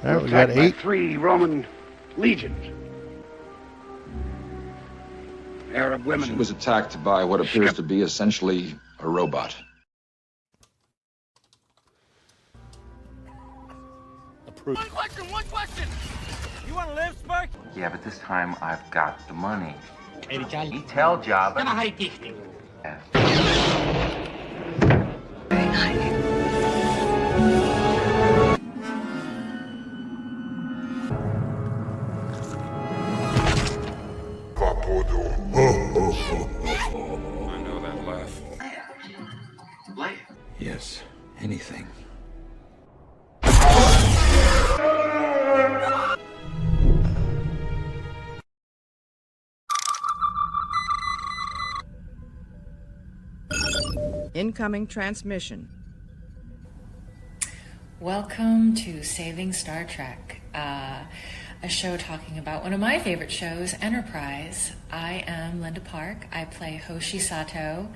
All right, we got 8. 3 Roman legions. Arab women. She was attacked by what appears to be essentially a robot. Approved. One question! You want to live, Spark? Yeah, but this time I've got the money. He Tell job. I know that laugh. Yes, anything. Incoming transmission. Welcome to Saving Star Trek, a show talking about one of my favorite shows, Enterprise. I am Linda Park. I play Hoshi Sato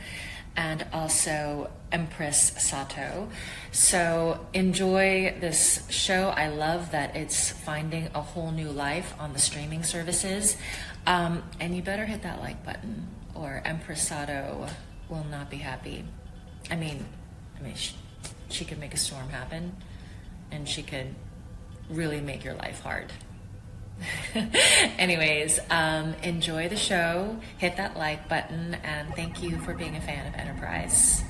and also Empress Sato. So enjoy this show. I love that it's finding a whole new life on the streaming services. And you better hit that like button or Empress Sato will not be happy. I mean, she could make a storm happen, and she could really make your life hard. Anyways, enjoy the show, hit that like button, and thank you for being a fan of Enterprise.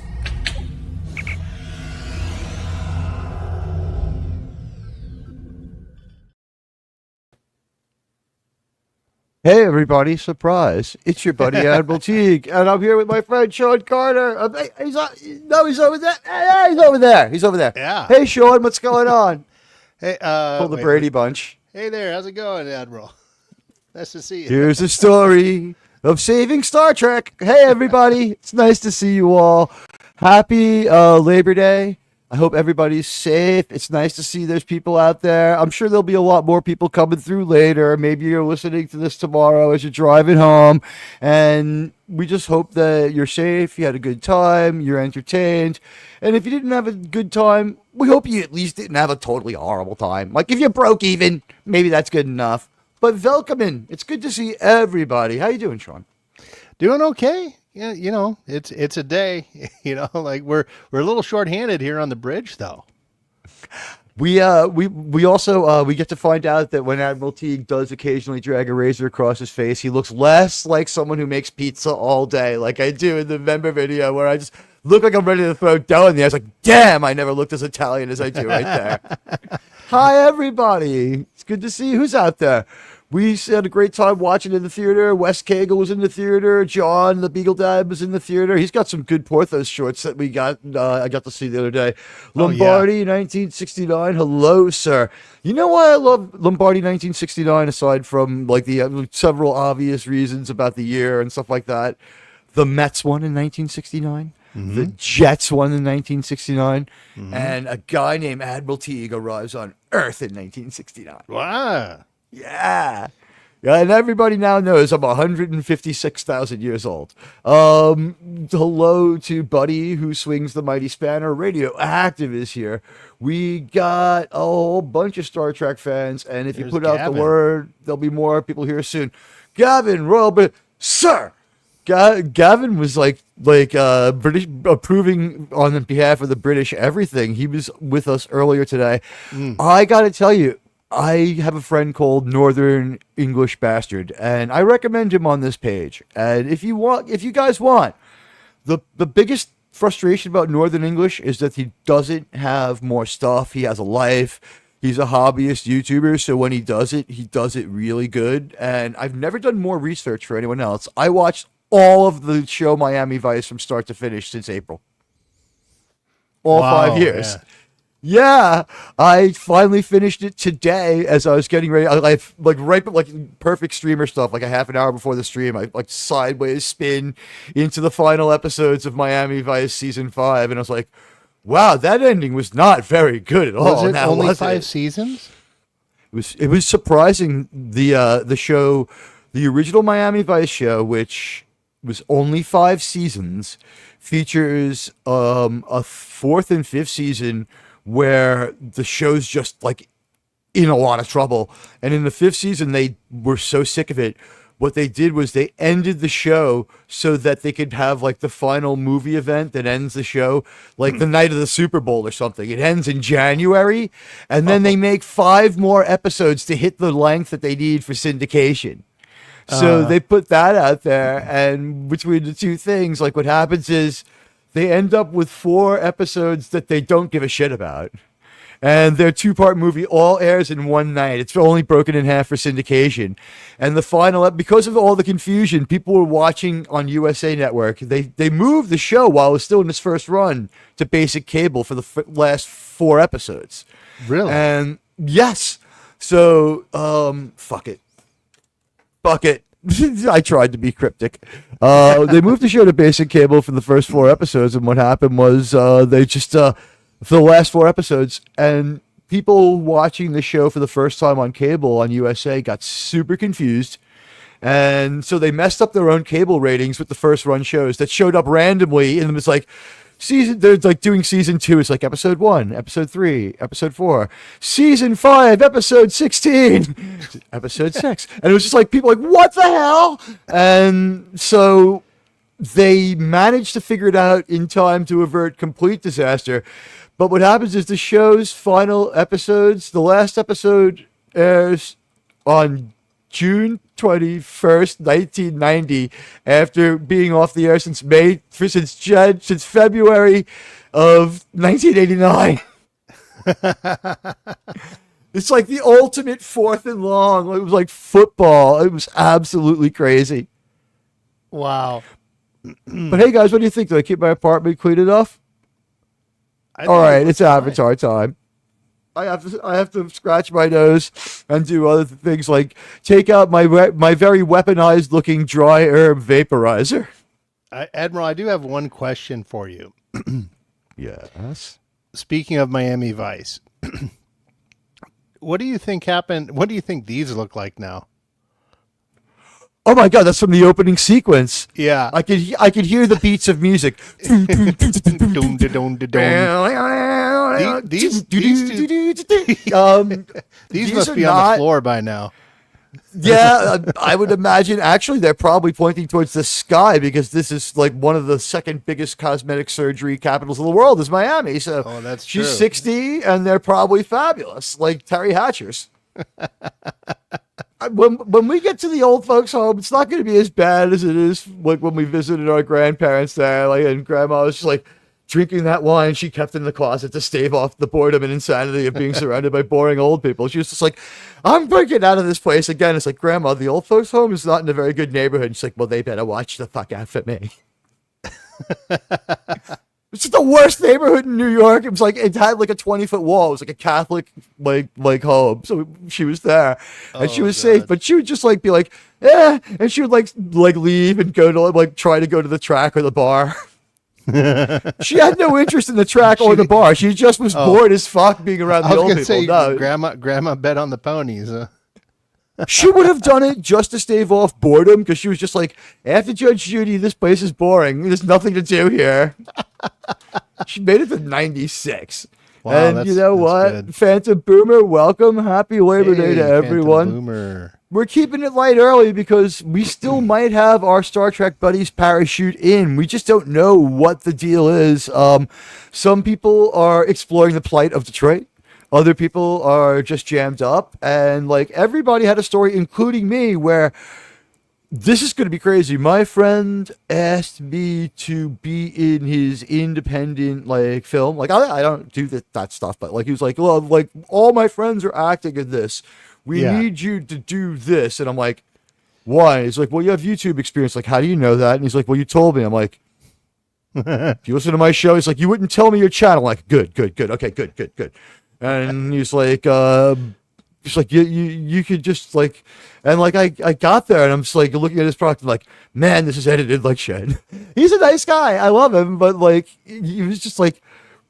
Hey everybody, surprise. It's your buddy Admiral Teag, and I'm here with my friend Sean Carter. He's over there. Hey, he's over there. He's over there. Yeah. Hey Sean, what's going on? Hey, Pull the Brady Bunch. Hey there, how's it going, Admiral? Nice to see you. Here's a story of saving Star Trek. Hey everybody, it's nice to see you all. Happy Labor Day. I hope everybody's safe. It's nice to see there's people out there. I'm sure there'll be a lot more people coming through later. Maybe you're listening to this tomorrow as you're driving home. And we just hope that you're safe, you had a good time, you're entertained. And if you didn't have a good time, we hope you at least didn't have a totally horrible time. Like if you broke even, maybe that's good enough. But welcome. It's good to see everybody. How you doing, Sean? Doing okay. Yeah, you know, it's a day. You know, like we're a little short-handed here on the bridge, though. We also we get to find out that when Admiral Teag does occasionally drag a razor across his face, he looks less like someone who makes pizza all day, like I do in the member video, where I just look like I'm ready to throw dough in the air. It's like, damn, I never looked as Italian as I do right there. Hi, everybody. It's good to see who's out there. We had a great time watching in the theater. Wes Cagle was in the theater. John, the Beagle Dad, was in the theater. He's got some good Porthos shorts that we got. I got to see the other day. Lombardi, 1969. Hello, sir. You know why I love Lombardi 1969, aside from like the several obvious reasons about the year and stuff like that? The Mets won in 1969. Mm-hmm. The Jets won in 1969. Mm-hmm. And a guy named Admiral Teag arrives on Earth in 1969. Wow. Yeah, and everybody now knows I'm 156,000 years old. Hello to Buddy, who swings the mighty spanner. Radioactive is here. We got a whole bunch of Star Trek fans, and if you put out the word, there'll be more people here soon. Gavin, sir. Gavin was like British approving on behalf of the British everything. He was with us earlier today. I got to tell you, I have a friend called Northern English Bastard, and I recommend him on this page. And if you guys want, the biggest frustration about Northern English is that he doesn't have more stuff. He has a life. He's a hobbyist YouTuber, so when he does it really good. And I've never done more research for anyone else. I watched all of the show Miami Vice from start to finish since April. All 5 years. Yeah. Yeah, I finally finished it today as I was getting ready. I perfect streamer stuff, like a half an hour before the stream. I like sideways spin into the final episodes of Miami Vice season 5, and I was like, "Wow, that ending was not very good at all." Was it only 5 seasons? It was surprising. The show, the original Miami Vice show, which was only 5 seasons, features a 4th and 5th season where the show's just like in a lot of trouble. And in the 5th season, they were so sick of it. What they did was they ended the show so that they could have like the final movie event that ends the show, like the night of the Super Bowl or something. It ends in January, and then they make 5 more episodes to hit the length that they need for syndication. So they put that out there, and between the two things, like what happens is they end up with 4 episodes that they don't give a shit about. And their 2-part movie all airs in one night. It's only broken in half for syndication. And the final, because of all the confusion, people were watching on USA Network. They moved the show while it was still in its first run to basic cable for the last 4 episodes. Really? And yes. So, fuck it. Fuck it. I tried to be cryptic. They moved the show to basic cable for the first 4 episodes. And what happened was they just... for the last 4 episodes, and people watching the show for the first time on cable on USA got super confused, and so they messed up their own cable ratings with the first run shows that showed up randomly, and it was like they're like doing season 2, it's like episode 1, episode 3, episode 4, season 5, episode 16, episode 6, and it was just like people like, what the hell? And so they managed to figure it out in time to avert complete disaster. But what happens is the show's final episodes, the last episode airs on June 21st, 1990, after being off the air since February of 1989. It's like the ultimate 4th and long. It was like football. It was absolutely crazy. Wow. But hey, guys, what do you think? Do I keep my apartment clean enough? All right, it's Avatar time. I have to scratch my nose and do other things like take out my very weaponized looking dry herb vaporizer. Admiral, I do have one question for you. Yes. Speaking of Miami Vice, what do you think happened? What do you think these look like now? Oh my God, that's from the opening sequence. Yeah. I could hear the beats of music. These must be on the floor by now. Yeah, I would imagine. Actually, they're probably pointing towards the sky because this is like one of the second biggest cosmetic surgery capitals of the world is Miami. So that's she's true. 60 and they're probably fabulous, like Terry Hatcher's. When we get to the old folks' home, it's not going to be as bad as it is like when we visited our grandparents there. Like, and Grandma was just like drinking that wine she kept in the closet to stave off the boredom and insanity of being surrounded by boring old people. She was just like, I'm breaking out of this place again. It's like, Grandma, the old folks' home is not in a very good neighborhood. She's like, well, they better watch the fuck out for me. It's the worst neighborhood in New York. It was like it had like a 20-foot wall. It was like a Catholic like home. So she was there and she was safe, but she would just like be like, yeah, and she would like leave and go to like try to go to the track or the bar. She had no interest in the track or the bar. She just was bored as fuck being around the old people. Say, no. Grandma bet on the ponies. She would have done it just to stave off boredom because she was just like, after Judge Judy, this place is boring. There's nothing to do here. She made it to 96. Wow, and you know what? Good. Phantom Boomer, welcome. Happy Labor Day to everyone. Phantom Boomer. We're keeping it light early because we still might have our Star Trek buddies parachute in. We just don't know what the deal is. Some people are exploring the plight of Detroit. Other people are just jammed up. And like everybody had a story, including me, where this is going to be crazy. My friend asked me to be in his independent like film. Like I don't do that stuff, but like he was like, well, like all my friends are acting in this. We need you to do this. And I'm like, why? He's like, well, you have YouTube experience. Like, how do you know that? And he's like, well, you told me. I'm like, if you listen to my show, he's like, you wouldn't tell me your channel. I'm like, good. Okay, good. And he's like, you could just like, and like I got there and I'm just like looking at his product and like, man, this is edited like shit. He's a nice guy. I love him. But like, he was just like,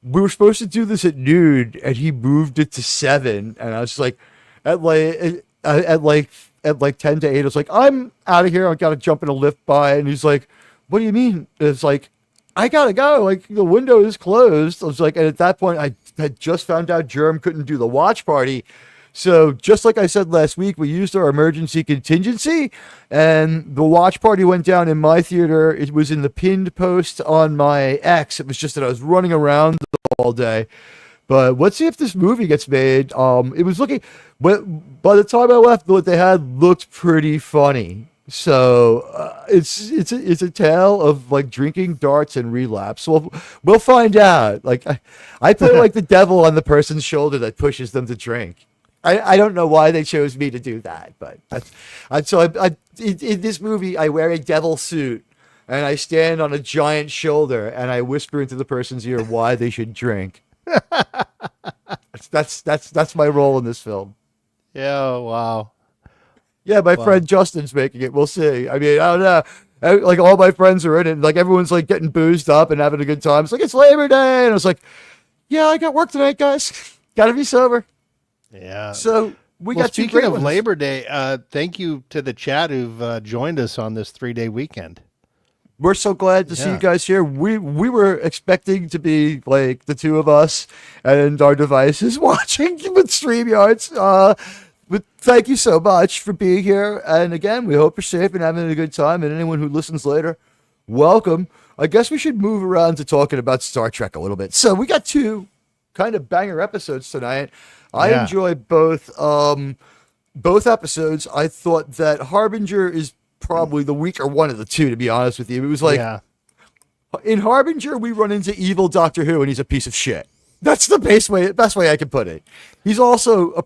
we were supposed to do this at noon and he moved it to 7. And I was just like, at like 10 to 8, I was like, I'm out of here. I got to jump in a lift by. And he's like, what do you mean? And it's like, I got to go. Like the window is closed. I was like, and at that point I had just found out Germ couldn't do the watch party. So just like I said last week, we used our emergency contingency, and the watch party went down in my theater. It was in the pinned post on my X. It was just that I was running around all day. But let's see if this movie gets made. It was looking, but by the time I left, what they had looked pretty funny. So it's a tale of like drinking, darts, and relapse. So we'll find out. Like I put like the devil on the person's shoulder that pushes them to drink. I don't know why they chose me to do that, but in this movie I wear a devil suit and I stand on a giant shoulder and I whisper into the person's ear why they should drink. That's my role in this film. Yeah, wow. Yeah, my friend Justin's making it. We'll see. I mean, I don't know. Like all my friends are in it. Like everyone's like getting boozed up and having a good time. It's like it's Labor Day, and I was like, "Yeah, I got work tonight, guys. Got to be sober." Yeah. So we got two speaking great of ones. Labor Day, thank you to the chat who've joined us on this 3-day weekend. We're so glad to see you guys here. We were expecting to be like the two of us and our devices watching with StreamYards. But thank you so much for being here. And again, we hope you're safe and having a good time. And anyone who listens later, welcome. I guess we should move around to talking about Star Trek a little bit. So we got two kind of banger episodes tonight. I enjoyed both episodes. I thought that Harbinger is probably the weaker one of the two, to be honest with you. It was like in Harbinger, we run into evil Doctor Who, and he's a piece of shit. That's the best way I can put it. He's also a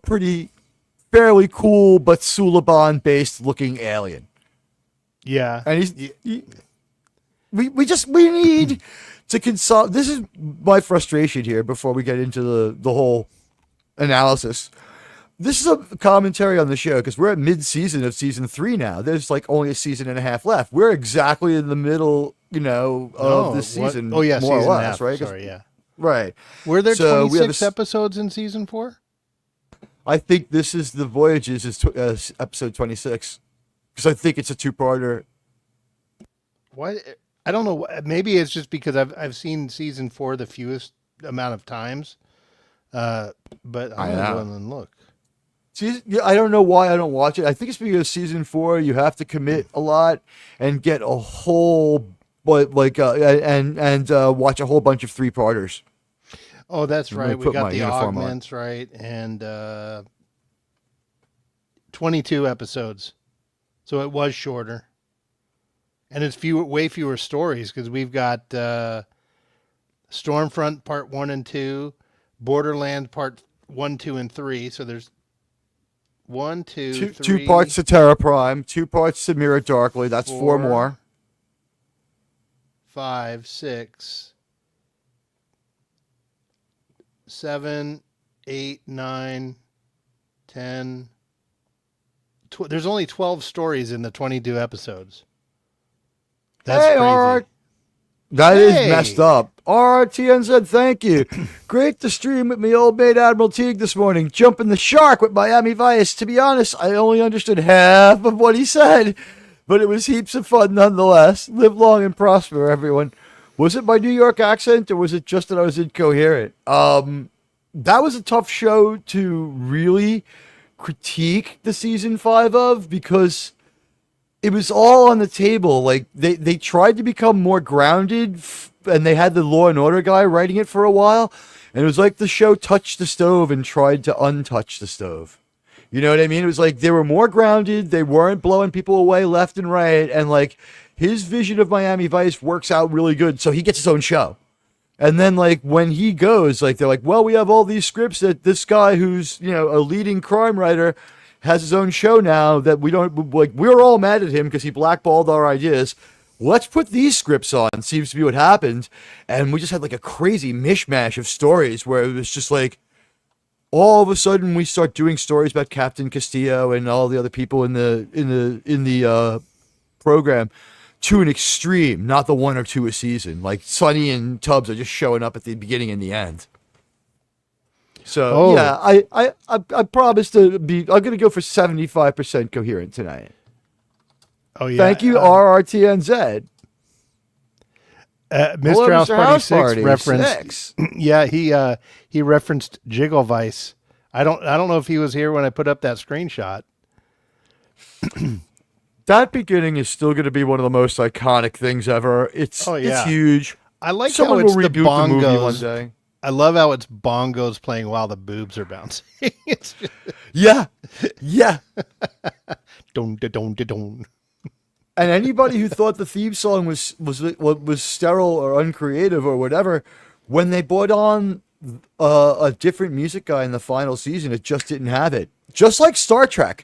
fairly cool but Suliban-based looking alien. Yeah, and we need to consult. This is my frustration here. Before we get into the whole analysis. This is a commentary on the show because we're at mid-season of season 3 now. There's like only a season and a half left. We're exactly in the middle, of this season. More season or and less, a half, right? Sorry, yeah. Right. Were there So 26 episodes in season 4? I think this is the Voyages is episode 26 because I think it's a two-parter. Why? I don't know. Maybe it's just because I've seen season 4 the fewest amount of times. But I'm gonna go and look. I don't know why I don't watch it. I think it's because season 4 you have to commit a lot and get a whole, watch a whole bunch of 3-parters. Oh, that's right. We got the augments, on. right, and 22 episodes, so it was shorter, and it's way fewer stories because we've got Stormfront Part 1 and 2, Borderland Part 1, 2, and 3. So there's 1, 2, 3. 2 parts to Terra Prime, 2 parts to Mirror Darkly. That's 4 more. 5, 6, 7, 8, 9, 10. There's only 12 stories in the 22 episodes. That's crazy. Art. That is messed up. RTN said, thank you. Great to stream with me old mate Admiral Teag this morning. Jumping the shark with Miami Vice. To be honest, I only understood half of what he said, but it was heaps of fun nonetheless. Live long and prosper, everyone. Was it my New York accent or was it just that I was incoherent? That was a tough show to really critique the season 5 of because it was all on the table. Like they tried to become more grounded and they had the Law and Order guy writing it for a while. And it was like the show touched the stove and tried to untouch the stove. You know what I mean? It was like they were more grounded. They weren't blowing people away left and right. And like his vision of Miami Vice works out really good. So he gets his own show. And then like when he goes, like they're like, well, we have all these scripts that this guy who's, a leading crime writer has his own show now that we don't like. We're all mad at him because he blackballed our ideas. Let's put these scripts on. Seems to be what happened. And we just had like a crazy mishmash of stories where it was just like, all of a sudden we start doing stories about Captain Castillo and all the other people in the program to an extreme, not the 1 or 2 a season. Like Sonny and Tubbs are just showing up at the beginning and the end. So I promised to be. I'm going to go for 75% coherent tonight. Oh yeah. Thank you, RRTNZ. Mr. House Party 6 referenced. Six. Yeah, he referenced Jiggle Vice I don't know if he was here when I put up that screenshot. That beginning is still going to be one of the most iconic things ever. It's huge. I like Someone how it's will the reboot the movie one bongos. day. I love how it's bongos playing while the boobs are bouncing. It's just, Yeah. don, da, don, da, don. And anybody who thought the theme song was sterile or uncreative or whatever, when they brought on a different music guy in the final season, it just didn't have it. Just like Star Trek,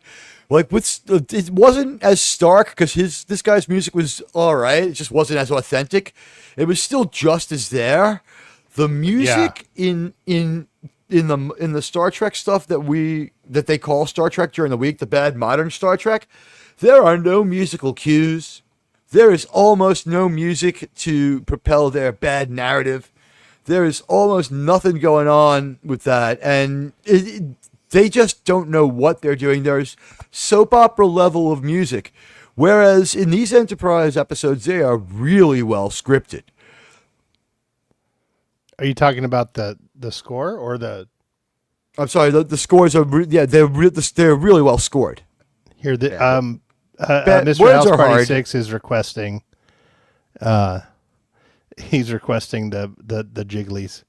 like it wasn't as stark because this guy's music was all right. It just wasn't as authentic. It was still just as there. The music in the Star Trek stuff that they call Star Trek during the week, the bad modern Star Trek. There are no musical cues. There is almost no music to propel their bad narrative. There is almost nothing going on with that. And they just don't know what they're doing. There's soap opera level of music. Whereas in these Enterprise episodes, they are really well scripted. Are you talking about the score or the? I'm sorry. The scores are they're really well scored. Here, Mr. Words House are Party hard. 6 is requesting. He's requesting the jigglies.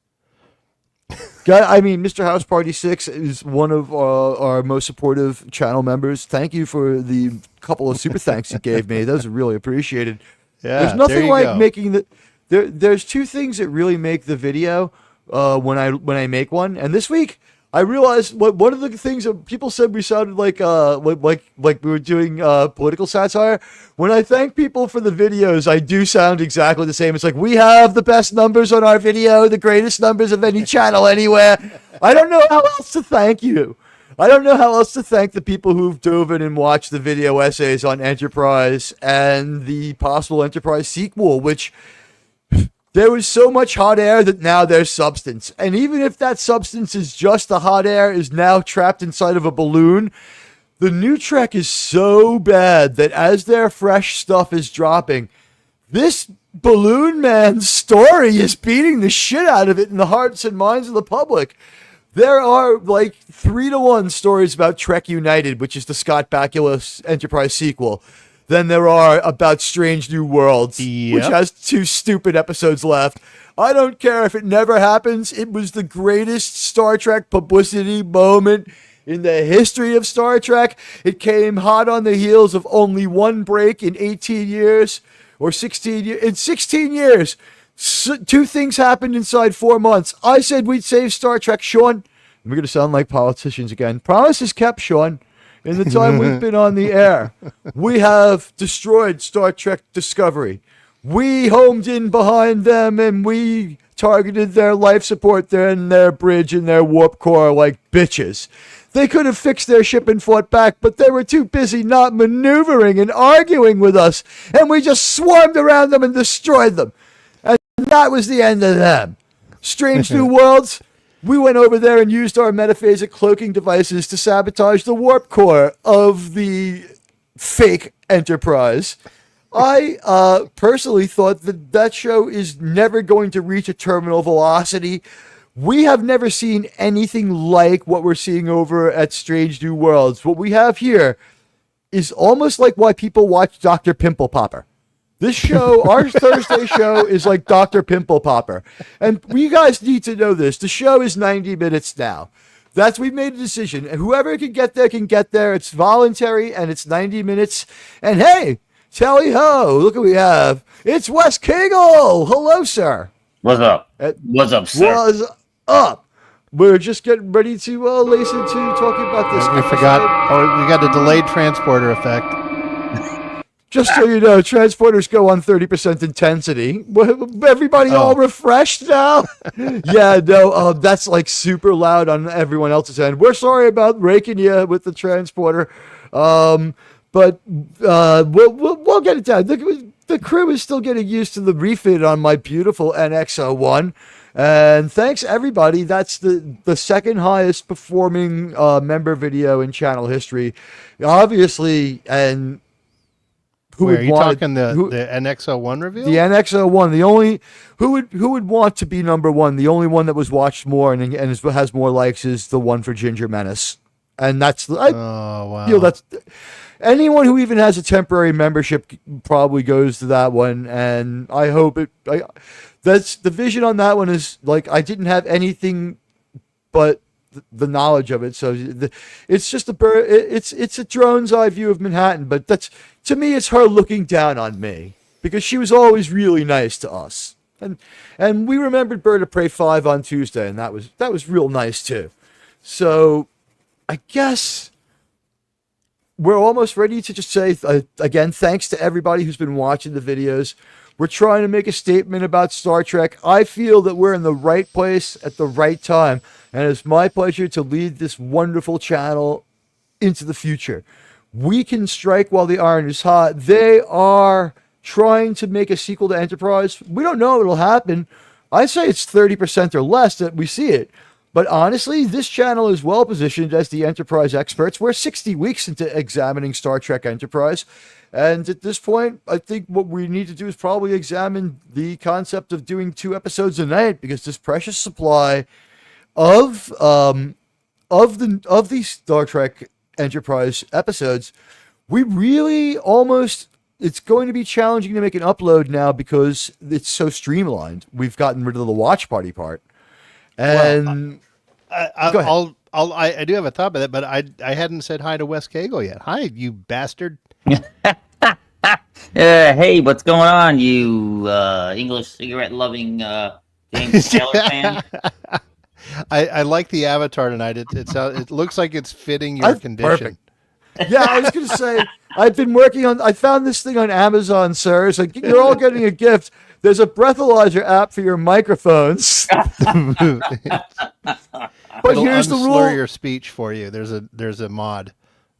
I mean, Mr. House Party 6 is one of our most supportive channel members. Thank you for the couple of super thanks you gave me. Those are really appreciated. Yeah, there's nothing there you like go. making the. There's two things that really make the video when I make one. And this week I realized one of the things that people said we sounded like we were doing political satire. When I thank people for the videos, I do sound exactly the same. It's like, we have the best numbers on our video, the greatest numbers of any channel anywhere. I don't know how else to thank you. I don't know how else to thank the people who've dove in and watched the video essays on Enterprise and the possible Enterprise sequel, which there was so much hot air that now there's substance. And even if that substance is just the hot air is now trapped inside of a balloon, the new Trek is so bad that as their fresh stuff is dropping, this balloon man's story is beating the shit out of it in the hearts and minds of the public. There are like 3-to-1 stories about Trek United, which is the Scott Bakula Enterprise sequel, than there are about Strange New Worlds, which has 2 stupid episodes left. I don't care if it never happens. It was the greatest Star Trek publicity moment in the history of Star Trek. It came hot on the heels of only one break in 18 years or 16 years. In 16 years, 2 things happened inside 4 months. I said we'd save Star Trek, Sean. We're going to sound like politicians again. Promises kept, Sean. In the time we've been on the air, we have destroyed Star Trek Discovery. We homed in behind them and we targeted their life support and their bridge and their warp core like bitches. They could have fixed their ship and fought back, but they were too busy not maneuvering and arguing with us, and we just swarmed around them and destroyed them. And that was the end of them. Strange New Worlds. We went over there and used our metaphasic cloaking devices to sabotage the warp core of the fake Enterprise. I personally thought that show is never going to reach a terminal velocity. We have never seen anything like what we're seeing over at Strange New Worlds. What we have here is almost like why people watch Dr. Pimple Popper. This show, our Thursday show, is like Dr. Pimple Popper. And you guys need to know this. The show is 90 minutes now. We've made a decision. And whoever can get there can get there. It's voluntary and it's 90 minutes. And hey, tally ho, look what we have. It's Wes Kegel. Hello, sir. What's up? What's up, sir? What's up? We're just getting ready to lace into talking about this. We forgot. Oh, we got a delayed transporter effect. Just so you know, transporters go on 30% intensity. Everybody all refreshed now? Yeah, no, that's like super loud on everyone else's end. We're sorry about raking you with the transporter, but we'll get it down. The crew is still getting used to the refit on my beautiful NX-01. And thanks, everybody. That's the second highest performing member video in channel history. Obviously, and who Where, would are you want talking the NX01 reveal? the NX01, the only who would want to be number one, the only one that was watched more and has more likes is the one for Ginger Menace, and that's I wow. feel that's anyone who even has a temporary membership probably goes to that one, and I hope that's the vision on that one is like I didn't have anything but the knowledge of it, so it's just it's a drone's eye view of Manhattan, but that's to me it's her looking down on me because she was always really nice to us, and we remembered Bird of Prey 5 on Tuesday, and that was real nice too. So I guess we're almost ready to just say again thanks to everybody who's been watching the videos. We're trying to make a statement about Star Trek. I feel that we're in the right place at the right time. And it's my pleasure to lead this wonderful channel into the future. We can strike while the iron is hot. They are trying to make a sequel to Enterprise. We don't know if it'll happen. I say it's 30% or less that we see it. But honestly, this channel is well positioned as the Enterprise experts. We're 60 weeks into examining Star Trek Enterprise. And at this point, I think what we need to do is probably examine the concept of doing 2 episodes a night, because this precious supply of these Star Trek Enterprise episodes, we really almost, it's going to be challenging to make an upload now because it's so streamlined. We've gotten rid of the watch party part. And well, I do have a thought about that, but I hadn't said hi to Wes Cagle yet. Hi, you bastard. Hey, what's going on, you English cigarette loving James Taylor fan? I like the avatar tonight. It looks like it's fitting your condition. Perfect. Yeah, I was going to say, I've been working on, I found this thing on Amazon, sir. It's like, you're all getting a gift. There's a breathalyzer app for your microphones. But It'll here's the rule. Slur your speech for you. There's a mod.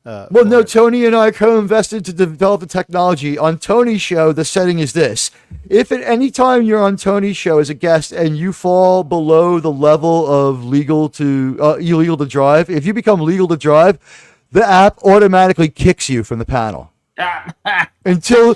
Well, no, Tony and I co-invested to develop the technology. On Tony's show, the setting is this. If at any time you're on Tony's show as a guest and you fall below the level of illegal to drive, if you become legal to drive, the app automatically kicks you from the panel. But you go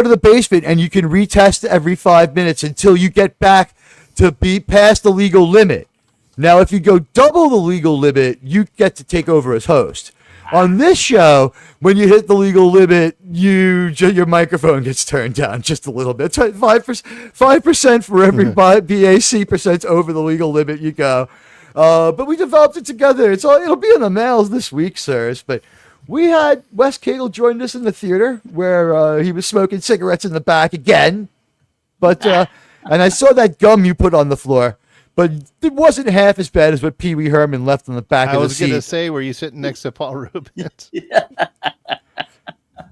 to the basement and you can retest every 5 minutes until you get back to be past the legal limit. Now, if you go double the legal limit, you get to take over as host. On this show, when you hit the legal limit, your microphone gets turned down just a little bit. 5% for every BAC percent over the legal limit you go. But we developed it together. It'll be in the mails this week, sirs. But we had Wes Cagle join us in the theater where he was smoking cigarettes in the back again. But and I saw that gum you put on the floor. But it wasn't half as bad as what Pee Wee Herman left on the back of the seat. I was going to say, were you sitting next to Paul Rubens?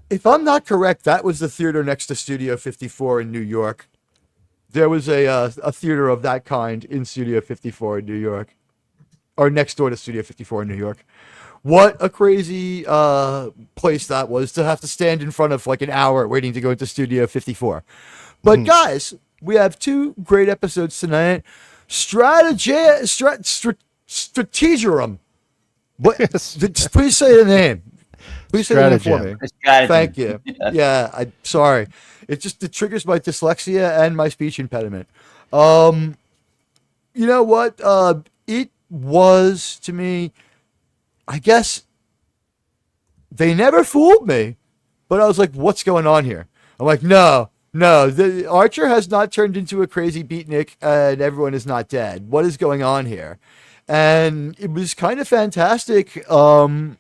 If I'm not correct, that was the theater next to Studio 54 in New York. There was a theater of that kind in Studio 54 in New York. Or next door to Studio 54 in New York. What a crazy place that was to have to stand in front of for like an hour waiting to go into Studio 54. But guys, we have 2 great episodes tonight. Strategerum. What? Please say the name. Please say the name for me. Thank you. Yeah, I'm sorry. It triggers my dyslexia and my speech impediment. You know what? It was, to me, I guess, they never fooled me. But I was like, what's going on here? I'm like, no, the Archer has not turned into a crazy beatnik and everyone is not dead. What is going on here? And it was kind of fantastic the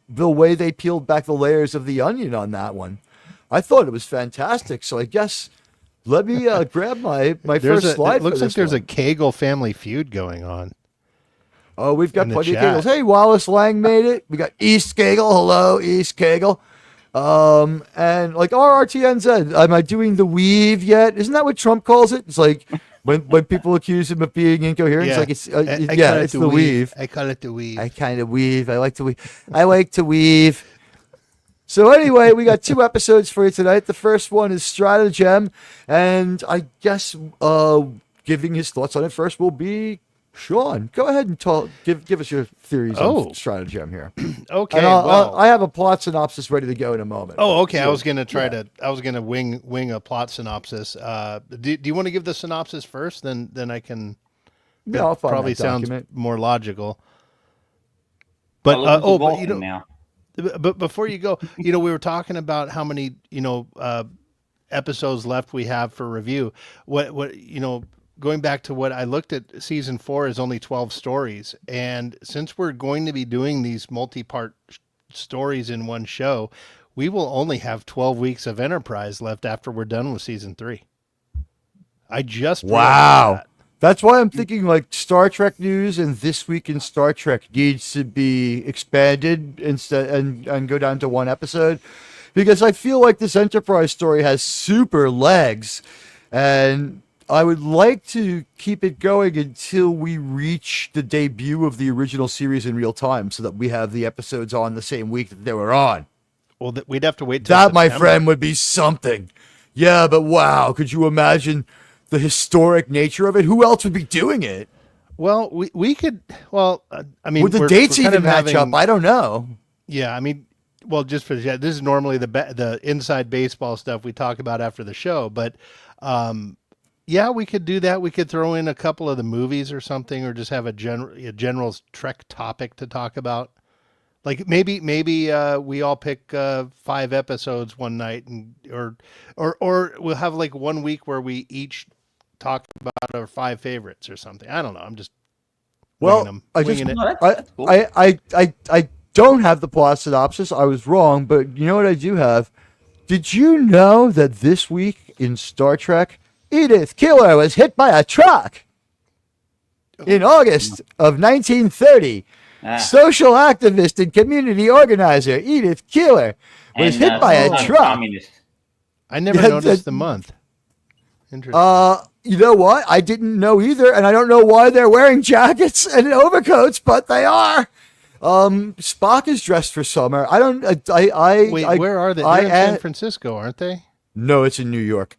way they peeled back the layers of the onion on that one. I thought it was fantastic. So I guess let me grab my first slide. It looks like there's a Cagle family feud going on. Oh, we've got plenty of Cagles. Hey, Wallace Lang made it. We got East Cagle. Hello, East Cagle. And like RRTN said, am I doing the weave yet? Isn't that what Trump calls it? It's like when people accuse him of being incoherent, it's like it's the weave. I call it the weave. I kind of weave. I like to weave. So anyway, we got 2 episodes for you tonight. The first one is Stratagem, and I guess giving his thoughts on it first will be Sean, go ahead and give us your theories on Stratagem here. Okay, And well, I have a plot synopsis ready to go in a moment. oh, okay. I was gonna wing a plot synopsis. Do you want to give the synopsis first? Then I can. Yeah, I'll find probably that sounds document. more logical. But but you know, now. but before you go, we were talking about how many episodes left we have for review. What going back to what I looked at, season 4 is only 12 stories, and since we're going to be doing these multi-part stories in one show, we will only have 12 weeks of Enterprise left after we're done with season 3. I just Wow. that. That's why I'm thinking like Star Trek news and This Week in Star Trek needs to be expanded instead and go down to one episode, because I feel like this Enterprise story has super legs, and I would like to keep it going until we reach the debut of the original series in real time, so that we have the episodes on the same week that they were on. Well, we'd have to wait till That, my September. friend, would be something. Yeah, but wow, could you imagine the historic nature of it? Who else would be doing it? Well, we could. Well, I mean, Would the dates even match up? I don't know. Yeah, I mean, well, just for this is normally the inside baseball stuff we talk about after the show, but yeah, we could do that. We could throw in a couple of the movies or something, or just have a general Trek topic to talk about. Like maybe we all pick 5 episodes one night, and or we'll have like 1 week where we each talk about our 5 favorites or something. I don't know. I'm just winging it. I don't have the plot synopsis. I was wrong, but you know what I do have? Did you know that this week in Star Trek, Edith Keeler was hit by a truck? In August of 1930, social activist and community organizer Edith Keeler was hit by a truck. Communist. I never noticed the month. Interesting. You know what? I didn't know either, and I don't know why they're wearing jackets and overcoats, but they are. Spock is dressed for summer. I don't. Wait, where are they? They're in San Francisco, aren't they? No, it's in New York.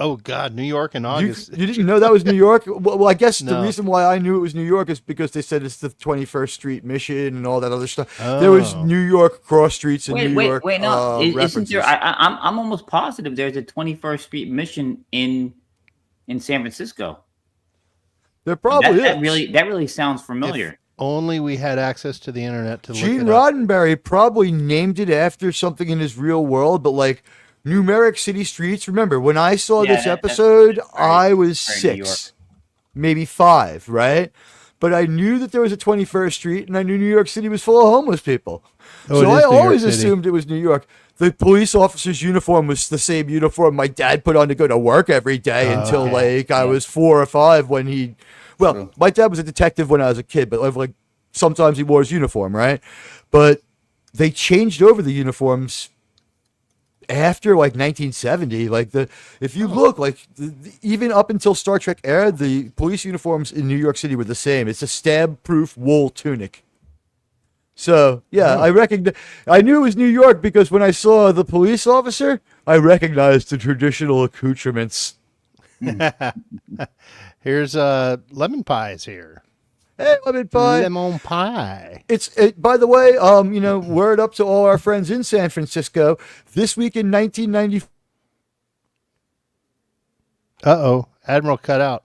Oh God, New York in August. You didn't know that was New York? Well, I guess No. the reason why I knew it was New York is because they said it's the 21st Street mission and all that other stuff. There was New York cross streets in New York. Wait, no. Isn't references. there? I'm almost positive there's a 21st Street mission in San Francisco. There probably that is. really sounds familiar. If only we had access to the internet to look Gene it up. Roddenberry probably named it after something in his real world, but like numeric city streets. Remember, when I saw this episode, I was 6, maybe 5, right? But I knew that there was a 21st Street, and I knew New York City was full of homeless people. So I always assumed it was New York. The police officer's uniform was the same uniform my dad put on to go to work every day until I was 4 or 5 when he... Well, my dad was a detective when I was a kid, but like sometimes he wore his uniform, right? But they changed over the uniforms after like 1970. Like if you look, like even up until Star Trek era, the police uniforms in New York City were the same. It's a stab-proof wool tunic. So yeah, I knew it was New York because when I saw the police officer, I recognized the traditional accoutrements. Here's lemon pies here. Hey, lemon pie. Lemon pie. By the way, word up to all our friends in San Francisco. This week in 1990. Admiral cut out.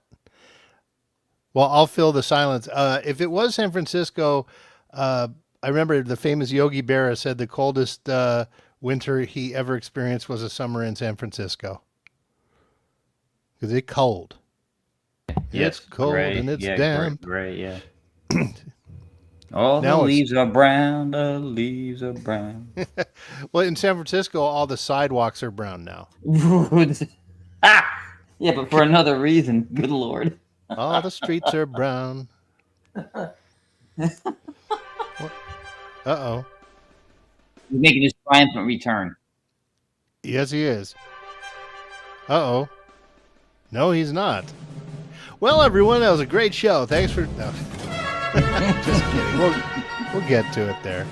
Well, I'll fill the silence. If it was San Francisco, I remember the famous Yogi Berra said the coldest winter he ever experienced was a summer in San Francisco. Because it's cold. Yes, it's cold and it's damp. Gray, yeah. All Now the leaves are brown. The leaves are brown. Well, in San Francisco, all the sidewalks are brown now. Yeah, but for another reason. Good Lord. All the streets are brown. Uh-oh. He's making his triumphant return. Yes, he is. Uh-oh. No, he's not. Well, everyone, that was a great show. Thanks for... No. Just kidding. We'll get to it there.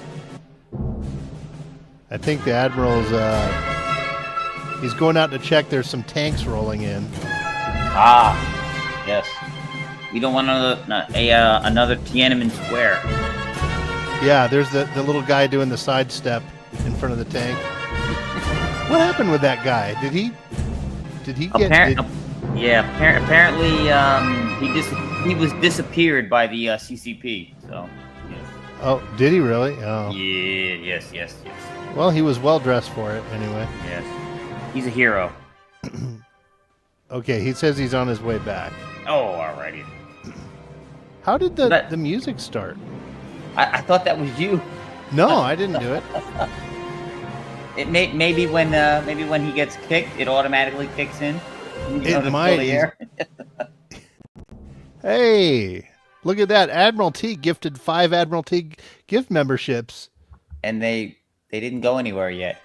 I think the Admiral's... he's going out to check. There's some tanks rolling in. Ah, yes. We don't want another Tiananmen Square. Yeah, there's the little guy doing the sidestep in front of the tank. What happened with that guy? Did he get? Apparently, he was disappeared by the CCP. So. Yes. Oh, did he really? Oh. Yeah. Yes. Well, he was well dressed for it anyway. Yes. He's a hero. Okay, he says he's on his way back. Oh, alrighty. How did the music start? I thought that was you. No, I didn't do it. Maybe when he gets kicked, it automatically kicks in. It might. Hey, look at that! Admiral Teag gifted 5 Admiral Teag gift memberships, and they didn't go anywhere yet.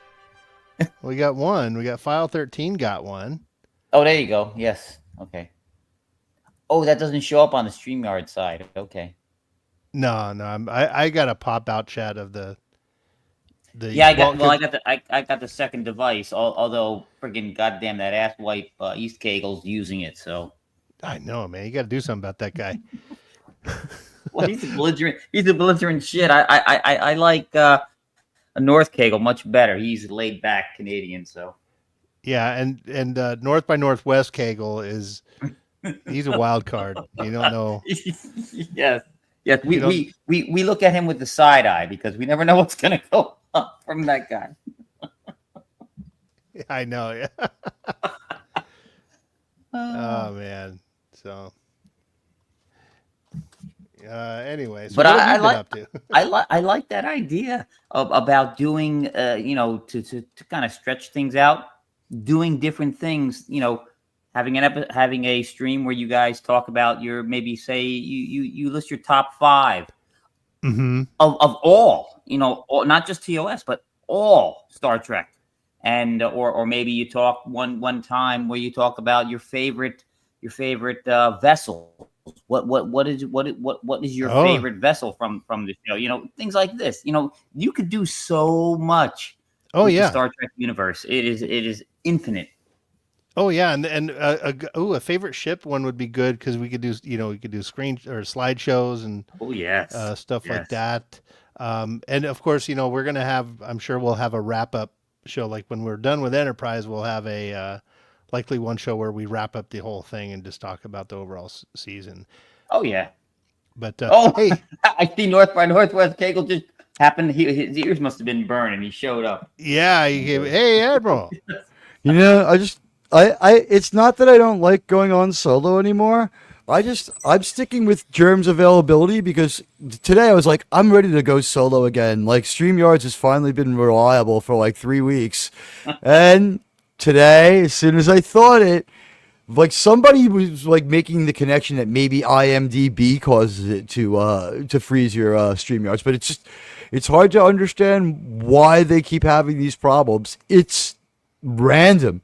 We got one. We got File 13 got one. Oh, there you go. Yes. Okay. Oh, that doesn't show up on the StreamYard side. Okay. No. I got a pop out chat of the. Yeah, I got the second device. Although friggin' goddamn that asswipe East Kegel's using it. So. I know, man. You got to do something about that guy. Well, he's a belligerent. He's a belligerent shit. I like a North Kegel much better. He's a laid back Canadian. So. Yeah, and North by Northwest Kegel he's a wild card. You don't know. Yes. We look at him with the side eye because we never know what's gonna go up from that guy. I know. Yeah. Oh man. So. Anyway, so but what I have you like been up to? I like that idea about doing to kind of stretch things out, doing different things. Having a stream where you guys talk about your maybe say you list your top 5 mm-hmm. of all not just TOS but all Star Trek, and or maybe you talk one time where you talk about your favorite vessel. What is your favorite vessel from the show? Things like this. You could do so much. Oh with yeah, the Star Trek universe. It is infinite. Oh yeah, and a favorite ship one would be good because we could do screen or slideshows and stuff like that. And of course, we're gonna have. I'm sure we'll have a wrap up show like when we're done with Enterprise. We'll have a likely one show where we wrap up the whole thing and just talk about the overall season. Oh yeah. But hey, I see North by Northwest Kegel just happened. His ears must have been burned, and he showed up. Yeah, he gave. Hey, Admiral. It's not that I don't like going on solo anymore. I'm sticking with Germ's availability because today I was like, I'm ready to go solo again. Like StreamYards has finally been reliable for like 3 weeks. And today, as soon as I thought it, like somebody was like making the connection that maybe IMDb causes it to freeze your StreamYards, but it's hard to understand why they keep having these problems. It's random.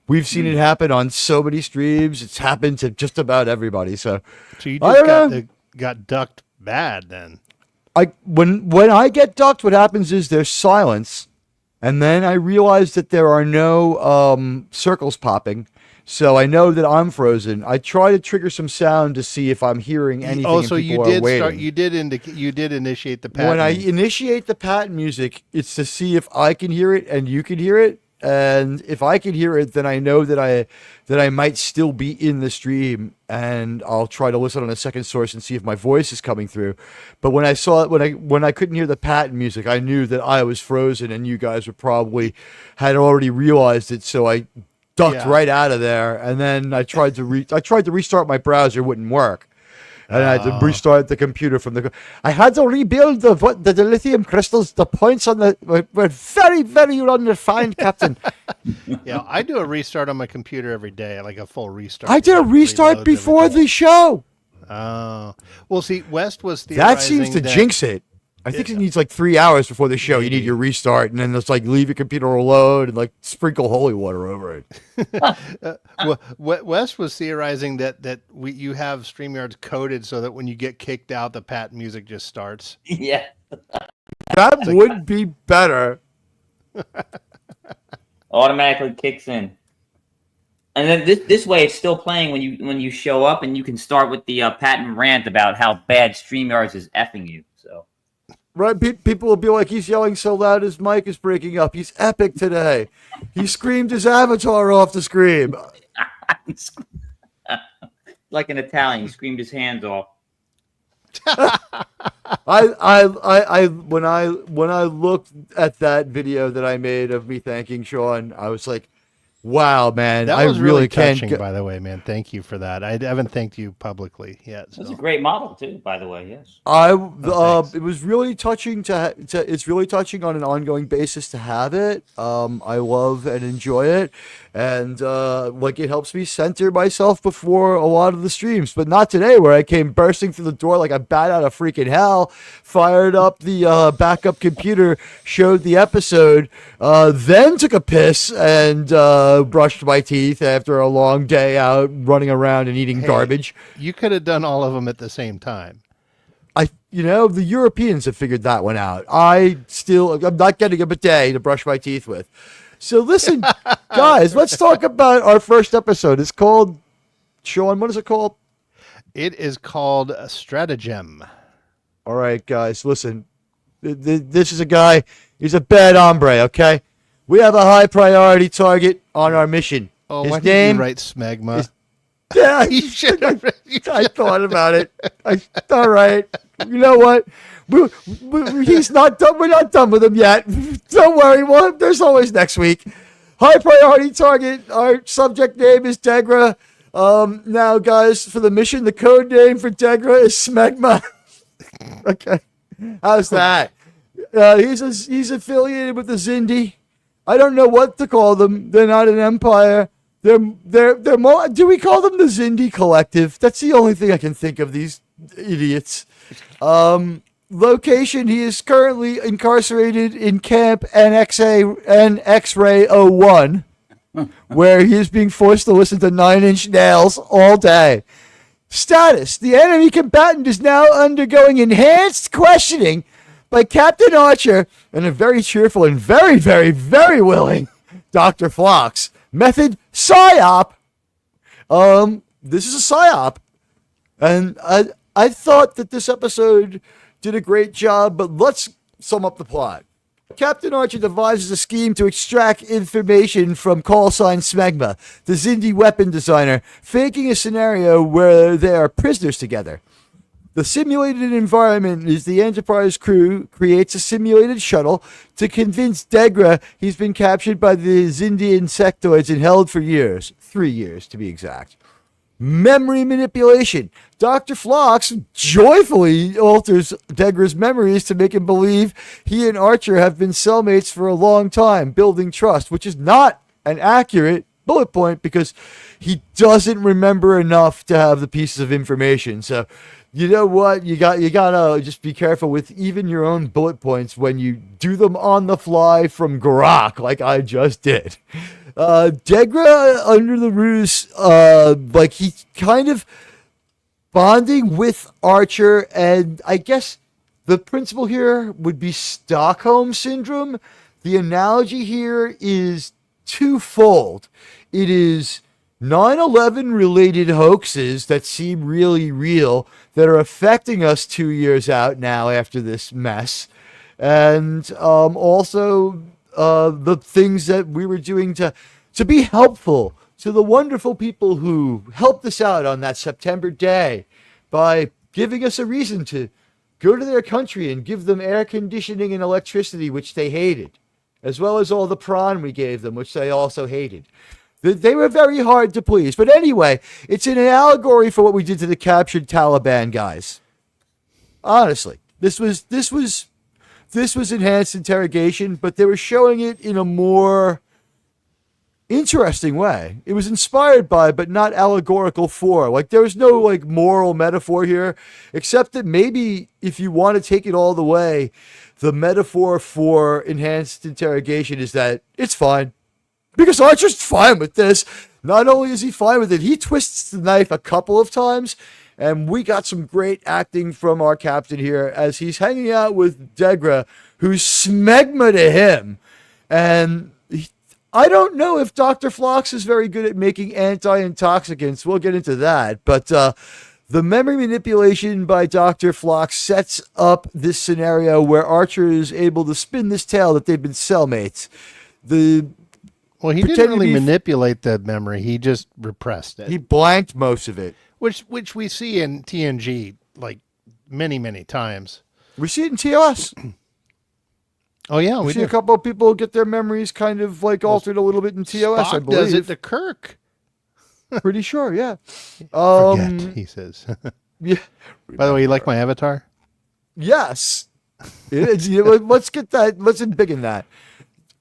We've seen it happen on so many streams. It's happened to just about everybody. So you just got ducked bad then. When I get ducked, what happens is there's silence, and then I realize that there are no circles popping. So I know that I'm frozen. I try to trigger some sound to see if I'm hearing anything. Oh, so you did initiate the pattern. When I initiate the pattern music, it's to see if I can hear it and you can hear it. And if I can hear it, then I know that I might still be in the stream, and I'll try to listen on a second source and see if my voice is coming through. But when I saw it, when I couldn't hear the pattern music, I knew that I was frozen, and you guys had already realized it. So I ducked right out of there, and then I tried to restart my browser, it wouldn't work. And I had to restart the computer I had to rebuild the lithium crystals. The points on were very, very unrefined, Captain. Yeah, I do a restart on my computer every day, like a full restart. I did a restart before the show. Oh. Well, see, West was theorizing that seems to jinx it. I think it needs like 3 hours before the show. Maybe. You need your restart, and then it's like leave your computer alone and like sprinkle holy water over it. Wes was theorizing that you have StreamYards coded so that when you get kicked out, the pat music just starts. Yeah, that would be better. Automatically kicks in. And then this way, it's still playing when you show up, and you can start with the patent rant about how bad StreamYards is effing you. So, right, people will be like, he's yelling so loud his mic is breaking up. He's epic today. He screamed his avatar off the screen. like an Italian, he screamed his hands off. When I looked at that video that I made of me thanking Sean, I was like, wow, man, That I was really can't. touching, by the way, man. Thank you for that. I haven't thanked you publicly yet. So. That's a great model too, by the way. Yes. It was really touching it's really touching on an ongoing basis to have it. I love and enjoy it, and like it helps me center myself before a lot of the streams. But not today, where I came bursting through the door like a bat out of freaking hell, fired up the backup computer, showed the episode, then took a piss and brushed my teeth after a long day out running around and eating garbage. You could have done all of them at the same time. The Europeans have figured that one out. I'm not getting a bidet to brush my teeth with. So listen, guys, let's talk about our first episode. It's called, Sean, what is it called? It is called Stratagem. All right, guys, listen. This is a guy, he's a bad hombre, okay? We have a high priority target on our mission. Oh, His why did name you write smegma? Yeah, you should have. I thought about it. All right. You know what? He's not done. We're not done with him yet. Don't worry. Well, there's always next week. High priority target. Our subject name is Degra. Now, guys, for the mission, the code name for Degra is Smegma. Okay. How's that? He's affiliated with the Zindi. I don't know what to call them. They're not an empire. They're more. Do we call them the Zindi Collective? That's the only thing I can think of. These idiots. Location: he is currently incarcerated in Camp X-Ray 01, where he is being forced to listen to 9 Inch Nails all day. Status: the enemy combatant is now undergoing enhanced questioning by Captain Archer and a very cheerful and very, very, very willing Dr. Phlox. Method: PSYOP. This is a PSYOP. And I thought that this episode did a great job, but let's sum up the plot. Captain Archer devises a scheme to extract information from call sign Smegma, the Zindi weapon designer, faking a scenario where they are prisoners together. The simulated environment is the Enterprise crew creates a simulated shuttle to convince Degra he's been captured by the Zindi insectoids and held for years. 3 years, to be exact. Memory manipulation. Dr. Phlox joyfully alters Degra's memories to make him believe he and Archer have been cellmates for a long time, building trust, which is not an accurate bullet point because he doesn't remember enough to have the pieces of information. So, you know what? You gotta just be careful with even your own bullet points when you do them on the fly from Grok, like I just did. Degra, under the ruse, like he's kind of bonding with Archer, and I guess the principle here would be Stockholm Syndrome. The analogy here is twofold. It is 9/11 related hoaxes that seem really real that are affecting us 2 years out now after this mess. And also the things that we were doing to be helpful to the wonderful people who helped us out on that September day by giving us a reason to go to their country and give them air conditioning and electricity, which they hated, as well as all the prawn we gave them, which they also hated. They were very hard to please. But anyway, it's an allegory for what we did to the captured Taliban guys. Honestly, this was enhanced interrogation, but they were showing it in a more interesting way. It was inspired by, but not allegorical for. Like, there was no like moral metaphor here, except that maybe if you want to take it all the way, the metaphor for enhanced interrogation is that it's fine. Because Archer's fine with this. Not only is he fine with it, he twists the knife a couple of times, and we got some great acting from our captain here as he's hanging out with Degra, who's Smegma to him. And I don't know if Dr. Phlox is very good at making anti-intoxicants. We'll get into that. But the memory manipulation by Dr. Phlox sets up this scenario where Archer is able to spin this tale that they've been cellmates. Well, he didn't really manipulate the memory. He just repressed it. He blanked most of it. Which we see in TNG like many, many times. We see it in TOS. Oh, yeah. We see a couple of people get their memories kind of like altered a little bit in TOS, I Spock believe. does it to Kirk. Pretty sure, yeah. Forget, he says. Yeah. By the way, you like my avatar? Yes. Let's get that. Let's embiggen that.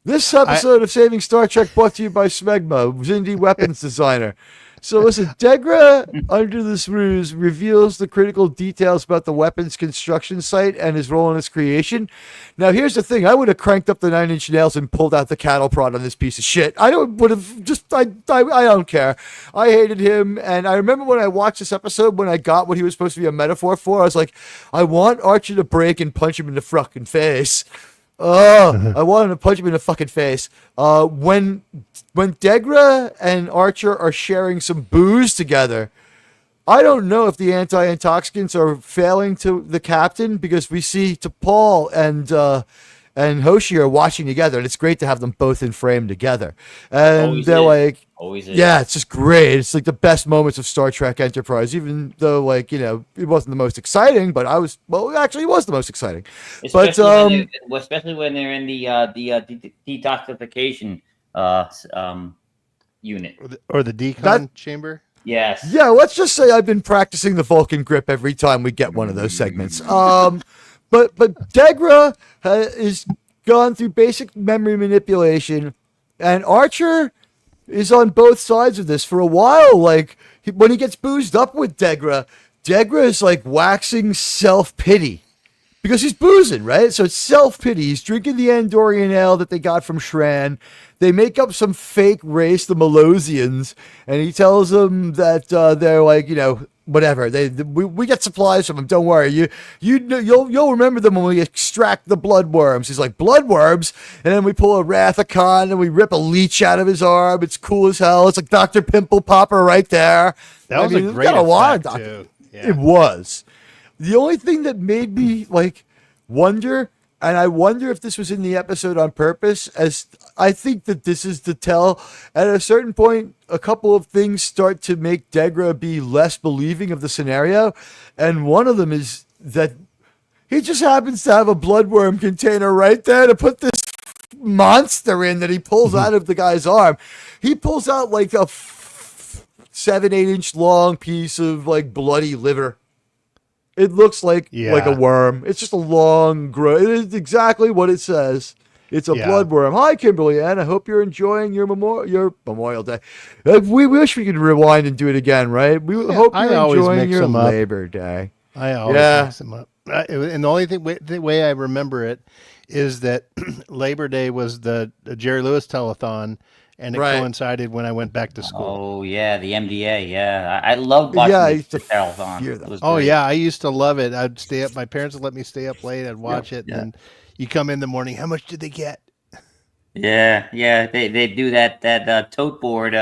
This episode of Saving Star Trek brought to you by Smegma, Xindi weapons designer. So listen, Degra, under this ruse, reveals the critical details about the weapons construction site and his role in its creation. Now, here's the thing. I would have cranked up the 9-inch nails and pulled out the cattle prod on this piece of shit. I don't care. I hated him. And I remember when I watched this episode, when I got what he was supposed to be a metaphor for, I was like, I want Archer to break and punch him in the fucking face. I wanted to punch him in the fucking face. When Degra and Archer are sharing some booze together, I don't know if the anti-intoxicants are failing to the captain, because we see T'Pol and Hoshi are watching together, and it's great to have them both in frame together. And Always they're is. like, Always is. yeah, it's just great. It's like the best moments of Star Trek Enterprise, even though, like, you know, it wasn't the most exciting, but actually it was the most exciting. Especially when they're in the detoxification unit. Or the decon chamber? Yes. Yeah, let's just say I've been practicing the Vulcan grip every time we get one of those segments. But Degra is gone through basic memory manipulation, and Archer is on both sides of this for a while. Like, when he gets boozed up with Degra is like waxing self-pity. Because he's boozing, right? So it's self-pity. He's drinking the Andorian ale that they got from Shran. They make up some fake race, the Malosians, and he tells them that they're like, you know, whatever. We get supplies from them. Don't worry. You'll remember them when we extract the bloodworms. He's like, bloodworms? And then we pull a Rathacon and we rip a leech out of his arm. It's cool as hell. It's like Dr. Pimple Popper right there. That was a great effect, too. Yeah. It was. The only thing that made me like wonder, and I wonder if this was in the episode on purpose, as I think that this is to tell, at a certain point, a couple of things start to make Degra be less believing of the scenario. And one of them is that he just happens to have a bloodworm container right there to put this monster in that he pulls out of the guy's arm. He pulls out like a 7-8 inch long piece of like bloody liver. It looks like a worm. It's just a long growth. It is exactly what it says. It's a bloodworm. Hi, Kimberly Ann. I hope you're enjoying your Memorial Day. We wish we could rewind and do it again, right? We hope you're enjoying your Labor Day. I always mix them up. And the only the way I remember it is that Labor Day was the Jerry Lewis telethon, and it coincided when I went back to school. Oh, yeah, the MDA, yeah. I love watching the telethon. Oh, yeah, I used to love it. I'd stay up. My parents would let me stay up late. I'd watch it, and you come in the morning. How much did they get? Yeah. They do that tote board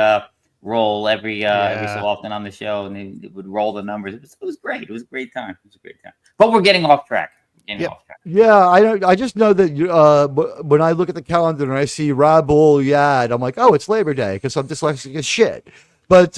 roll every so often on the show, and they would roll the numbers. It was great. It was a great time. But we're getting off track. Yeah, I just know that when I look at the calendar and I see Rabul Yad, I'm like, oh, it's Labor Day, because I'm dyslexic as shit. But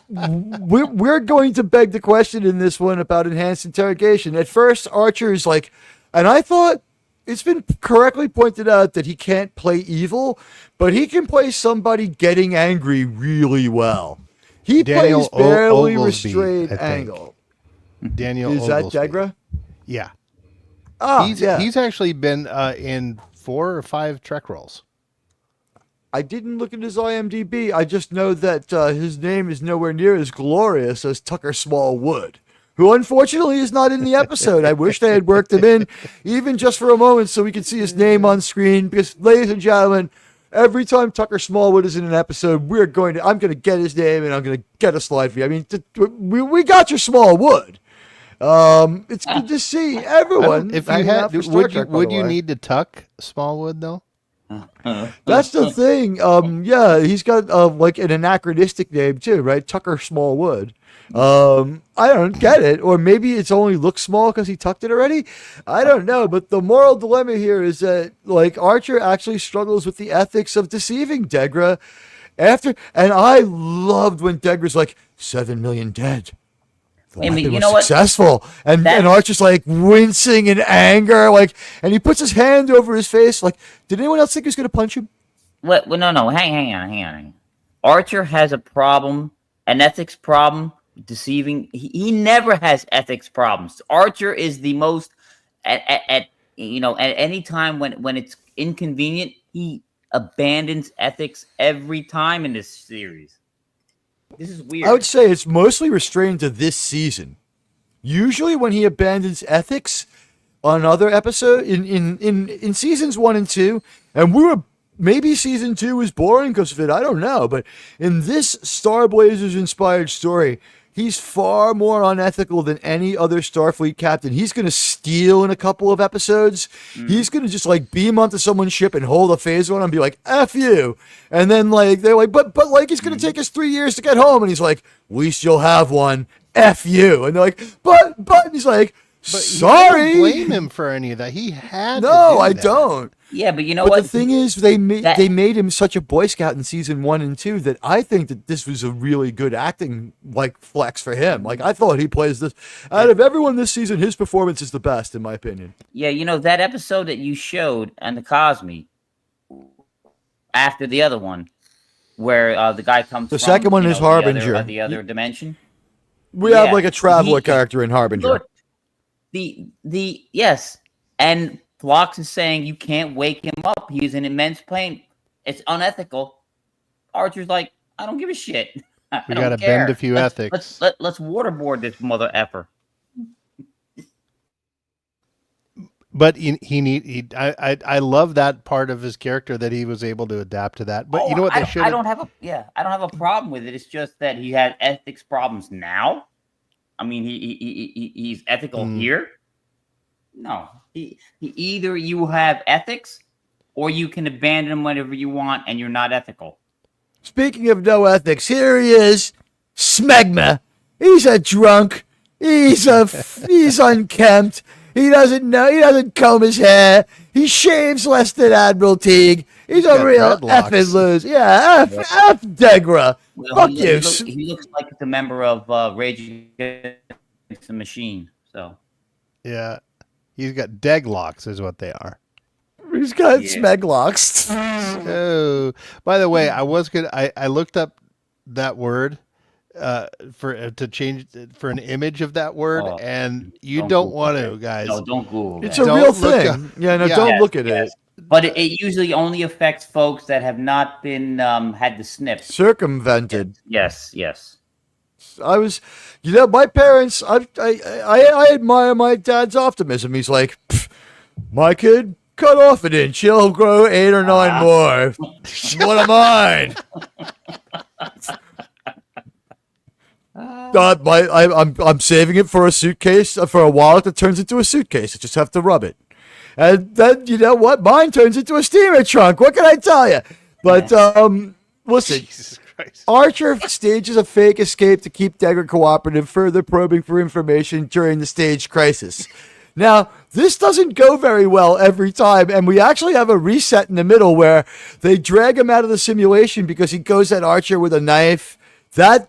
we're going to beg the question in this one about enhanced interrogation. At first, Archer is like, and I thought it's been correctly pointed out that he can't play evil, but he can play somebody getting angry really well. He plays barely restrained Angle. Daniel is Oglesby. that Degra? Yeah. He's actually been in 4 or 5 Trek roles. I didn't look at his IMDb. I just know that his name is nowhere near as glorious as Tucker Smallwood, who unfortunately is not in the episode. I wish they had worked him in, even just for a moment, so we could see his name on screen. Because, ladies and gentlemen, every time Tucker Smallwood is in an episode, I'm going to get his name and I'm going to get a slide for you. I mean, we got your Smallwood. It's good to see everyone. If you had, would you need to tuck Smallwood though? That's the thing. Yeah, he's got like an anachronistic name too, right? Tucker Smallwood. I don't get it, or maybe it's only looks small because he tucked it already. I don't know, but the moral dilemma here is that like Archer actually struggles with the ethics of deceiving Degra after, and I loved when Degra's like 7 million dead. The I mean, weapon you was know what? successful, and Archer's like wincing in anger, like, and he puts his hand over his face, like, did anyone else think he was going to punch him? What? Well, no. Hang on. Archer has a problem, an ethics problem, deceiving. He never has ethics problems. Archer is the most at any time when it's inconvenient, he abandons ethics every time in this series. This is weird. I would say it's mostly restrained to this season. Usually when he abandons ethics on other episodes in seasons 1 and 2, and maybe season 2 was boring because of it, I don't know, but in this Star Blazers inspired story, he's far more unethical than any other Starfleet captain. He's going to steal in a couple of episodes. He's going to just like beam onto someone's ship and hold a phaser on and be like, F you. And then like, they're like, but like, it's going to take us 3 years to get home. And he's like, we still have one. F you. And they're like, but, and he's like, sorry. I don't blame him for any of that. He had to No, do I that. don't. Yeah, but you know But what? the thing is, they made him such a Boy Scout in season 1 and 2 that I think that this was a really good acting like flex for him. Like I thought he plays this out of everyone this season. His performance is the best in my opinion. Yeah, you know that episode that you showed and the Cosme after the other one, where the guy comes. The from, second one is Harbinger. The other dimension. We have like a traveler character in Harbinger. Look, yes, and Phlox is saying you can't wake him up. He's in immense pain. It's unethical. Archer's like, I don't give a shit. We got to bend a few ethics. Let's waterboard this mother effer. But I love that part of his character that he was able to adapt to that. But you know what they should. I don't have a problem with it. It's just that he had ethics problems now. I mean, he's ethical here. No, either you have ethics, or you can abandon him whenever you want, and you're not ethical. Speaking of no ethics, here he is, Smegma. He's a drunk. He's unkempt. He doesn't know. He doesn't comb his hair. He shaves less than Admiral Teag. He's a real effing loser. Yeah, F Degra. Well, Fuck you. He looks like the member of Rage Against the Machine. So yeah, he's got deglocks, is what they are. He's got smeglocks. Oh, by the way, I looked up that word to change for an image of that word, and you don't want to, guys. No, don't Google that. It's a real thing. Don't look at it. But it usually only affects folks that have not been had the snips Circumvented. Yes. I was, my parents. I admire my dad's optimism. He's like, my kid, cut off an inch. He'll grow 8 or 9 more. What am I? I'm saving it for a suitcase, for a wallet that turns into a suitcase. I just have to rub it. And then, you know what? Mine turns into a steamer trunk. What can I tell you? But, listen. Jesus Christ. Archer stages a fake escape to keep Degra cooperative, further probing for information during the staged crisis. Now, this doesn't go very well every time, and we actually have a reset in the middle where they drag him out of the simulation because he goes at Archer with a knife. That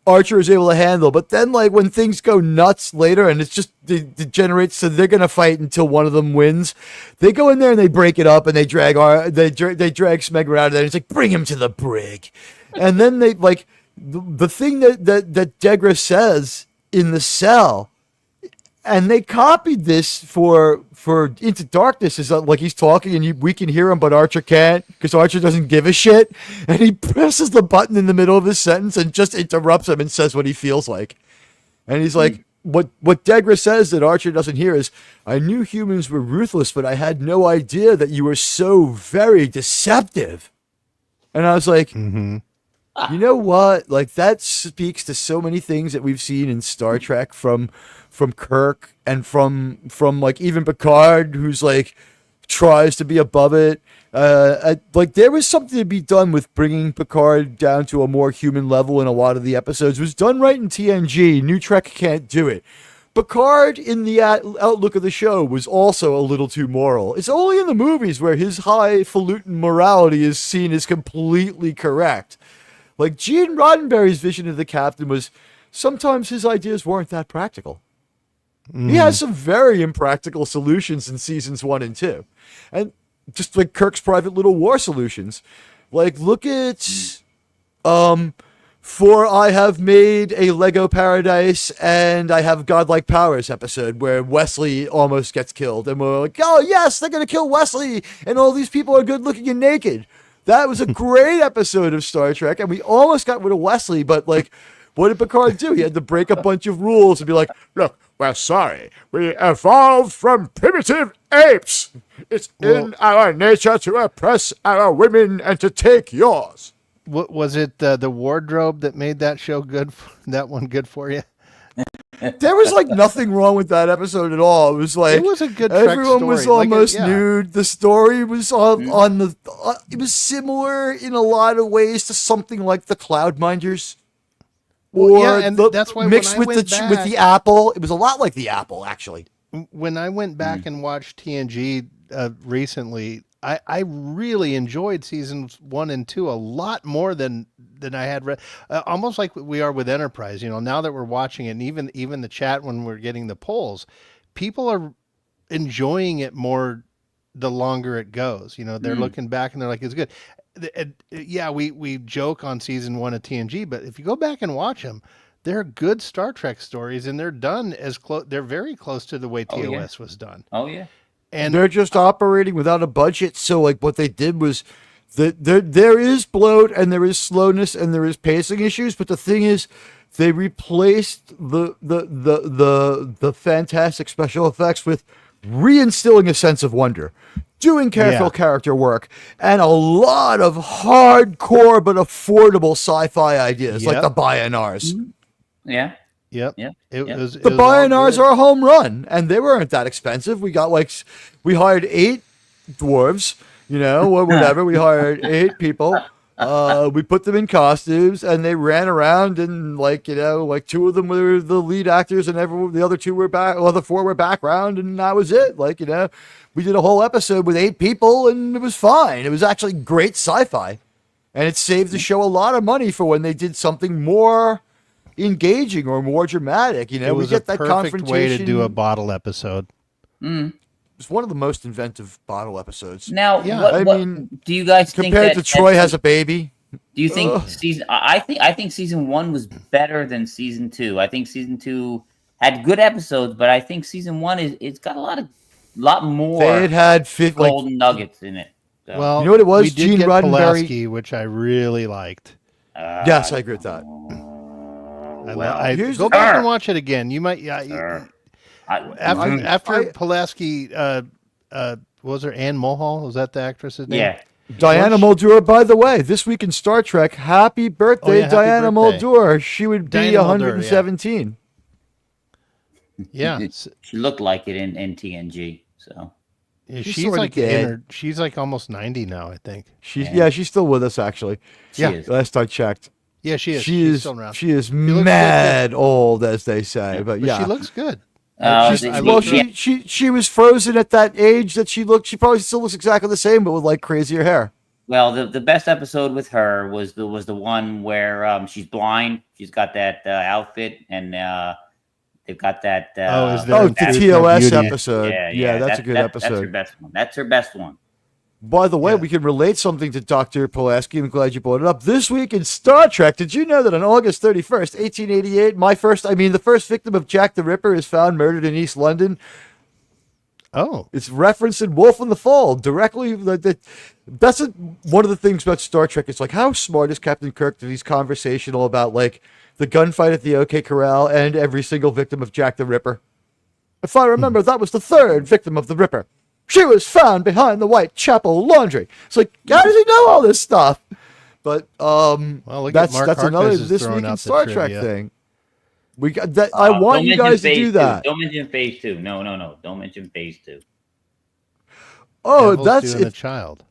Archer is able to handle, but then like when things go nuts later and it's just degenerates, so they're gonna fight until one of them wins. They go in there and they break it up and they drag Smegma out of there. And it's like, bring him to the brig, and then they like the thing that Degra says in the cell, and they copied this for Into Darkness, is that like he's talking and we can hear him, but Archer can't because Archer doesn't give a shit, and he presses the button in the middle of his sentence and just interrupts him and says what he feels like. And he's like, what Degra says that Archer doesn't hear is, I knew humans were ruthless, but I had no idea that you were so very deceptive. And I was like, you know what? Like that speaks to so many things that we've seen in Star Trek from Kirk and from like even Picard, who's like tries to be above it. Like there was something to be done with bringing Picard down to a more human level in a lot of the episodes. It was done right in TNG. New Trek can't do it. Picard, in the outlook of the show, was also a little too moral. It's only in the movies where his highfalutin morality is seen as completely correct. Like Gene Roddenberry's vision of the captain was sometimes his ideas weren't that practical. He has some very impractical solutions in seasons 1 and 2. And just like Kirk's private little war solutions. Like, look at For I Have Made a Lego Paradise and I Have Godlike Powers episode where Wesley almost gets killed. And we're like, oh, yes, they're going to kill Wesley. And all these people are good looking and naked. That was a great episode of Star Trek. And we almost got rid of Wesley. But, like, what did Picard do? He had to break a bunch of rules and be like, look, we're sorry. We evolved from primitive apes. It's in our nature to oppress our women and to take yours. What was it? The wardrobe that made that show good? That one good for you? There was like nothing wrong with that episode at all. It was like it was a good Trek everyone was story. almost nude. The story was on the. It was similar in a lot of ways to something like the Cloudminders. Well, yeah, and that's why mixed when I with went with the Apple, it was a lot like the Apple actually. When I went back and watched TNG recently, I really enjoyed seasons 1 and 2 a lot more than I had read. Almost like we are with Enterprise. You know, now that we're watching it, and even the chat when we're getting the polls, people are enjoying it more the longer it goes. You know, they're looking back and they're like, it's good. Yeah, we joke on season 1 of TNG, but if you go back and watch them, they're good Star Trek stories, and they're done as close. They're very close to the way TOS was done. Oh yeah, and they're just operating without a budget. So like what they did was that there is bloat and there is slowness and there is pacing issues, but the thing is, they replaced the fantastic special effects with reinstilling a sense of wonder, doing careful character work, and a lot of hardcore but affordable sci-fi ideas like the Bionars. Yeah. Yep. Yeah. The Bionars are a home run, and they weren't that expensive. We hired 8 dwarves, or whatever. We hired 8 people. We put them in costumes, and they ran around, and 2 of them were the lead actors, and the other 2 were back. Well, the 4 were background, and that was it. We did a whole episode with 8 people, and it was fine. It was actually great sci-fi, and it saved the show a lot of money for when they did something more engaging or more dramatic. It was a perfect way to do a bottle episode. It's one of the most inventive bottle episodes. Now, what do you guys think? Compared to Troy Has a Baby. Do you think I think season 1 was better than season 2. I think season 2 had good episodes, but I think season 1 it's got a lot more. It had golden nuggets in it. So. Well, you know what it was? We did Gene get Roddenberry, Pulaski, which I really liked. Yes, I agree with that. I go back and watch it again. You might, after Pulaski, was there Anne Mulhall? Was that the actress's name? Yeah. Diana Muldaur, by the way, this week in Star Trek, happy birthday, happy Diana birthday. Muldaur. She would be Diana 117. Yeah. She looked like it in TNG. So she's like almost 90 now, I think. She's still with us actually. She is. Last I checked. Yeah, she is. She's still around. She is mad old, as they say. But she looks good. She was frozen at that age that she looked. She probably still looks exactly the same, but with crazier hair. Well, the best episode with her was the one where she's blind. She's got that outfit, and they've got that. The TOS episode. Yeah, that's a good episode. That's her best one. That's her best one. By the way, we can relate something to Dr. Pulaski. I'm glad you brought it up. This week in Star Trek, did you know that on August 31st, 1888, the first victim of Jack the Ripper is found murdered in East London? Oh. It's referenced in Wolf in the Fold. Directly, that's one of the things about Star Trek. It's how smart is Captain Kirk that he's conversational about, the gunfight at the OK Corral and every single victim of Jack the Ripper. If I remember, that was the 3rd victim of the Ripper. She was found behind the Whitechapel Laundry. It's how does he know all this stuff? But that's another this week in Star Trek thing. We got that. I want you guys to do that. Don't mention phase 2. No. Don't mention phase 2. Oh, Devil's that's doing a it. child.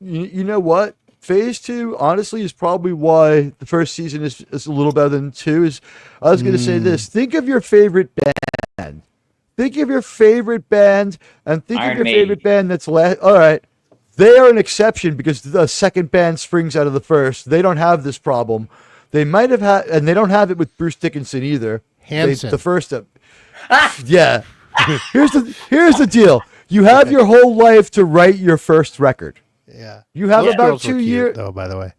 You know what? Phase 2, honestly, is probably why the first season is a little better than 2. Is I was going to say this. Think of your favorite band. Think of your favorite band and think Iron of your Maiden. favorite band that's last. All right. They are an exception because the second band springs out of the first. They don't have this problem. They might have had, and they don't have it with Bruce Dickinson either. Hanson. The first, yeah. Here's the deal. You have your whole life to write your first record. Yeah. You have Those about girls were 2 cute, years. though, by the way.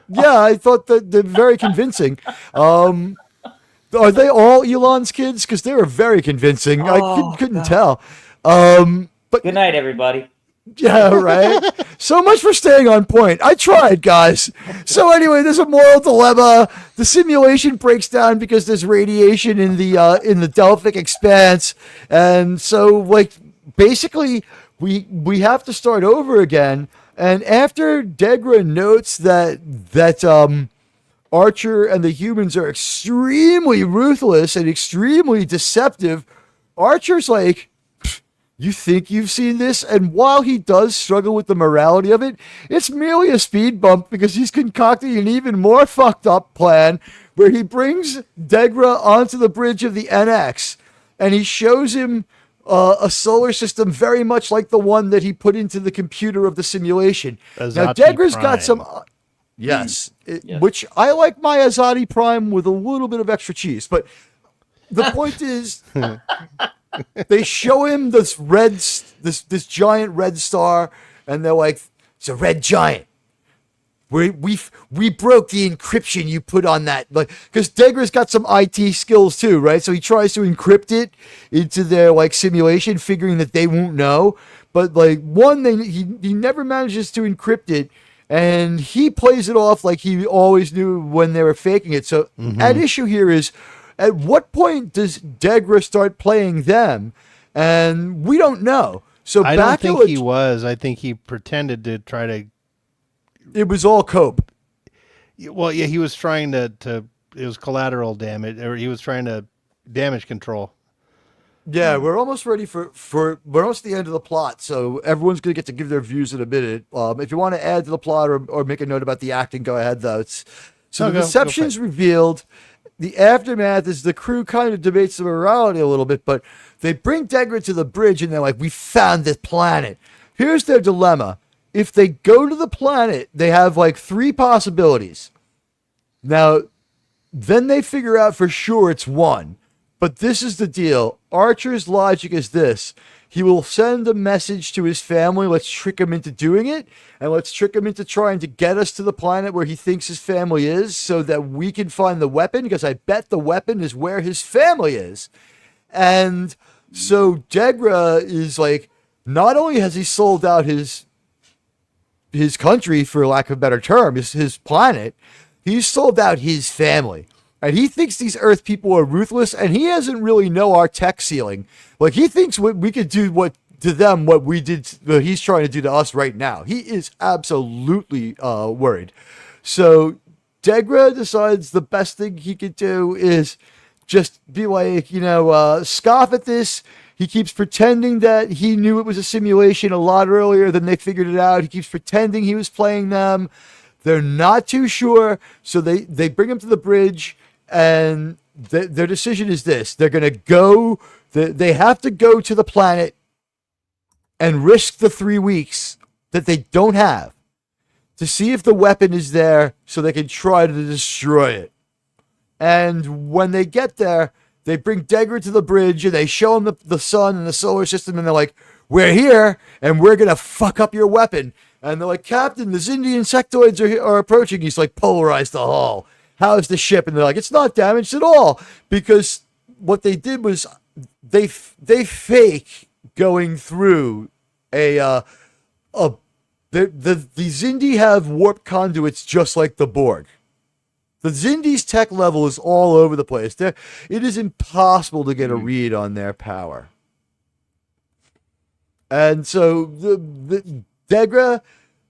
Yeah, I thought that they're very convincing. Are they all Elon's kids? Because they were very convincing. I couldn't tell. But Good night, everybody. yeah, right. So much for staying on point. I tried, guys. So anyway, there's a moral dilemma. The simulation breaks down because there's radiation in the Delphic expanse, and so like basically we have to start over again. And after Degra notes that Archer and the humans are extremely ruthless and extremely deceptive, Archer's like, you think you've seen this? And while he does struggle with the morality of it, it's merely a speed bump because he's concocting an even more fucked up plan where he brings Degra onto the bridge of the NX and he shows him a solar system very much like the one that he put into the computer of the simulation. Now, Degra's got some... Yes, which I like my Azadi Prime with a little bit of extra cheese. But the point is... They show him this this giant red star, and they're like, "It's a red giant. We broke the encryption you put on that." Like, because Degra's got some IT skills too, right? So he tries to encrypt it into their like simulation, figuring that they won't know. But like he never manages to encrypt it, and he plays it off like he always knew when they were faking it. So at issue here is, at what point does Degra start playing them? And we don't know. So I don't think he was. I think he pretended to try to. It was all cope. Well, yeah, he was trying to. It was collateral damage, or he was trying to damage control. Yeah, we're almost ready for we're almost at the end of the plot, so everyone's going to get to give their views in a minute. If you want to add to the plot or make a note about the acting, go ahead, though. The deception's revealed. The aftermath is the crew kind of debates the morality a little bit, but they bring Degra to the bridge and they're like, we found this planet. Here's their dilemma. If they go to the planet, they have like 3 possibilities. Now, then they figure out for sure it's 1. But this is the deal. Archer's logic is this. He will send a message to his family. Let's trick him into doing it. And let's trick him into trying to get us to the planet where he thinks his family is so that we can find the weapon, because I bet the weapon is where his family is. And so Degra is like, not only has he sold out his country, for lack of a better term, his planet, he's sold out his family. And he thinks these Earth people are ruthless, and he doesn't really know our tech ceiling. Like, he thinks we could do what he's trying to do to us right now. He is absolutely worried. So Degra decides the best thing he could do is just be like, scoff at this. He keeps pretending that he knew it was a simulation a lot earlier than they figured it out. He keeps pretending he was playing them. They're not too sure, so they bring him to the bridge. And their decision is this. They're going to go, they have to go to the planet and risk the 3 weeks that they don't have to see if the weapon is there so they can try to destroy it. And when they get there, they bring Degra to the bridge and they show him the sun and the solar system, and they're like, we're here and we're going to fuck up your weapon. And they're like, Captain, the Xindi insectoids are approaching. He's like, polarize the hull. How is the ship? And they're like, it's not damaged at all, because what they did was they fake going through the Xindi have warp conduits just like the Borg. The Xindi's tech level is all over the place. It is impossible to get a read on their power. And so the Degra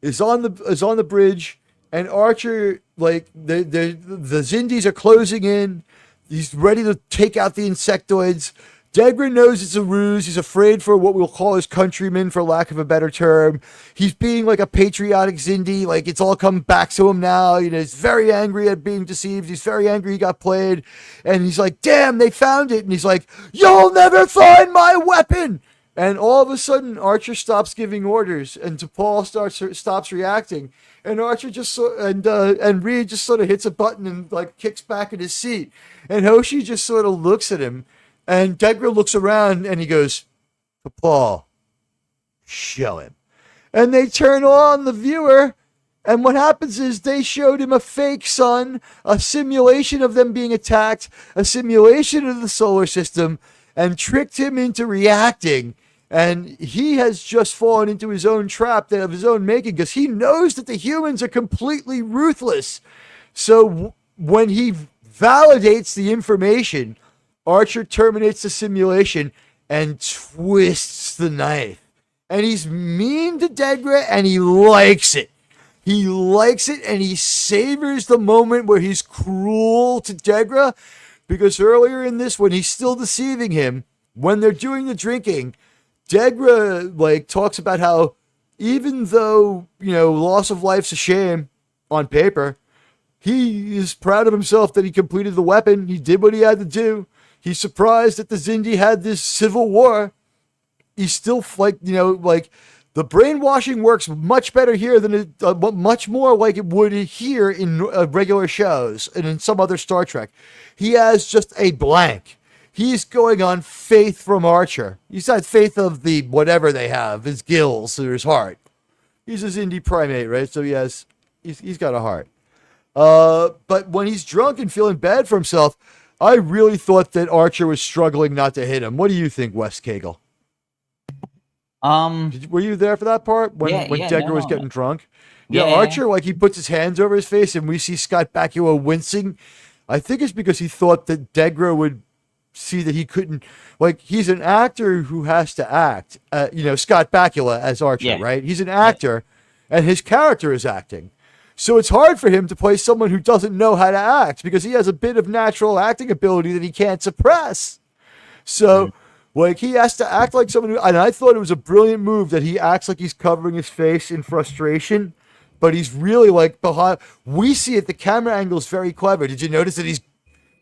is on the bridge. And Archer, like, the Xindis are closing in. He's ready to take out the insectoids. Degra knows it's a ruse. He's afraid for what we'll call his countrymen, for lack of a better term. He's being like a patriotic Zindi. Like, it's all come back to him now. You know, he's very angry at being deceived. He's very angry he got played. And he's like, damn, they found it. And he's like, you'll never find my weapon. And all of a sudden, Archer stops giving orders, and T'Pol stops reacting. And Archer just and Reed just sort of hits a button and like kicks back in his seat. And Hoshi just sort of looks at him. And Degra looks around and he goes, T'Pol, show him. And they turn on the viewer. And what happens is they showed him a fake sun, a simulation of them being attacked, a simulation of the solar system, and tricked him into reacting. And he has just fallen into his own trap of his own making, because he knows that the humans are completely ruthless. So when he validates the information, Archer terminates the simulation and twists the knife. And he's mean to Degra, and he likes it. He likes it, and he savors the moment where he's cruel to Degra, because earlier in this, when he's still deceiving him, when they're doing the drinking, Degra like talks about how even though, you know, loss of life's a shame on paper, he is proud of himself that he completed the weapon. He did what he had to do. He's surprised that the Zindi had this civil war. He's still like, you know, like the brainwashing works much better here than much more like it would here in regular shows and in some other Star Trek. He has just a blank. He's going on faith from Archer. He's got faith of the whatever they have, his gills or his heart. He's a Zindi primate, right? So he's got a heart. But when he's drunk and feeling bad for himself, I really thought that Archer was struggling not to hit him. What do you think, Wes Cagle? Were you there for that part when Degra was getting drunk? Yeah, Archer, like he puts his hands over his face, and we see Scott Bakula wincing. I think it's because he thought that Degra would see that he couldn't. Like, he's an actor who has to act. You know, Scott Bakula as Archer, right? He's an actor, and his character is acting. So it's hard for him to play someone who doesn't know how to act, because he has a bit of natural acting ability that he can't suppress. So, like, he has to act like someone who, and I thought it was a brilliant move that he acts like he's covering his face in frustration, but he's really like behind. We see it, the camera angle is very clever. Did you notice that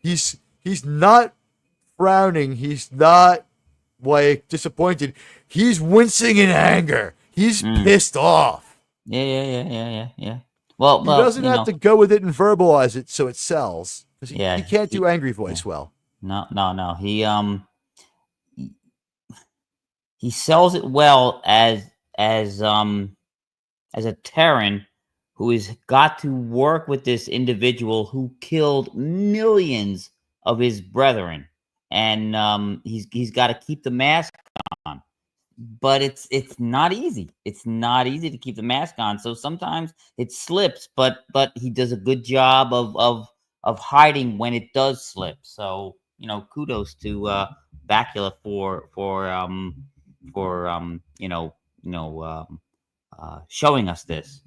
he's not frowning, he's not like disappointed, he's wincing in anger, he's pissed off. Yeah. Well, he doesn't have to go with it and verbalize it so it sells. He can't do angry voice well. No. He sells it well as a Terran who has got to work with this individual who killed millions of his brethren, and he's got to keep the mask on. But it's not easy. It's not easy to keep the mask on. So sometimes it slips, but he does a good job of hiding when it does slip. So, you know, kudos to Bakula for showing us this.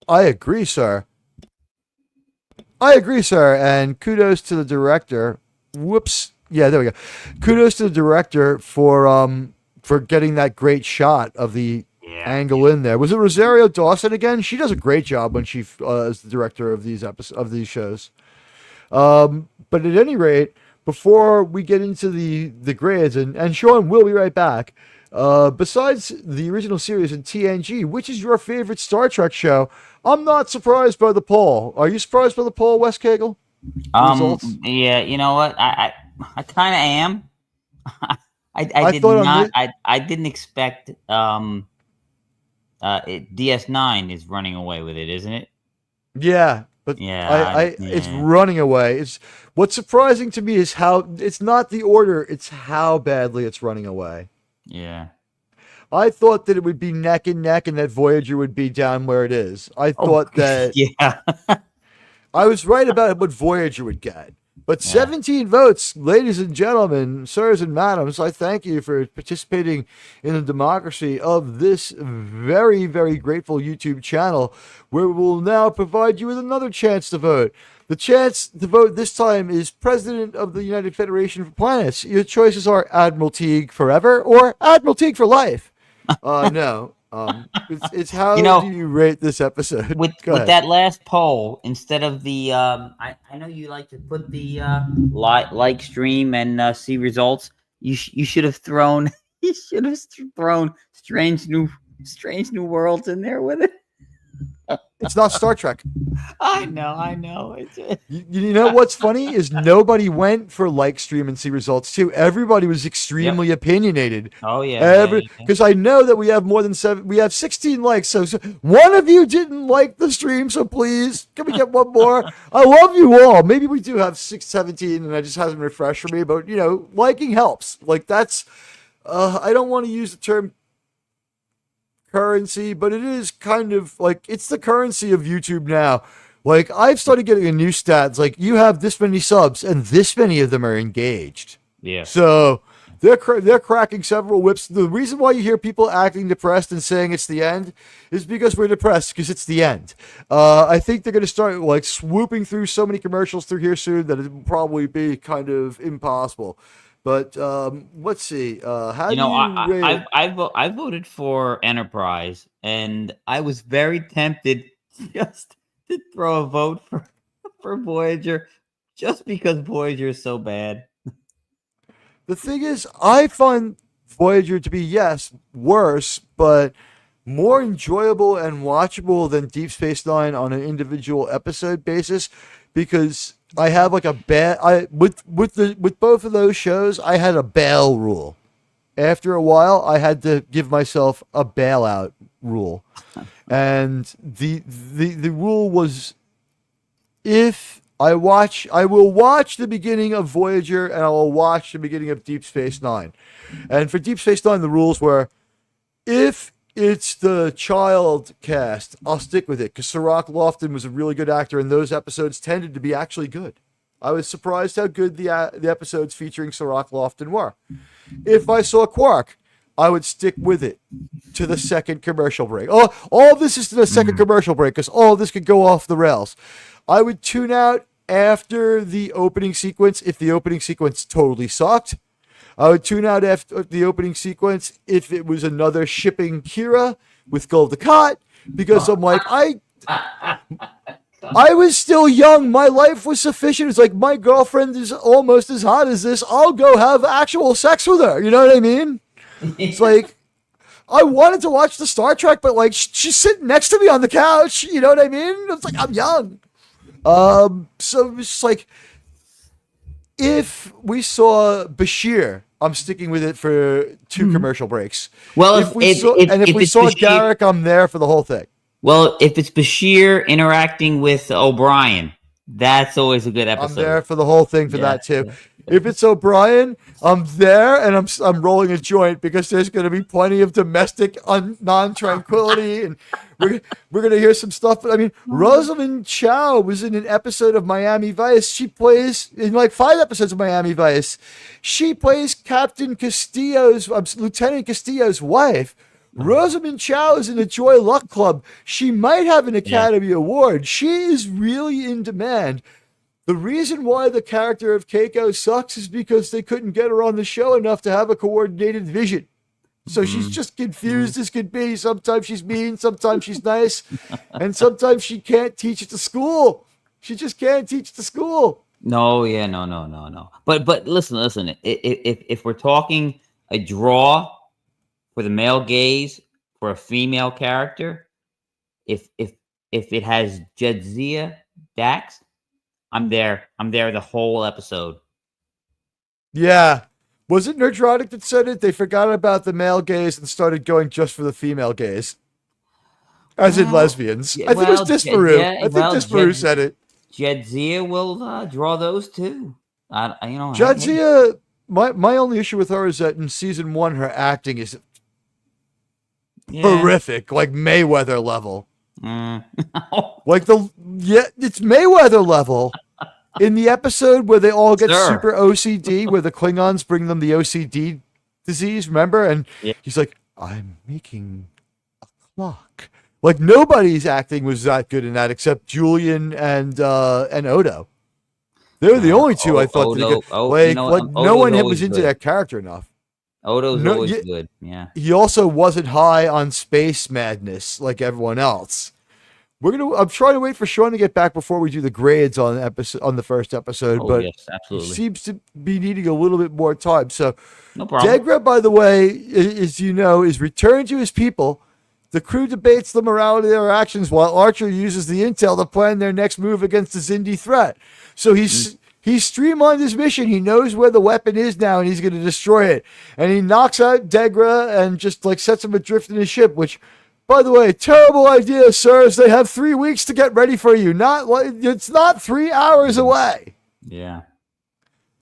I agree, sir. And kudos to the director. Whoops. Yeah, there we go. Kudos to the director for getting that great shot of the angle in there. Was it Rosario Dawson again? She does a great job when she is the director of these shows. But at any rate, before we get into the grades, and Sean will be right back. Besides the original series in TNG, which is your favorite Star Trek show? I'm not surprised by the poll. Are you surprised by the poll, Wes Cagle? Yeah, you know what? I kind of am. I didn't expect. DS9 is running away with it, isn't it? Yeah, but it's running away. It's what's surprising to me is how it's not the order; it's how badly it's running away. Yeah. I thought that it would be neck and neck, and that Voyager would be down where it is. I thought that. Yeah. I was right about what Voyager would get. But 17 votes, ladies and gentlemen, sirs and madams, I thank you for participating in the democracy of this very, very grateful YouTube channel, where we'll now provide you with another chance to vote. The chance to vote this time is President of the United Federation for Planets. Your choices are Admiral Teag forever or Admiral Teag for life. No. It's how do you rate this episode? With that last poll, instead of the I know you like to put the like stream and see results. You should have thrown strange new worlds in there with it. It's not Star Trek. I know. You know what's funny is nobody went for like stream and see results too. Everybody was extremely opinionated. Oh yeah. Because I know that we have more than 7. We have 16 likes. So one of you didn't like the stream. So please, can we get one more? I love you all. Maybe we do have 17, and I just hasn't refreshed for me. But liking helps. Like that's. I don't want to use the term currency, but it is kind of like it's the currency of YouTube now. Like I've started getting a new stats, like you have this many subs and this many of them are engaged. Yeah. So they're cracking several whips. The reason why you hear people acting depressed and saying it's the end is because we're depressed because it's the end. I think they're going to start like swooping through so many commercials through here soon that it will probably be kind of impossible. But let's see. How do you rate it? I voted for Enterprise, and I was very tempted just to throw a vote for Voyager, just because Voyager is so bad. The thing is, I find Voyager to be worse, but more enjoyable and watchable than Deep Space Nine on an individual episode basis, because I have like with both of those shows, I had a bail rule. After a while, I had to give myself a bailout rule. And the rule was, if I will watch the beginning of Voyager and I will watch the beginning of Deep Space Nine. And for Deep Space Nine, the rules were, if it's the child cast, I'll stick with it, because Sirach Lofton was a really good actor, and those episodes tended to be actually good. I was surprised how good the episodes featuring Sirach Lofton were. If I saw Quark, I would stick with it to the second commercial break. All of this is to the second commercial break, because all of this could go off the rails. I would tune out after the opening sequence if the opening sequence totally sucked. I would tune out after the opening sequence if it was another shipping Kira with Gul Dukat, because I'm like, I was still young. My life was sufficient. It's like, my girlfriend is almost as hot as this. I'll go have actual sex with her. You know what I mean? It's like, I wanted to watch the Star Trek, but like, she's sitting next to me on the couch. You know what I mean? It's like, I'm young. So it's like, if we saw Bashir, I'm sticking with it for 2 commercial breaks. Well, if we saw Bashir, Garrick, I'm there for the whole thing. Well, if it's Bashir interacting with O'Brien, that's always a good episode. I'm there for the whole thing for that too. If it's O'Brien, I'm there, and I'm rolling a joint, because there's going to be plenty of domestic non-tranquility, and we're going to hear some stuff. But I mean, Rosamund Chow was in an episode of Miami Vice. She plays in like 5 episodes of Miami Vice. She plays Lieutenant Castillo's wife. Rosamund Chow is in the Joy Luck Club. She might have an Academy Award. She is really in demand. The reason why the character of Keiko sucks is because they couldn't get her on the show enough to have a coordinated vision. So she's just confused as could be. Sometimes she's mean, sometimes she's nice, and sometimes she can't teach at the school. She just can't teach at the school. No. But listen. If we're talking a draw for the male gaze for a female character, if it has Jadzia Dax, I'm there the whole episode. Yeah. Was it Nerdrotic that said it? They forgot about the male gaze and started going just for the female gaze. As in lesbians. I think it was Disparu. Disparu said it. Jadzia will draw those too. Jadzia, my only issue with her is that in season 1, her acting is horrific, like Mayweather level. It's Mayweather level. In the episode where they all get super OCD, where the Klingons bring them the OCD disease, remember? And he's like, I'm making a clock. Like nobody's acting was that good in that except Julian and Odo. They were the only two I thought that Odo, no one Odo's was into good. that character enough. Odo's always good. Yeah. He also wasn't high on space madness like everyone else. I'm trying to wait for Sean to get back before we do the grades on the first episode, Oh, but yes, absolutely. he seems to be needing a little bit more time. So No problem. Degra, by the way, is returned to his people. The crew debates the morality of their actions while Archer uses the intel to plan their next move against the Xindi threat. So he's streamlined his mission. He knows where the weapon is now, and he's going to destroy it. And he knocks out Degra and just like sets him adrift in his ship, which, by the way, terrible idea, sirs. They have 3 weeks to get ready for you. It's not 3 hours away. Yeah.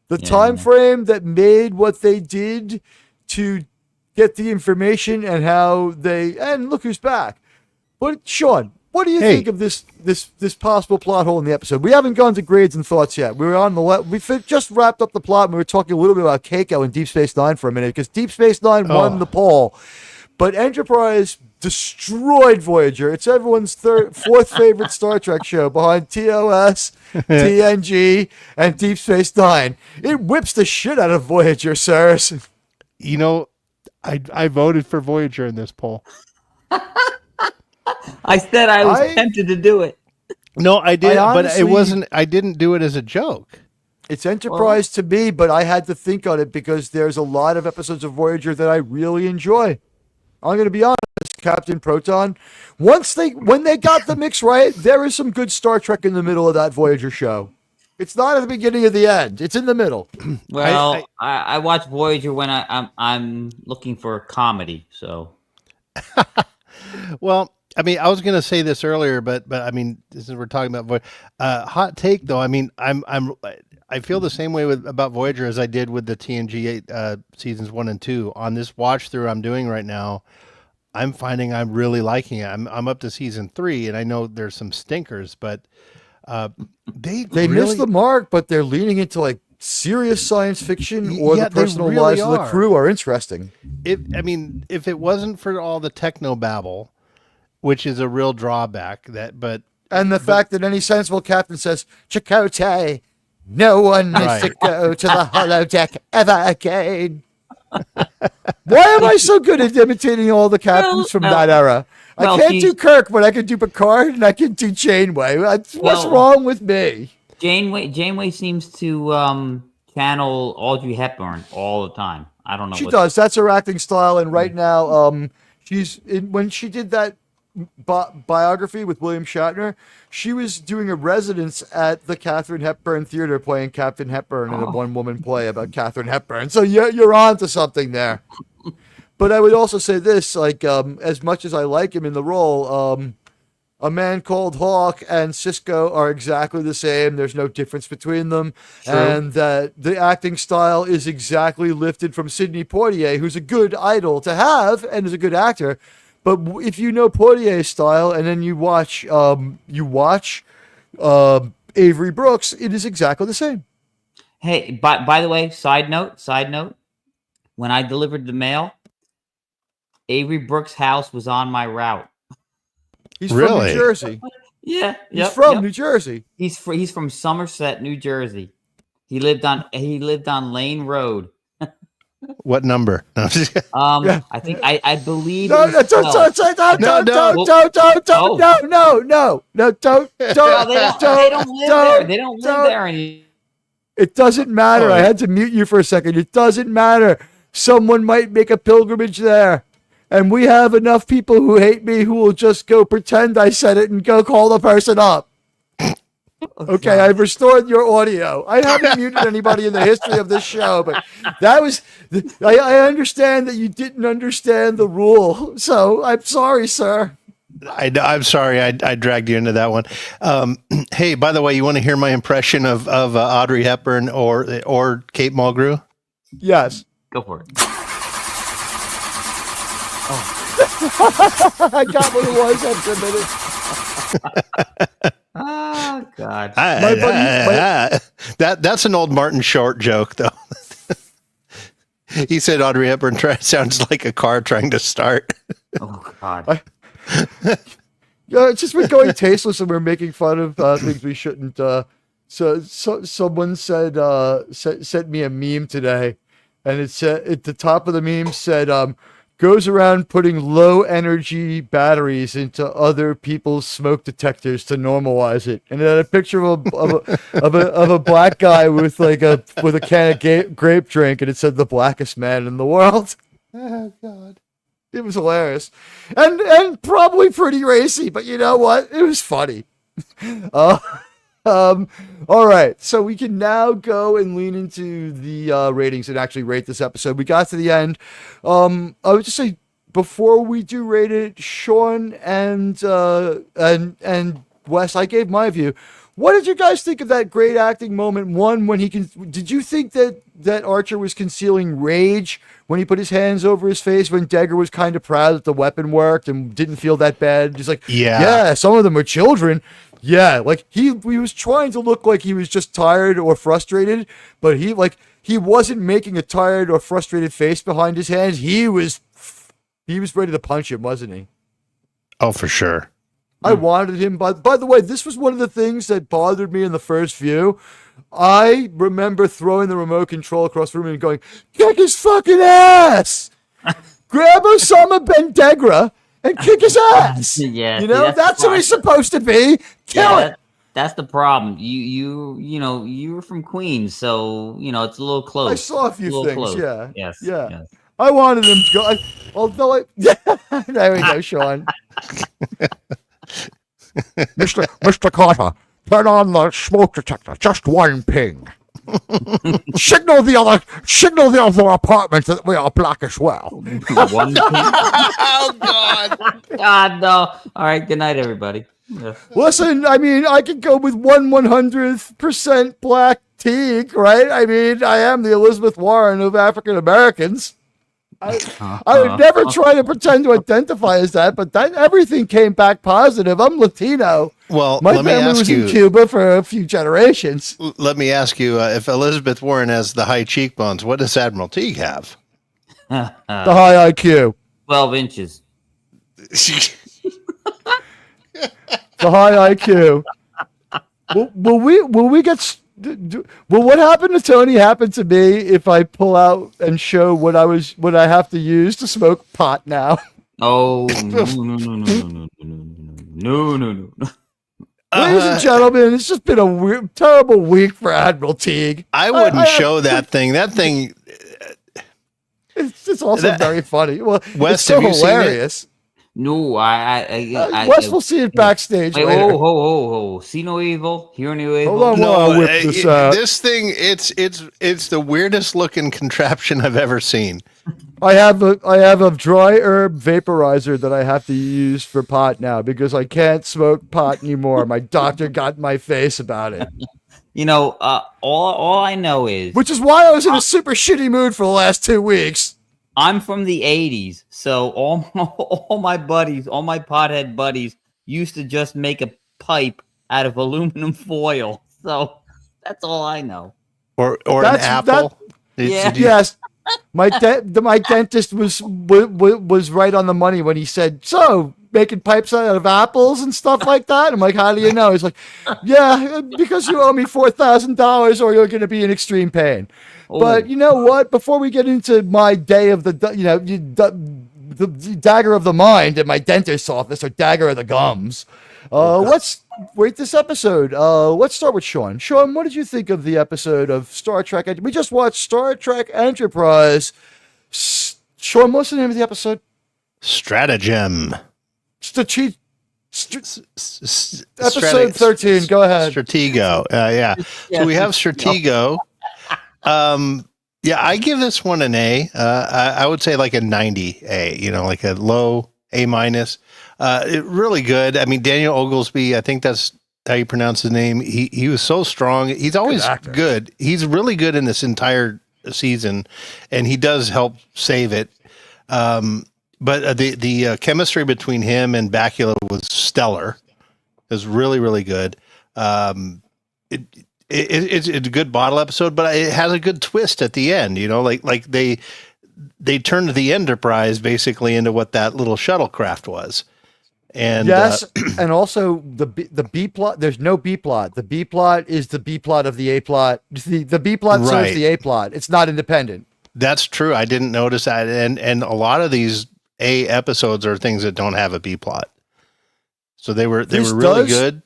The time frame that made what they did to get the information and and look who's back. But Sean, what do you think of this possible plot hole in the episode? We haven't gone to grades and thoughts yet. We just wrapped up the plot, and we were talking a little bit about Keiko and Deep Space Nine for a minute because Deep Space Nine won the poll, but Enterprise destroyed Voyager. It's everyone's fourth favorite Star Trek show behind TOS, TNG, and Deep Space Nine. It whips the shit out of Voyager, sirs. You know, I voted for Voyager in this poll. I said I was tempted to do it. No, I did, but honestly, it wasn't. I didn't do it as a joke. It's Enterprise to me, but I had to think on it because there's a lot of episodes of Voyager that I really enjoy. I'm going to be honest, Captain Proton. When they got the mix right, there is some good Star Trek in the middle of that Voyager show. It's not at the beginning of the end. It's in the middle. Well, I watch Voyager when I'm looking for a comedy. So, well, I mean, I was going to say this earlier, but I mean, since we're talking about Voyager, hot take though. I mean, I feel the same way about Voyager as I did with the TNG seasons 1 and 2. On this watch through I'm doing right now, I'm finding I'm really liking it. I'm up to season 3, and I know there's some stinkers, but they really missed the mark. But they're leaning into like serious science fiction, or the personal lives of the crew are interesting. If it wasn't for all the techno babble, which is a real drawback, and the fact that any sensible captain says, Chakotay, no one is to go to the holodeck ever again. Why am I so good at imitating all the captains from that era? I can't do Kirk, but I can do Picard and I can do Janeway. What's wrong with me? Janeway seems to channel Audrey Hepburn all the time. I don't know. She does. That's her acting style. And right now, when she did that biography with William Shatner, she was doing a residence at the Katharine Hepburn Theater playing Captain Hepburn in a one-woman play about Katharine Hepburn. So you're on to something there. But I would also say this, like, as much as I like him in the role, A Man Called Hawk and Cisco are exactly the same. There's no difference between them. True. And the acting style is exactly lifted from Sidney Poitier, who's a good idol to have and is a good actor. But if you know Poitier's style and then you watch Avery Brooks, it is exactly the same. Hey, by the way, side note, when I delivered the mail, Avery Brooks' house was on my route. He's from New Jersey. Yeah, he's from New Jersey. He's from Somerset, New Jersey. He lived on Lane Road. What number? No. I think I believe. No, don't. They don't live there. They don't live there anymore. It doesn't matter. I had to mute you for a second. It doesn't matter. Someone might make a pilgrimage there. And we have enough people who hate me who will just go pretend I said it and go call the person up. Okay, I've restored your audio. I haven't muted anybody in the history of this show, but that was... I understand that you didn't understand the rule, so I'm sorry, sir. I'm sorry I dragged you into that one. Hey, by the way, you want to hear my impression of Audrey Hepburn or Kate Mulgrew? Yes. Go for it. I got what it was after a minute. Oh God! That's an old Martin Short joke, though. He said Audrey Hepburn sounds like a car trying to start. Oh God! Yeah, it's just we're going tasteless and we're making fun of things we shouldn't. So someone sent me a meme today, and it said at the top of the meme said goes around putting low energy batteries into other people's smoke detectors to normalize it, and it had a picture of a black guy with a can of grape drink, and it said the blackest man in the world. Oh God. It was hilarious, and probably pretty racy, but you know what? It was funny. All right, so we can now go and lean into the ratings and actually rate this episode. We got to the end. I would just say before we do rate it, Sean and Wes, I gave my view. What did you guys think of that great acting moment? One, when did you think that Archer was concealing rage when he put his hands over his face, when Dagger was kind of proud that the weapon worked and didn't feel that bad? He's like, yeah, some of them are children. Yeah, like he was trying to look like he was just tired or frustrated, but he wasn't making a tired or frustrated face behind his hands. He was ready to punch him, wasn't he? Oh, for sure. I wanted him. By the way, this was one of the things that bothered me in the first view. I remember throwing the remote control across the room and going, kick his fucking ass! Grab Osama Ben Degra and kick his ass! Yeah, you know, that's who he's supposed to be. Kill it! That's the problem. You were from Queens, so, it's a little close. I saw a few things, close. yeah. Yes. Yeah. Yes. I wanted him to go, although there we go, Sean. Mr. Carter, turn on the smoke detector. Just one ping. Signal the other apartments that we are black as well. One Oh God. God, no. All right. Good night, everybody. Yeah. Listen, I mean, I could go with 100% black Teague, right? I mean, I am the Elizabeth Warren of African Americans. I would never try to pretend to identify as that, but everything came back positive. I'm Latino. Well, my let me family ask was you, in Cuba for a few generations. Let me ask you, if Elizabeth Warren has the high cheekbones, what does Admiral Teag have? The high IQ. 12 inches. The high IQ. Will we get? Will what happened to Tony happen to me if I pull out and show what I have to use to smoke pot now? Oh no. Ladies and gentlemen, it's just been a terrible week for Admiral Teague. I wouldn't show that thing. That thing. It's also very funny. Well, Wes, it's so have you seen it? hilarious. No, I Wes will see it backstage wait, later. Ho. See no evil, hear no evil. Hold on while I whip this out. This thing, it's the weirdest looking contraption I've ever seen. I have a dry herb vaporizer that I have to use for pot now because I can't smoke pot anymore. My doctor got in my face about it. All I know is, which is why I was in a super shitty mood for the last 2 weeks. I'm from the 80s, so all my buddies, all my pothead buddies used to just make a pipe out of aluminum foil. So that's all I know. Or an apple. Yes. My dentist was right on the money when he said, so making pipes out of apples and stuff like that. I'm like, how do you know? He's like, yeah, because you owe me $4,000 or you're going to be in extreme pain. Oh. But you know what? Before we get into my day of the dagger of the mind at my dentist's office or dagger of the gums, let's rate this episode. Let's start with Sean. Sean, what did you think of the episode of Star Trek? We just watched Star Trek Enterprise. Sean, what's the name of the episode? Stratagem. Episode 13. Go ahead. Stratego. Yeah. So we have Stratego. I give this one an A. I would say like a 90 A, like a low A minus. Really good. I mean, Daniel Oglesby, I think that's how you pronounce his name. He was so strong. He's always good. He's really good in this entire season, and he does help save it. But the chemistry between him and Bakula was stellar. It was really, really good. It's a good bottle episode, but it has a good twist at the end. Like they turned the Enterprise basically into what that little shuttlecraft was, And yes, and also the B plot. There's no B plot. The B plot is the B plot of the A plot. The B plot serves Right. the A plot. It's not independent. that's true. I didn't notice that. And a lot of these A episodes are things that don't have a B plot. So they were This really does- good.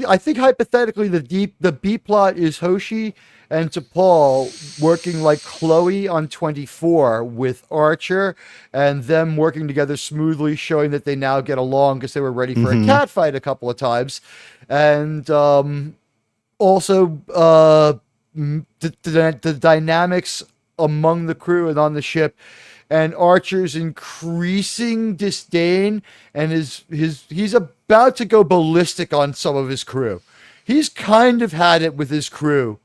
I think hypothetically the B plot is Hoshi and T'Pol working like Chloe on 24 with Archer, and them working together smoothly, showing that they now get along because they were ready for a cat fight a couple of times, and also the dynamics among the crew and on the ship. And Archer's increasing disdain, and he's about to go ballistic on some of his crew. He's kind of had it with his crew,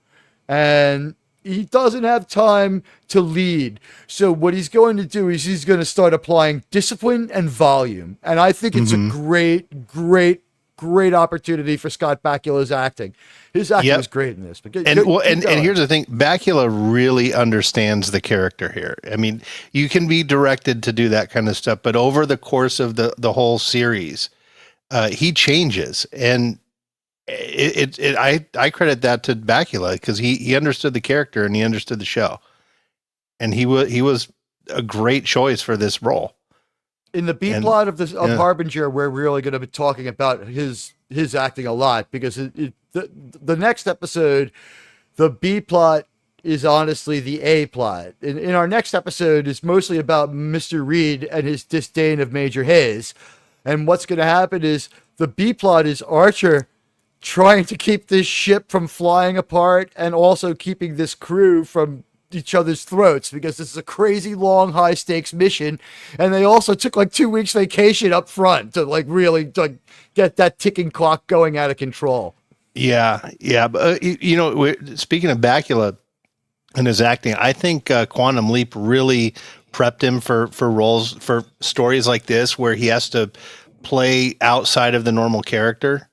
and he doesn't have time to lead. So what he's going to do is he's going to start applying discipline and volume. And I think it's a great opportunity for Scott Bakula's acting. His acting is great in this. But And here's the thing, Bakula really understands the character here. I mean, you can be directed to do that kind of stuff, but over the course of the whole series, he changes. And I credit that to Bakula because he understood the character and he understood the show. And he was a great choice for this role. In the B plot of Harbinger, we're really going to be talking about his acting a lot, because the next episode, the B plot is honestly the A plot. In our next episode is mostly about Mr. Reed and his disdain of Major Hayes. And what's going to happen is the B plot is Archer trying to keep this ship from flying apart and also keeping this crew from each other's throats, because this is a crazy long high stakes mission, and they also took like 2 weeks vacation up front to like really like get that ticking clock going out of control. But speaking of Bakula and his acting, I think Quantum Leap really prepped him for roles, for stories like this where he has to play outside of the normal character.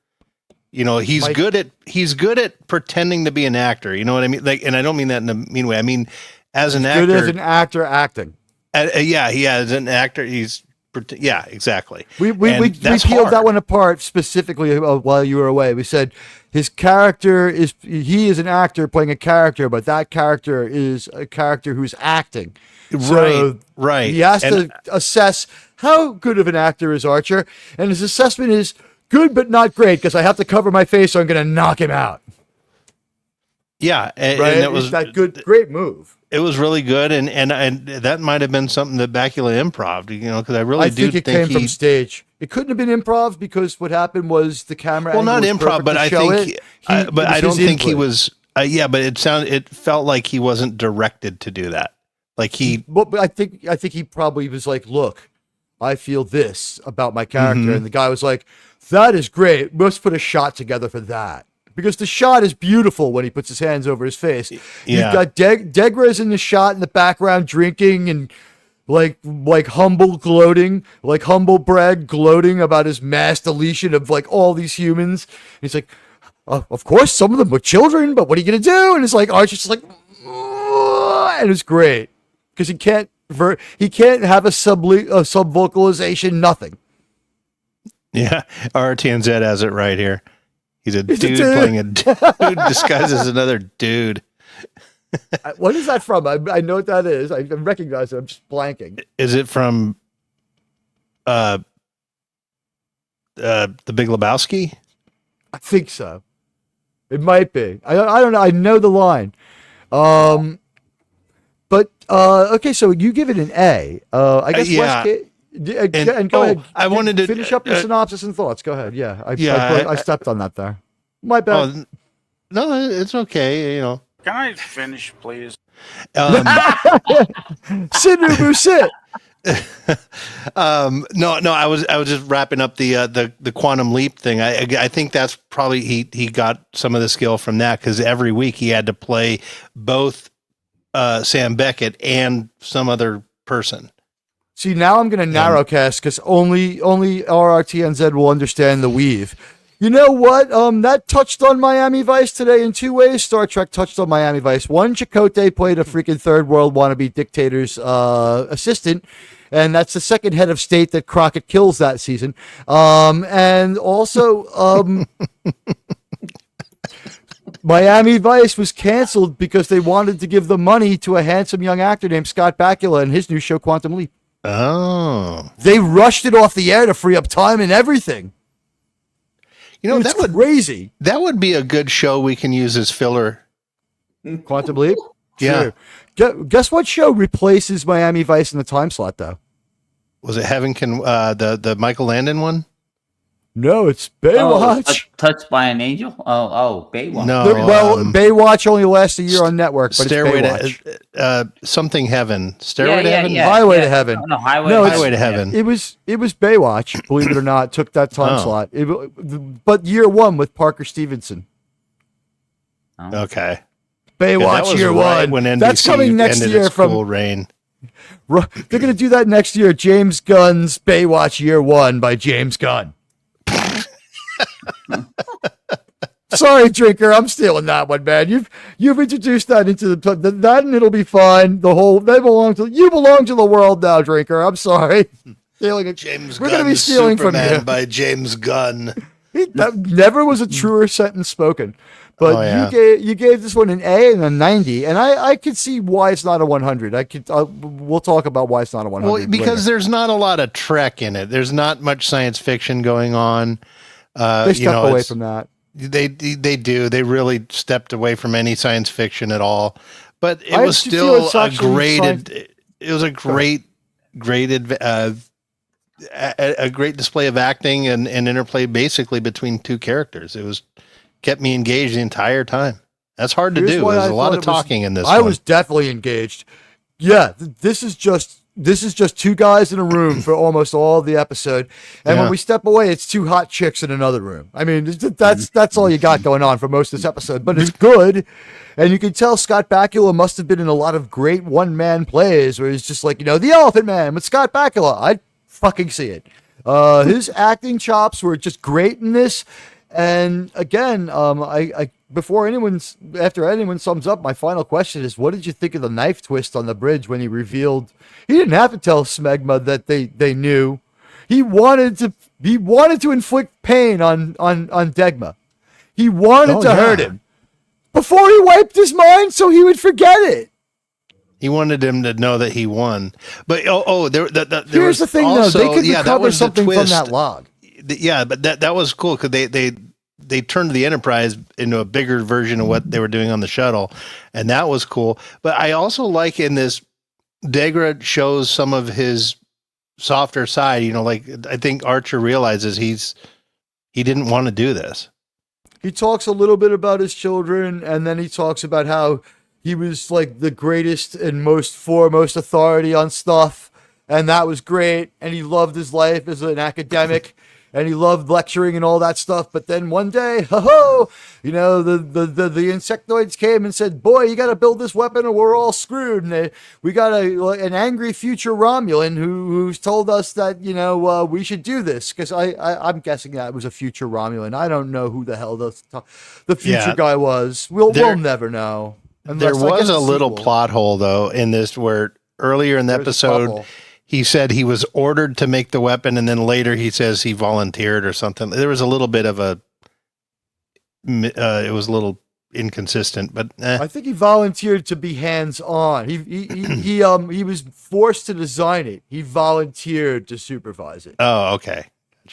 He's good at pretending to be an actor. You know what I mean? Like, and I don't mean that in a mean way. I mean, as an actor, good as an actor acting. As an actor, exactly. We peeled that one apart specifically while you were away. We said his character he is an actor playing a character, but that character is a character who's acting. So right. He has to assess how good of an actor is Archer, and his assessment is good but not great, because I have to cover my face or I'm going to knock him out. Yeah, and it was that great move. It was really good, and that might have been something that Bakula improved, because I think it came from stage. It couldn't have been improv, because what happened was the camera. Well, not improv, but I think, but I don't think he was. But it felt like he wasn't directed to do that. Like but I think he probably was like, look, I feel this about my character, and the guy was like, that is great. Let's put a shot together for that. Because the shot is beautiful when he puts his hands over his face. Yeah. You've got Degra's in the shot in the background drinking and like humble brag gloating about his mass deletion of like all these humans. And he's like, of course, some of them were children, but what are you going to do? And it's like, Archer's just like, and it's great. Because he can't have a sub vocalization, nothing. Yeah, RTNZ has it right here. He's a dude playing a dude disguised as another dude. What is that from? I know what that is. I recognize it. I'm just blanking. Is it from The Big Lebowski? I think so. It might be. I don't know. I know the line. But okay, so you give it an A. I guess Westgate. And go ahead. I wanted to finish up your synopsis and thoughts. Go ahead. Yeah, I stepped on that there. My bad. No, it's okay. Can I finish, please? Sit, Ubu, sit. No. I was just wrapping up the Quantum Leap thing. I think that's probably he got some of the skill from that, because every week he had to play both Sam Beckett and some other person. See, now I'm going to narrowcast, because only RRTNZ will understand the weave. You know what? That touched on Miami Vice today in two ways. Star Trek touched on Miami Vice. One, Chakotay played a freaking third world wannabe dictator's assistant, and that's the second head of state that Crockett kills that season. And also, Miami Vice was canceled because they wanted to give the money to a handsome young actor named Scott Bakula in his new show, Quantum Leap. Oh. They rushed it off the air to free up time and everything. You know, It's crazy. That would be a good show we can use as filler. Quantum Leap? Yeah. Sure. Guess what show replaces Miami Vice in the time slot, though? Was it Heaven Can, the Michael Landon one? No, it's Oh, Baywatch. Touched by an Angel? Oh, Baywatch. No. Baywatch only lasts a year on network, but Stairway it's Baywatch. to something Heaven. Stairway to Heaven? Highway to Heaven. No, Highway to Heaven. It was Baywatch, believe it or not, took that time slot. But year one with Parker Stevenson. Okay. Baywatch year one. When NBC That's coming next ended year its from cool reign. They're going to do that next year. James Gunn's Baywatch year one by James Gunn. Sorry, Drinker, I'm stealing that one, man. You've introduced that into that, and it'll be fine. You belong to the world now, Drinker. I'm sorry. Stealing it. James We're going to be stealing Superman from you. by James Gunn. That never was a truer sentence spoken. But Oh, yeah. you gave this one an A and a 90, and I could see why it's not a 100. We'll talk about why it's not a 100. Well, because later. there's not a lot of Trek in it. There's not much science fiction going on. They step away from that. They do. They really stepped away from any science fiction at all. But it I was feel still it's a actually graded. It was a great display of acting and interplay, basically between two characters. It was kept me engaged the entire time. That's hard to Here's do. why There's I a lot thought of it was- talking in this. I one. was definitely engaged. Yeah, this is just two guys in a room for almost all of the episode, and when Yeah. we step away, it's two hot chicks in another room. I mean, that's all you got going on for most of this episode, but it's good, and you can tell Scott Bakula must have been in a lot of great one-man plays where he's just like, the Elephant Man with Scott Bakula. I'd fucking see it. His acting chops were just great in this. And again, after anyone sums up, my final question is, what did you think of the knife twist on the bridge when he revealed he didn't have to tell Smegma that they knew. He wanted to inflict pain on Degma. He wanted to hurt him before he wiped his mind so he would forget it. He wanted him to know that he won. But there Here's the thing, also, though. They could that recover was the something from twist. that log. Yeah, but that was cool because they turned the Enterprise into a bigger version of what they were doing on the shuttle, and that was cool. But I also like in this, Degra shows some of his softer side. Like I think Archer realizes he didn't want to do this. He talks a little bit about his children, and then he talks about how he was like the greatest and most foremost authority on stuff, and that was great. And he loved his life as an academic, and he loved lecturing and all that stuff. But then one day, the insectoids came and said, "Boy, you got to build this weapon, or we're all screwed." And we got an angry future Romulan who's told us that we should do this, because I'm guessing that was a future Romulan. I don't know who the hell the future guy was. We'll never know. There was a little plot hole though in this, where earlier in the episode he said he was ordered to make the weapon, and then later he says he volunteered or something. There was a little bit of it was a little inconsistent, but I think he volunteered to be hands-on. He was forced to design it. He volunteered to supervise it. Oh, okay.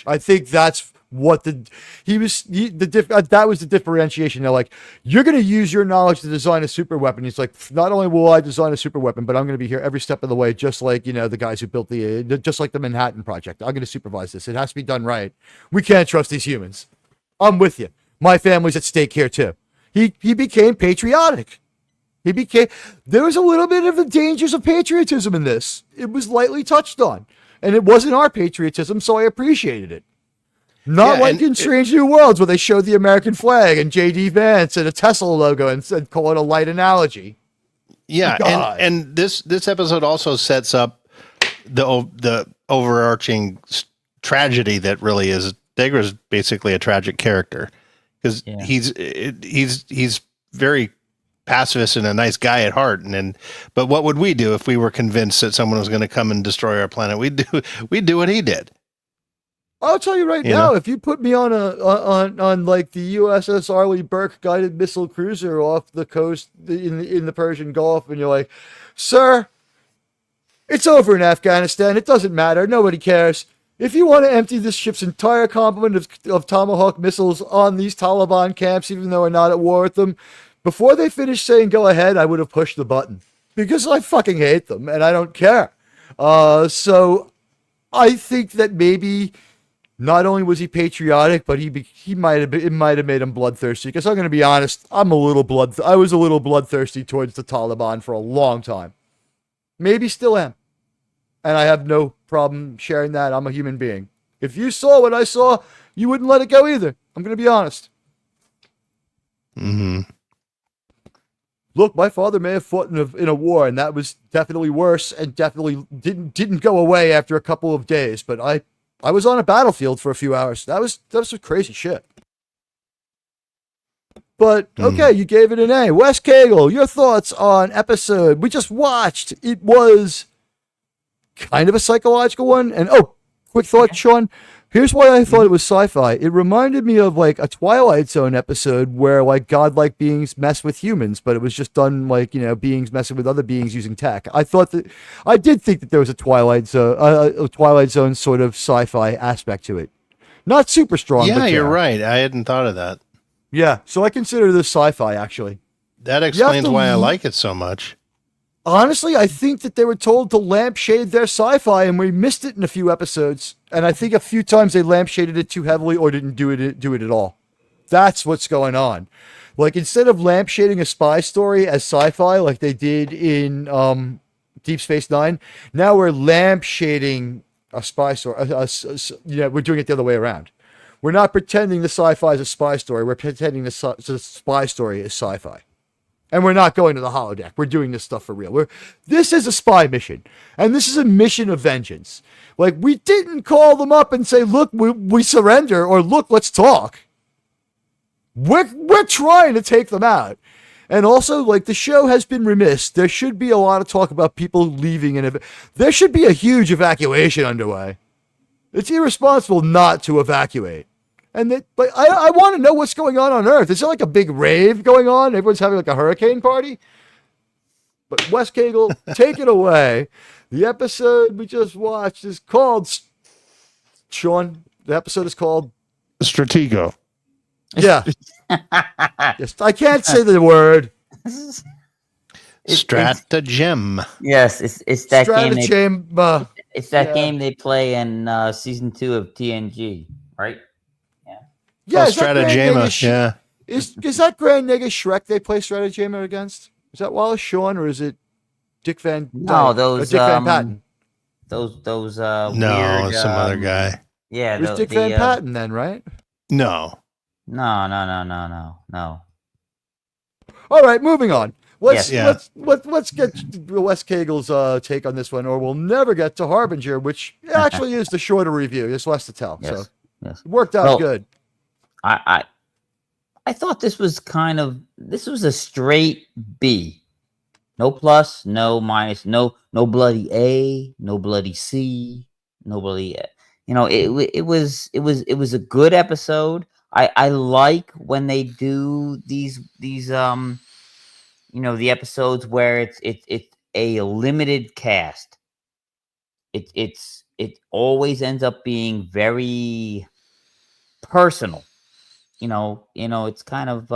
I think that's what that was the differentiation. They're like, you're going to use your knowledge to design a super weapon. He's like, not only will I design a super weapon, but I'm going to be here every step of the way, just like the guys who built just like the Manhattan Project. I'm going to supervise this. It has to be done right. We can't trust these humans. I'm with you. My family's at stake here too. He became patriotic. There was a little bit of the dangers of patriotism in this. It was lightly touched on, and it wasn't our patriotism, so I appreciated it. Not like in Strange New Worlds, where they showed the American flag and J.D. Vance and a Tesla logo and said, call it a light analogy. Yeah, and this episode also sets up the overarching tragedy that really is Degra's basically a tragic character, because he's very pacifist and a nice guy at heart. But what would we do if we were convinced that someone was going to come and destroy our planet? We'd do what he did. I'll tell you right now, if you put me on on like the USS Arleigh Burke guided missile cruiser off the coast in the Persian Gulf, and you're like, sir, it's over in Afghanistan. It doesn't matter. Nobody cares. If you want to empty this ship's entire complement of Tomahawk missiles on these Taliban camps, even though we're not at war with them, before they finish saying go ahead, I would have pushed the button because I fucking hate them and I don't care. So I think that maybe not only was he patriotic, but it might have made him bloodthirsty. Because I'm going to be honest, I was a little bloodthirsty towards the Taliban for a long time. Maybe still am. And I have no problem sharing that. I'm a human being. If you saw what I saw, you wouldn't let it go either. I'm going to be honest. Mm-hmm. Look, my father may have fought in a war, and that was definitely worse, and definitely didn't go away after a couple of days. But I was on a battlefield for a few hours. That was some crazy shit. But okay, you gave it an A. Wes Cagle, your thoughts on episode we just watched? It was kind of a psychological one. And quick thought, Sean. Here's why I thought it was sci-fi. It reminded me of like a Twilight Zone episode where like godlike beings mess with humans, but it was just done like, beings messing with other beings using tech. I did think that there was a Twilight Zone sort of sci-fi aspect to it. Not super strong. Yeah, but you're right. I hadn't thought of that. Yeah, so I consider this sci-fi actually. That explains why I like it so much. Honestly, I think that they were told to lampshade their sci-fi, and we missed it in a few episodes. And I think a few times they lampshaded it too heavily or didn't do it at all. That's what's going on. Like, instead of lampshading a spy story as sci-fi like they did in Deep Space Nine, now we're lampshading a spy story. We're doing it the other way around. We're not pretending the sci-fi is a spy story. We're pretending the spy story is sci-fi. And we're not going to the holodeck. We're doing this stuff for real. This is a spy mission. And this is a mission of vengeance. Like, we didn't call them up and say, look, we surrender, or look, let's talk. We're trying to take them out. And also, like, the show has been remiss. There should be a lot of talk about people leaving. There should be a huge evacuation underway. It's irresponsible not to evacuate. And I want to know what's going on Earth. Is there like a big rave going on? Everyone's having like a hurricane party? But Wes Cagle, take it away. The episode we just watched is called... Sean, the episode is called... Stratego. Yeah. Yes, I can't say the word. Stratagem. Yes, it's that game. It's that game they play in season 2 of TNG, right? Yeah, Stratagem. Yeah. Is that Grand Nega Shrek they play Stratagem against? Is that Wallace Shawn or is it Dick Van? No, those Dick Van Patten. Those No, weird, some other guy. Yeah, it was Dick Van Patten then, right? No. No. All right, moving on. Let's Yeah. let's get Wes Cagle's take on this one, or we'll never get to Harbinger, which actually is the shorter review. There's less to tell, so yes. it worked out good. I thought this was a straight B. No plus, no minus, no bloody A, no bloody C, no bloody it was a good episode. I like when they do these the episodes where it's a limited cast. It always ends up being very personal. It's kind of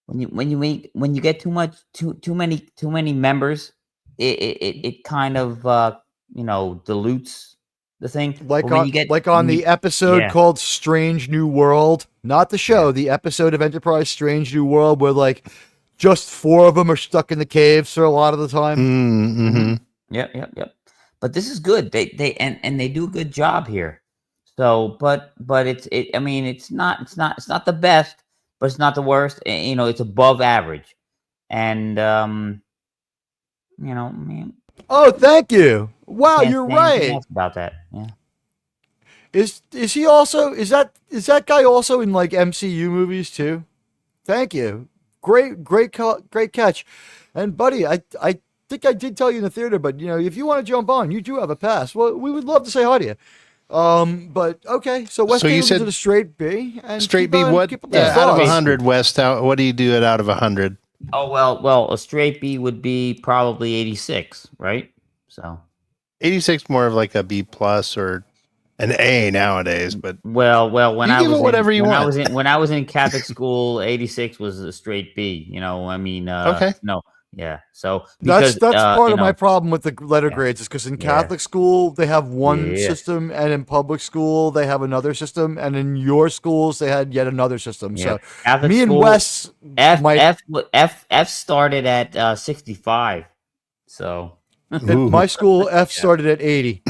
when you get too many members, it kind of dilutes the thing. Like on the episode called Strange New World, not the show, the episode of Enterprise Strange New World, where like just 4 of them are stuck in the caves for a lot of the time. Mm-hmm. Yep. But this is good. They do a good job here. So, but it's not the best, but it's not the worst. It's above average, and Oh, thank you. Wow, can't you're say anything right. else about that. Yeah. Is he also is that guy also in like MCU movies too? Thank you. Great catch. And buddy, I think I did tell you in the theater, but if you want to jump on, you do have a pass. Well, we would love to say hi to you. But okay, so West So you gives said it a straight B. And Straight B. What keep up the out of thoughts. 100, West? What do you do it out of 100? Oh well, a straight B would be probably 86, right? So 86 more of like a B plus or an A nowadays, but well, when you I give was it whatever you want. when I was in Catholic school, 86 was a straight B. I mean, Okay. no, yeah. So That's part of you my know, problem with the letter grades is because in Catholic school they have one Yeah. system, and in public school they have another system, and in your schools they had yet another system. Yeah. So Catholic me and school, Wes F started at 65. So in my school F started at 80.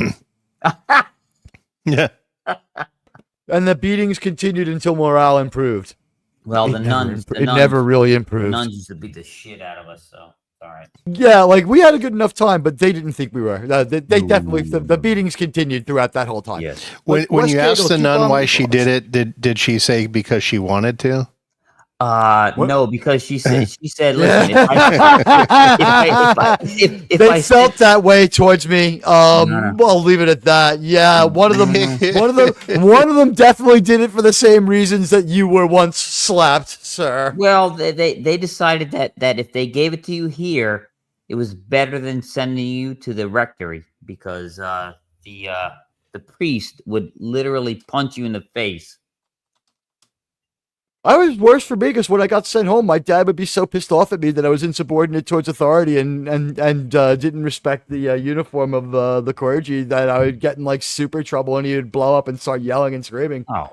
Yeah. And the beatings continued until morale improved. well, It never really the improved. nuns used to beat the shit out of us. So all right. Yeah, like we had a good enough time, but they didn't think we were. They definitely the beatings continued throughout that whole time. Yes. When Wes you Cagle, asked the keep nun on why with she thoughts. did it, did she say because she wanted to? No, because she said, listen, if They I felt that way towards me. Well, I'll leave it at that. Yeah, one of them definitely did it for the same reasons that you were once slapped, sir. well, they decided that if they gave it to you here, it was better than sending you to the rectory because the priest would literally punch you in the face. I was worse for me because when I got sent home, my dad would be so pissed off at me that I was insubordinate towards authority and didn't respect the uniform of the clergy that I would get in like super trouble and he would blow up and start yelling and screaming. Oh,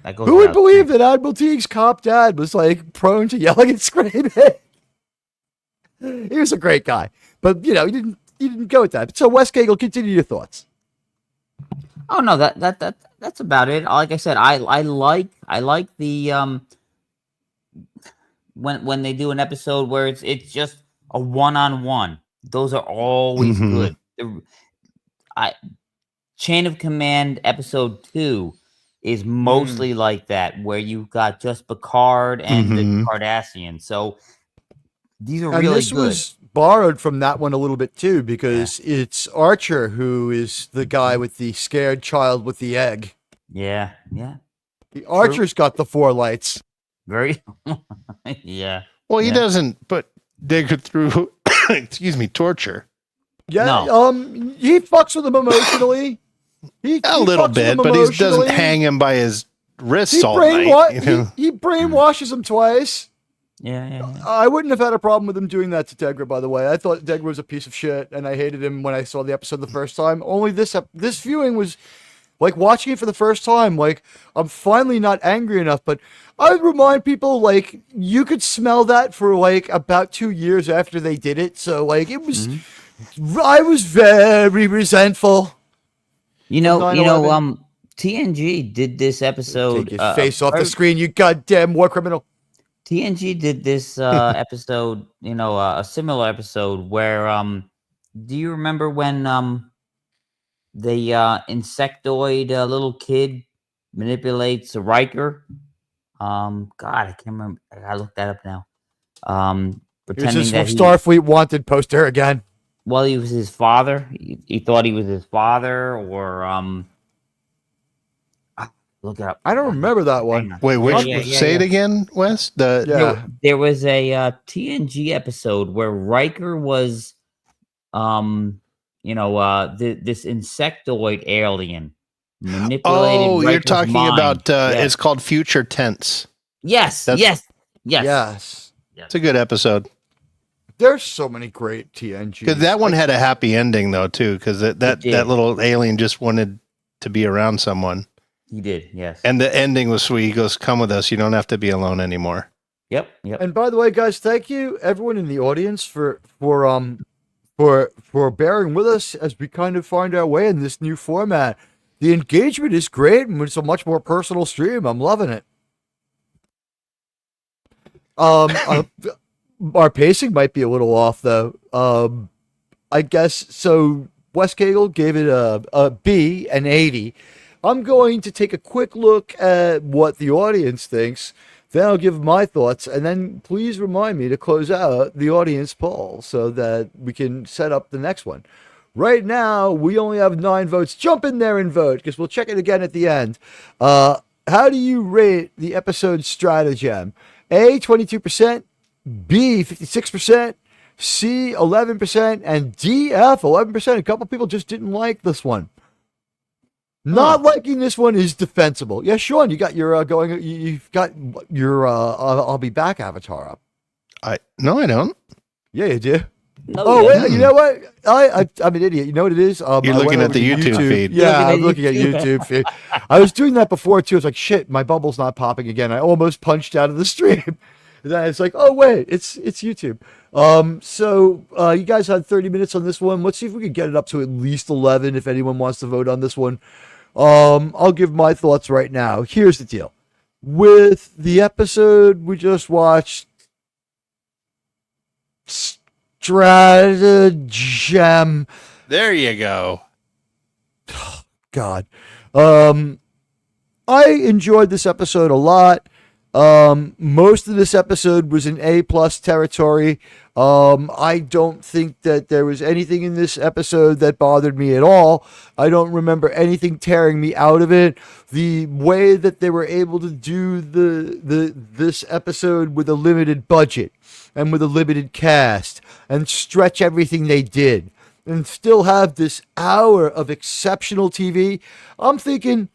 that goes Who would without believe saying. that Admiral Teag's cop dad was like prone to yelling and screaming? He was a great guy, but he didn't go with that. So Wes Cagle, continue your thoughts. Oh no, that's about it. Like I said, I like the when they do an episode where it's just a one-on-one. Those are always good. Chain of Command episode 2 is mostly like that, where you've got just Picard and the Cardassian. So these are really this good. was borrowed from that one a little bit too, because it's Archer who is the guy with the scared child with the egg. Yeah. The Archer's got the 4 lights. Very. Yeah. Well, he doesn't, but they could through, torture. Yeah, No. he fucks with him emotionally. He A little fucks with bit, him but he doesn't emotionally. hang him by his wrists He, all night. he brainwashes him twice. Yeah. I wouldn't have had a problem with him doing that to Degra, by the way. I thought Degra was a piece of shit, and I hated him when I saw the episode the first time. Only this viewing was like watching it for the first time. Like, I'm finally not angry enough, but I would remind people, like, you could smell that for like about 2 years after they did it. So, like, it was, I was very resentful. TNG did this episode. Take your face off the screen, you goddamn war criminal. TNG did this episode, a similar episode where do you remember when the insectoid little kid manipulates Riker? God, I can't remember. I gotta look that up now. Pretending Here's that his Starfleet wanted poster again. Well, he was his father. He thought he was his father, or look it up. I don't remember that one. Wait, say it again, Wes? There was a TNG episode where Riker was, this insectoid alien manipulated. Oh, you're Riker's talking mind. about it's called Future Tense. Yes. It's a good episode. There's so many great TNG. Because that one had a happy ending though too, because that little alien just wanted to be around someone. He did, yes. And the ending was sweet. He goes, "Come with us. You don't have to be alone anymore." Yep. And by the way, guys, thank you everyone in the audience for bearing with us as we kind of find our way in this new format. The engagement is great, and it's a much more personal stream. I'm loving it. Our pacing might be a little off though. I guess so. Wes Cagle gave it a B, an 80. I'm going to take a quick look at what the audience thinks. Then I'll give my thoughts, and then please remind me to close out the audience poll so that we can set up the next one. Right now, we only have 9 votes. Jump in there and vote, because we'll check it again at the end. How do you rate the episode Stratagem? A, 22%, B, 56%, C, 11%, and D, F, 11%. A couple people just didn't like this one. Not liking this one is defensible. Yeah, Sean, you got your you've got your I'll be back avatar up. No, I don't. Yeah, you do. No, Wait, you know what? I'm an idiot. You know what it is? You're looking at the YouTube feed. Yeah, I'm looking at YouTube feed. I was doing that before too. I was like, shit, my bubble's not popping again. I almost punched out of the stream. And then it's like, oh wait, it's YouTube. So you guys had 30 minutes on this one. Let's see if we can get it up to at least 11 if anyone wants to vote on this one. I'll give my thoughts right now. Here's the deal. With the episode we just watched, Stratagem. There you go. God. I enjoyed this episode a lot. Most of this episode was in A+ territory. I don't think that there was anything in this episode that bothered me at all. I don't remember anything tearing me out of it. The way that they were able to do this episode with a limited budget and with a limited cast and stretch everything they did and still have this hour of exceptional TV, I'm thinking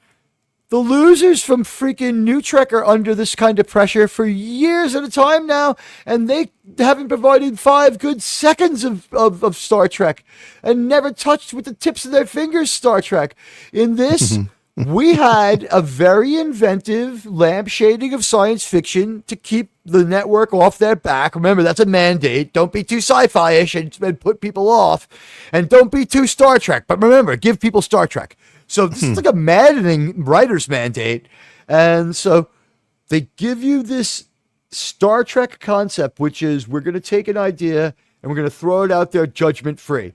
the losers from freaking New Trek are under this kind of pressure for years at a time now, and they haven't provided 5 good seconds of Star Trek and never touched with the tips of their fingers Star Trek. In this, we had a very inventive lampshading of science fiction to keep the network off their back. Remember, that's a mandate. Don't be too sci-fi-ish and put people off. And don't be too Star Trek. But remember, give people Star Trek. So this is like a maddening writer's mandate. And so they give you this Star Trek concept, which is we're going to take an idea and we're going to throw it out there judgment-free.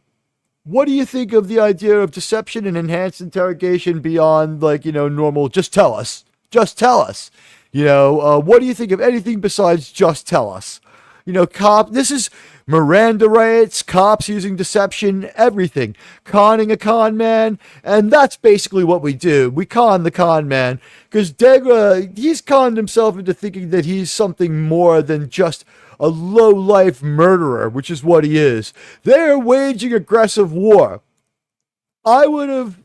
What do you think of the idea of deception and enhanced interrogation beyond, like, normal, just tell us? Just tell us. What do you think of anything besides just tell us? This is Miranda rights, cops using deception, everything. Conning a con man, and that's basically what we do. We con the con man, because Degra, he's conned himself into thinking that he's something more than just a low-life murderer, which is what he is. They're waging aggressive war. I would have,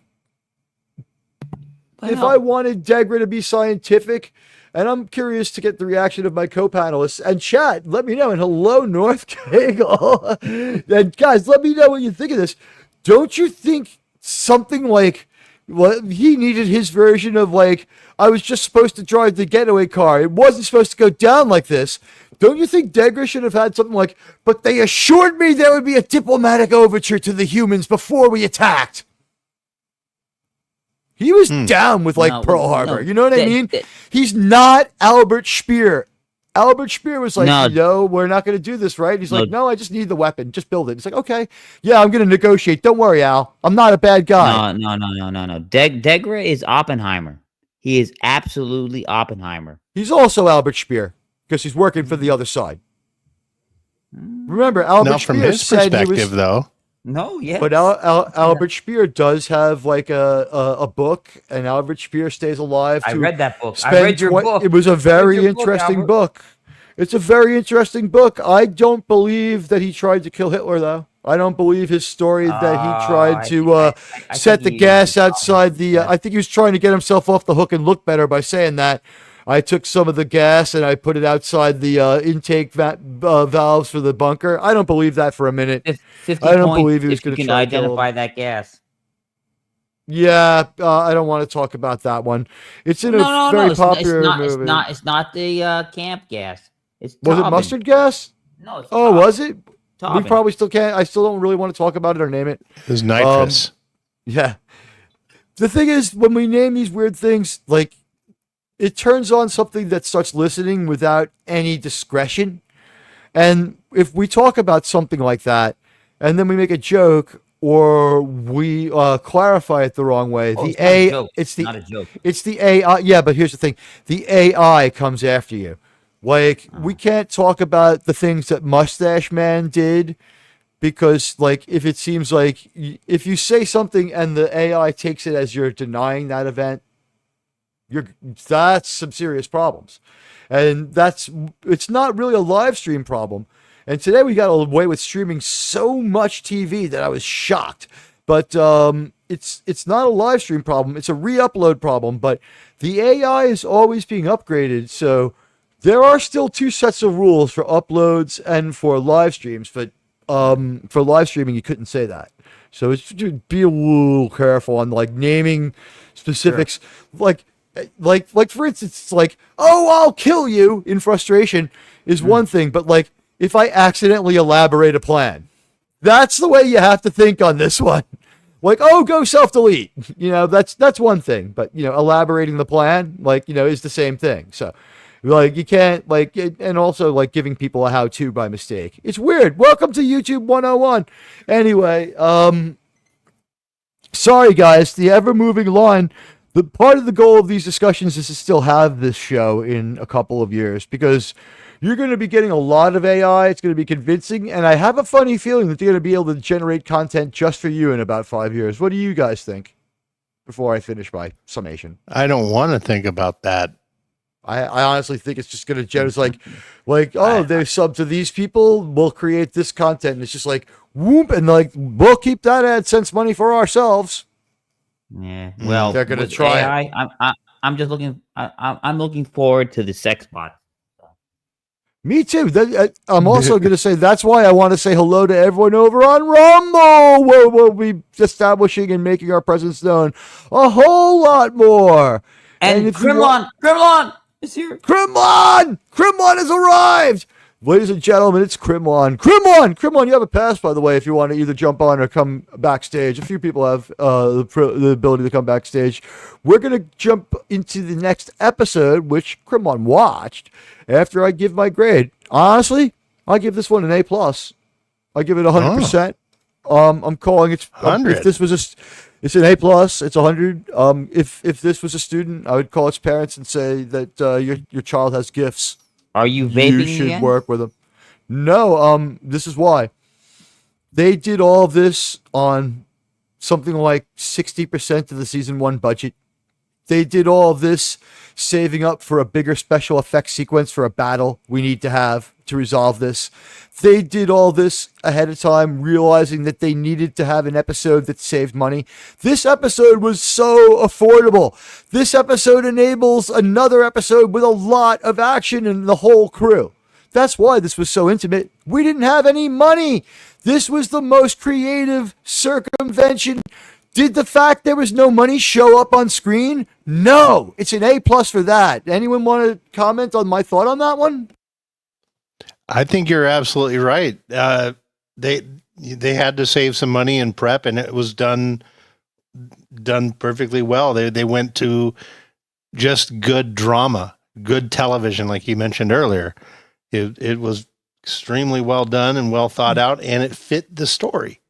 if I wanted Degra to be scientific, and I'm curious to get the reaction of my co-panelists. And chat, let me know. And hello, North Kegel. And guys, let me know what you think of this. Don't you think something like, he needed his version of, like, I was just supposed to drive the getaway car. It wasn't supposed to go down like this. Don't you think Degra should have had something like, but they assured me there would be a diplomatic overture to the humans before we attacked? He was down with, like, Pearl Harbor. You know what I mean? He's not Albert Speer. Albert Speer was like, no, we're not going to do this, right? He's like, no, I just need the weapon. Just build it. It's like, okay, yeah, I'm going to negotiate. Don't worry, Al. I'm not a bad guy. No. Degra is Oppenheimer. He is absolutely Oppenheimer. He's also Albert Speer because he's working for the other side. Remember, Albert Speer from his said perspective, he was, though. No, yes. But Albert Speer does have, like, a book, and Albert Speer stays alive. I read that book. I read your book. It was a very interesting book. It's a very interesting book. I don't believe that he tried to kill Hitler, though. I don't believe his story that he tried to set the gas outside the... I think he was trying to get himself off the hook and look better by saying that. I took some of the gas and I put it outside the intake valves for the bunker. I don't believe that for a minute. I don't believe he was going to try to identify that gas. Yeah, I don't want to talk about that one. It's in a very popular movie. It's not the camp gas. It's was it mustard gas? No. It's was it? Tobin. We probably still can't. I still don't really want to talk about it or name it. It was nitrous. Yeah. The thing is, when we name these weird things, like, it turns on something that starts listening without any discretion. And if we talk about something like that, and then we make a joke, or we clarify it the wrong way, it's not a joke. It's the AI. Yeah, but here's the thing: the AI comes after you. Like, we can't talk about the things that Mustache Man did because, like, if it seems like if you say something and the AI takes it as you're denying that event, that's some serious problems. And it's not really a live stream problem. And today we got away with streaming so much TV that I was shocked. But it's not a live stream problem. It's a re-upload problem. But the AI is always being upgraded. So there are still two sets of rules for uploads and for live streams. But for live streaming, you couldn't say that. So it's just be a little careful on like naming specifics. Sure. Like for instance, it's like, oh, I'll kill you in frustration is one thing. But like if I accidentally elaborate a plan, that's the way you have to think on this one. Like, oh, go self-delete. You know, that's one thing. But, you know, elaborating the plan, like, you know, is the same thing. So, like, you can't, like, and also, like, giving people a how-to by mistake. It's weird. Welcome to YouTube 101. Anyway, sorry, guys. The ever-moving line. The part of the goal of these discussions is to still have this show in a couple of years because you're going to be getting a lot of AI. It's going to be convincing. And I have a funny feeling that they're going to be able to generate content just for you in about 5 years. What do you guys think before I finish my summation? I don't want to think about that. I honestly think it's just going to generate oh, they sub to these people. We'll create this content. And it's just like, whoop. And like, we'll keep that AdSense money for ourselves. Yeah. Well, they're going to try AI, I'm just looking, I'm looking forward to the sex bot. Me too. I'm also going to say that's why I want to say hello to everyone over on Rumble, where we'll be establishing and making our presence known a whole lot more. And Kremlin is here. Kremlin has arrived. Ladies and gentlemen, it's Kremlin. Kremlin, you have a pass, by the way, if you want to either jump on or come backstage. A few people have the ability to come backstage. We're going to jump into the next episode, which Kremlin watched, after I give my grade. Honestly, I give this one an A+. I give it 100%. I'm calling it 100. If this was it's an A+, it's 100. If this was a student, I would call its parents and say that your child has gifts. Are you vaping You should again? work with them. No, this is why. They did all of this on something like 60% of the season 1 budget. They did all of this saving up for a bigger special effects sequence for a battle we need to have to resolve this. They did all this ahead of time, realizing that they needed to have an episode that saved money. This episode was so affordable. This episode enables another episode with a lot of action and the whole crew. That's why this was so intimate. We didn't have any money. This was the most creative circumvention. Did the fact there was no money show up on screen? No, it's an A+ for that. Anyone want to comment on my thought on that one? I think you're absolutely right. They had to save some money in prep, and it was done perfectly well. They went to just good drama, good television, like you mentioned earlier. It was extremely well done and well thought out, and it fit the story.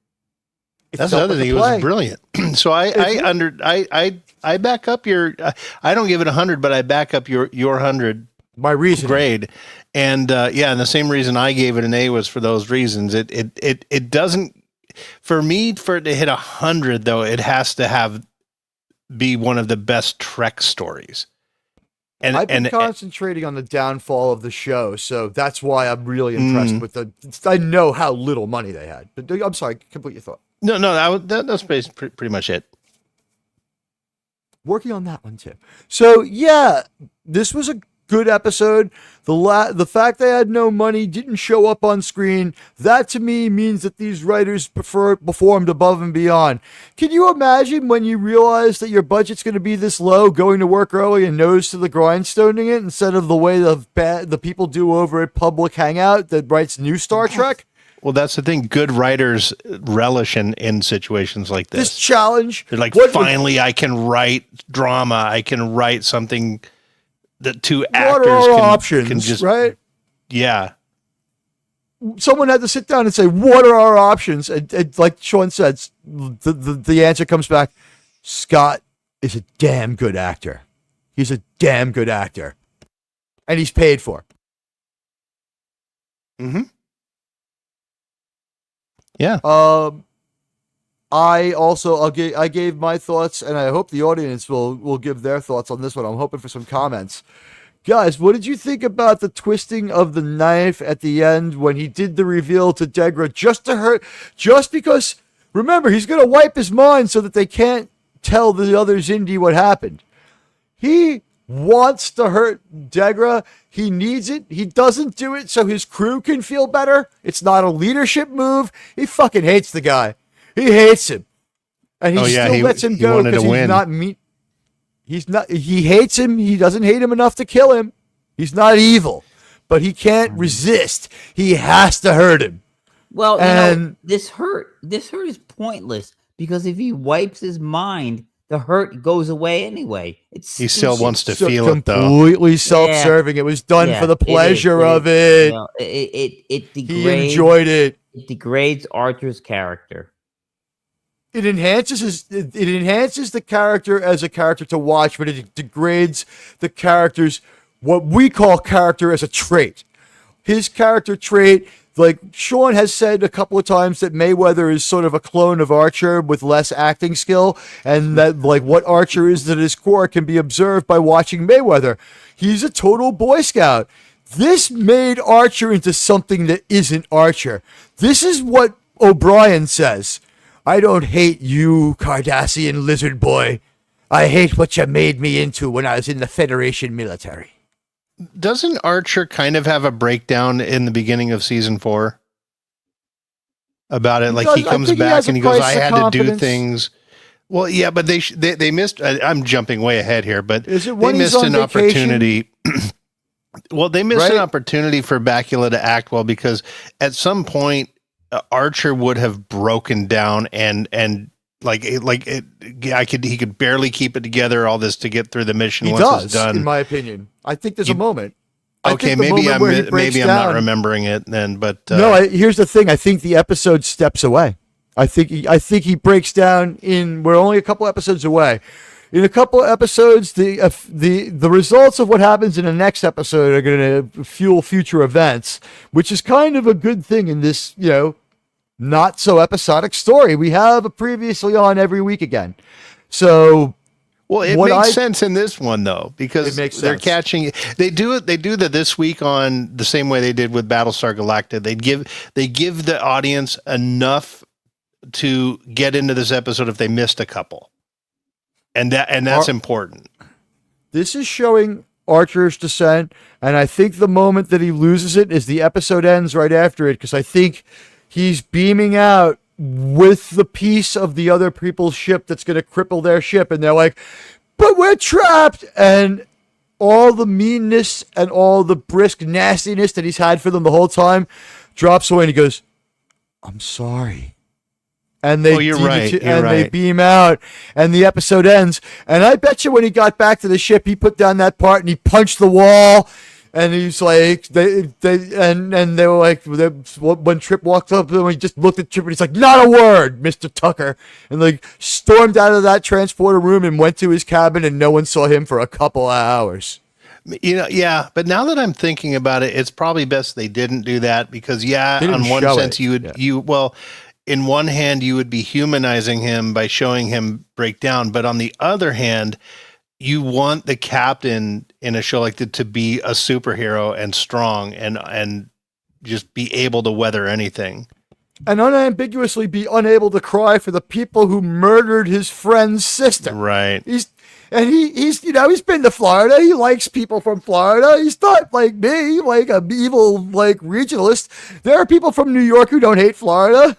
That's the other thing. It was brilliant. So I back up your. I don't give it 100, but I back up your 100. My reason grade, and and the same reason I gave it an A was for those reasons. It doesn't, for me, for it to hit 100 though, it has to be one of the best Trek stories. And I've been concentrating on the downfall of the show, so that's why I'm really impressed with I know how little money they had. But I'm sorry, complete your thought. No, that's pretty much it. Working on that one too. So yeah, this was a good episode. The fact they had no money, didn't show up on screen, that to me means that these writers performed above and beyond. Can you imagine when you realize that your budget's going to be this low, going to work early and nose to the grindstoning it instead of the way the people do over at Public Hangout that writes new Star Trek? Well, that's the thing. Good writers relish in situations like this. This challenge. They're like, finally, I can write drama. I can write something that two actors can just, right? Yeah. Someone had to sit down and say, what are our options? And like Sean said, the answer comes back, Scott is a damn good actor. He's a damn good actor. And he's paid for. Mm-hmm. Yeah. I gave my thoughts, and I hope the audience will give their thoughts on this one. I'm hoping for some comments. Guys, what did you think about the twisting of the knife at the end when he did the reveal to Degra just because, remember, he's going to wipe his mind so that they can't tell the other Zindi what happened. He wants to hurt Degra. He needs it. He doesn't do it so his crew can feel better. It's not a leadership move. He fucking hates the guy. He hates him. And he lets him go because he's not mean. He hates him. He doesn't hate him enough to kill him. He's not evil, but he can't resist. He has to hurt him. Well, this hurt is pointless because if he wipes his mind, the hurt goes away anyway. He still wants to feel it, though. Completely self-serving. It was done for the pleasure of it. It degrades. He enjoyed it. It degrades Archer's character. It enhances the character as a character to watch, but it degrades the character's what we call character as a trait. His character trait, like Sean has said a couple of times, that Mayweather is sort of a clone of Archer with less acting skill, and that like what Archer is at his core can be observed by watching Mayweather. He's a total Boy Scout. This made Archer into something that isn't Archer. This is what O'Brien says. I don't hate you, Cardassian lizard boy. I hate what you made me into when I was in the Federation military. Doesn't Archer kind of have a breakdown in the beginning of season 4 about it? Like he comes back and he goes, I had to do things. Well, yeah, but they missed. I'm jumping way ahead here, but is it they missed an opportunity. Well, they missed an Right? opportunity for Bakula to act well because at some point Archer would have broken down and he could barely keep it together. All this to get through the mission. He once does, it's done. in my opinion. I think there's a moment. Okay, maybe I'm not remembering it then, but here's the thing. I think the episode steps away. I think he breaks down we're only a couple episodes away. In a couple of episodes, the results of what happens in the next episode are going to fuel future events, which is kind of a good thing in this, not so episodic story. We have a previously on every week again. So, well, it makes sense in this one though, because they're catching. They do that this week on the same way they did with Battlestar Galactica. They give the audience enough to get into this episode if they missed a couple. And that's important. This is showing Archer's descent, and I think the moment that he loses it is the episode ends right after it, because I think he's beaming out with the piece of the other people's ship that's going to cripple their ship, and they're like, but we're trapped! And all the meanness and all the brisk nastiness that he's had for them the whole time drops away, and he goes, I'm sorry. And they they beam out, and the episode ends. And I bet you when he got back to the ship, he put down that part and he punched the wall. And he's like, they were like, when Trip walked up to him, he just looked at Trip and he's like, not a word, Mr. Tucker, and like stormed out of that transporter room and went to his cabin, and no one saw him for a couple of hours. Yeah, but now that I'm thinking about it, it's probably best they didn't do that because on one sense in one hand, you would be humanizing him by showing him break down. But on the other hand, you want the captain in a show like that to be a superhero and strong and just be able to weather anything. And unambiguously be unable to cry for the people who murdered his friend's sister. Right. He's been to Florida. He likes people from Florida. He's not like me, like an evil, like regionalist. There are people from New York who don't hate Florida.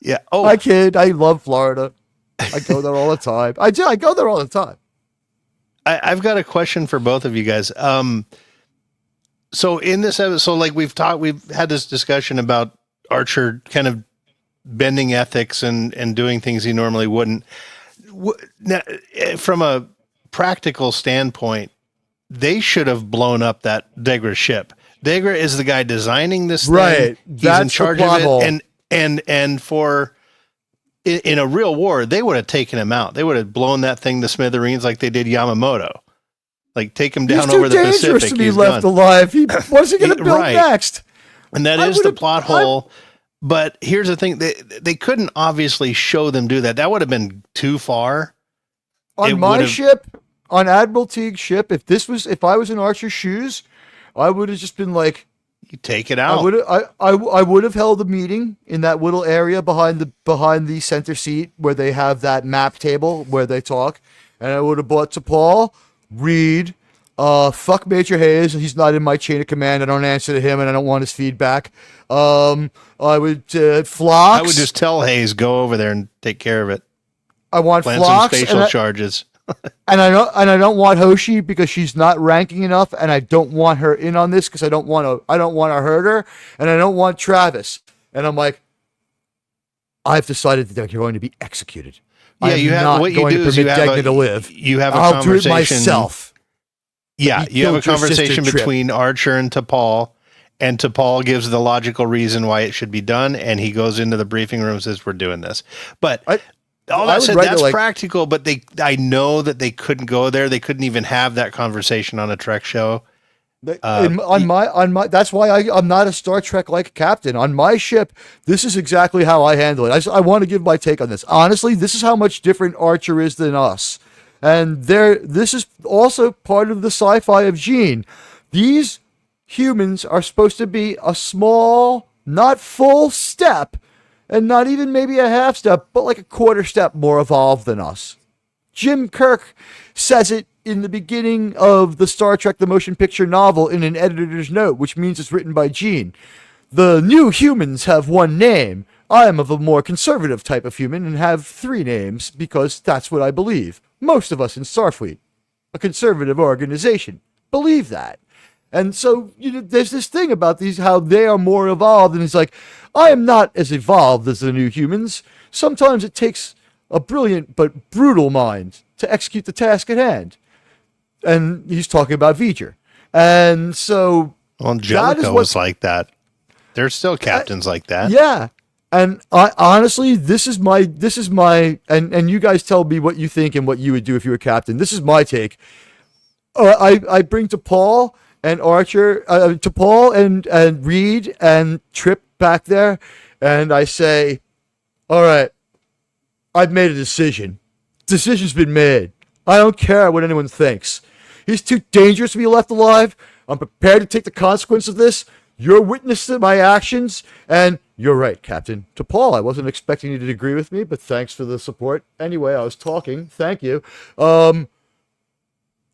Yeah. Oh, I kid. I love Florida. I go there all the time. I go there all the time. I've got a question for both of you guys. So in this episode, like we've had this discussion about Archer kind of bending ethics and doing things he normally wouldn't. Now, from a practical standpoint, they should have blown up that Degra ship. Degra is the guy designing this thing. Right. He's in charge of it. And for in a real war, they would have taken him out. They would have blown that thing to smithereens like they did Yamamoto. Like take him down over the Pacific. He's too dangerous to be left alive. What's he going to build next? And that is the plot hole. But here's the thing. They couldn't obviously show them do that. That would have been too far. On my ship, on Admiral Teag's ship, if I was in Archer's shoes, I would have just been like, you take it out. I would have held a meeting in that little area behind the center seat where they have that map table where they talk, and I would have brought to Paul, Reed, fuck Major Hayes. He's not in my chain of command. I don't answer to him, and I don't want his feedback. I would Phlox. I would just tell Hayes, go over there and take care of it. I want Plan Phlox, some spatial charges. and I don't want Hoshi because she's not ranking enough, and I don't want her in on this because I don't want to hurt her, and I don't want Travis. And I'm like, I've decided that they're going to be executed. Yeah, you have what you do is you have to live. You have a I'll conversation. do it myself. Yeah, you have a conversation between Archer and T'Pol, and T'Pol gives the logical reason why it should be done, and he goes into the briefing room and says, "We're doing this." But all that said, that's practical. But I know that they couldn't go there. They couldn't even have that conversation on a Trek show. On my that's why I'm not a Star Trek like captain. On my ship, this is exactly how I handle it. I want to give my take on this. Honestly, this is how much different Archer is than us. And this is also part of the sci-fi of Gene. These humans are supposed to be a small, not full step, and not even maybe a half step, but like a quarter step more evolved than us. Jim Kirk says it in the beginning of the Star Trek The Motion Picture novel in an editor's note, which means it's written by Gene. The new humans have one name. I am of a more conservative type of human and have 3 names because that's what I believe. Most of us in Starfleet, a conservative organization, believe that. And so there's this thing about these, how they are more evolved. And it's like, I am not as evolved as the new humans. Sometimes it takes a brilliant but brutal mind to execute the task at hand. And he's talking about V'ger. And so... Well, Jellicoe was like that. There's still captains like that. Yeah. And I honestly, this is my, and you guys tell me what you think and what you would do if you were captain. This is my take. I bring to Paul and Archer, to Paul and Reed and Trip back there, and I say, all right, I've made a decision. Decision's been made. I don't care what anyone thinks. He's too dangerous to be left alive. I'm prepared to take the consequence of this. You're witness to my actions, and you're right, Captain. To Paul, I wasn't expecting you to agree with me, but thanks for the support. Anyway, I was talking. Thank you.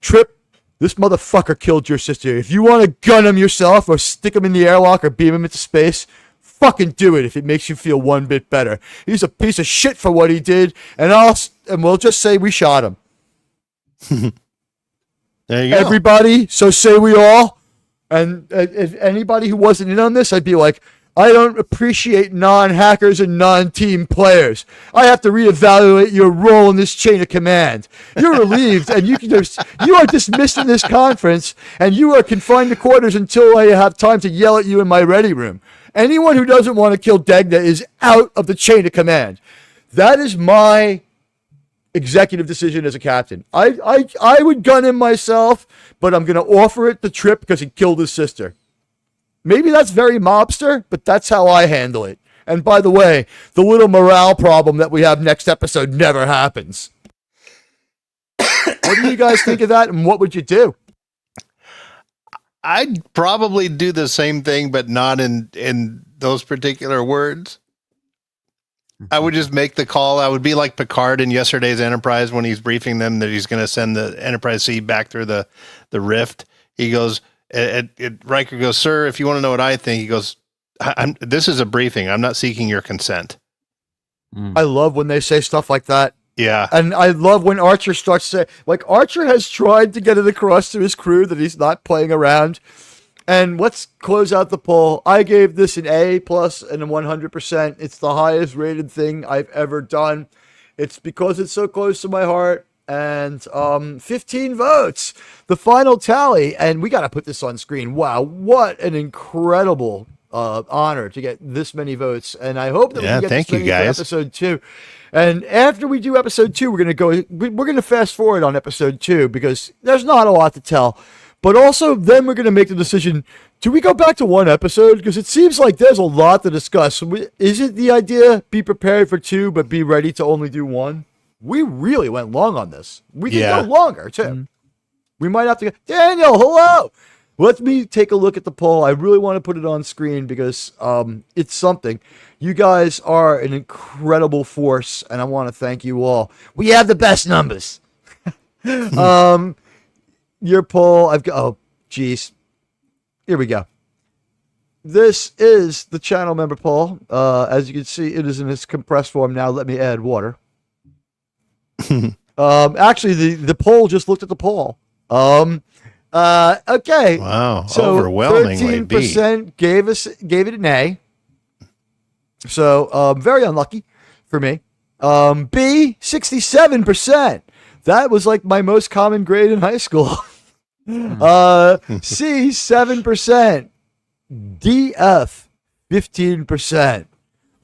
Trip, this motherfucker killed your sister. If you want to gun him yourself or stick him in the airlock or beam him into space, fucking do it if it makes you feel one bit better. He's a piece of shit for what he did, and we'll just say we shot him. There you go. Everybody, so say we all. And if anybody who wasn't in on this, I'd be like, I don't appreciate non-hackers and non-team players. I have to reevaluate your role in this chain of command. You're relieved, and you are dismissed in this conference, and you are confined to quarters until I have time to yell at you in my ready room. Anyone who doesn't want to kill Degna is out of the chain of command. That is my executive decision as a captain. I would gun him myself, but I'm going to offer it to Trip because he killed his sister. Maybe that's very mobster, but that's how I handle it. And by the way, the little morale problem that we have next episode never happens. What do you guys think of that, and what would you do? I'd probably do the same thing, but not in those particular words. I would just make the call. I would be like Picard in yesterday's Enterprise when he's briefing them that he's going to send the Enterprise C back through the rift. He goes, Riker goes, sir, if you want to know what I think, he goes, this is a briefing. I'm not seeking your consent. I love when they say stuff like that. Yeah. And I love when Archer starts to say, like, Archer has tried to get it across to his crew that he's not playing around. And let's close out the poll. I gave this an A+ and a 100%. It's the highest rated thing I've ever done. It's because it's so close to my heart. And 15 votes, the final tally. And we got to put this on screen. Wow, what an incredible honor to get this many votes. And I hope that we can get this many for episode 2. And after we do episode 2, we're going to fast forward on episode 2 because there's not a lot to tell. But also, then we're going to make the decision, Do we go back to one episode? Because it seems like there's a lot to discuss. Is it the idea, be prepared for 2, but be ready to only do 1? We really went long on this. We can go longer, too. Mm-hmm. We might have to go. Daniel, hello! Let me take a look at the poll. I really want to put it on screen because it's something. You guys are an incredible force, and I want to thank you all. We have the best numbers. Your poll, I've got... Oh, geez. Here we go. This is the channel member poll. As you can see, it is in its compressed form now. Let me add water. Actually, the poll just looked at the poll. Okay. Wow. So overwhelmingly 13% gave it an A. So very unlucky for me. B, 67%. That was like my most common grade in high school. C, 7%. D, F, 15%.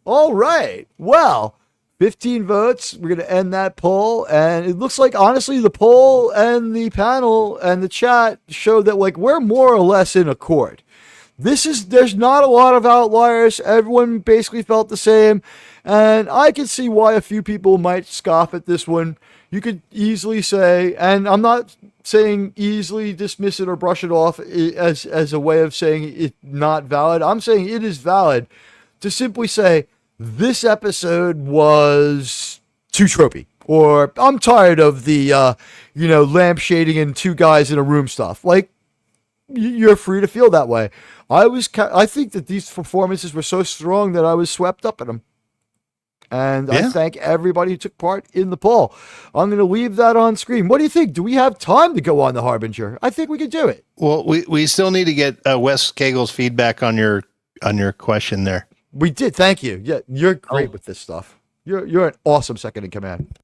All right. Well, 15 votes. We're going to end that poll. And it looks like, honestly, the poll and the panel and the chat show that, like, we're more or less in accord. There's not a lot of outliers. Everyone basically felt the same. And I can see why a few people might scoff at this one. You could easily say, and I'm not saying easily dismiss it or brush it off as a way of saying it's not valid. I'm saying it is valid to simply say, this episode was too tropey, or I'm tired of the, lampshading and 2 guys in a room stuff. Like, you're free to feel that way. I think that these performances were so strong that I was swept up in them. And I thank everybody who took part in the poll. I'm going to leave that on screen. What do you think? Do we have time to go on the Harbinger? I think we could do it. Well, we still need to get Wes Cagel's feedback on your question there. We did. Thank you. Yeah, you're great with this stuff. You're an awesome second in command.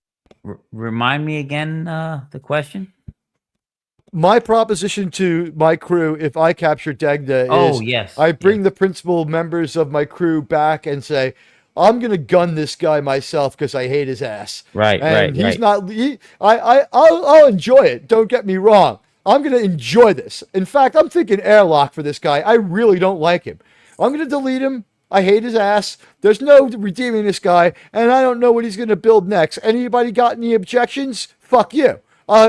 Remind me again the question. My proposition to my crew, if I capture Degda, is I bring the principal members of my crew back and say, I'm gonna gun this guy myself because I hate his ass. Right. He's not. I'll enjoy it. Don't get me wrong. I'm gonna enjoy this. In fact, I'm thinking airlock for this guy. I really don't like him. I'm gonna delete him. I hate his ass. There's no redeeming this guy, and I don't know what he's gonna build next. Anybody got any objections? Fuck you.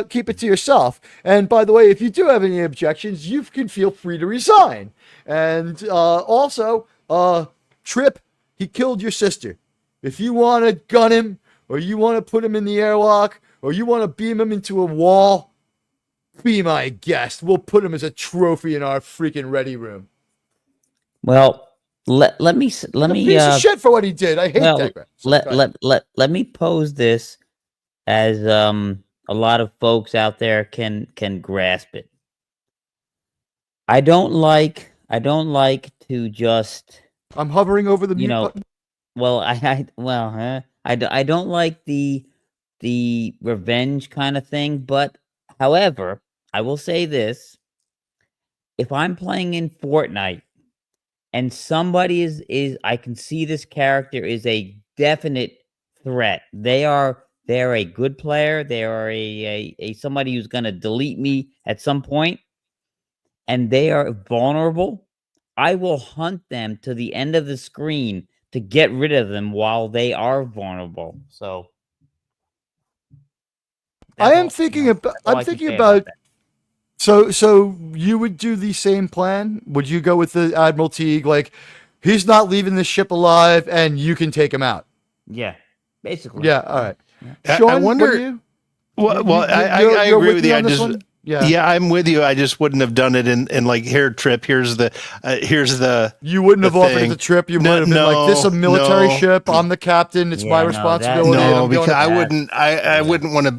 Keep it to yourself. And by the way, if you do have any objections, you can feel free to resign. And also, Trip. He killed your sister. If you want to gun him, or you want to put him in the airlock, or you want to beam him into a wall, be my guest. We'll put him as a trophy in our freaking ready room. Well, let me piece of shit for what he did. I hate that guy. Let me pose this as a lot of folks out there can grasp it. I don't like to just. I'm hovering over the mute button. Well, I don't like the revenge kind of thing, but however, I will say this: if I'm playing in Fortnite and somebody is I can see this character is a definite threat. They're a good player. They are a somebody who's gonna delete me at some point, and they are vulnerable. I will hunt them to the end of the screen to get rid of them while they are vulnerable. So I'm thinking about that. So you would do the same plan? Would you go with the Admiral Teag, like he's not leaving the ship alive and you can take him out? Yeah, basically. Yeah, all right. Yeah. Sean, I wonder. I agree with you. Yeah, I'm with you. I just wouldn't have done it in like, here, Trip. Here's the. You wouldn't have offered the Trip. You would have been like, this is a military ship. I'm the captain. It's my responsibility. No, because I wouldn't want to.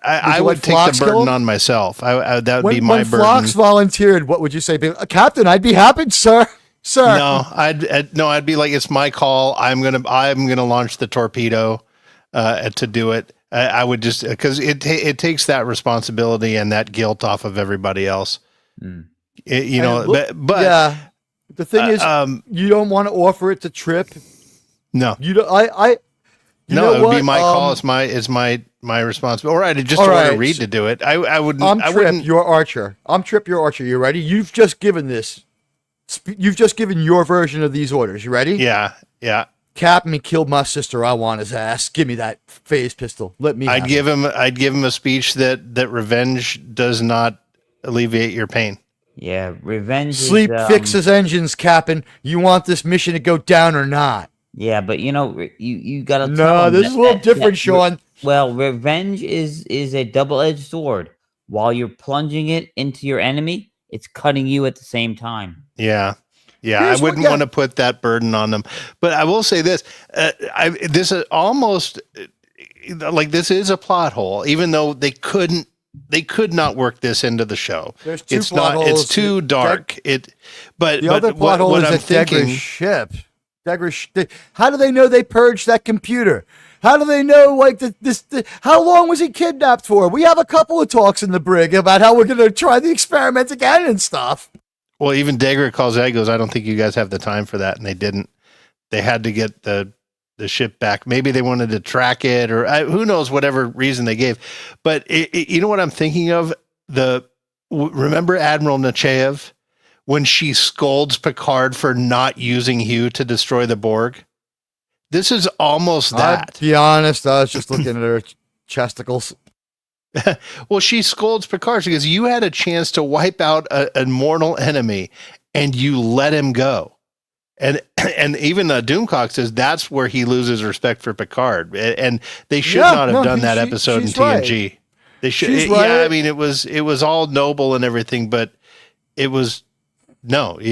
I would take the burden on myself. That would be my burden. When Phlox volunteered, what would you say? Captain, I'd be happy, sir. No, I'd be like, it's my call. I'm gonna launch the torpedo to do it. I would just, because it takes that responsibility and that guilt off of everybody else. But yeah, the thing is, you don't want to offer it to Trip. No, you don't. It would be my call. It's my responsibility. Or I'd just order Reed to do it. I wouldn't. I'm Trip, your archer. I'm Trip, your archer. You ready? You've just given this you've just given your version of these orders. You ready? Yeah. Captain, he killed my sister. I want his ass. Give me that phase pistol. Let me. I'd give him a speech that revenge does not alleviate your pain. Yeah, revenge. Sleep fixes engines, Captain. You want this mission to go down or not? Yeah, but you gotta. No, this is a little different, Sean. Well, revenge is a double-edged sword. While you're plunging it into your enemy, it's cutting you at the same time. Yeah. I wouldn't want to put that burden on them. But I will say this: this is almost like this is a plot hole, even though they could not work this into the show. There's two plot holes. It's too dark. But the other plot hole is I'm thinking, ship. How do they know they purged that computer? How do they know, like, how long was he kidnapped for? We have a couple of talks in the brig about how we're going to try the experiment again and stuff. Well, even Dagger calls out, goes, I don't think you guys have the time for that. And they didn't. They had to get the ship back. Maybe they wanted to track it, or who knows, whatever reason they gave. But you know what I'm thinking of? Remember Admiral Nechayev when she scolds Picard for not using Hugh to destroy the Borg? This is almost that. To be honest, I was just looking at her chesticles. Well, she scolds Picard because you had a chance to wipe out a mortal enemy and you let him go. And even Doomcock says that's where he loses respect for Picard. And they should not have done that episode in TNG. Right. They should. Yeah, I mean, it was all noble and everything, but it was Picard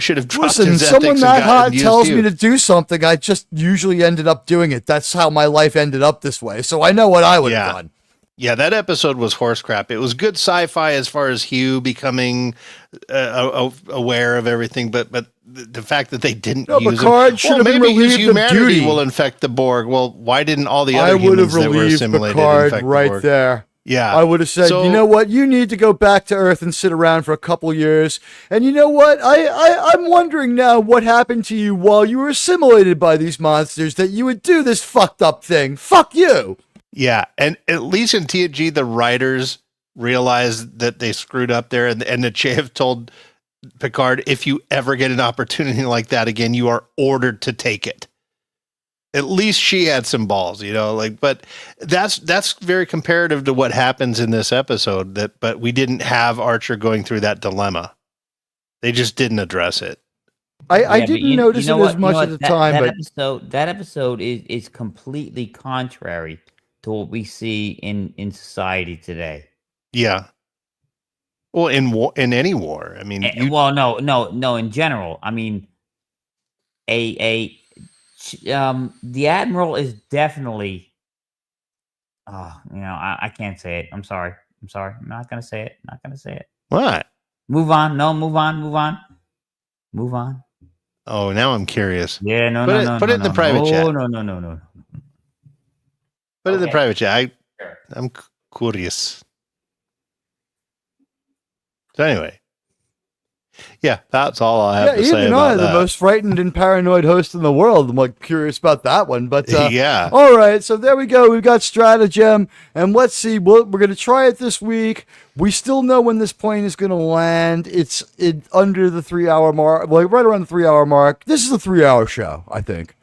should have dropped his ethics. Someone that hot tells me to do something, I just usually ended up doing it. That's how my life ended up this way. So I know what I would have done. Yeah, that episode was horse crap. It was good sci-fi as far as Hugh becoming aware of everything, but the fact that they didn't use Picard should have been relieved his humanity of duty. Will infect the Borg. Well, why didn't all the other humans that were assimilated Picard infect right the Borg? there? Yeah, I would have said, you know what? You need to go back to Earth and sit around for a couple years. And you know what? I'm wondering now what happened to you while you were assimilated by these monsters that you would do this fucked up thing. Fuck you. Yeah, and at least in TNG, the writers realized that they screwed up there, and Nechayev told Picard, if you ever get an opportunity like that again, you are ordered to take it. At least she had some balls, but that's very comparative to what happens in this episode, but we didn't have Archer going through that dilemma. They just didn't address it. I didn't notice it as much at the time, that episode is completely contrary to what we see in society today. Yeah. Well, in any war, I mean, no, in general, I mean, the Admiral is definitely, I can't say it. I'm sorry. I'm not going to say it. What? Move on. No, move on. Oh, now I'm curious. Yeah, Put it in the private chat. No. Put it in the private chat. I'm curious. So anyway. Yeah, that's all I have to say about that. The most frightened and paranoid host in the world. I'm like curious about that one, but yeah. All right, so there we go. We've got Stratagem, and let's see. We're going to try it this week. We still know when this plane is going to land. It's under the 3-hour mark, like right around the 3-hour mark. This is a 3-hour show, I think.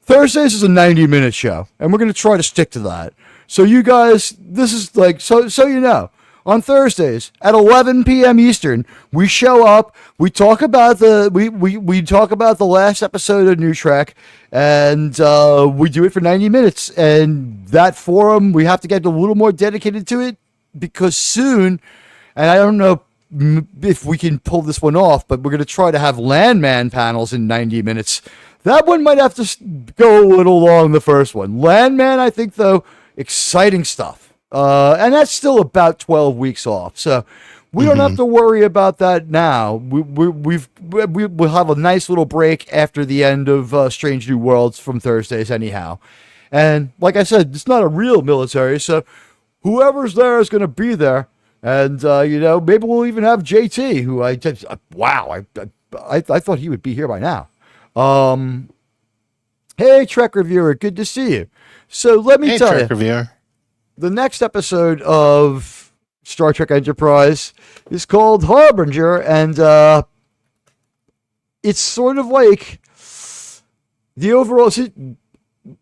Thursdays is a 90-minute show, and we're going to try to stick to that. So you guys, this is like so you know. On Thursdays at 11 p.m. Eastern, we show up. We talk about we talk about the last episode of New Trek, and we do it for 90 minutes. And that forum, we have to get a little more dedicated to it because soon, and I don't know if we can pull this one off, but we're going to try to have Landman panels in 90 minutes. That one might have to go a little long, the first one. Landman, I think, though, exciting stuff. And that's still about 12 weeks off. So we don't have to worry about that now. We'll have a nice little break after the end of Strange New Worlds from Thursdays anyhow. And like I said, it's not a real military, so whoever's there is going to be there. And, maybe we'll even have JT, who I thought he would be here by now. Hey, Trek Reviewer, good to see you. So let me tell you. Trek Reviewer. The next episode of Star Trek Enterprise is called Harbinger, and it's sort of like the overall.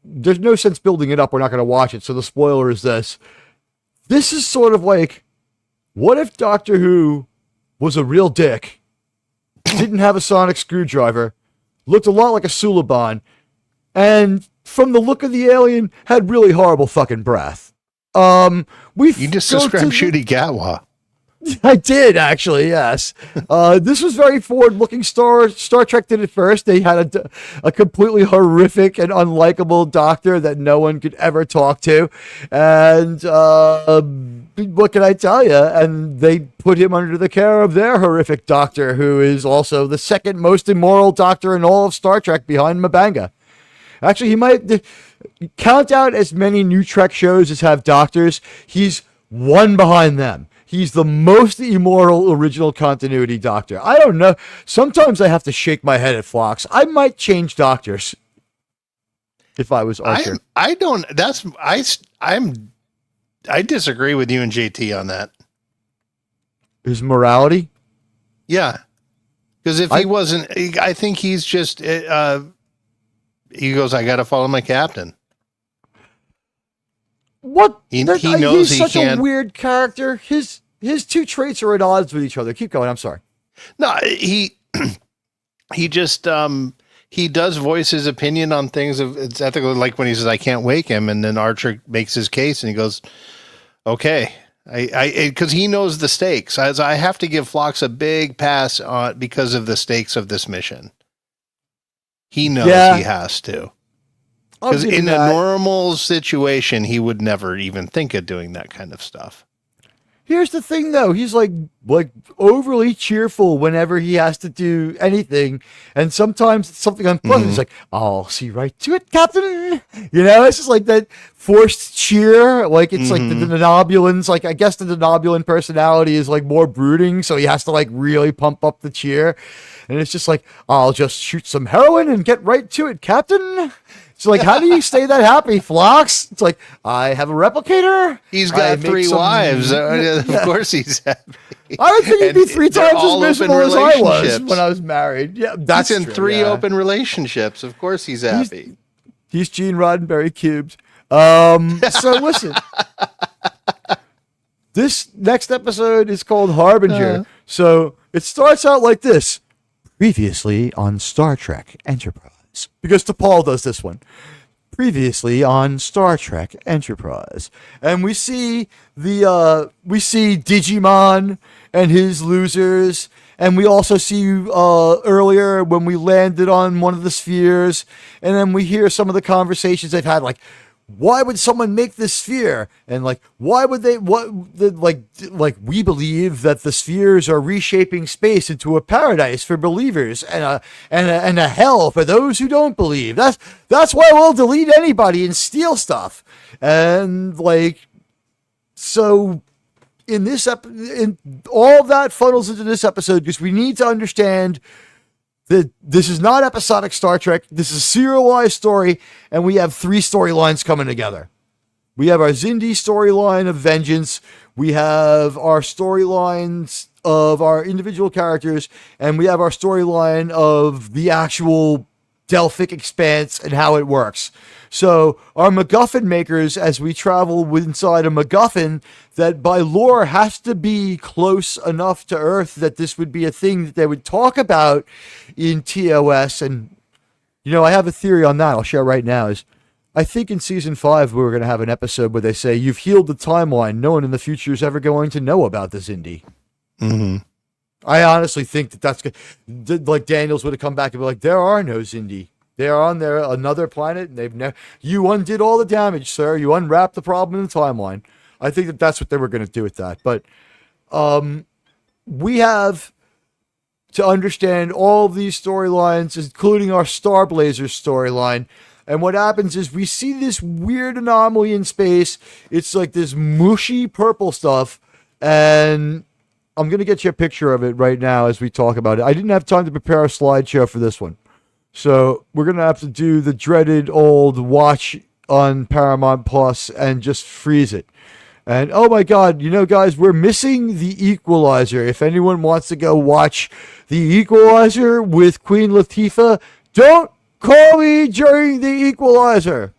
There's no sense building it up. We're not going to watch it, so the spoiler is this. This is sort of like, what if Doctor Who was a real dick, didn't have a sonic screwdriver, looked a lot like a Suliban, and from the look of the alien, had really horrible fucking breath. You just described Ncuti Gatwa. I did, actually, yes. This was very forward-looking. Star Trek did it first. They had a completely horrific and unlikable doctor that no one could ever talk to. And what can I tell you? And they put him under the care of their horrific doctor, who is also the second most immoral doctor in all of Star Trek behind Mabanga. Actually, he might count out as many new Trek shows as have doctors. He's one behind them. He's the most immoral original continuity doctor. I don't know. Sometimes I have to shake my head at Phlox. I might change doctors if I was Archer. I disagree with you and JT on that. His morality? Yeah. Because if he wasn't, I think he's just, he goes, I got to follow my captain. What? He knows he's he such can't. a weird character. His two traits are at odds with each other. Keep going. I'm sorry. No, he just he does voice his opinion on things of it's ethical, like when he says I can't wake him, and then Archer makes his case and he goes, okay, because he knows the stakes. I have to give Phlox a big pass on because of the stakes of this mission. He knows he has to. Because in a normal situation, he would never even think of doing that kind of stuff. Here's the thing, though. He's like overly cheerful whenever he has to do anything. And sometimes it's something unpleasant. He's like, I'll see right to it, Captain. You know, it's just like that forced cheer. Like, it's like the Denobulans. Like, I guess the Denobulan personality is like more brooding. So he has to like really pump up the cheer. And it's just like, I'll just shoot some heroin and get right to it, Captain. It's like, how do you stay that happy, Phlox? It's like, I have a replicator. He's got 3 wives. Of course he's happy. I don't think he'd be 3 times as miserable as I was when I was married. Yeah, that's he's in true, 3 open relationships. Of course he's happy. He's Gene Roddenberry cubed. So listen. This next episode is called Harbinger. So it starts out like this. Previously on Star Trek Enterprise. Because T'Pol does this one. Previously on Star Trek Enterprise. And we see Digimon and his losers. And we also see earlier when we landed on one of the spheres. And then we hear some of the conversations they've had, like, why would someone make this sphere? And like, why would they? Like we believe that the spheres are reshaping space into a paradise for believers and a hell for those who don't believe. That's why we'll delete anybody and steal stuff. And like, so in this in all of that funnels into this episode because we need to understand that this is not episodic Star Trek. This is a serialized story, and we have 3 storylines coming together. We have our Xindi storyline of vengeance. We have our storylines of our individual characters, and we have our storyline of the actual Delphic expanse and how it works. So our MacGuffin makers, as we travel inside a MacGuffin that by lore has to be close enough to Earth that this would be a thing that they would talk about in TOS. And, you know, I have a theory on that I'll share right now is I think in season 5, we're going to have an episode where they say, you've healed the timeline. No one in the future is ever going to know about this Xindi. Mm-hmm. I honestly think that's good. Like Daniels would have come back and be like, there are no Xindi. They are on there another planet, and they've never. You undid all the damage, sir. You unwrapped the problem in the timeline. I think that's what they were going to do with that. But we have to understand all of these storylines, including our Star Blazers storyline. And what happens is we see this weird anomaly in space. It's like this mushy purple stuff, and I'm going to get you a picture of it right now as we talk about it. I didn't have time to prepare a slideshow for this one. So we're going to have to do the dreaded old watch on Paramount Plus and just freeze it. And oh my God, guys, we're missing The Equalizer. If anyone wants to go watch The Equalizer with Queen Latifah, don't call me during The Equalizer.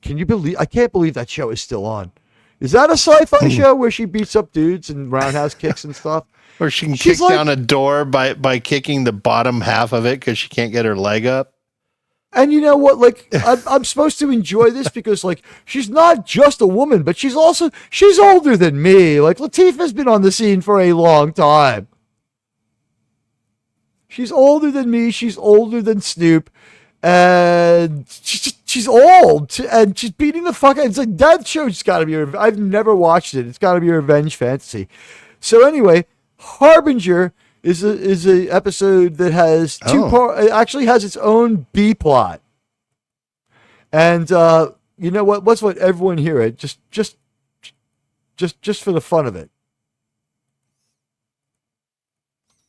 Can you believe? I can't believe that show is still on. Is that a sci-fi show where she beats up dudes and roundhouse kicks and stuff? Or she can kick down a door by kicking the bottom half of it because she can't get her leg up. And you know what? Like, I'm supposed to enjoy this because, like, she's not just a woman, but she's older than me. Like, Latifah's been on the scene for a long time. She's older than me. She's older than Snoop. And she's old. And she's beating the fuck out. It's like, that show's got to be, I've never watched it. It's got to be a revenge fantasy. So anyway, Harbinger is a episode that has two parts. It actually has its own B plot. And you know what? Let's let everyone hear it. Just for the fun of it.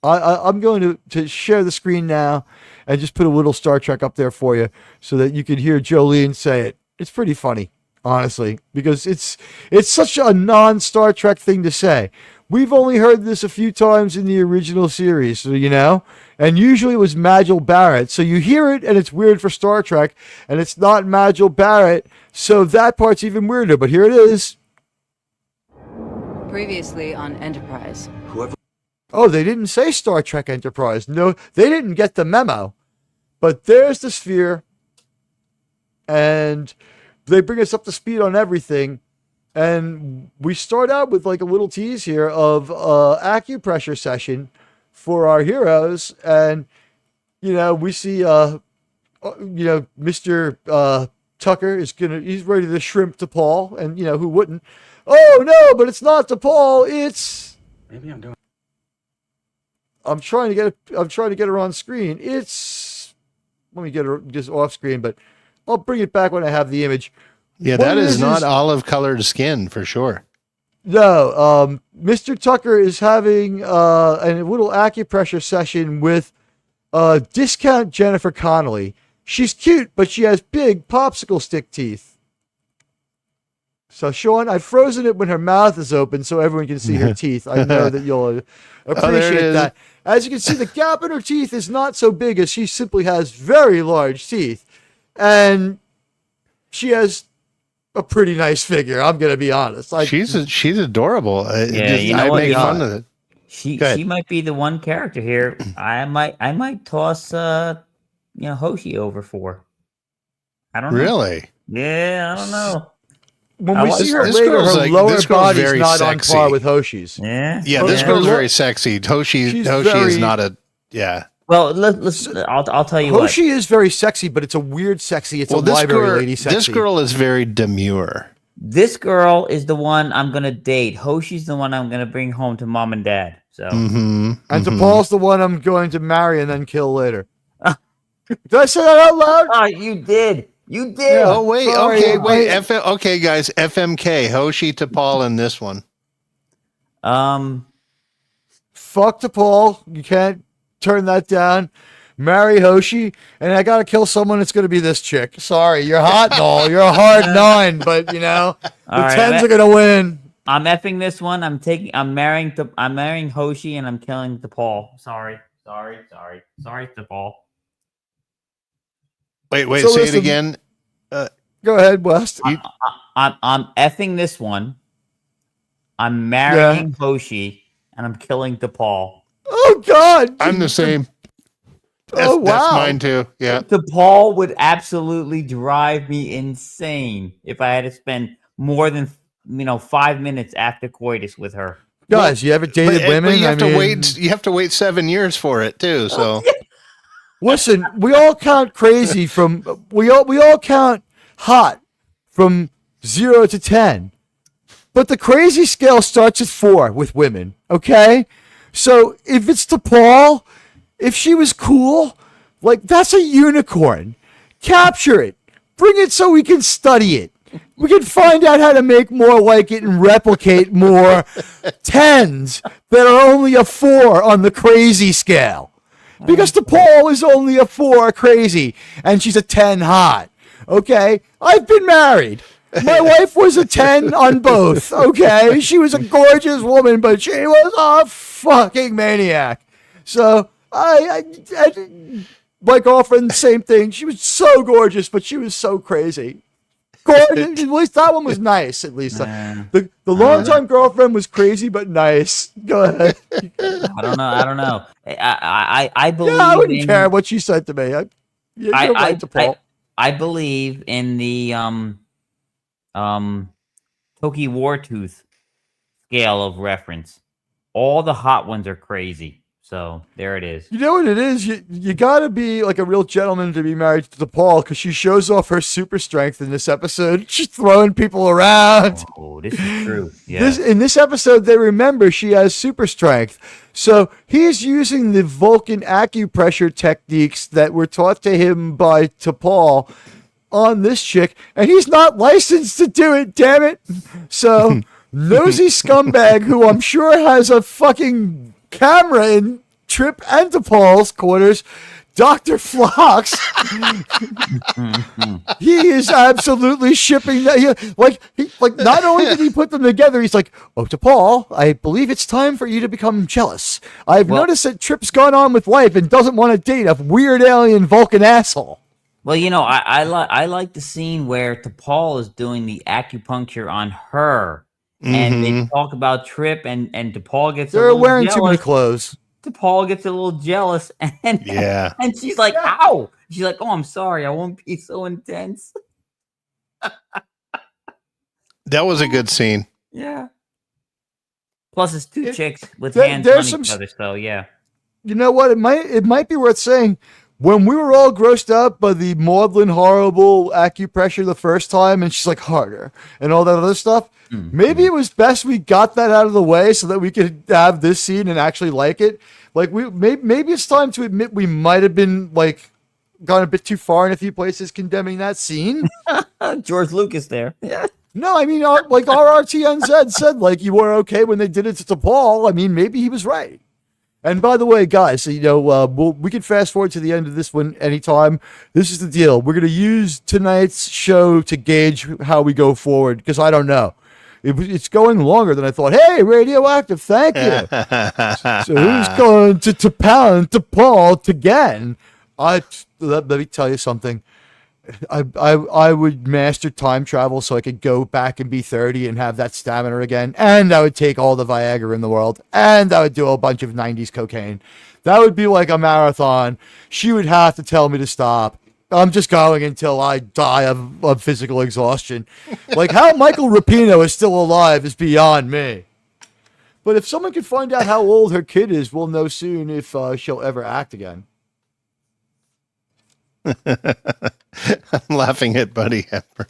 I'm going to share the screen now and just put a little Star Trek up there for you so that you can hear Jolene say it. It's pretty funny, honestly, because it's such a non-Star Trek thing to say. We've only heard this a few times in the original series, and usually it was Majel Barrett. So you hear it, and it's weird for Star Trek, and it's not Majel Barrett, so that part's even weirder. But here it is. Previously on Enterprise. Oh, they didn't say Star Trek Enterprise. No, they didn't get the memo. But there's the sphere, and they bring us up to speed on everything. And we start out with like a little tease here of acupressure session for our heroes. And, we see, Mr. Tucker he's ready to shrimp T'Pol. And, who wouldn't? Oh, no, but it's not T'Pol. It's... Maybe I'm doing... I'm trying to get her on screen. Let me get her just off screen, but I'll bring it back when I have the image. Yeah, that is not olive colored skin for sure. No, Mr. Tucker is having a little acupressure session with discount Jennifer Connelly. She's cute, but she has big popsicle stick teeth. So, Sean, I've frozen it when her mouth is open so everyone can see her teeth. I know that you'll appreciate that. As you can see, the gap in her teeth is not so big as she simply has very large teeth. And she has a pretty nice figure, I'm going to be honest. She's adorable. I make fun of it. She might be the one character here I might toss Hoshi over for. I don't know. Really? Yeah, I don't know. When we see her later, her lower body's not sexy. on par with Hoshi's. Yeah. Yeah, this girl's very sexy. Hoshi is not a... Yeah. Well, I'll tell you Hoshi is very sexy, but it's a weird sexy. It's a library lady sexy. This girl is very demure. This girl is the one I'm going to date. Hoshi's the one I'm going to bring home to mom and dad. So. And T'Pol's the one I'm going to marry and then kill later. Did I say that out loud? Oh, you did. You did. Yeah, oh, wait. Sorry, okay, wait. Okay, guys. FMK. Hoshi, T'Pol in this one. Fuck T'Pol. You can't turn that down. Marry Hoshi. And I got to kill someone. It's going to be this chick. Sorry. You're hot and all. You're a hard 9, but, the 10s are going to win. I'm effing this one. I'm marrying Hoshi and I'm killing T'Pol. Sorry, T'Pol. Wait, so say it again. Go ahead, West. I'm effing this one. I'm marrying Hoshi, and I'm killing T'Pol. Oh, God. I'm the same. Wow. That's mine, too. Yeah. T'Pol would absolutely drive me insane if I had to spend more than 5 minutes after coitus with her. Guys, you ever dated women? But you have to wait 7 years for it, too, so... Listen, we all count crazy from we all count hot from 0 to 10. But the crazy scale starts at 4 with women, okay? So if it's T'Pol, if she was cool, like that's a unicorn. Capture it. Bring it so we can study it. We can find out how to make more like it and replicate more 10s that are only a 4 on the crazy scale. Because T'Pol is only a 4 crazy, and she's a 10 hot. Okay? I've been married. My wife was a 10 on both, okay? She was a gorgeous woman, but she was a fucking maniac. So, my girlfriend, same thing. She was so gorgeous, but she was so crazy. Gorgeous. At least that one was nice, at least. The longtime girlfriend was crazy, but nice. Go ahead. I don't know. I believe. Yeah, I wouldn't care what she said to me. You're right to Paul. I believe in the Toki Wartooth scale of reference. All the hot ones are crazy. So there it is. You know what it is? You got to be like a real gentleman to be married to Paul, because she shows off her super strength in this episode. She's throwing people around. Oh, this is true. Yeah. In this episode, they remember she has super strength. So he's using the Vulcan acupressure techniques that were taught to him by T'Pol on this chick, and he's not licensed to do it, damn it. So nosy scumbag who I'm sure has a fucking camera in Trip and T'Pol's quarters, Dr. Phlox. He is absolutely shipping that. Like not only did he put them together, he's like, "Oh, T'Pol, I believe it's time for you to become jealous. I've noticed that Trip's gone on with life and doesn't want to date a weird alien Vulcan asshole." Well, you know, I like the scene where T'Pol is doing the acupuncture on her. And they talk about Trip, and T'Pol gets They're wearing too many clothes. T'Pol gets a little jealous, and she's like, "Ow!" She's like, "Oh, I'm sorry. I won't be so intense." That was a good scene. Yeah. Plus, it's two chicks with hands on each other, so yeah. You know what? It might be worth saying. When we were all grossed out by the maudlin, horrible acupressure the first time, and she's like, "Harder," and all that other stuff, maybe it was best we got that out of the way so that we could have this scene and actually like it. Like, maybe it's time to admit we might have been, like, gone a bit too far in a few places condemning that scene. George Lucas there. Yeah. No, I mean, like RRTNZ said, like, you were okay when they did it to Paul. I mean, maybe he was right. And by the way, guys, you know, we can fast forward to the end of this one anytime. This is the deal. We're going to use tonight's show to gauge how we go forward, because I don't know. It's going longer than I thought. Hey, Radioactive, thank you. So who's going to pound to Paul again? Let me tell you something. I would master time travel so I could go back and be 30 and have that stamina again. And I would take all the Viagra in the world. And I would do a bunch of 90s cocaine. That would be like a marathon. She would have to tell me to stop. I'm just going until I die of physical exhaustion. Like, how Michael Rapino is still alive is beyond me. But if someone can find out how old her kid is, we'll know soon if she'll ever act again. I'm laughing at Buddy Hepburn.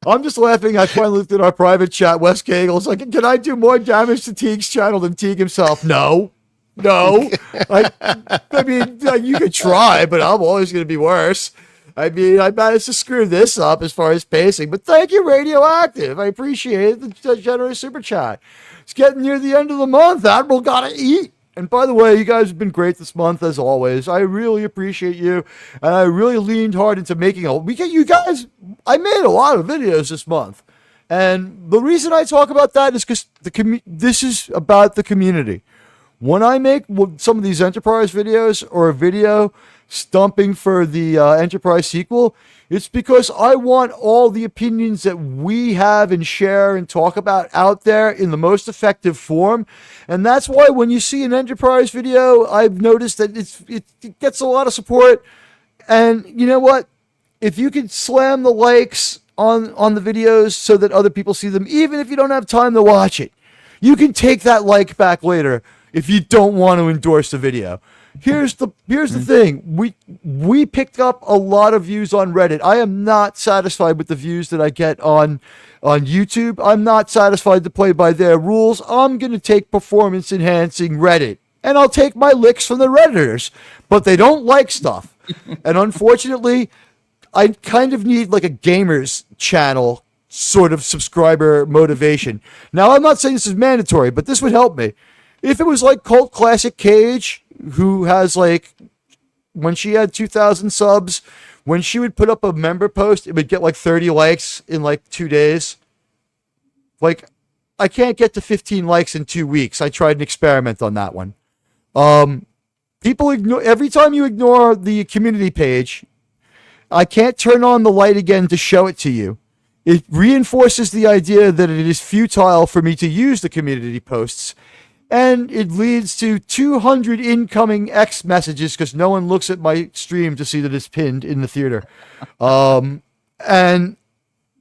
I'm just laughing. I finally looked at our private chat. Wes Cagel's like, "Can I do more damage to Teag's channel than Teag himself?" No. I mean, you could try, but I'm always going to be worse. I mean, I managed to screw this up as far as pacing, but thank you, Radioactive. I appreciate the generous super chat. It's getting near the end of the month. Admiral gotta eat. And by the way, you guys have been great this month, as always. I really appreciate you. And I really leaned hard into making you guys, I made a lot of videos this month. And the reason I talk about that is because this is about the community. When I make some of these Enterprise videos or a video stumping for the Enterprise sequel, it's because I want all the opinions that we have and share and talk about out there in the most effective form. And that's why when you see an Enterprise video, I've noticed that it gets a lot of support. And you know what? If you could slam the likes on the videos so that other people see them, even if you don't have time to watch it, you can take that like back later if you don't want to endorse the video. Here's the thing. We picked up a lot of views on Reddit. I am not satisfied with the views that I get on YouTube. I'm not satisfied to play by their rules. I'm going to take performance enhancing Reddit. And I'll take my licks from the Redditors. But they don't like stuff. And unfortunately, I kind of need like a gamers channel sort of subscriber motivation. Now, I'm not saying this is mandatory, but this would help me. If it was like Cult Classic Cage, who has like when she had 2,000 subs, when she would put up a member post, it would get like 30 likes in like 2 days. Like, I can't get to 15 likes in 2 weeks. I tried an experiment on that one. People ignore, every time you ignore the community page, I can't turn on the light again to show it to you. It reinforces the idea that it is futile for me to use the community posts. And it leads to 200 incoming X messages because no one looks at my stream to see that it's pinned in the theater. And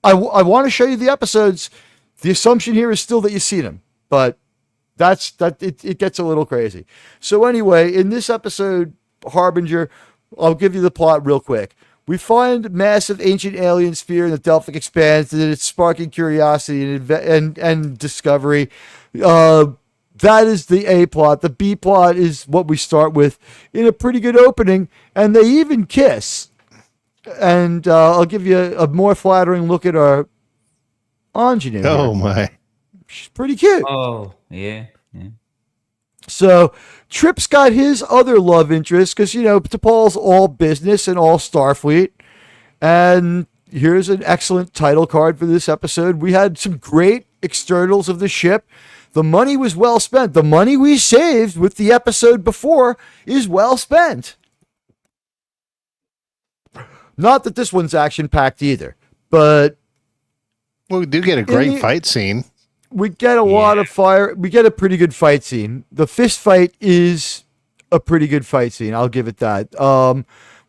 I want to show you the episodes. The assumption here is still that you've seen them, but it gets a little crazy. So anyway, in this episode, Harbinger, I'll give you the plot real quick. We find massive ancient alien sphere in the Delphic Expanse, and it's sparking curiosity and discovery. That is the A plot. The B plot is what we start with in a pretty good opening, and they even kiss. And I'll give you a more flattering look at our ingenue. Oh my, she's pretty cute. Oh yeah. So Trip's got his other love interest because, you know, T'Pol's all business and all Starfleet. And here's an excellent title card for this episode. We had some great externals of the ship. The money was well spent. The money we saved with the episode before is well spent. Not that this one's action-packed either, but... Well, we do get a great fight scene. We get a lot of fire. We get a pretty good fight scene. The fist fight is a pretty good fight scene. I'll give it that.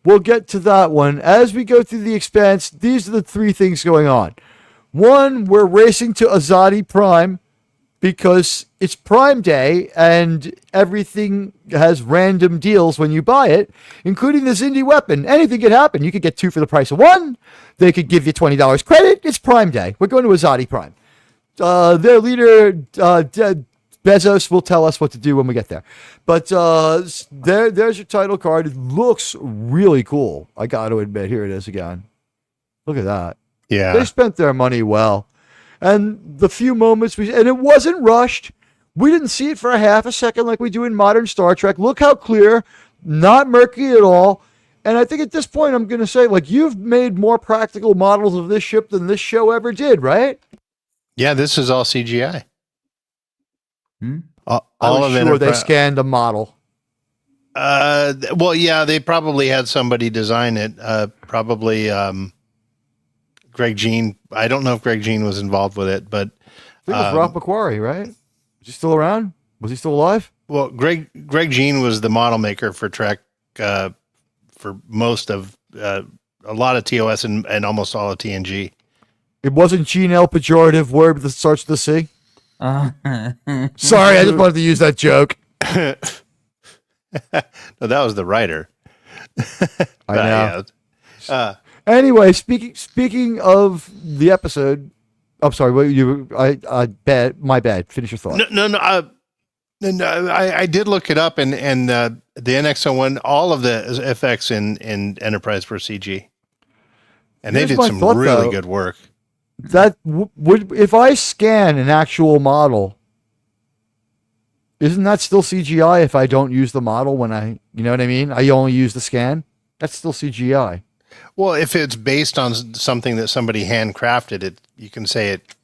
We'll get to that one. As we go through the Expanse, these are the three things going on. One, we're racing to Azadi Prime because it's Prime Day and everything has random deals when you buy it, including this indie weapon. Anything could happen. You could get 2 for the price of 1. They could give you $20 credit. It's Prime Day. We're going to Azadi Prime. Their leader, Bezos, will tell us what to do when we get there. But there's your title card. It looks really cool. I got to admit. Here it is again. Look at that. Yeah. They spent their money well. And the few moments and it wasn't rushed. We didn't see it for a half a second like we do in modern Star Trek. Look how clear, not murky at all. And I think at this point, I'm going to say, like, you've made more practical models of this ship than this show ever did, right? Yeah, this is all CGI. All I'm of sure they scanned a model. Well, yeah, they probably had somebody design it. Probably Greg Jean. I don't know if Greg Jean was involved with it, but I think it was Ralph McQuarrie, right? Is he still around? Was he still alive? Well, Greg Jean was the model maker for Trek for most of a lot of TOS and almost all of TNG. It wasn't Gene L. pejorative word that starts with the C. Sorry, I just wanted to use that joke. No, that was the writer. I know. Yeah. Anyway, speaking of the episode, I'm sorry. My bad. Finish your thought. No. I did look it up, and the NX-01, all of the effects in Enterprise were CG, and they did some really good work. That would, if I scan an actual model, isn't that still CGI if I don't use the model when you know what I mean? I only use the scan. That's still CGI. Well, if it's based on something that somebody handcrafted, you can say it,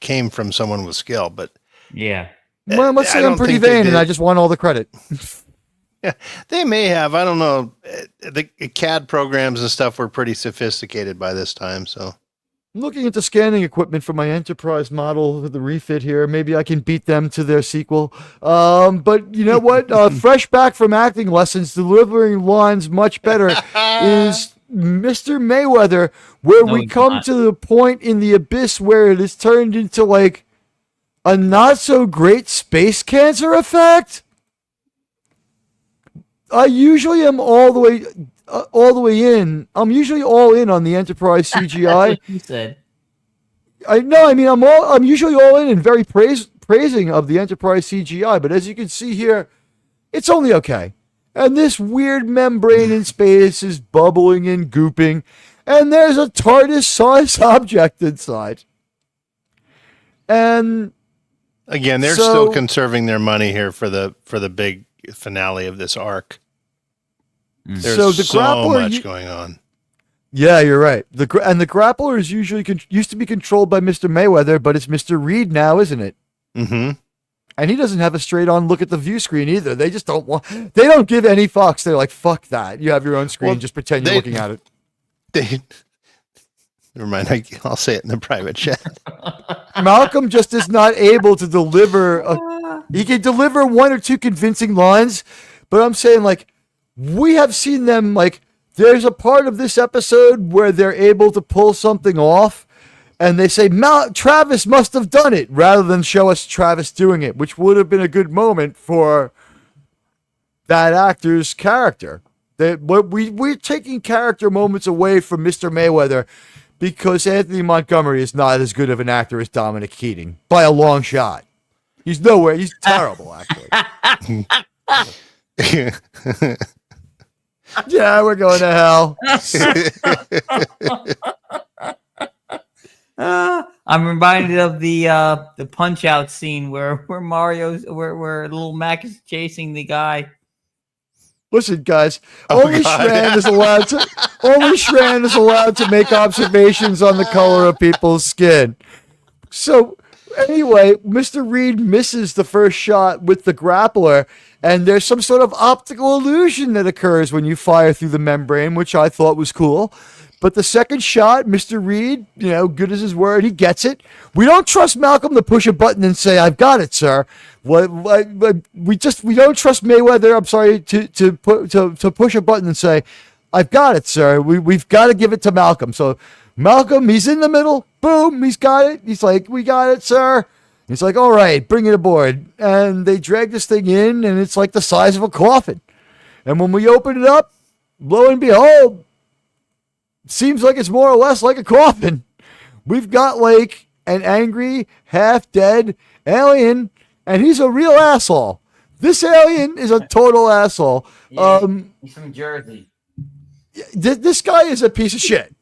came from someone with skill. But yeah, well, let's say I'm pretty vain and I just want all the credit. Yeah, they may have. I don't know. The CAD programs and stuff were pretty sophisticated by this time, so. I'm looking at the scanning equipment for my Enterprise model with the refit here. Maybe I can beat them to their sequel. But you know what? Fresh back from acting lessons, delivering lines much better is Mr. Mayweather, where we come to the point in the abyss where it is turned into like a not so great space cancer effect. I usually am all the way in. I'm usually all in on the Enterprise CGI. That's what you said. I'm usually all in and very praising of the Enterprise CGI, but as you can see here, it's only okay. And this weird membrane in space is bubbling and gooping, and there's a TARDIS-sized object inside. And again, they're still conserving their money here for the big finale of this arc. There's So the so grappler much going on. Yeah, you're right. The grappler is usually used to be controlled by Mr. Mayweather, but it's Mr. Reed now, isn't it? Mm-hmm. And he doesn't have a straight-on look at the view screen either. They just don't want. They don't give any fucks. They're like, fuck that. You have your own screen. Well, just pretend you're looking at it. Never mind. I'll say it in the private chat. Malcolm just is not able to deliver. He can deliver one or two convincing lines, but I'm saying, like, we have seen them, like, there's a part of this episode where they're able to pull something off, and they say, Travis must have done it, rather than show us Travis doing it, which would have been a good moment for that actor's character. We're taking character moments away from Mr. Mayweather because Anthony Montgomery is not as good of an actor as Dominic Keating, by a long shot. He's nowhere. He's terrible, actually. Yeah, we're going to hell. I'm reminded of the Punch Out scene where where Little Mac is chasing the guy. Listen, guys, only Shran is allowed to make observations on the color of people's skin. So anyway, Mr. Reed misses the first shot with the grappler, and there's some sort of optical illusion that occurs when you fire through the membrane, which I thought was cool. But the second shot, Mr. Reed, good as his word, he gets it. We don't trust Malcolm to push a button and say, "I've got it, sir." We don't trust Mayweather. I'm sorry to push a button and say, "I've got it, sir." We've got to give it to Malcolm. So Malcolm, he's in the middle. Boom, he's got it. He's like, "We got it, sir." He's like, "All right, bring it aboard." And they drag this thing in, and it's like the size of a coffin. And when we open it up, lo and behold, seems like it's more or less like a coffin. We've got like an angry, half-dead alien, and he's a real asshole. This alien is a total asshole. Yeah, he's from Jersey. This guy is a piece of shit.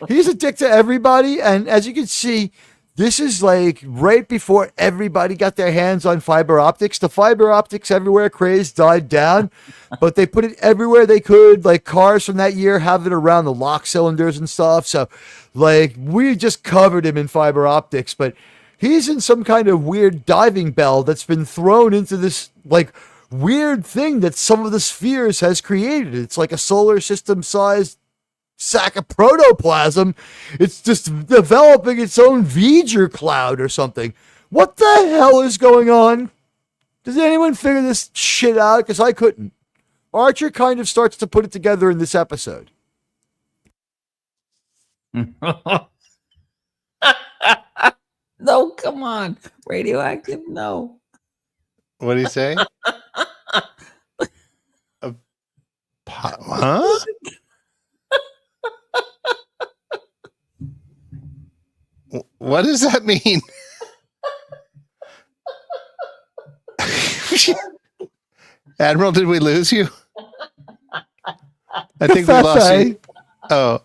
He's a dick to everybody, and as you can see, this is like right before everybody got their hands on fiber optics. The fiber optics everywhere craze died down, but they put it everywhere they could. Like cars from that year have it around the lock cylinders and stuff. So like we just covered him in fiber optics, but he's in some kind of weird diving bell that's been thrown into this like weird thing that some of the spheres has created. It's like a solar system sized sack of protoplasm. It's just developing its own V'ger cloud or something. What the hell is going on? Does anyone figure this shit out? Because I couldn't. Archer kind of starts to put it together in this episode. No, come on. Radioactive, no. What do you say? Huh? What does that mean? Admiral, did we lose you? I think we lost you. Oh.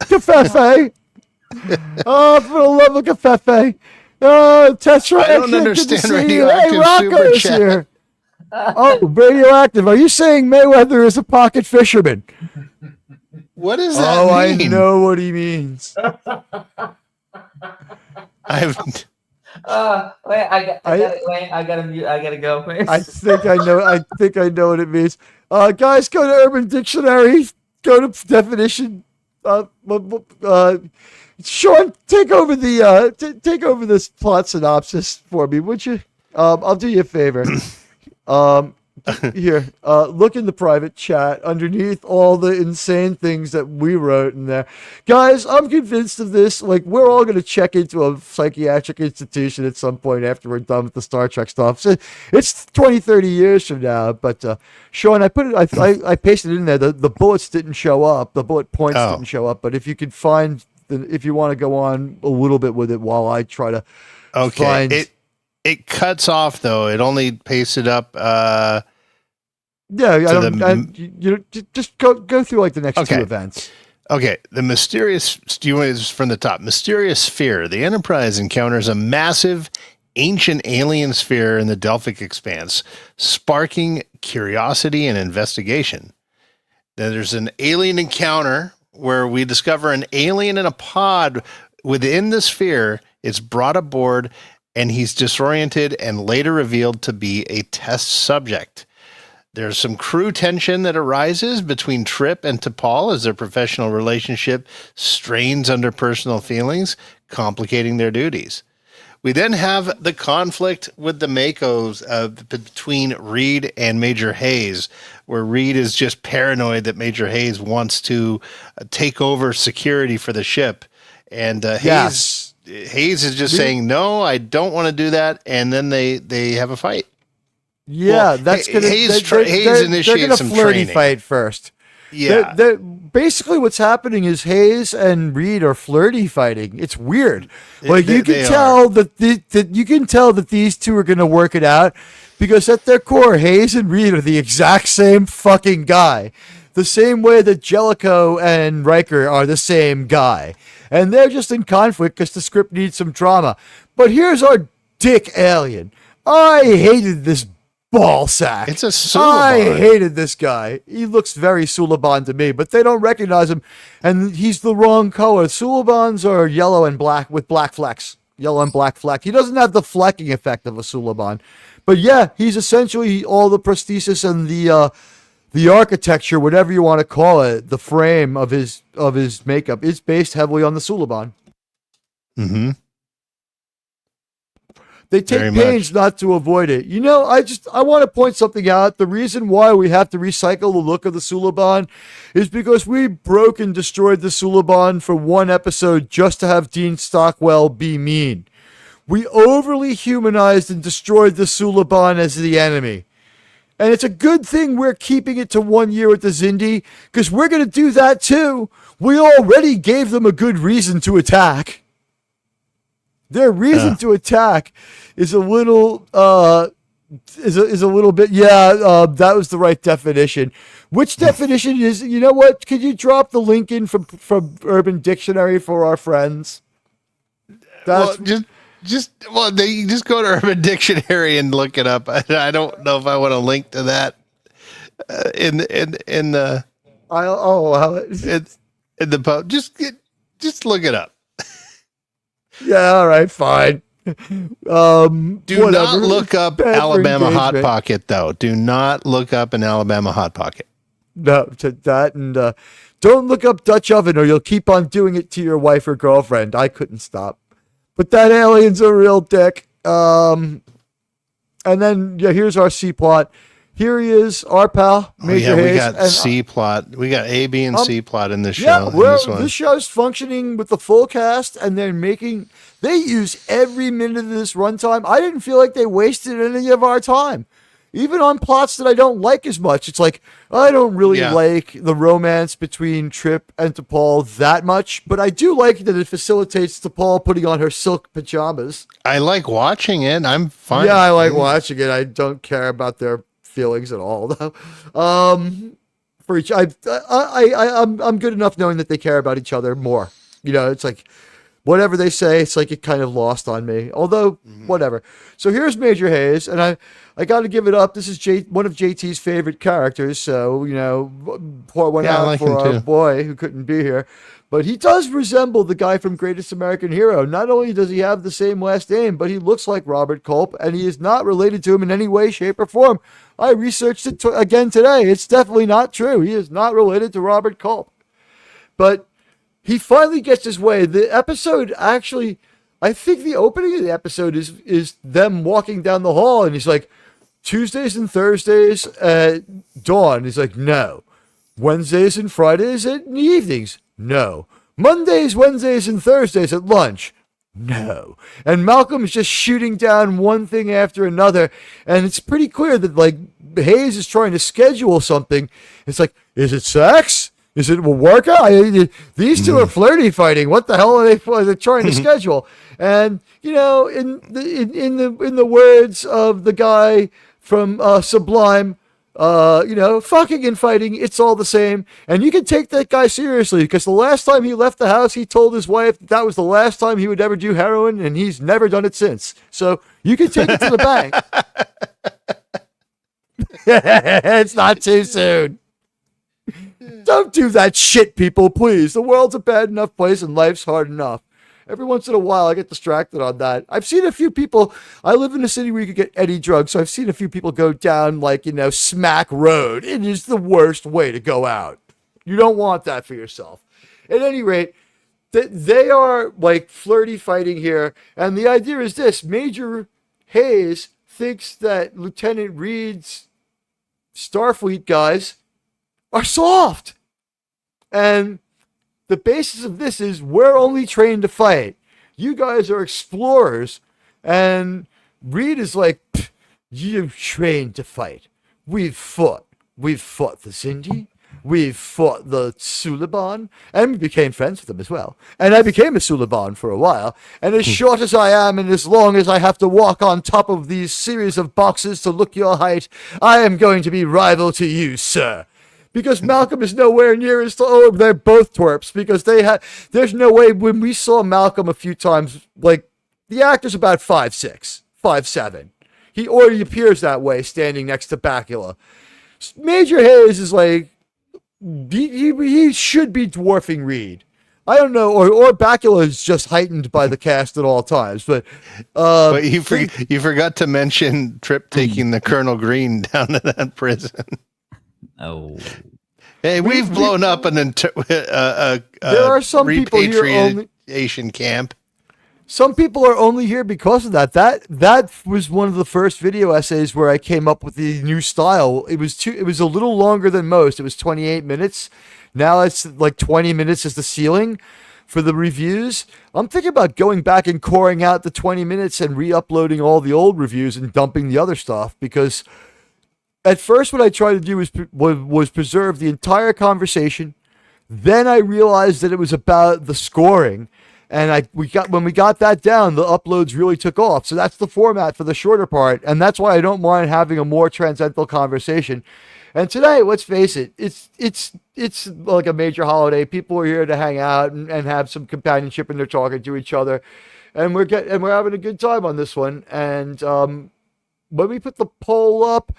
Cafefe. Oh, for the love of Cafefe. Oh, Tetra. I don't understand radioactive Hey, Rocco's super chat. here. Oh, radioactive. Are you saying Mayweather is a pocket fisherman? What does that mean? I know what he means. I haven't. Wait, I gotta go. I think I know what it means. Guys, go to Urban Dictionary. Go to definition. Sean, take over this plot synopsis for me, would you? I'll do you a favor. Here, look in the private chat underneath all the insane things that we wrote in there. Guys, I'm convinced of this. Like, we're all going to check into a psychiatric institution at some point after we're done with the Star Trek stuff. So it's 20, 30 years from now. But, Sean, I pasted it in there. The bullets didn't show up. The bullet points didn't show up. But if you could find, if you want to go on a little bit with it while I try to find. It cuts off, though. It only pasted up. Just go through like the next two events. Okay, the mysterious. Do you want from the top? Mysterious sphere. The Enterprise encounters a massive, ancient alien sphere in the Delphic expanse, sparking curiosity and investigation. Then there's an alien encounter where we discover an alien in a pod within the sphere. It's brought aboard, and he's disoriented and later revealed to be a test subject. There's some crew tension that arises between Trip and T'Pol as their professional relationship strains under personal feelings, complicating their duties. We then have the conflict with the Makos between Reed and Major Hayes, where Reed is just paranoid that Major Hayes wants to take over security for the ship. And Hayes is just saying, no, I don't want to do that. And then they have a fight. Yeah, that's going to... Hayes initiates some flirty training. Fight first. Yeah. Basically, what's happening is Hayes and Reed are flirty fighting. It's weird. Like you can tell that these two are going to work it out because at their core, Hayes and Reed are the exact same fucking guy. The same way that Jellicoe and Riker are the same guy, and they're just in conflict because the script needs some drama. But here's our dick alien. I hated this ball sack. It's a Suliban. I hated this guy. He looks very Suliban to me, but they don't recognize him, and he's the wrong color. Sulibans are yellow and black with black flecks. Yellow and black fleck. He doesn't have the flecking effect of a Suliban. But yeah, he's essentially all the prosthesis and the architecture, whatever you want to call it, the frame of his makeup is based heavily on the Suliban. Mm-hmm. They take pains not to avoid it. You know, I want to point something out. The reason why we have to recycle the look of the Suliban is because we broke and destroyed the Suliban for one episode just to have Dean Stockwell be mean. We overly humanized and destroyed the Suliban as the enemy. And it's a good thing we're keeping it to 1 year with the Xindi, because we're going to do that too. We already gave them a good reason to attack. Their reason to attack is a little is a little bit that was the right definition. Which definition is, you know what? Could you drop the link in from Urban Dictionary for our friends? That's you just go to Urban Dictionary and look it up. I don't know if I want to link to that in the just look it up. Yeah, all right, fine. Do not look up Alabama Hot Pocket, though. Do not look up an Alabama Hot Pocket. No, to that, and don't look up Dutch oven, or you'll keep on doing it to your wife or girlfriend. I couldn't stop. But that alien's a real dick. And then here's our C plot. Here he is, our pal, Major Hayes. We got C plot. We got A, B, and C plot in this show. Yeah, this show's functioning with the full cast, and they use every minute of this runtime. I didn't feel like they wasted any of our time. Even on plots that I don't like as much. It's like, I don't really like the romance between Trip and T'Pol that much, but I do like that it facilitates T'Pol putting on her silk pajamas. I like watching it. I'm fine. Yeah, I like watching it. I don't care about their feelings at all, though. I'm good enough knowing that they care about each other more. You know, it's like whatever they say, it's like it kind of lost on me. Although, whatever. So here's Major Hayes, and I got to give it up. This is one of JT's favorite characters, so, you know, pour one out for our boy who couldn't be here. But he does resemble the guy from Greatest American Hero. Not only does he have the same last name, but he looks like Robert Culp, and he is not related to him in any way, shape, or form. I researched it again today. It's definitely not true. He is not related to Robert Culp. But he finally gets his way. The episode actually, I think the opening of the episode is them walking down the hall, and he's like, Tuesdays and Thursdays at dawn. He's like, no. Wednesdays and Fridays in the evenings. No. Mondays, Wednesdays, and Thursdays at lunch. No. And Malcolm is just shooting down one thing after another. And it's pretty clear that, like, Hayes is trying to schedule something. It's like, is it sex? Is it a workout? These two are flirty fighting. What the hell are they trying to schedule? And, you know, in the words of the guy from Sublime, you know, fucking and fighting, it's all the same. And you can take that guy seriously, because the last time he left the house, he told his wife that was the last time he would ever do heroin, and he's never done it since. So you can take it to the bank. It's not too soon. Don't do that shit, people, please. The world's a bad enough place and life's hard enough. Every once in a while, I get distracted on that. I've seen a few people. I live in a city where you could get any drug, so I've seen a few people go down, like, Smack Road. It is the worst way to go out. You don't want that for yourself. At any rate, they are, like, flirty fighting here, and the idea is this. Major Hayes thinks that Lieutenant Reed's Starfleet guys are soft. And the basis of this is we're only trained to fight. You guys are explorers. And Reed is like, you trained to fight. We've fought. We've fought the Zindi. We've fought the Suliban. And we became friends with them as well. And I became a Suliban for a while. And as short as I am and as long as I have to walk on top of these series of boxes to look your height, I am going to be rival to you, sir. Because Malcolm is nowhere near as they're both twerps. Because there's no way. When we saw Malcolm a few times, like, the actor's about 5'6", 5'7". He already appears that way standing next to Bakula. Major Hayes is like, he should be dwarfing Reed. I don't know, or Bakula is just heightened by the cast at all times. But you forgot to mention Trip taking the Colonel Green down to that prison. Oh, hey, we've blown up an there are some people here repatriation camp. Some people are only here because of that. That was one of the first video essays where I came up with the new style. It was a little longer than most. It was 28 minutes. Now it's like 20 minutes is the ceiling for the reviews. I'm thinking about going back and coring out the 20 minutes and re-uploading all the old reviews and dumping the other stuff, because at first what I tried to do was preserve the entire conversation. Then I realized that it was about the scoring. And when we got that down, the uploads really took off. So that's the format for the shorter part. And that's why I don't mind having a more transcendental conversation. And today, let's face it, it's like a major holiday. People are here to hang out and have some companionship, and they're talking to each other. And we're having a good time on this one. And when we put the poll up,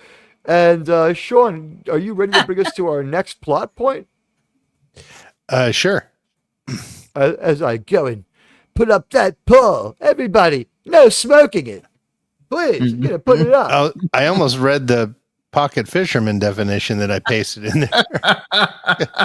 and Sean, are you ready to bring us to our next plot point? Sure. As I go and put up that poll, everybody, no smoking it. Please, I'm gonna put it up. I almost read the pocket fisherman definition that I pasted in there.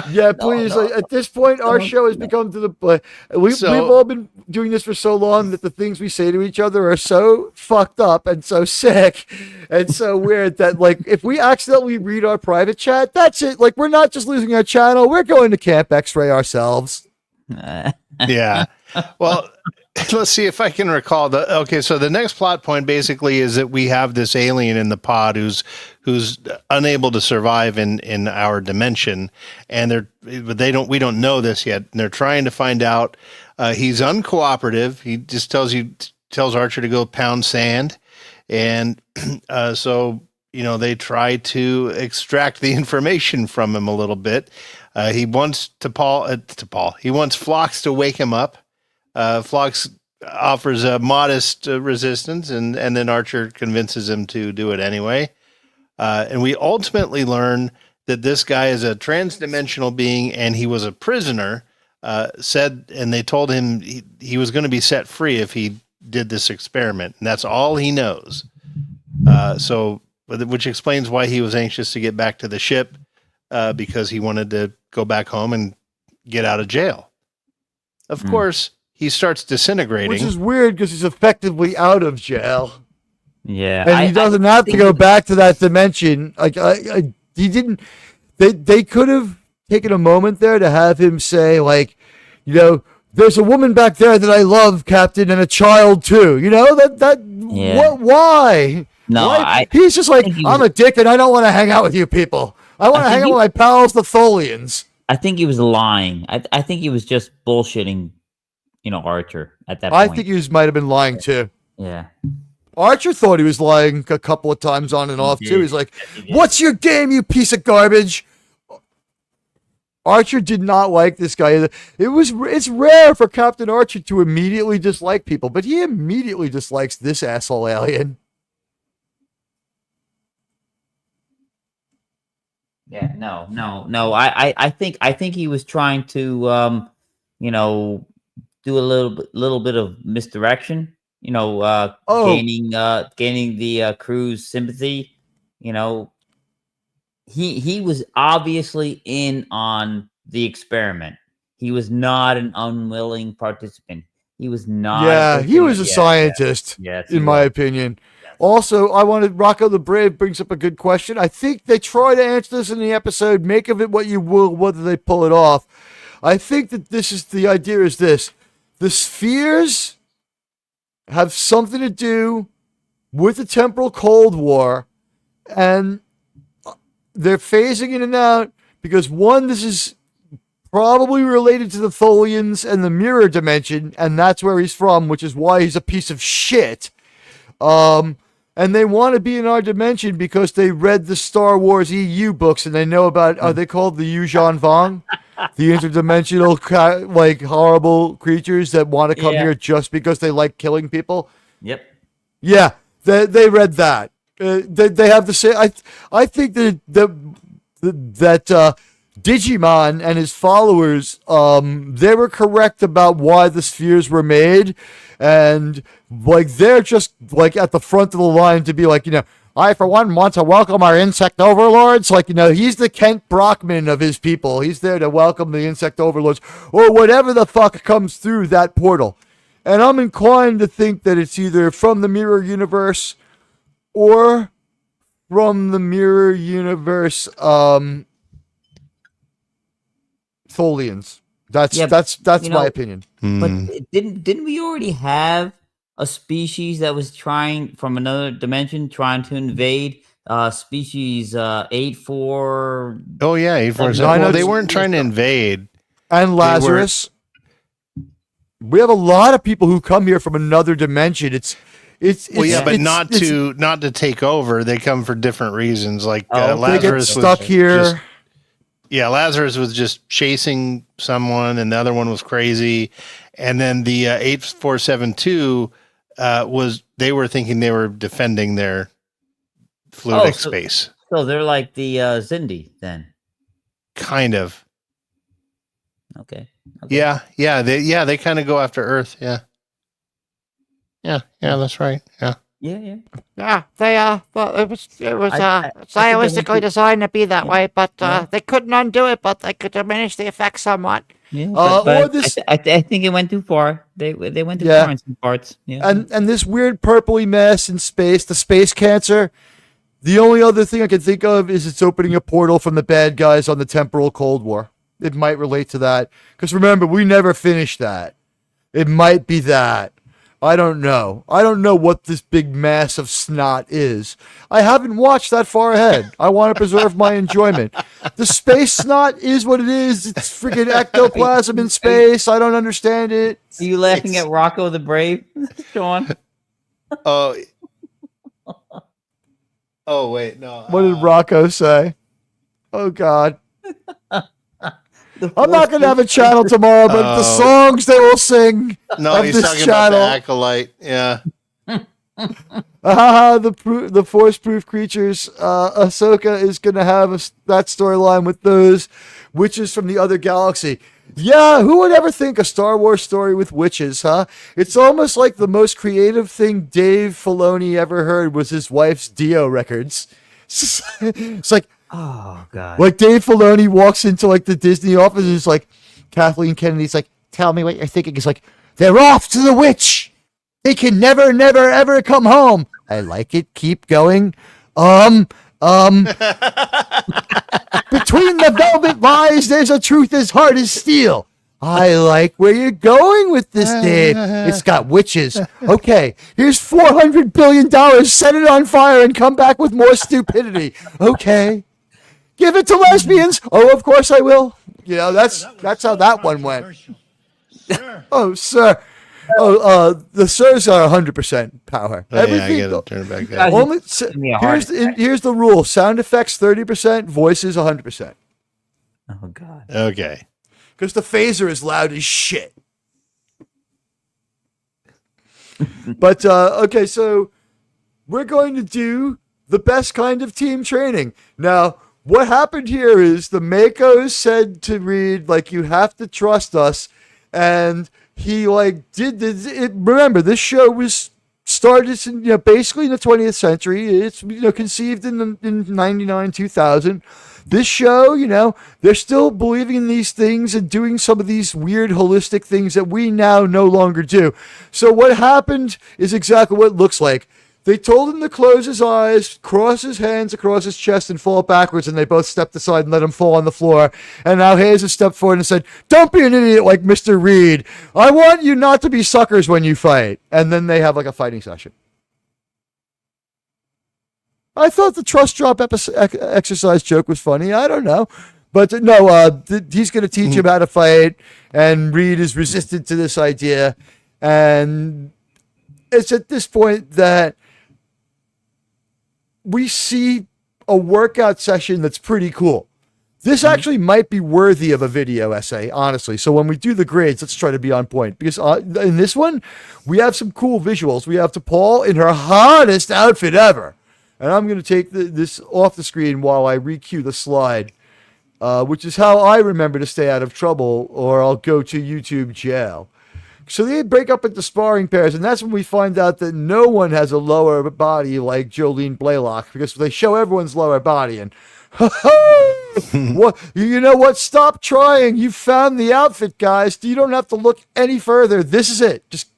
Yeah, please. At this point, our show has become to the we've all been doing this for so long that the things we say to each other are so fucked up and so sick and so weird that, like, if we accidentally read our private chat, that's it. Like, we're not just losing our channel, we're going to Camp X-Ray ourselves. Yeah. Well, let's see if I can recall so the next plot point basically is that we have this alien in the pod who's unable to survive in our dimension, and we don't know this yet, and they're trying to find out. He's uncooperative. He just tells Archer to go pound sand, and so they try to extract the information from him a little bit. He wants he wants Phlox to wake him up. Phlox offers a modest resistance, and then Archer convinces him to do it anyway. And we ultimately learn that this guy is a transdimensional being, and he was a prisoner. And they told him he was going to be set free if he did this experiment, and that's all he knows. Which explains why he was anxious to get back to the ship, because he wanted to go back home and get out of jail. Of course, he startes disintegrating. Which is weird because he's effectively out of jail. Yeah. And he doesn't have to go back to that dimension. Like, he didn't. They could have taken a moment there to have him say, like, there's a woman back there that I love, Captain, and a child too. Why? No, why? He's just like, I'm a dick and I don't want to hang out with you people. I want to hang out with my pals, the Tholians. I think he was lying. I think he was just bullshitting, Archer at that point. I think he might have been lying too. Yeah. Archer thought he was lying a couple of times on and off too. He's like, "What's your game, you piece of garbage?" Archer did not like this guy. It's rare for Captain Archer to immediately dislike people, but he immediately dislikes this asshole alien. Yeah, no. I think he was trying to, do a little bit of misdirection. Oh, Gaining the crew's sympathy. You know, he was obviously in on the experiment. He was not an unwilling participant. He was not. yeah, he was a scientist, Yes, he in my was. opinion. Also, I wanted Rocco the Brave brings up a good question. I think they try to answer this in the episode. Make of it what you will, whether they pull it off. I think that this is the idea is this: the spheres have something to do with the temporal Cold War, and they're phasing in and out because one, this is probably related to the Tholians and the mirror dimension, and that's where he's from, which is why he's a piece of shit. And they want to be in our dimension because they read the Star Wars EU books and they know about, are they called the Yuuzhan Vong? The interdimensional, like, horrible creatures that want to come here just because they like killing people? Yep. Yeah, they read that. They have the same. I think that Digimon and his followers, they were correct about why the spheres were made, and like they're just like at the front of the line to be like, I for one want to welcome our insect overlords. Like, he's the Kent Brockman of his people. He's there to welcome the insect overlords or whatever the fuck comes through that portal. And I'm inclined to think that it's either from the mirror universe or from the mirror universe Tholians. That's my opinion. But didn't we already have a species that was trying from another dimension trying to invade species 8-4? Oh yeah, 847. Well, they weren't trying to invade. And Lazarus. We have a lot of people who come here from another dimension. Not to take over. They come for different reasons. Like Lazarus they get stuck here. Lazarus was just chasing someone, and the other one was crazy. And then the 8472 they were thinking they were defending their fluidic space. So they're like the Zindi then. Kind of. Okay. Yeah. They kind of go after Earth. Yeah, that's right. Yeah. Yeah, they it was stylistically designed to be that way, but they couldn't undo it, but they could diminish the effect somewhat. Yeah, but I think it went too far. They went too far in some parts. Yeah. And this weird purpley mess in space, the space cancer. The only other thing I can think of is it's opening a portal from the bad guys on the temporal Cold War. It might relate to that because remember, we never finished that. It might be that. I don't know. I don't know what this big mass of snot is. I haven't watched that far ahead. I want to preserve my enjoyment. The space snot is what it is. It's freaking ectoplasm in space. I don't understand it. Are you laughing at Rocco the Brave, Sean? Oh wait, no. What did Rocco say? Oh God. I'm not going to have a channel tomorrow, but the songs they will sing of he's this talking channel. about the Acolyte. Yeah. The force-proof creatures. Ahsoka is going to have that storyline with those witches from the other galaxy. Yeah, who would ever think a Star Wars story with witches, huh? It's almost like the most creative thing Dave Filoni ever heard was his wife's Dio records. It's like, oh God! Like Dave Filoni walks into like the Disney office and it's like Kathleen Kennedy's like, tell me what you're thinking. It's like, they're off to the witch. They can never, never, ever come home. I like it. Keep going. Between the velvet lies, there's a truth as hard as steel. I like where you're going with this, Dave. It's got witches. Okay, here's $400 billion. Set it on fire and come back with more stupidity. Okay. Give it to lesbians. Oh, of course I will. That's how that one went. Oh, sir. The sirs are 100% power. I gotta turn it back up. Here's the rule. Sound effects 30%, voices 100%. Oh God. Okay. Because the phaser is loud as shit. But, okay, so we're going to do the best kind of team training. Now, what happened here is the Makos said to Reed, like, you have to trust us. And he, like, did this. Remember, this show was started in, basically in the 20th century. It's, conceived in 99, 2000. This show, they're still believing in these things and doing some of these weird holistic things that we now no longer do. So what happened is exactly what it looks like. They told him to close his eyes, cross his hands across his chest, and fall backwards, and they both stepped aside and let him fall on the floor. And now Hayes has stepped forward and said, don't be an idiot like Mr. Reed. I want you not to be suckers when you fight. And then they have like a fighting session. I thought the trust drop exercise joke was funny. I don't know. But no, he's going to teach him how to fight, and Reed is resistant to this idea. And it's at this point that we see a workout session that's pretty cool. This actually might be worthy of a video essay, honestly. So when we do the grades, let's try to be on point. Because in this one, we have some cool visuals. We have T'Pol in her hottest outfit ever. And I'm going to take this off the screen while I re-cue the slide, which is how I remember to stay out of trouble, or I'll go to YouTube jail. So they break up into sparring pairs, and that's when we find out that no one has a lower body like Jolene Blaylock, because they show everyone's lower body. And what, you know what? Stop trying. You found the outfit, guys. You don't have to look any further. This is it. Just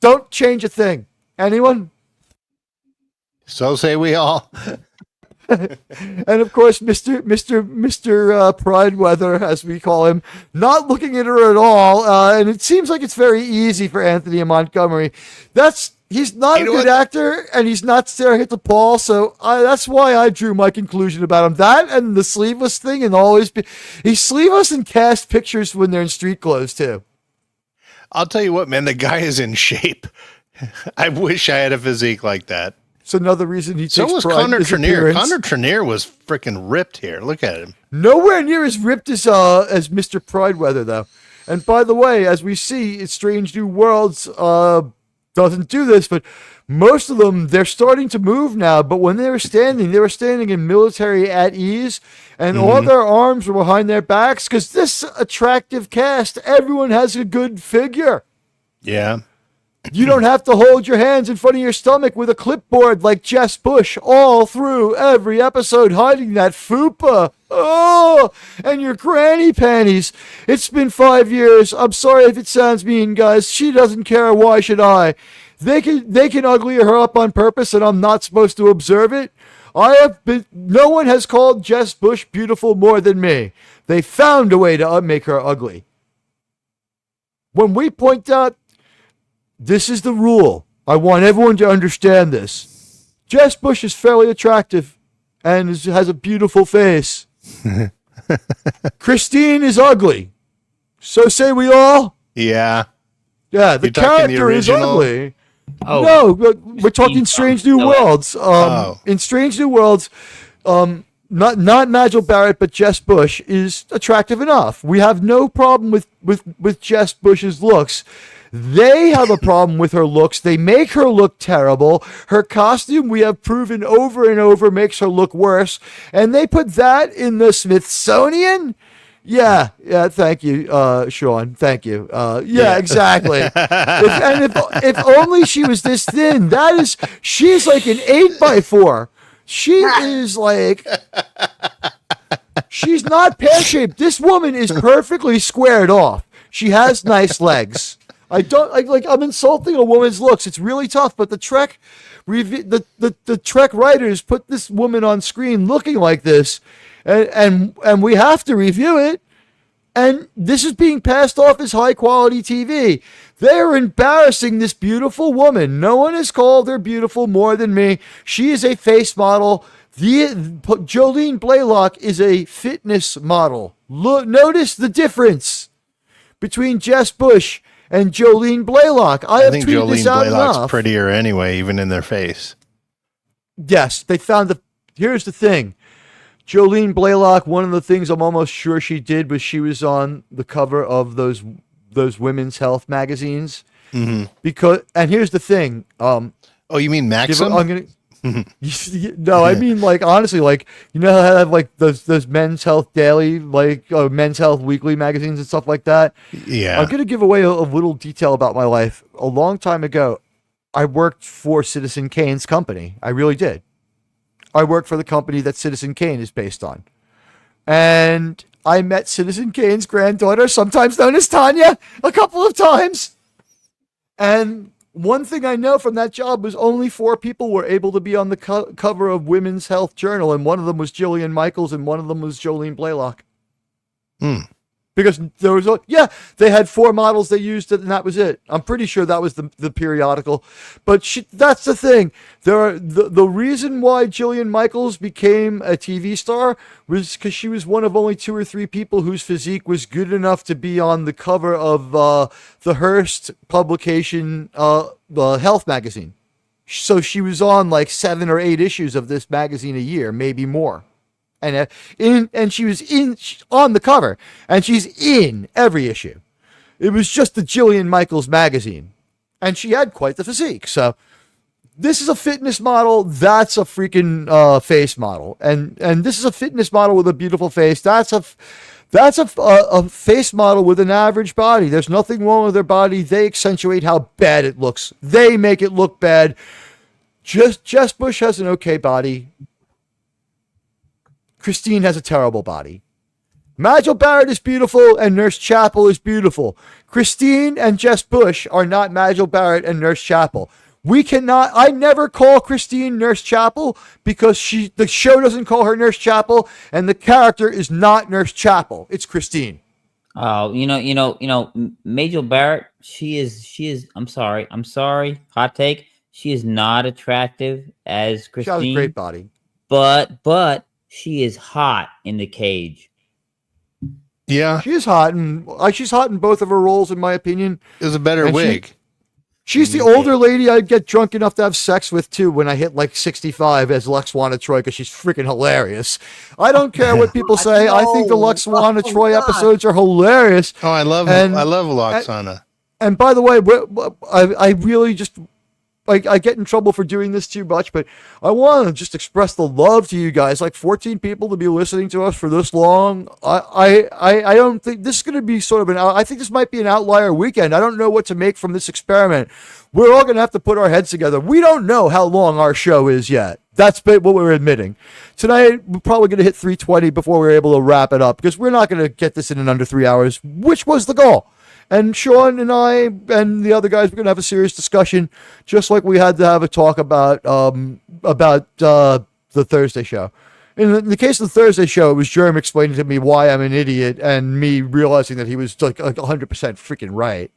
don't change a thing. Anyone? So say we all. And of course, Mr. Prideweather, as we call him, not looking at her at all. And it seems like it's very easy for Anthony Montgomery. He's not a good actor, and he's not staring at T'Pol. So that's why I drew my conclusion about him. That and the sleeveless thing, and he's sleeveless and cast pictures when they're in street clothes too. I'll tell you what, man, the guy is in shape. I wish I had a physique like that. It's another reason he takes so was pride Connor in his Trenier. appearance. Connor Trenier was freaking ripped here. Look at him. Nowhere near as ripped as Mr. Prideweather, though. And by the way, as we see, Strange New Worlds doesn't do this, but most of them, they're starting to move now. But when they were standing in military at ease, and all their arms were behind their backs, because this attractive cast, everyone has a good figure. Yeah. You don't have to hold your hands in front of your stomach with a clipboard like Jess Bush all through every episode, hiding that fupa. Oh, and your granny panties. It's been 5 years. I'm sorry if it sounds mean, guys. She doesn't care. Why should I? They can ugly her up on purpose, and I'm not supposed to observe it. No one has called Jess Bush beautiful more than me. They found a way to make her ugly. When we point out, this is the rule. I want everyone to understand this. Jess Bush is fairly attractive and has a beautiful face. Christine is ugly. So say we all? Yeah. Yeah, the character is ugly. Oh. No, we're talking Strange New Worlds. In Strange New Worlds, not Majel Barrett, but Jess Bush is attractive enough. We have no problem with Jess Bush's looks. They have a problem with her looks. They make her look terrible. Her costume, we have proven over and over, makes her look worse. And they put that in the Smithsonian? Yeah, thank you, Sean. Thank you. Yeah, exactly. If only she was this thin. She's like an 8x4. She is like... She's not pear-shaped. This woman is perfectly squared off. She has nice legs. I'm insulting a woman's looks. It's really tough, but the Trek writers put this woman on screen looking like this, and we have to review it. And this is being passed off as high quality TV. They are embarrassing this beautiful woman. No one has called her beautiful more than me. She is a face model. Jolene Blaylock is a fitness model. Notice the difference between Jess Bush and Jolene Blaylock. I think Jolene Blaylock's prettier anyway, even in their face. Yes, they found here's the thing. Jolene Blaylock, one of the things I'm almost sure she did was she was on the cover of those women's health magazines. Mm-hmm. And here's the thing. You mean Maxim? No, I mean, like, honestly, like, you know how they have like those Men's Health Daily, like Men's Health Weekly magazines and stuff like that. Yeah. I'm gonna give away a little detail about my life. A long time ago, I worked for Citizen Kane's company. I really did. I worked for the company that Citizen Kane is based on, and I met Citizen Kane's granddaughter, sometimes known as Tanya, a couple of times. And one thing I know from that job was only 4 people were able to be on the cover of Women's Health Journal, and one of them was Jillian Michaels, and one of them was Jolene Blaylock. Because there was they had 4 models they used, and that was it. I'm pretty sure that was the periodical. But that's the thing. The reason why Jillian Michaels became a TV star was because she was one of only 2 or 3 people whose physique was good enough to be on the cover of the Hearst publication, the Health magazine. So she was on like 7 or 8 issues of this magazine a year, maybe more. And she was on the cover, and she's in every issue. It was just the Jillian Michaels magazine, and she had quite the physique. So this is a fitness model. That's a freaking face model, and this is a fitness model with a beautiful face. That's a face model with an average body. There's nothing wrong with their body. They accentuate how bad it looks. They make it look bad. Jess Bush has an okay body. Christine has a terrible body. Majel Barrett is beautiful, and Nurse Chapel is beautiful. Christine and Jess Bush are not Majel Barrett and Nurse Chapel. I never call Christine Nurse Chapel because the show doesn't call her Nurse Chapel, and the character is not Nurse Chapel. It's Christine. Oh, Majel Barrett, she is, I'm sorry, hot take. She is not attractive as Christine. She has a great body. But she is hot in the cage. Yeah. She is hot, and she's hot in both of her roles, in my opinion. Is a better wig. She's the older lady I'd get drunk enough to have sex with, too, when I hit like 65 as Luxwana Troy, because she's freaking hilarious. I don't care what people say. I think the Luxwana Troy episodes are hilarious. Oh, I love Luxwana. And by the way, I really just... I get in trouble for doing this too much, but I want to just express the love to you guys. Like 14 people to be listening to us for this long. I don't think this is going to be sort of I think this might be an outlier weekend. I don't know what to make from this experiment. We're all going to have to put our heads together. We don't know how long our show is yet. That's what we're admitting. Tonight, we're probably going to hit 3:20 before we're able to wrap it up, because we're not going to get this in under 3 hours, which was the goal. And Sean and I and the other guys, we're going to have a serious discussion, just like we had to have a talk about the Thursday show. In the case of the Thursday show, it was Jerm explaining to me why I'm an idiot, and me realizing that he was like 100% freaking right.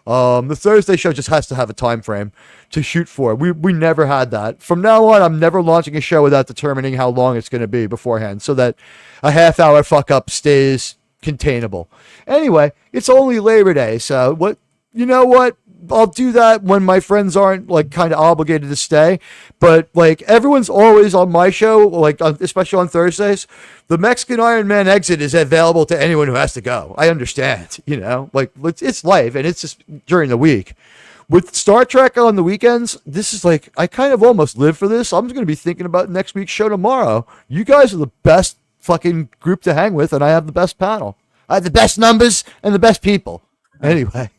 The Thursday show just has to have a time frame to shoot for. We never had that. From now on, I'm never launching a show without determining how long it's going to be beforehand, so that a half-hour fuck-up stays containable. Anyway, it's only Labor Day, so you know what? I'll do that when my friends aren't like kind of obligated to stay. But like everyone's always on my show, like especially on Thursdays. The Mexican Iron Man exit is available to anyone who has to go. I understand, like it's life, and it's just during the week. With Star Trek on the weekends, this is like I kind of almost live for this. I'm going to be thinking about next week's show tomorrow. You guys are the best fucking group to hang with, and I have the best panel. I have the best numbers and the best people. Anyway.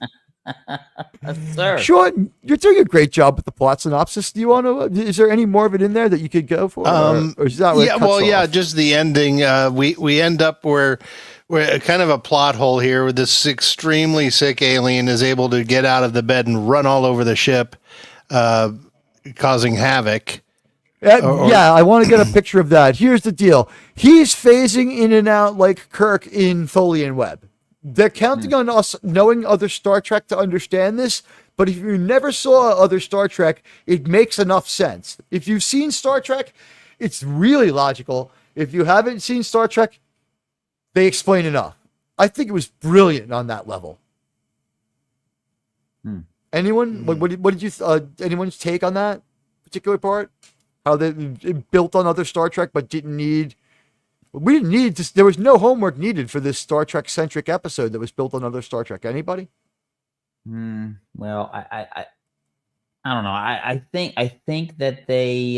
Sir. Sean, you're doing a great job with the plot synopsis. Do you want to? Is there any more of it in there that you could go for? Or is that just the ending. We end up where we're kind of a plot hole here, where this extremely sick alien is able to get out of the bed and run all over the ship, causing havoc. I want to get a picture of that. Here's the deal. He's phasing in and out like Kirk in Foley and Webb. They're counting on us knowing other Star Trek to understand this, but if you never saw other Star Trek, it makes enough sense. If you've seen Star Trek, it's really logical. If you haven't seen Star Trek, they explain enough. I think it was brilliant on that level. Anyone? What did you? Anyone's take on that particular part? How they built on other Star Trek, but didn't need. We didn't need to. There was no homework needed for this Star Trek centric episode that was built on other Star Trek. Anybody? Well, I don't know. I think that they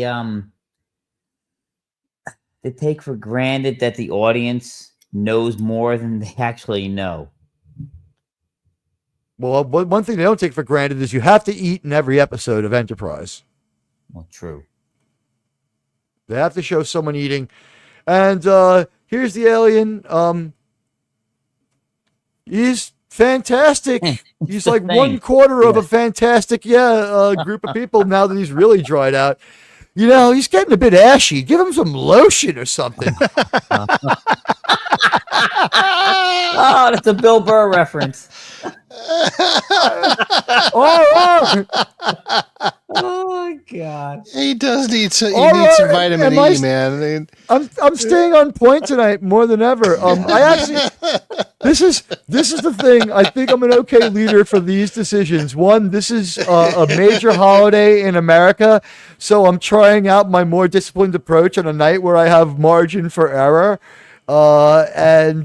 take for granted that the audience knows more than they actually know. Well, one thing they don't take for granted is you have to eat in every episode of Enterprise. Well, true. They have to show someone eating. And here's the alien. He's fantastic. He's like thing. 1/4 of a fantastic group of people now that he's really dried out. You know, he's getting a bit ashy. Give him some lotion or something. Oh, that's a Bill Burr reference. Oh, Oh God. He does need some. He All needs some right. vitamin Am I- E, man. I mean, I'm staying on point tonight more than ever. I actually this is the thing. I think I'm an okay leader for these decisions. One, this is a major holiday in America, so I'm trying out my more disciplined approach on a night where I have margin for error. Here's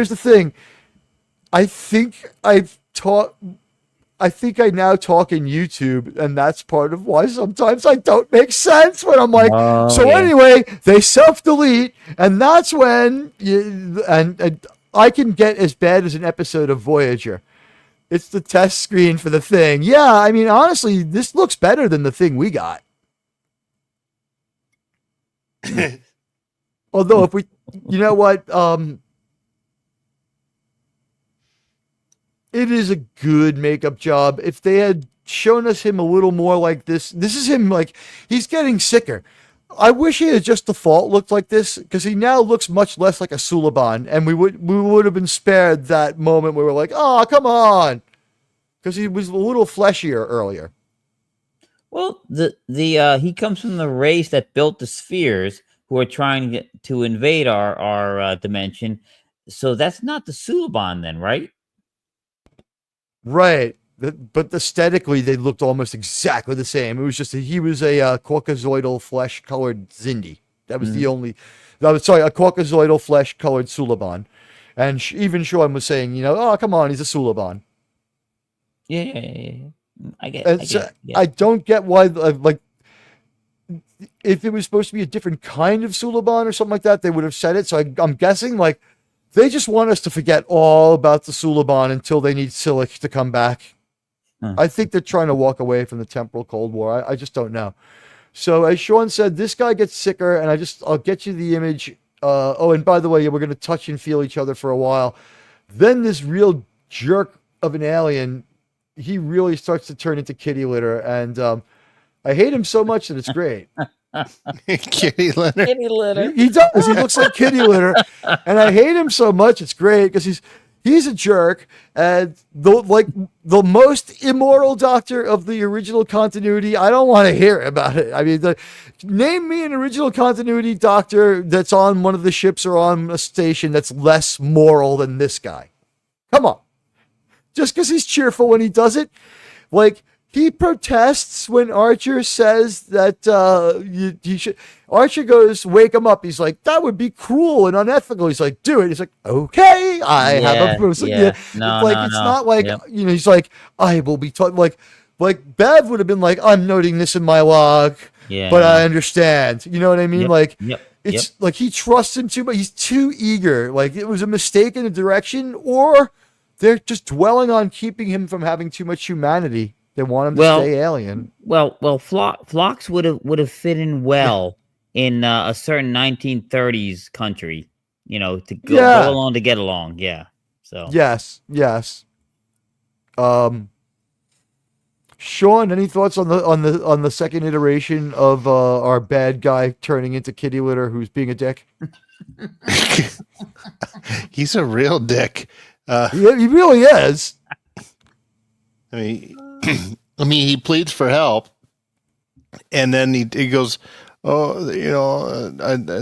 the thing. I think I now talk in YouTube, and that's part of why sometimes I don't make sense when I'm like, anyway, they self-delete, and that's when and I can get as bad as an episode of Voyager. It's the test screen for the thing. Yeah, I mean, honestly, this looks better than the thing we got. Although, if we, you know what, it is a good makeup job. If they had shown us him a little more like this is him, like, he's getting sicker. I wish he had just default looked like this, because he now looks much less like a Suliban, and we would have been spared that moment where we're like, oh, come on, because he was a little fleshier earlier. Well, he comes from the race that built the spheres, who are trying to invade our dimension. So that's not the Suliban, then, right? Right. But aesthetically, they looked almost exactly the same. It was just he was a caucasoidal flesh-colored Zindi. That was the only. A caucasoidal flesh-colored Suliban. And even Sean was saying, oh, come on, he's a Suliban. Yeah. I don't get why, like, if it was supposed to be a different kind of Suliban or something like that, they would have said it. So I'm guessing, like, they just want us to forget all about the Suliban until they need Silic to come back. I think they're trying to walk away from the temporal Cold War. I just don't know. So as Sean said, this guy gets sicker, and I'll get you the image. And by the way, we're going to touch and feel each other for a while. Then this real jerk of an alien, he really starts to turn into kitty litter, and I hate him so much that it's great. kitty litter. Kitty litter. He does. He looks like kitty litter, and I hate him so much. It's great because he's a jerk, and the most immoral doctor of the original continuity. I don't want to hear about it. I mean, name me an original continuity doctor that's on one of the ships or on a station that's less moral than this guy. Come on, just because he's cheerful when he does it, like. He protests when Archer says that you should. Archer goes, wake him up. He's like, that would be cruel and unethical. He's like, do it. He's like, okay, I have a person. Yeah. It's not like, Yep. he's like, I will be taught. Like Bev would have been like, I'm noting this in my log, but I understand. You know what I mean? It's like he trusts him too, but he's too eager. Like it was a mistake in the direction, or they're just dwelling on keeping him from having too much humanity. They want him to stay alien. Well, Phlox would have fit in well in a certain 1930s country, to go along to get along. Yeah. So yes. Sean, any thoughts on the second iteration of our bad guy turning into kitty litter, who's being a dick? He's a real dick. He really is. I mean, he pleads for help, and then he goes, "Oh,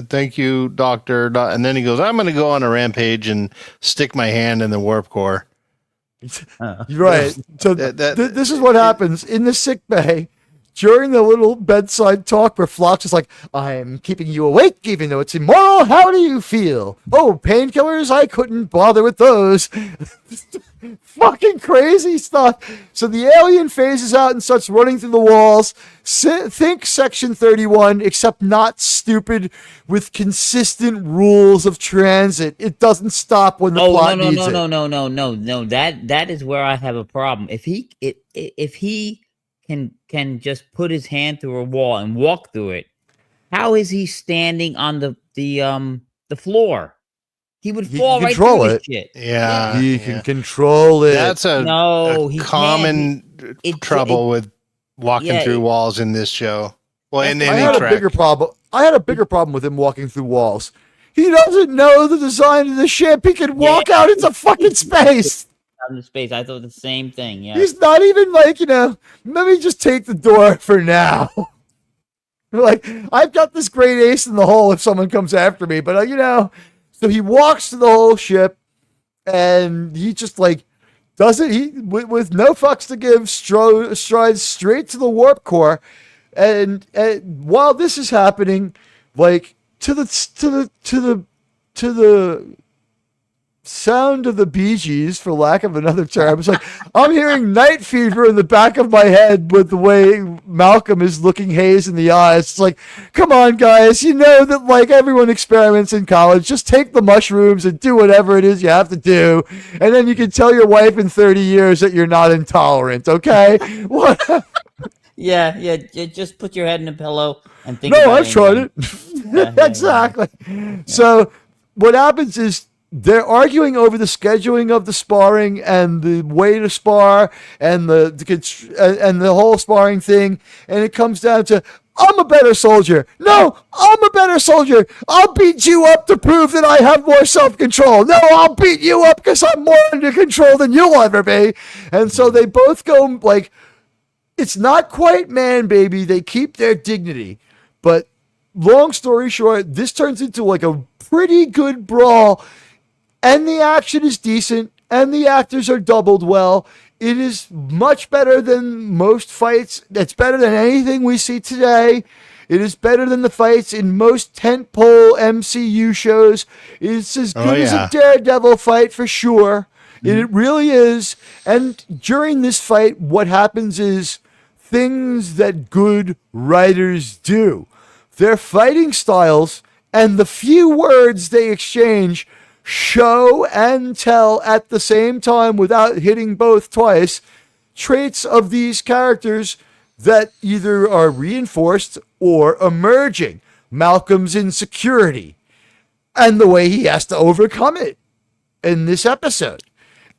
thank you, doctor." And then he goes, "I'm going to go on a rampage and stick my hand in the warp core." Right. So this is what happens in the sick bay. during the little bedside talk where Phlox is like, I'm keeping you awake even though it's immoral. How do you feel? Oh, painkillers? I couldn't bother with those. Fucking crazy stuff. So the alien phases out and starts running through the walls. Think Section 31, except not stupid, with consistent rules of transit. It doesn't stop when the plot needs it. No. That is where I have a problem. If he can just put his hand through a wall and walk through it, how is he standing on the floor? He would fall right through his shit. Yeah, he can control it. That's a common trouble with walking through walls in this show. Well, in any track. I had a bigger problem with him walking through walls. He doesn't know the design of the ship. He can walk out into fucking space. Out into space. I thought the same thing. Yeah. He's not even like, let me just take the door for now. Like, I've got this great ace in the hole if someone comes after me, but so he walks to the whole ship, and he just does it. He with no fucks to give, strides straight to the warp core, and while this is happening, to the sound of the Bee Gees, for lack of another term, it's like I'm hearing Night Fever in the back of my head with the way Malcolm is looking Hayes in the eyes. It's like, come on, guys, that everyone experiments in college. Just take the mushrooms and do whatever it is you have to do, and then you can tell your wife in 30 years that you're not intolerant. Okay? What? Yeah. Just put your head in a pillow and think. No, I've tried it. Exactly. Yeah. So what happens is, they're arguing over the scheduling of the sparring and the way to spar and the whole sparring thing, and it comes down to, I'm a better soldier. No, I'm a better soldier. I'll beat you up to prove that I have more self-control. No, I'll beat you up because I'm more under control than you'll ever be. And so they both go it's not quite man baby. They keep their dignity, but long story short, this turns into a pretty good brawl. And the action is decent, and the actors are doubled well. It is much better than most fights. It's better than anything we see today. It is better than the fights in most tentpole MCU shows. It's as good as a Daredevil fight for sure. Mm-hmm. It really is. And during this fight, what happens is things that good writers do. Their fighting styles and the few words they exchange show and tell at the same time without hitting both twice traits of these characters that either are reinforced or emerging. Malcolm's insecurity and the way he has to overcome it in this episode,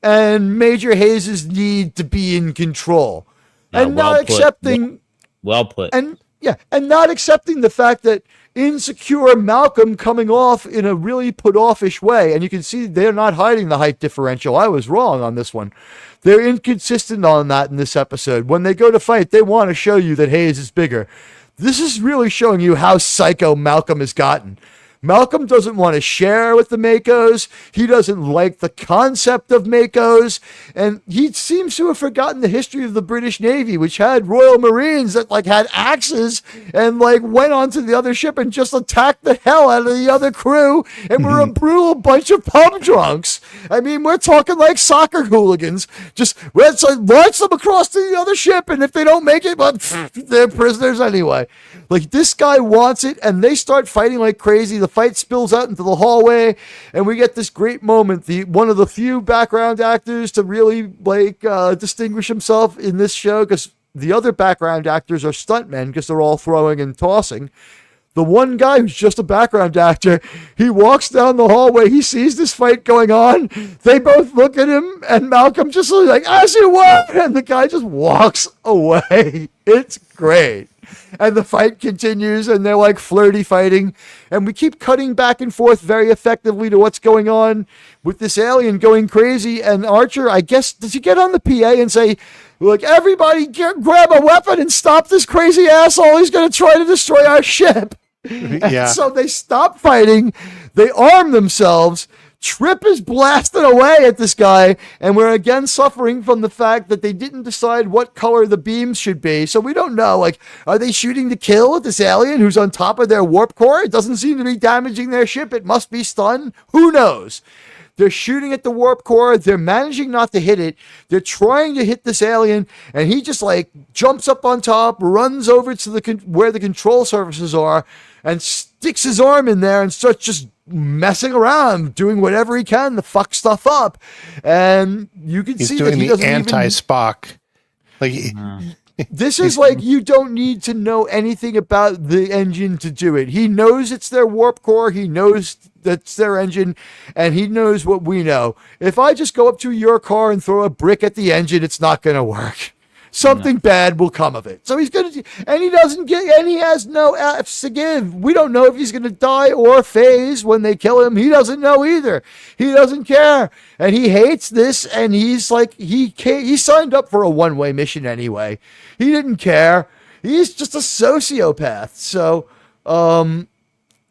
and Major Hayes' need to be in control, and not accepting and not accepting the fact that insecure Malcolm coming off in a really put-offish way. And you can see they're not hiding the height differential. I was wrong on this one. They're inconsistent on that in this episode. When they go to fight, they want to show you that Hayes is bigger. This is really showing you how psycho Malcolm has gotten. Malcolm doesn't want to share with the Makos. He doesn't like the concept of Makos. And he seems to have forgotten the history of the British Navy, which had Royal Marines that had axes and went onto the other ship and just attacked the hell out of the other crew and were a brutal bunch of pub drunks. I mean, we're talking soccer hooligans. Just let's launch them across to the other ship, and if they don't make it, they're prisoners anyway. This guy wants it, and they start fighting like crazy. The fight spills out into the hallway, and we get this great moment. One of the few background actors to really distinguish himself in this show, because the other background actors are stuntmen because they're all throwing and tossing. The one guy who's just a background actor, he walks down the hallway. He sees this fight going on. They both look at him, and Malcolm just as you were, and the guy just walks away. It's great. And the fight continues, and they're flirty fighting. And we keep cutting back and forth very effectively to what's going on with this alien going crazy. And Archer, I guess, does he get on the PA and say, everybody grab a weapon and stop this crazy asshole. He's going to try to destroy our ship. Yeah. And so they stop fighting. They arm themselves. Trip is blasting away at this guy, and we're again suffering from the fact that they didn't decide what color the beams should be. So we don't know, like, are they shooting to kill at this alien who's on top of their warp core? It doesn't seem to be damaging their ship. It must be stunned. Who knows? They're shooting at the warp core. They're managing not to hit it. They're trying to hit this alien, and he just like jumps up on top, runs over to where the control surfaces are, and sticks his arm in there and starts just messing around, doing whatever he can to fuck stuff up. And you can see that he doesn't anti-Spock. Like this is like, you don't need to know anything about the engine to do it. He knows it's their warp core. He knows that's their engine, and he knows what we know. If I just go up to your car and throw a brick at the engine, it's not going to work. Something bad will come of it. So he's going to, and he doesn't get, and he has no F's to give. We don't know if he's going to die or phase when they kill him. He doesn't know either. He doesn't care. And he hates this. And he's like, he signed up for a one-way mission anyway. He didn't care. He's just a sociopath. So,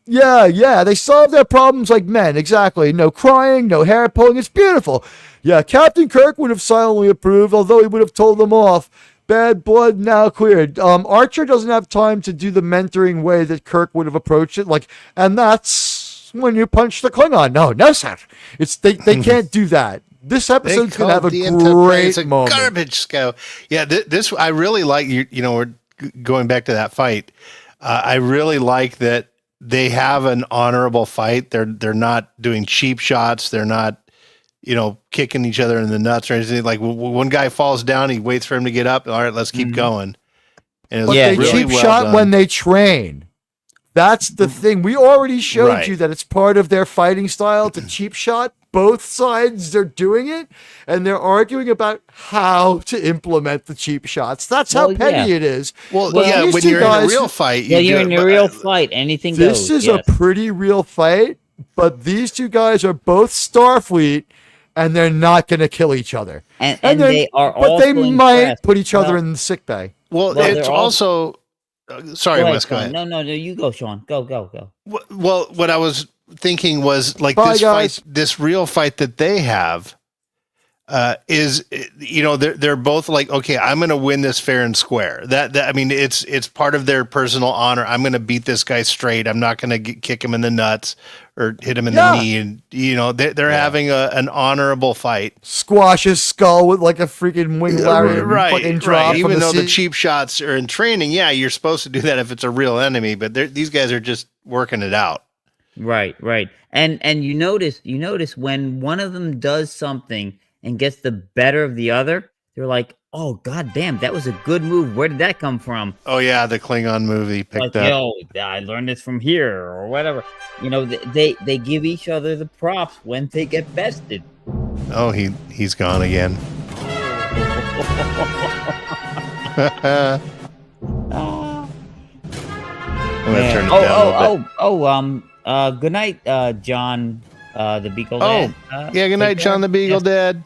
yeah, they solve their problems like men. Exactly. No crying, no hair pulling. It's beautiful. Yeah, Captain Kirk would have silently approved, although he would have told them off. Bad blood now cleared. Archer doesn't have time to do the mentoring way that Kirk would have approached it. Like, and that's when you punch the Klingon. No, sir. They can't do that. This episode's gonna have a great moment. Garbage scow. Yeah, this I really like. We're going back to that fight. I really like that they have an honorable fight. They're not doing cheap shots. They're not, kicking each other in the nuts or anything. Like one guy falls down, he waits for him to get up. All right, let's keep going. And they cheap shot when they train. That's the thing. We already showed you that it's part of their fighting style to cheap shot. Both sides are doing it, and they're arguing about how to implement the cheap shots. That's how petty it is. When you're in a real fight, you're in a real fight. Anything goes. This is a pretty real fight, but these two guys are both Starfleet, and they're not going to kill each other. And they are, but they might put each other in the sick bay. Well, it's also. Sorry, Wes, go ahead. No, you go, Sean. Go. Well, what I was thinking was like this real fight that they have is, they're both like, okay, I'm going to win this fair and square. That I mean, it's part of their personal honor. I'm going to beat this guy straight. I'm not going to kick him in the nuts or hit him in the knee. And they're having an honorable fight. Squash his skull with like a freaking wing lariat, fucking drop. Even though the cheap shots are in training, you're supposed to do that if it's a real enemy. But these guys are just working it out. Right. And you notice when one of them does something and gets the better of the other, they're like, oh, god damn, that was a good move. Where did that come from? Oh, yeah, the Klingon movie picked up. I learned this from here or whatever. They give each other the props when they get bested. Oh, he's gone again. I'm gonna turn it down a bit. Good night, John, the Beagle Dad. Good night, John the Beagle Dad.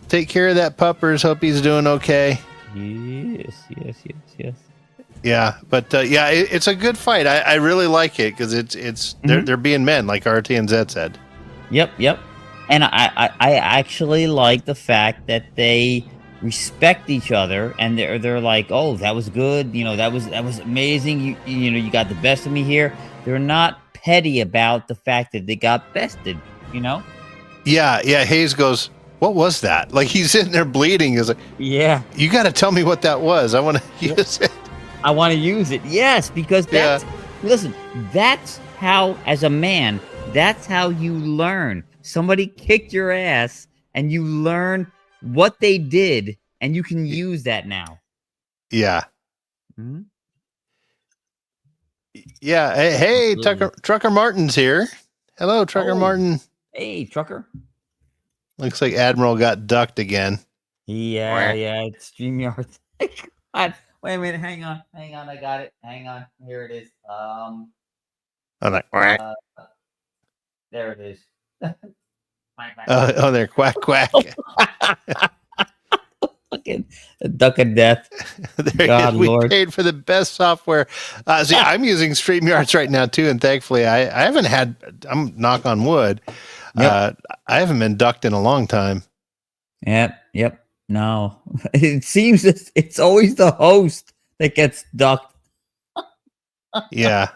Take care of that puppers. Hope he's doing okay. Yes. Yeah, but it's a good fight. I really like it because it's they're being men, like RT and Z said. Yep. And I actually like the fact that they respect each other, and they're like, oh, that was good. That was amazing. You got the best of me here. They're not petty about the fact that they got bested. Yeah. Hayes goes, what was that? Like he's sitting there bleeding. He's like, yeah, you got to tell me what that was. I want to use it. I want to use it. Yes, because listen, that's how, as a man, that's how you learn. Somebody kicked your ass and you learn what they did and you can use that now. Yeah. Mm-hmm. Yeah. Hey, Trucker Martin's here. Hello, Trucker Martin. Hey, Trucker. Looks like Admiral got ducked again. Yeah, it's StreamYard. God, wait a minute, hang on, I got it. Hang on, here it is. I'm like, there it is. There, quack. Fucking Duck of death. God, we Lord. paid for the best software. See, I'm using StreamYards right now too, and thankfully, I haven't had. I'm knock on wood. Yep. I haven't been ducked in a long time. Yep. No, it seems it's always the host that gets ducked. Yeah.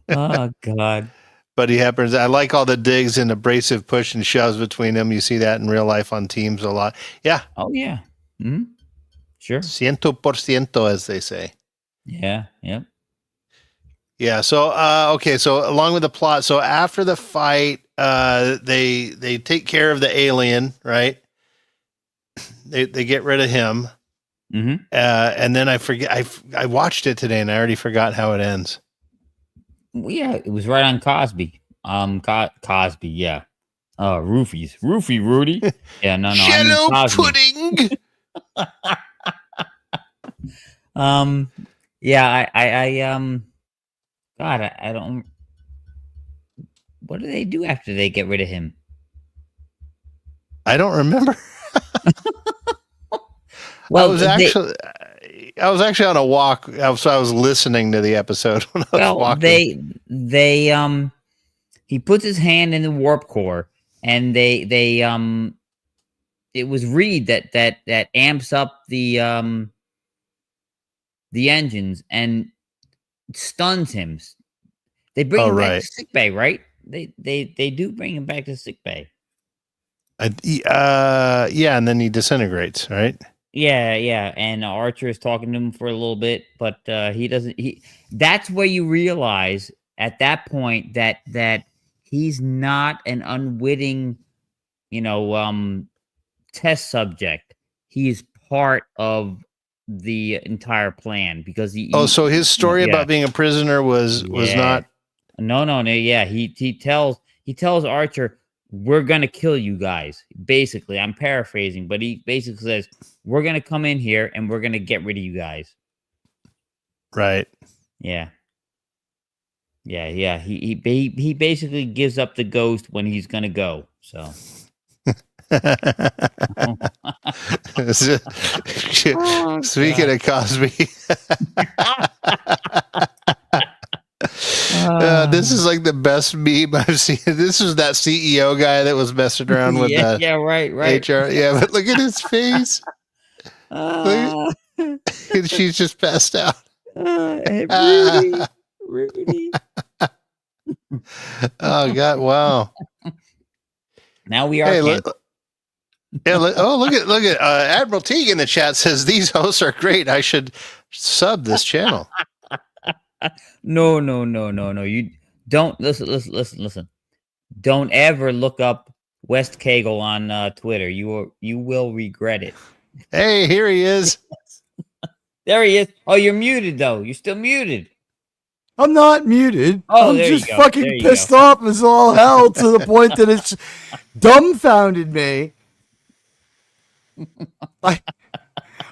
Oh God. Buddy Hepburns. I like all the digs and abrasive push and shoves between them. You see that in real life on teams a lot. Yeah. Oh yeah. Mm-hmm. Sure. 100%, as they say. Yeah. Yep. Yeah. So, okay. So along with the plot, so after the fight, they take care of the alien, right? They get rid of him. Mm-hmm. And then I forget, I watched it today and I already forgot how it ends. Well, yeah, it was right on Cosby. Cosby, yeah. Roofies. Roofie Rudy. Yeah, no. Jello I mean pudding. Yeah, God, I don't. What do they do after they get rid of him? I don't remember. Well, I was actually on a walk, so I was listening to the episode when I was walking. He puts his hand in the warp core, and it was Reed that amps up the engines and stuns him. They bring him back to sickbay, right? They do bring him back to sickbay. Yeah, and then he disintegrates, right? Yeah, and Archer is talking to him for a little bit, but he doesn't. That's where you realize at that point that he's not an unwitting, test subject. He's part of the entire plan because so his story about being a prisoner was not. No. Yeah, he tells Archer, we're gonna kill you guys. Basically, I'm paraphrasing, but he basically says, we're gonna come in here and we're gonna get rid of you guys. Right. Yeah. He basically gives up the ghost when he's gonna go. So. Speaking of Cosby. This is like the best meme I've seen. This was that CEO guy that was messing around with right. HR. Yeah, but look at his face. She's just passed out. Rudy. Oh God! Wow. Now we are. Look at Admiral Teag in the chat says these hosts are great. I should sub this channel. No. You don't listen. Don't ever look up West Cagle on Twitter. You will regret it. Hey, here he is. There he is. Oh, you're muted though. You're still muted. I'm not muted. Oh, I'm there just you go. fucking pissed off as all hell to the point that it's dumbfounded me. I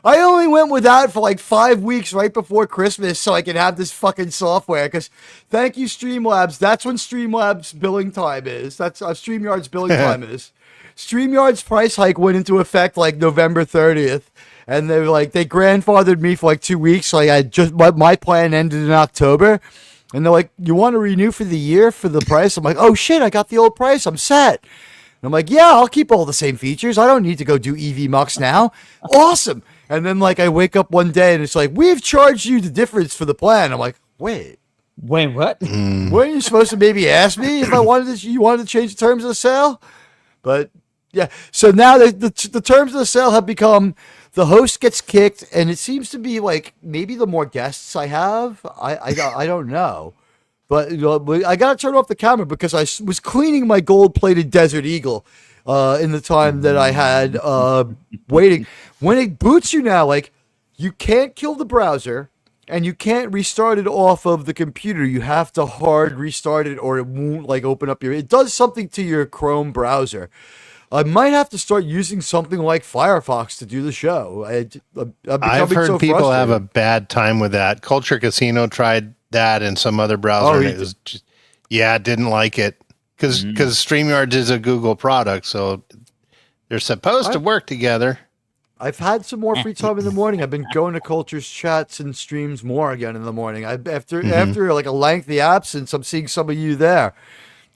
only went without for like 5 weeks right before Christmas so I could have this fucking software. Because thank you, Streamlabs. That's when Streamlabs billing time is. That's StreamYard's billing time is. StreamYard's price hike went into effect like November 30th. And they were like, they grandfathered me for like 2 weeks. So I just my plan ended in October. And they're like, you want to renew for the year for the price? I'm like, oh shit, I got the old price. I'm set. And I'm like, yeah, I'll keep all the same features. I don't need to go do EV Mux now. Awesome. And then like I wake up one day and it's like, we've charged you the difference for the plan. I'm like, wait, what? Weren't you supposed to maybe ask me if you wanted to change the terms of the sale? But yeah, so now the terms of the sale have become the host gets kicked, and it seems to be like maybe the more guests I have, I don't know. But I got to turn off the camera because I was cleaning my gold-plated Desert Eagle in the time that I had waiting. When it boots you now, like, you can't kill the browser, and you can't restart it off of the computer. You have to hard restart it, or it won't, like, open up it does something to your Chrome browser. I might have to start using something like Firefox to do the show. I've heard people have a bad time with that. Culture Casino tried that and some other browser, and it was just, didn't like it because StreamYard is a Google product, so they're supposed to work together. I've had some more free time in the morning. I've been going to Culture's chats and streams more again in the morning. After like a lengthy absence, I'm seeing some of you there.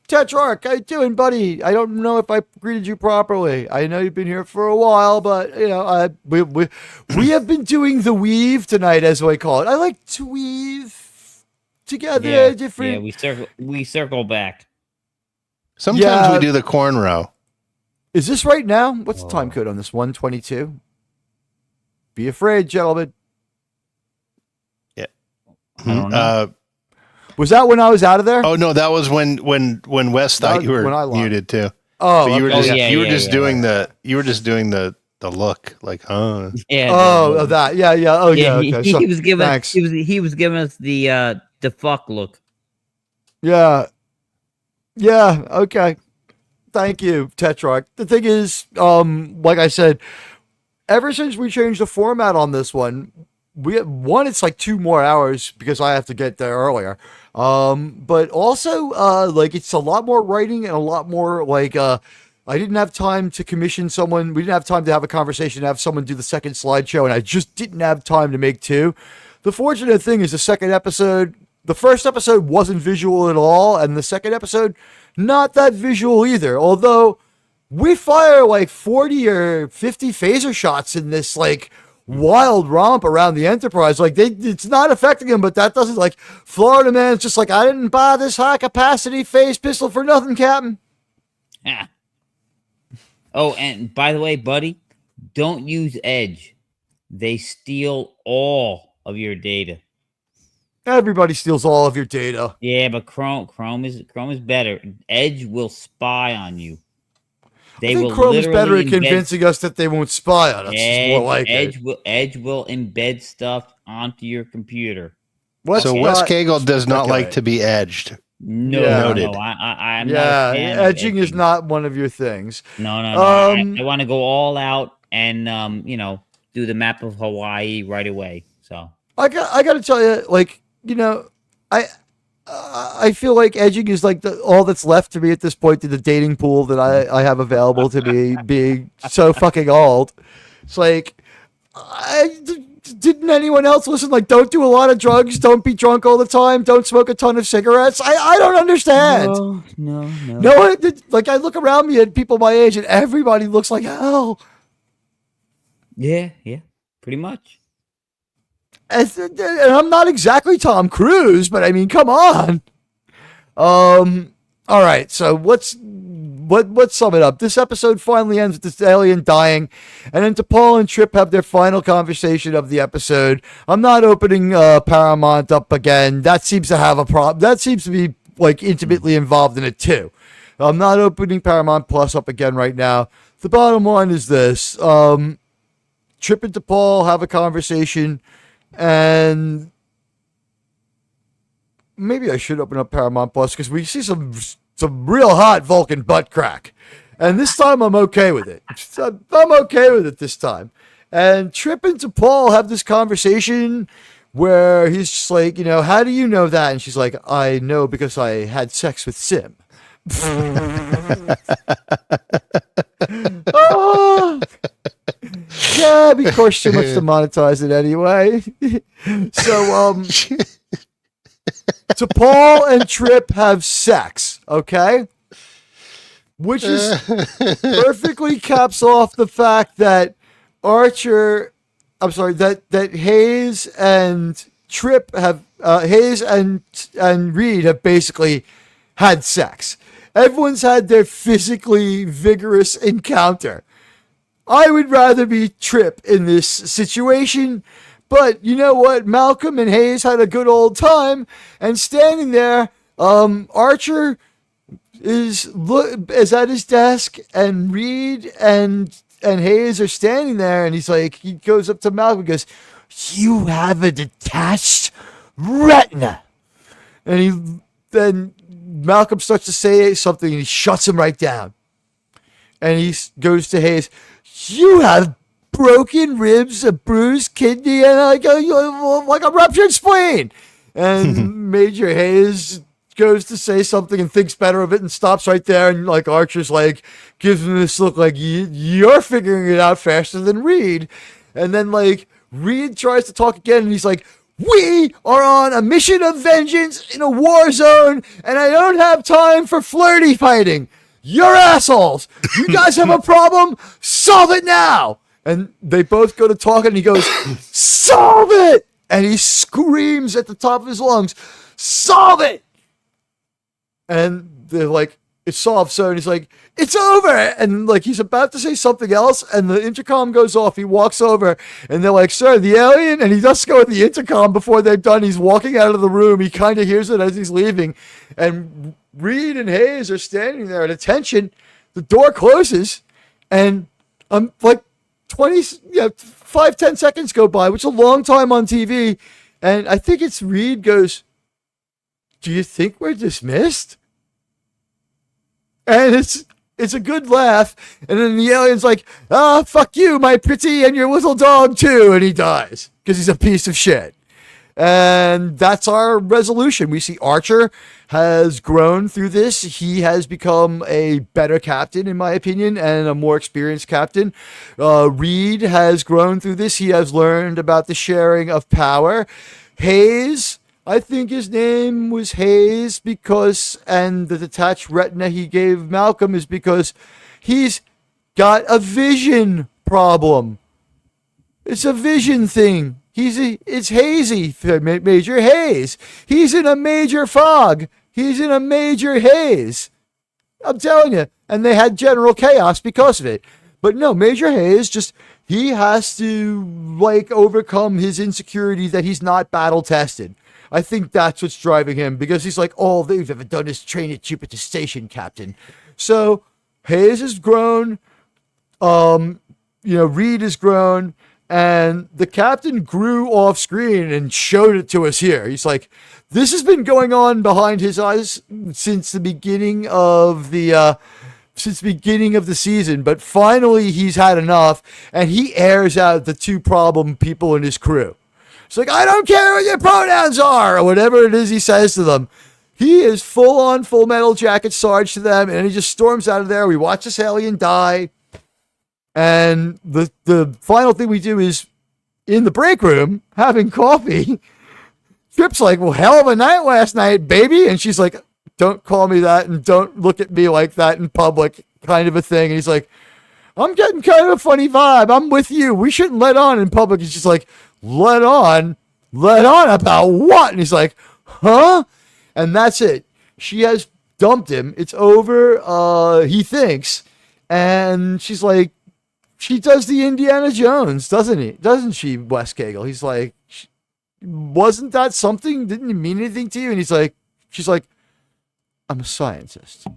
Tetrarch, how you doing, buddy? I don't know if I greeted you properly. I know you've been here for a while, but we have been doing the weave tonight, as I call it. I like to weave together different. Yeah, we circle back. Sometimes we do the cornrow. Is this right now? What's the time code on this? 122. Be afraid, gentlemen. Yeah. I don't know. Was that when I was out of there? Oh no, that was when Wes thought you were muted too. Oh, but you were okay. just doing the look like, huh? Yeah. That. Yeah. Oh yeah. Okay. He was giving. Thanks. He was giving us the fuck look. Yeah. Yeah. Okay. Thank you, Tetrarch. The thing is, like I said, ever since we changed the format on this one, it's like 2 more hours because I have to get there earlier. But also, like it's a lot more writing and a lot more like, I didn't have time to commission someone. We didn't have time to have a conversation, to have someone do the second slideshow, and I just didn't have time to make 2. The fortunate thing is the first episode wasn't visual at all, and the second episode, not that visual either. Although we fire like 40 or 50 phaser shots in this like wild romp around the Enterprise. Like it's not affecting him, but that doesn't like Florida Man's just like, I didn't buy this high capacity phase pistol for nothing, Captain. Yeah. Oh, and by the way, buddy, don't use Edge. They steal all of your data. Everybody steals all of your data. Yeah, but Chrome is better. Edge will spy on you. I think Chrome is better at convincing us that they won't spy on us. It's more like Edge will embed stuff onto your computer. So Wes Cagle does not like to be edged. No, Noted. no, I'm yeah, not a fan of edging is not one of your things. No. I want to go all out and do the map of Hawaii right away. So I got to tell you, like, I feel like edging is like all that's left to me at this point in the dating pool that I have available to me being so fucking old. It's like, didn't anyone else listen? Like, don't do a lot of drugs, don't be drunk all the time, don't smoke a ton of cigarettes. I don't understand. No. Like, I look around me at people my age and everybody looks like hell. Yeah, pretty much. And I'm not exactly Tom Cruise, but I mean, come on. All right, so let's sum it up. This episode finally ends with this alien dying, and then T'Pol and Trip have their final conversation of the episode. I'm not opening Paramount up again. That seems to have a problem. That seems to be like intimately involved in it too. I'm not opening Paramount Plus up again right now. The bottom line is this: Trip and T'Pol have a conversation. And maybe I should open up Paramount Plus because we see some real hot Vulcan butt crack. And this time I'm okay with it. I'm okay with it this time. And Trip and T'Pol have this conversation where he's just like, how do you know that? And she's like, I know because I had sex with Sim. Oh. Yeah, because too much to monetize it anyway. So, T'Pol and Trip have sex, okay? Which is perfectly caps off the fact that that Hayes and Trip have, Hayes and Reed have basically had sex. Everyone's had their physically vigorous encounter. I would rather be Trip in this situation, but you know what? Malcolm and Hayes had a good old time, and standing there, Archer is at his desk, and Reed and Hayes are standing there, and he goes up to Malcolm and goes, "You have a detached retina," and then Malcolm starts to say something, and he shuts him right down, and he goes to Hayes. You have broken ribs, a bruised kidney, and like a ruptured spleen. And Major Hayes goes to say something and thinks better of it and stops right there. And like Archer's like, gives him this look like you're figuring it out faster than Reed. And then like Reed tries to talk again and he's like, we are on a mission of vengeance in a war zone and I don't have time for flirty fighting. You're assholes. You guys have a problem? Solve it now. And they both go to talk and he goes, solve it. And he screams at the top of his lungs, solve it. And they're like, it's solved, sir. And he's like, it's over. And like, he's about to say something else. And the intercom goes off. He walks over and they're like, sir, the alien. And he does go with the intercom before they're done. He's walking out of the room. He kind of hears it as he's leaving. And Reed and Hayes are standing there at attention. The door closes and I'm like 5-10 seconds go by, which is a long time on TV. And I think it's Reed goes, do you think we're dismissed? And it's a good laugh. And then the alien's like, fuck you, my pretty, and your little dog too. And he dies because he's a piece of shit. And that's our resolution. We see Archer has grown through this. He has become a better captain, in my opinion, and a more experienced captain. Reed has grown through this. He has learned about the sharing of power. Hayes, I think his name was Hayes because, and the detached retina he gave Malcolm is because he's got a vision problem. It's a vision thing. It's hazy, Major Haze. He's in a major fog. He's in a major haze. I'm telling you. And they had general chaos because of it. But no, Major Hayes he has to like overcome his insecurity that he's not battle tested. I think that's what's driving him because he's like, all they've ever done is train at Jupiter Station, Captain. So Hayes has grown. Reed has grown. And the captain grew off screen and showed it to us here. He's like, this has been going on behind his eyes since the beginning of the season. But finally, he's had enough, and he airs out the two problem people in his crew. It's like, I don't care what your pronouns are, or whatever it is he says to them. He is full on Full Metal Jacket Sarge to them, and he just storms out of there. We watch this alien die. And the final thing we do is in the break room having coffee. Trip's like, well, hell of a night last night, baby. And she's like, don't call me that and don't look at me like that in public, kind of a thing. And he's like, I'm getting kind of a funny vibe. I'm with you. We shouldn't let on in public. He's just like, let on about what? And he's like, huh? And that's it. She has dumped him. It's over. He thinks. And she's like, she does the Indiana Jones, doesn't she, Wes Cagle? He's like, wasn't that something? Didn't it mean anything to you? And she's like, I'm a scientist.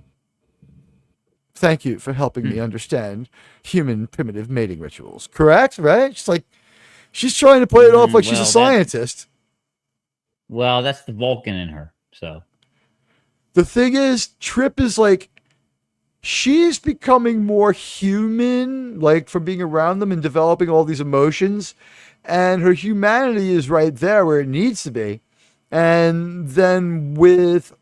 Thank you for helping me understand human primitive mating rituals. Correct? Right? She's trying to play it off like she's a scientist. Well, that's the Vulcan in her. So the thing is, Trip is like, she's becoming more human, like from being around them and developing all these emotions. And her humanity is right there where it needs to be. And then with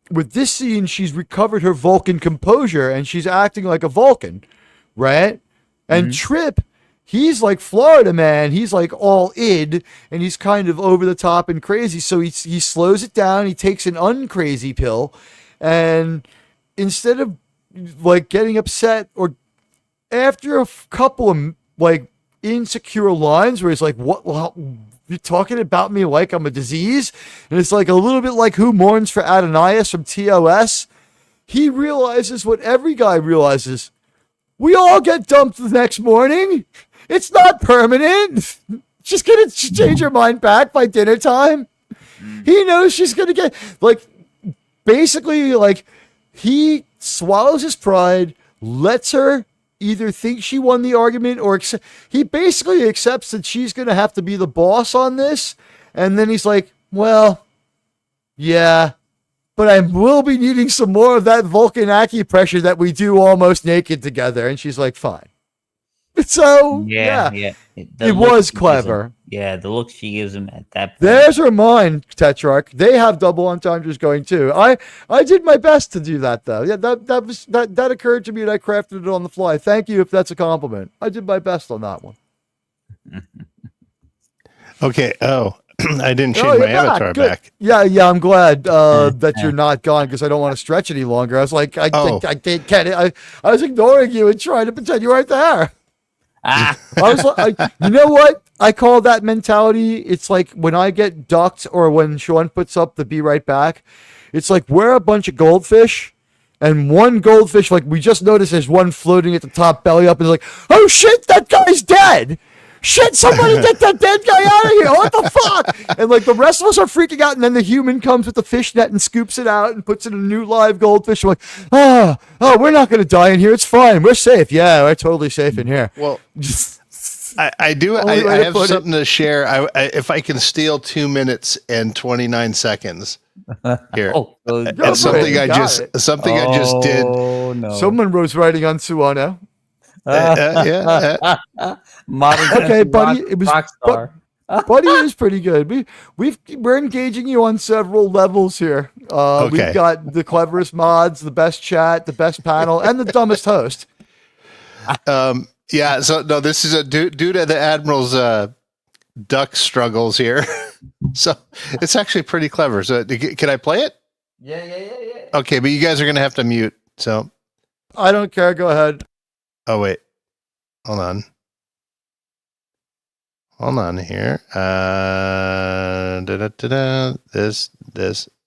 this scene, she's recovered her Vulcan composure and she's acting like a Vulcan, right? And Trip, he's like Florida man. He's like all id and he's kind of over the top and crazy. So he slows it down. He takes an uncrazy pill. And instead of like getting upset or after a couple of like insecure lines where he's like, what, well, you're talking about me like I'm a disease? And it's like a little bit like Who Mourns for Adonias from TOS. He realizes what every guy realizes. We all get dumped the next morning. It's not permanent. She's going to change her mind back by dinner time. He knows she's going to get, like, basically, like, he swallows his pride, lets her either think she won the argument or he basically accepts that she's going to have to be the boss on this. And then he's like, well, yeah, but I will be needing some more of that Vulcan acupressure that we do almost naked together. And she's like, fine. So Yeah. it The was look she gives him. clever. Yeah, the look she gives him at that point. There's her mind, Tetrarch. They have double entendres going too. I did my best to do that though. Yeah, that occurred to me and I crafted it on the fly. Thank you if that's a compliment. I did my best on that one. Okay. Oh, I didn't Oh, change my you're avatar Good. back. Yeah, I'm glad that you're not gone because I don't want to stretch any longer. I was like, I was ignoring you and trying to pretend you weren't there. I was like, you know what? I call that mentality. It's like when I get ducked or when Sean puts up the be right back. It's like we're a bunch of goldfish, and one goldfish, like we just noticed, there's one floating at the top, belly up, and it's like, oh shit, that guy's dead. Shit, somebody get that dead guy out of here. What the fuck? And like the rest of us are freaking out. And then the human comes with the fish net and scoops it out and puts in a new live goldfish. We're like, oh, we're not going to die in here. It's fine. We're safe. Yeah, we're totally safe in here. Well, I do. I have something to share. If I can steal 2 minutes and 29 seconds here. It's something I just did. Oh no! Someone was writing on Suano. Modern okay, buddy. It was Rockstar. Buddy is pretty good. We're engaging you on several levels here. We've got the cleverest mods, the best chat, the best panel, and the dumbest host. Yeah. So no, this is due to the Admiral's duck struggles here. So it's actually pretty clever. So can I play it? Yeah. Okay, but you guys are gonna have to mute. So I don't care. Go ahead. Oh wait, hold on here. This,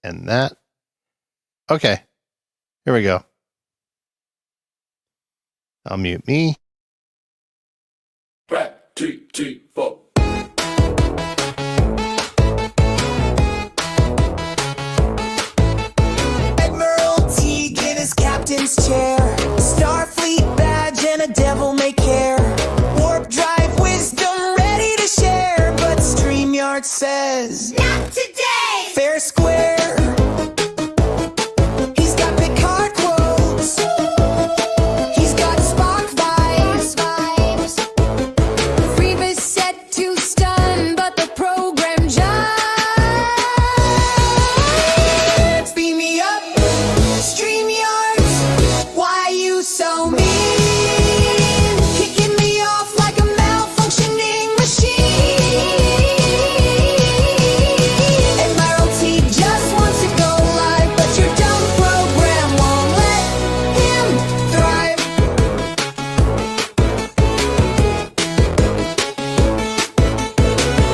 and that. Okay, here we go. I'll mute me. Back, 2, 2, 4. Admiral Teag in his captain's chair. Starfleet badge and a devil may care. Warp drive wisdom ready to share. But StreamYard says, not today! Fair square. He's got Picard quotes. He's got Spock vibes. Freeba's set to stun, but the program jives. Beam me up, StreamYards. Why you so mean? Kicking me off like a malfunctioning machine. Admiral Teag just wants to go live, but your dumb program won't let him thrive.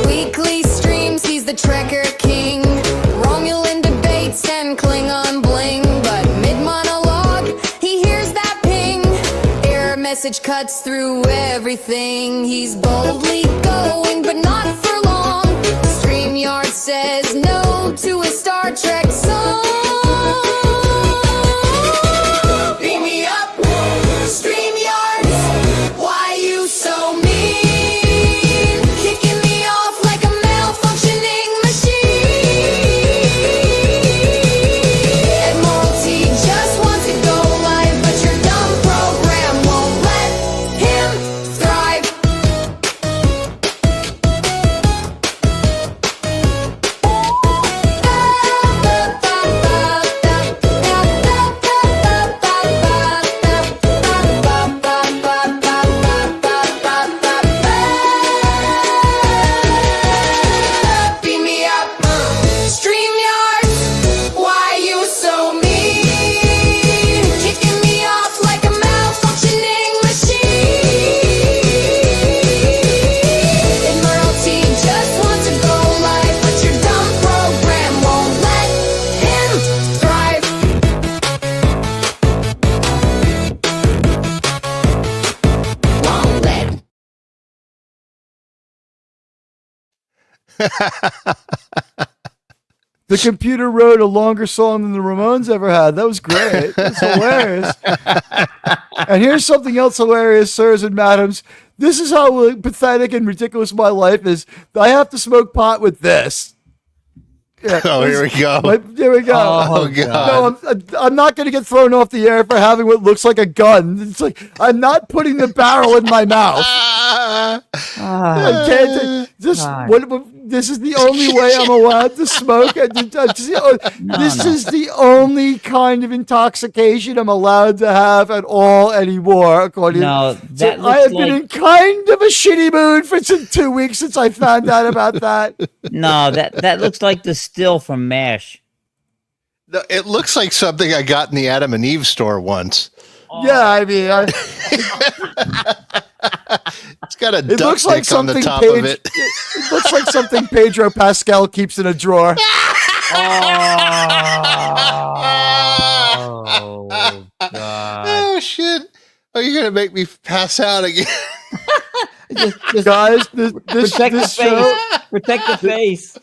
Weekly streams, he's the Trekker king. Romulan debates and Klingon bling. But mid-monologue, he hears that ping. Error message cuts through everything. He's boldly going, but not for long. StreamYard says no to a Star Trek song. Beam me up, StreamYards. Why you so mean? Kicking me off like a malfunctioning machine. Admiral Teag just wants to go live, but your dumb program won't let him thrive. Beam me up, StreamYards. Why you so mean? Kicking me off like a malfunctioning machine. Admiral Teag just wants to go live, but your dumb program won't let him thrive. Won't let him. The computer wrote a longer song than the Ramones ever had. That was great. That's hilarious. And here's something else hilarious, sirs and madams. This is how pathetic and ridiculous my life is. I have to smoke pot with this. Yeah, Oh, here we go. Here we go. Oh, God. No, I'm not going to get thrown off the air for having what looks like a gun. It's like I'm not putting the barrel in my mouth. I can't. This is the only way I'm allowed to smoke. This is the only kind of intoxication I'm allowed to have at all anymore. According No, that I looks have been in kind of a shitty mood for 2 weeks since I found out about that. No, that looks like the still from MASH. No, it looks like something I got in the Adam and Eve store once. Yeah, I mean, It's got a it duck looks like stick on the something top of it. It looks like something Pedro Pascal keeps in a drawer. Oh, God. Oh, shit. Oh, you're going to make me pass out again. Guys, this Protect the show. face. Protect the face.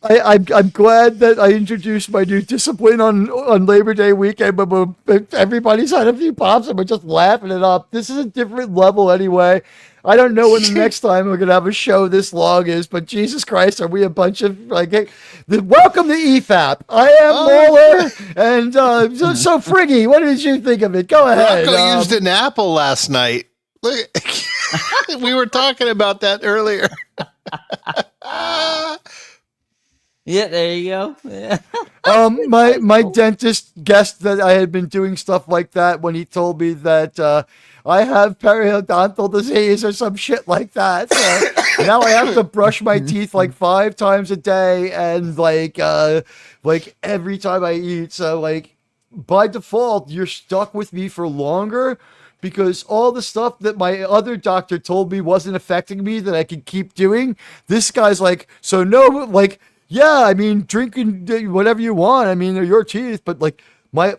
I'm glad that I introduced my new discipline on Labor Day weekend, but everybody's had a few pops and we're just laughing it up. This is a different level anyway. I don't know when the next time we're gonna have a show this long is, but Jesus Christ, are we a bunch of like? Welcome to EFAP. I am Moeller, and so Friggy, what did you think of it? Go ahead. Rocco used an apple last night. Look, we were talking about that earlier. Yeah, there you go. Yeah. My dentist guessed that I had been doing stuff like that when he told me that I have periodontal disease or some shit like that. So now I have to brush my teeth like 5 times a day and like every time I eat. So like by default, you're stuck with me for longer because all the stuff that my other doctor told me wasn't affecting me that I could keep doing. This guy's like, so no, like, yeah, I mean, drinking whatever you want. I mean, they're your teeth, but like I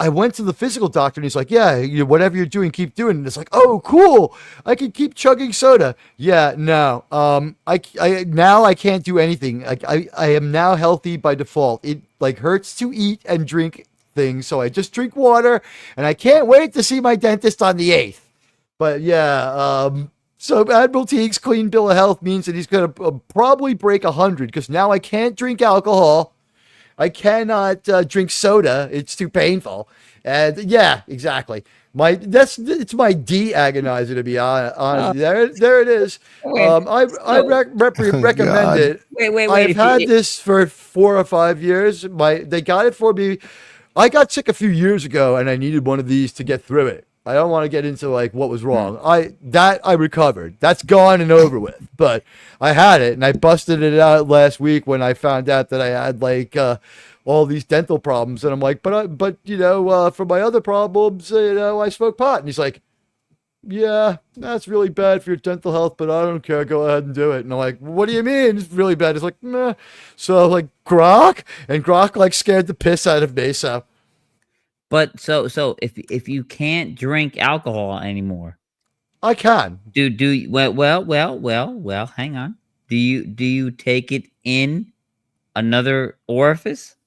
went to the physical doctor and he's like, yeah, whatever you're doing, keep doing. And it's like, oh, cool. I can keep chugging soda. Yeah, no. I can't do anything. I am now healthy by default. It like hurts to eat and drink things. So I just drink water and I can't wait to see my dentist on the 8th. But yeah, so Admiral Teag's clean bill of health means that he's going to probably break 100 because now I can't drink alcohol. I cannot drink soda. It's too painful. And yeah, exactly. It's my de-agonizer, to be honest. There it is. I recommend it. Wait. I've had this for 4 or 5 years. They got it for me. I got sick a few years ago and I needed one of these to get through it. I don't want to get into like what was wrong. I recovered. That's gone and over with. But I had it and I busted it out last week when I found out that I had like all these dental problems. And I'm like, but for my other problems, I smoke pot. And he's like, yeah, that's really bad for your dental health, but I don't care. Go ahead and do it. And I'm like, what do you mean it's really bad? It's like, meh. So like Grok like scared the piss out of me. So. But so if you can't drink alcohol anymore, I can. Well, hang on. Do you take it in another orifice?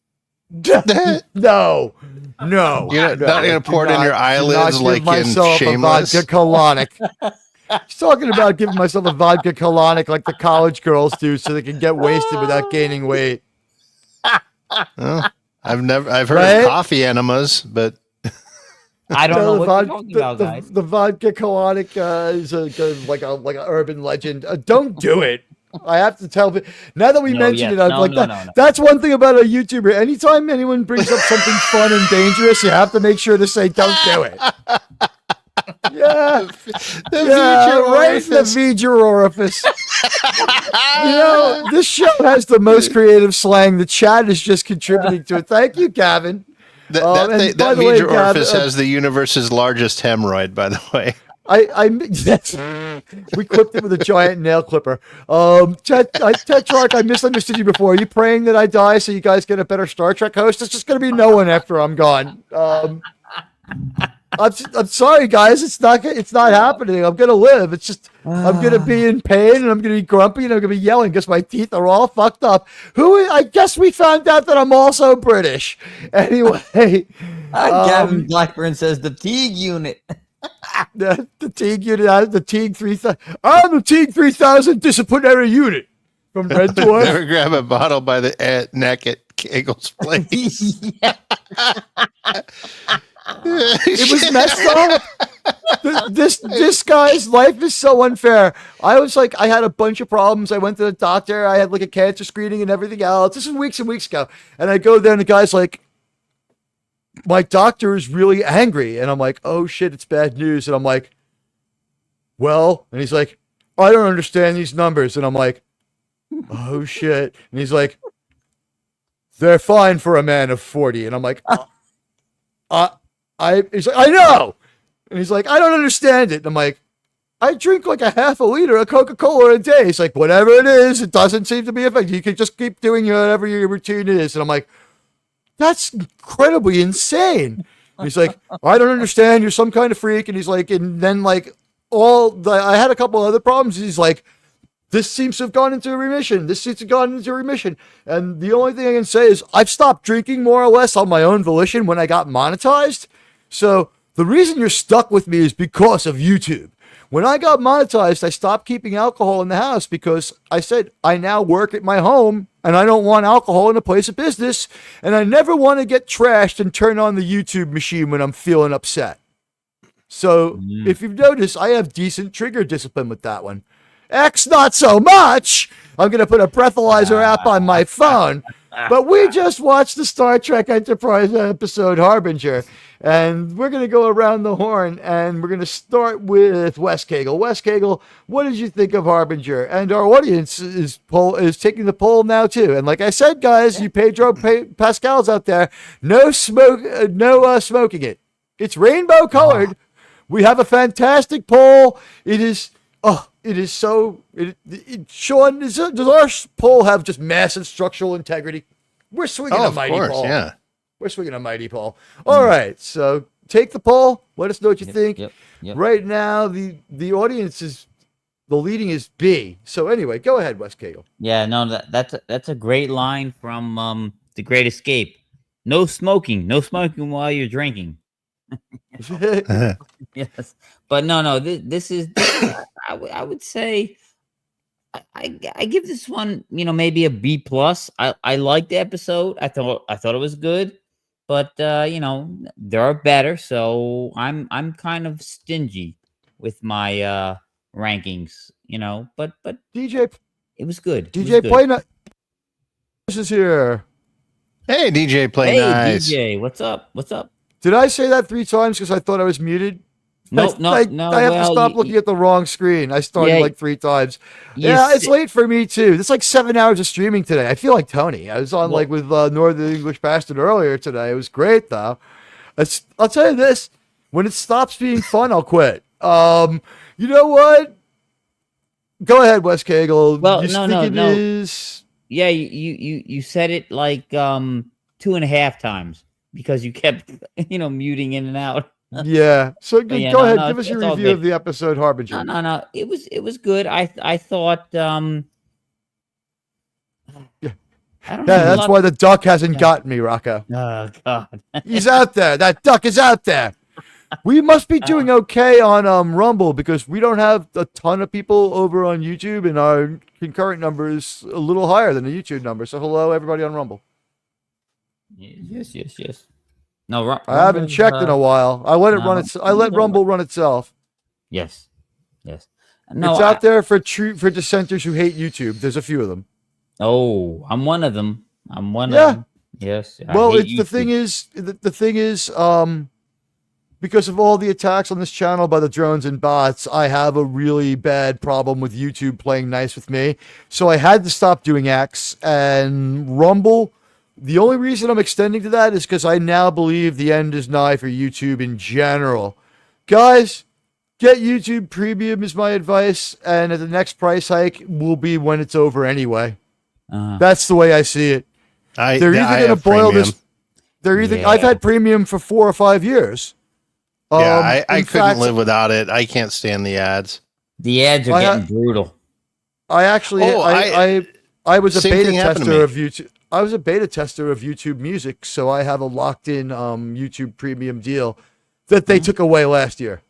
No. You're not going to pour it in your eyelids like in Shameless? A vodka colonic. He's talking about giving myself a vodka colonic like the college girls do so they can get wasted without gaining weight. Oh. I've heard of coffee enemas, but I don't know what you're talking about, guys. The vodka colonic is like an urban legend. Don't do it. I have to tell. Now that we mentioned it, I'm no. That's one thing about a YouTuber. Anytime anyone brings up something fun and dangerous, you have to make sure to say, "Don't do it." Yeah, right in the V'ger orifice. This show has the most creative slang. The chat is just contributing to it. Thank you, Gavin. That V'ger orifice has the universe's largest hemorrhoid, by the way. We clipped it with a giant nail clipper. Tetrarch, I misunderstood you before. Are you praying that I die so you guys get a better Star Trek host? It's just going to be no one after I'm gone. I'm sorry, guys. It's not happening. I'm gonna live. It's just I'm gonna be in pain and I'm gonna be grumpy and I'm gonna be yelling because my teeth are all fucked up. I guess we found out that I'm also British. Anyway, Gavin Blackburn says the Teag unit. The Teag unit. The Teag 3000. I'm the Teag 3000 disciplinary unit from Red Dwarf. Never grab a bottle by the neck at Kegel's place. It was messed up. This guy's life is so unfair. I was like, I had a bunch of problems. I went to the doctor. I had like a cancer screening and everything else. This was weeks and weeks ago. And I go there and the guy's like, my doctor is really angry. And I'm like, oh shit, it's bad news. And I'm like, well, and he's like, I don't understand these numbers. And I'm like, oh shit. And he's like, they're fine for a man of 40. And I'm like, he's like, I know. And he's like, I don't understand it. And I'm like, I drink like a half a liter of Coca-Cola a day. He's like, whatever it is, it doesn't seem to be affecting. You can just keep doing whatever your routine is. And I'm like, that's incredibly insane. And he's like, I don't understand. You're some kind of freak. And he's like, and then like I had a couple other problems. He's like, this seems to have gone into remission. This seems to have gone into remission. And the only thing I can say is I've stopped drinking more or less on my own volition when I got monetized. So the reason you're stuck with me is because of YouTube. When I got monetized, I stopped keeping alcohol in the house because I said, I now work at my home and I don't want alcohol in a place of business. And I never want to get trashed and turn on the YouTube machine when I'm feeling upset. So if you've noticed, I have decent trigger discipline with that one. X, not so much. I'm going to put a breathalyzer app on my phone. But we just watched the Star Trek Enterprise episode Harbinger. And we're going to go around the horn. And we're going to start with Wes Kegel. Wes Kegel, what did you think of Harbinger? And our audience is taking the poll now, too. And like I said, guys, you Pedro Pascals out there, no smoking it. It's rainbow colored. We have a fantastic poll. It is so. Sean, does our poll have just massive structural integrity? We're swinging a mighty poll. Yeah. We're swinging a mighty poll. All right, so take the poll. Let us know what you think. Yep. Right now, the audience is the leading is B. So anyway, go ahead, Wes Kegel. Yeah, no, that's a great line from The Great Escape. No smoking while you're drinking. Yes, but no. This is I would say I give this one, maybe a B plus. I liked the episode. I thought it was good, but there are better. So I'm kind of stingy with my rankings. But DJ, it was good. DJ Play Nice is here. Hey, DJ Play Hey, Nice. DJ, what's up? Did I say that 3 times because I thought I was muted? No. I have to stop looking at the wrong screen. I started like 3 times. Yeah, it's late for me too. It's like 7 hours of streaming today. I feel like Tony. I was on with Northern English Bastard earlier today. It was great though. I'll tell you this: when it stops being fun, I'll quit. You know what? Go ahead, Wes Kegel. Well, no. Is... Yeah, you said it like 2.5 times because you kept muting in and out. Yeah. So go ahead, give us your review of the episode Harbinger. No. It was good. I thought yeah, that's why the duck hasn't gotten me, Rocco. Oh God. He's out there. That duck is out there. We must be doing okay on Rumble because we don't have a ton of people over on YouTube and our concurrent number is a little higher than the YouTube number. So hello everybody on Rumble. Yes. No, I haven't checked in a while. I let it run. I let Rumble run itself. Yes. No, it's out there for dissenters who hate YouTube. There's a few of them. Oh, I'm one of them. Of them. Yes. Well, the thing is, because of all the attacks on this channel by the drones and bots, I have a really bad problem with YouTube playing nice with me. So I had to stop doing X and Rumble. The only reason I'm extending to that is because I now believe the end is nigh for YouTube in general. Guys, get YouTube Premium is my advice, and at the next price hike will be when it's over anyway. That's the way I see it. They're either going to boil this. They're either. I've had Premium for 4 or 5 years. Yeah, I couldn't live without it. I can't stand the ads. The ads are getting brutal. I actually, I was a beta tester of YouTube. I was a beta tester of YouTube Music, so I have a locked-in YouTube Premium deal that they took away last year.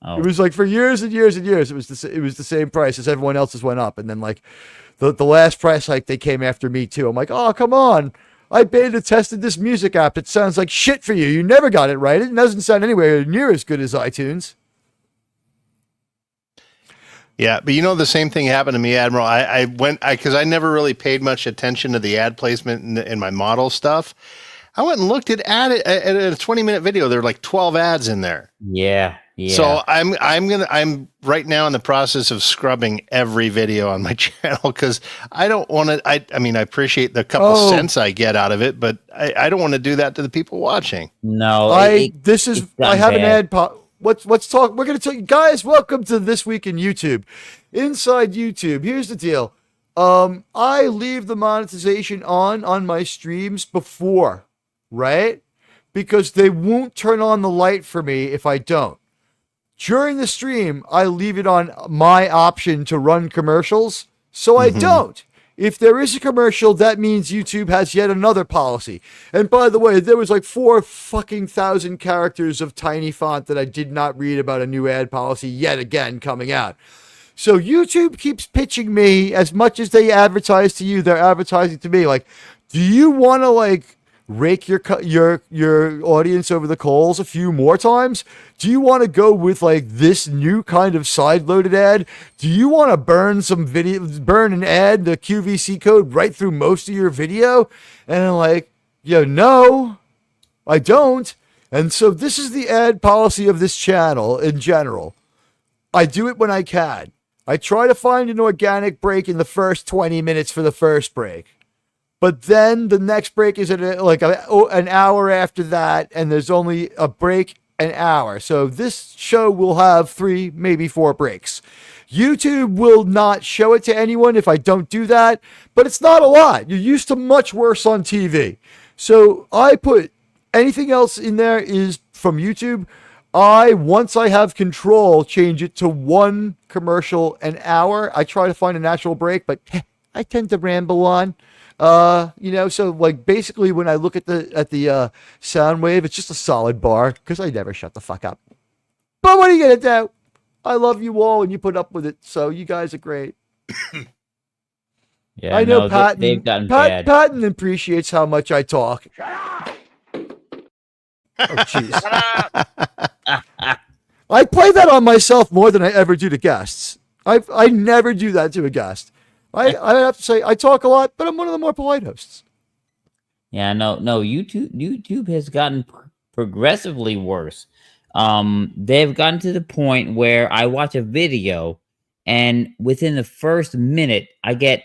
Oh. It was like for years and years and years, it was the same price as everyone else's went up. And then like the last price hike, they came after me too. I'm like, oh, come on. I beta tested this music app. It sounds like shit for you. You never got it right. It doesn't sound anywhere near as good as iTunes. Yeah, but the same thing happened to me, Admiral. Because I never really paid much attention to the ad placement in my model stuff. I went and looked at a 20-minute video. There were like 12 ads in there. Yeah. So I'm right now in the process of scrubbing every video on my channel because I don't want to. I mean, I appreciate the couple cents I get out of it, but I don't want to do that to the people watching. No, I have an ad pop. Let's talk. We're going to tell you guys, welcome to This Week in YouTube. Inside YouTube, here's the deal. I leave the monetization on my streams before, right? Because they won't turn on the light for me if I don't. During the stream, I leave it on my option to run commercials, so I don't. If there is a commercial, that means YouTube has yet another policy. And by the way, there was like 4,000 characters of tiny font that I did not read about a new ad policy yet again coming out. So YouTube keeps pitching me as much as they advertise to you, they're advertising to me. Like, do you want to like rake your audience over the coals a few more times? Do you want to go with like this new kind of side-loaded ad? Do you want to burn an ad, the QVC code right through most of your video? And I'm like, no, I don't. And so this is the ad policy of this channel in general. I do it when I can. I try to find an organic break in the first 20 minutes for the first break. But then the next break is at an hour after that, and there's only a break an hour. So this show will have 3, maybe 4 breaks. YouTube will not show it to anyone if I don't do that, but it's not a lot. You're used to much worse on TV. So I put anything else in there is from YouTube. Once I have control, change it to 1 commercial an hour. I try to find a natural break, but I tend to ramble on. So like basically when I look at the sound wave, it's just a solid bar because I never shut the fuck up. But what are you gonna do? I love you all and you put up with it, so you guys are great. Yeah, I know Patton. They've gotten bad. Patton appreciates how much I talk. Shut up! Oh jeez. I play that on myself more than I ever do to guests. I never do that to a guest. I have to say I talk a lot, but I'm one of the more polite hosts. Yeah, no. YouTube has gotten progressively worse. They've gotten to the point where I watch a video, and within the first minute, I get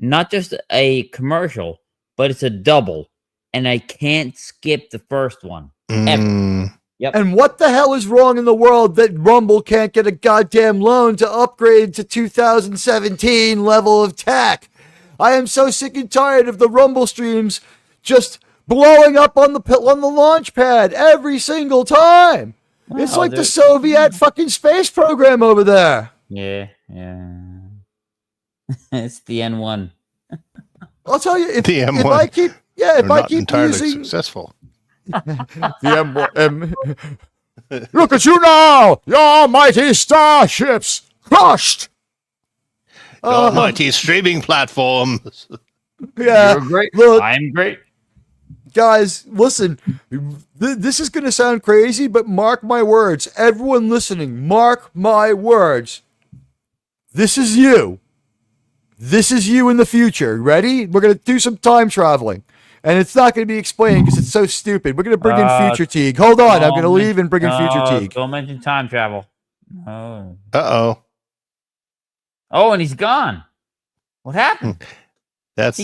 not just a commercial, but it's a double, and I can't skip the first one ever. Yep. And what the hell is wrong in the world that Rumble can't get a goddamn loan to upgrade to 2017 level of tech? I am so sick and tired of the Rumble streams just blowing up on the launch pad every single time. Wow, it's like the Soviet fucking space program over there. Yeah. It's the N1. I'll tell you, if M1. if I keep entirely using successful. The M1. Look at you now, your mighty starships crushed. Almighty streaming platforms. Yeah, You're great. Look, I'm great. guys, listen. This is going to sound crazy, but mark my words. Everyone listening, mark my words. This is you. This is you in the future. Ready? We're going to do some time traveling. And it's not going to be explained because it's so stupid. We're going to bring in Future Teag. Hold on. I'm going to leave and bring in Future Teag. Don't mention time travel. Oh. Uh-oh. Oh, and he's gone. What happened? That's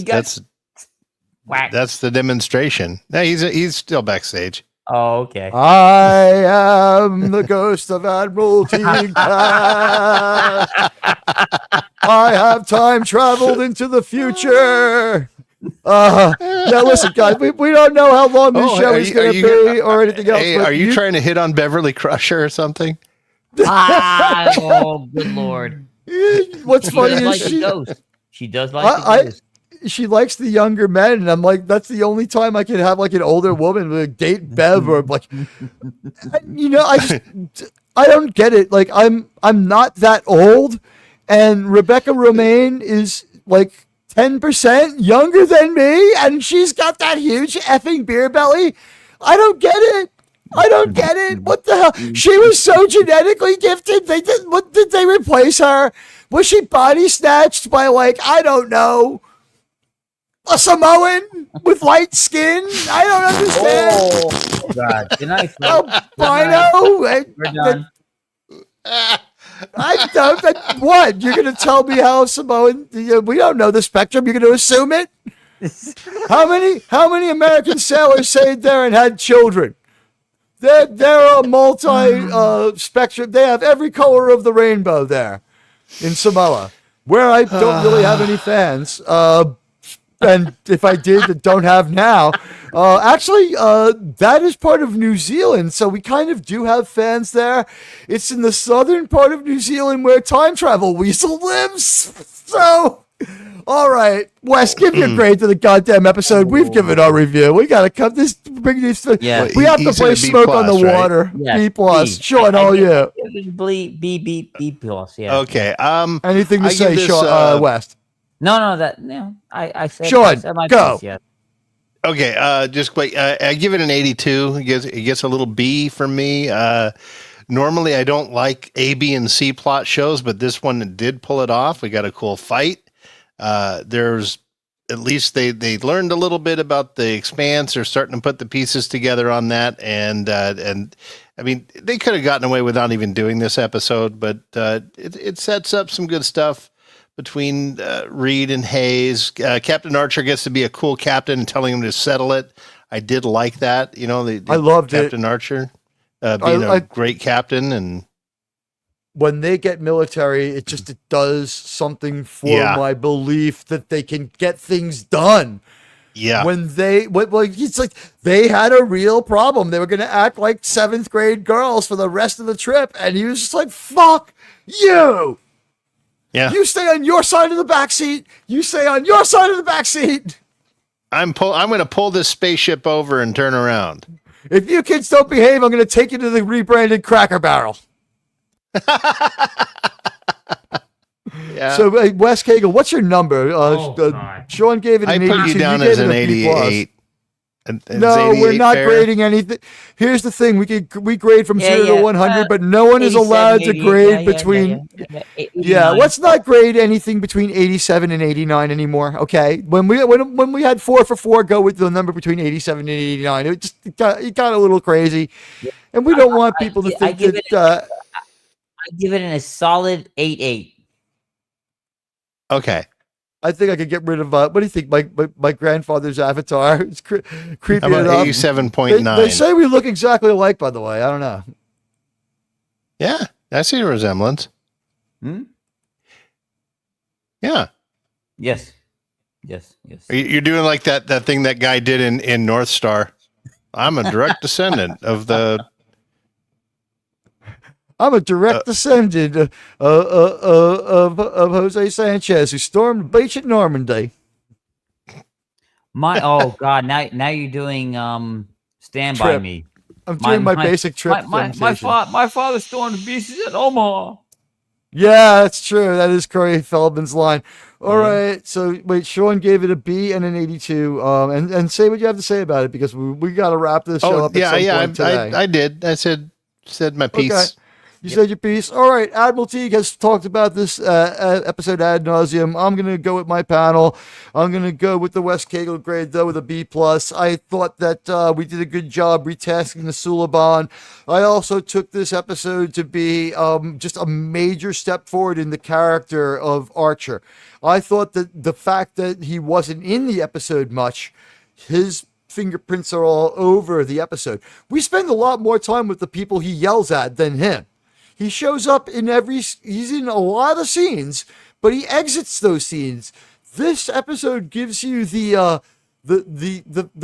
whacked. That's the demonstration. No, he's still backstage. Oh, okay. I am the ghost of Admiral Teag. I have time traveled into the future. Now listen, guys, we don't know how long this show is going to be or anything else. Hey, are you trying to hit on Beverly Crusher or something? Oh, good Lord. What's funny is like the ghost. She does like the ghost. She likes the younger men, and I'm like, that's the only time I can have like an older woman like, date Bev or like, I don't get it. Like I'm not that old, and Rebecca Romaine is like 10% younger than me, and she's got that huge effing beer belly. I don't get it. I don't get it. What the hell? She was so genetically gifted. What did they replace her? Was she body snatched by like, I don't know, a Samoan with light skin? I don't understand. Oh God! Good night, Albino. We're done. I don't. What? You're going to tell me how Samoan? We don't know the spectrum. You're going to assume it. How many American sailors stayed there and had children? They're a multi spectrum. They have every color of the rainbow there in Samoa, where I don't really have any fans. And if I did, that don't have now. Actually, that is part of New Zealand, so we kind of do have fans there. It's in the southern part of New Zealand where Time Travel Weasel lives. So, all right, Wes, give your grade to the goddamn episode. We've given our review. We got to cut this. Bring these. Yeah. We have to play Smoke on the Water. Yeah, B plus. B. Sean, all you. B plus. Yeah. Okay. Anything to I say, give this, Sean? West. No. I said. Sean, I said my go. piece, yeah. Okay, just quick. I give it an 82. It gets a little B from me. Normally, I don't like A, B, and C plot shows, but this one did pull it off. We got a cool fight. There's at least they learned a little bit about the Expanse. They're starting to put the pieces together on that, and I mean, they could have gotten away without even doing this episode, but it sets up some good stuff between Reed and Hayes. Captain Archer gets to be a cool captain and telling him to settle it. I did like that. You know, I loved Captain it. Archer being a great captain. And when they get military, it does something for my belief that they can get things done. Yeah. It's like they had a real problem. They were going to act like 7th grade girls for the rest of the trip. And he was just like, fuck you. Yeah. You stay on your side of the back seat. You stay on your side of the back seat. I'm going to pull this spaceship over and turn around. If you kids don't behave, I'm going to take you to the rebranded Cracker Barrel. Yeah. So, Wes Cagle, what's your number? Sean gave it an 82. I put you down gave as it an a B plus. 88. No, we're not grading anything. Here's the thing: we grade from 0 to 100, but no one is allowed to grade between. Yeah, let's not grade anything between 87 and 89 anymore. Okay, when we had 4 for 4, go with the number between 87 and 89. It got a little crazy, and we don't want people to think that. I give it a solid 8.8. Okay. I think I could get rid of. What do you think? My grandfather's avatar. It's creepy How about enough. 87.9? They say we look exactly alike. By the way, I don't know. Yeah, I see a resemblance. Yeah. Yes. You're doing like that thing that guy did in North Star. I'm a direct descendant of the. I'm a direct descendant of Jose Sanchez, who stormed the beach at Normandy. Oh God! Now you're doing Stand By Me. I'm doing my basic trip. My father stormed the beaches at Omaha. Yeah, that's true. That is Corey Feldman's line. All right. So wait, Sean gave it a B and an 82. And say what you have to say about it, because we got to wrap this show up. I did. I said my piece. Okay. You said your piece. All right. Admiral Teag has talked about this episode ad nauseum. I'm going to go with my panel. I'm going to go with the Wes Cagle grade, though, with a B+. I thought that we did a good job retasking the Suliban. I also took this episode to be just a major step forward in the character of Archer. I thought that the fact that he wasn't in the episode much, his fingerprints are all over the episode. We spend a lot more time with the people he yells at than him. He shows up he's in a lot of scenes, but he exits those scenes. This episode gives you the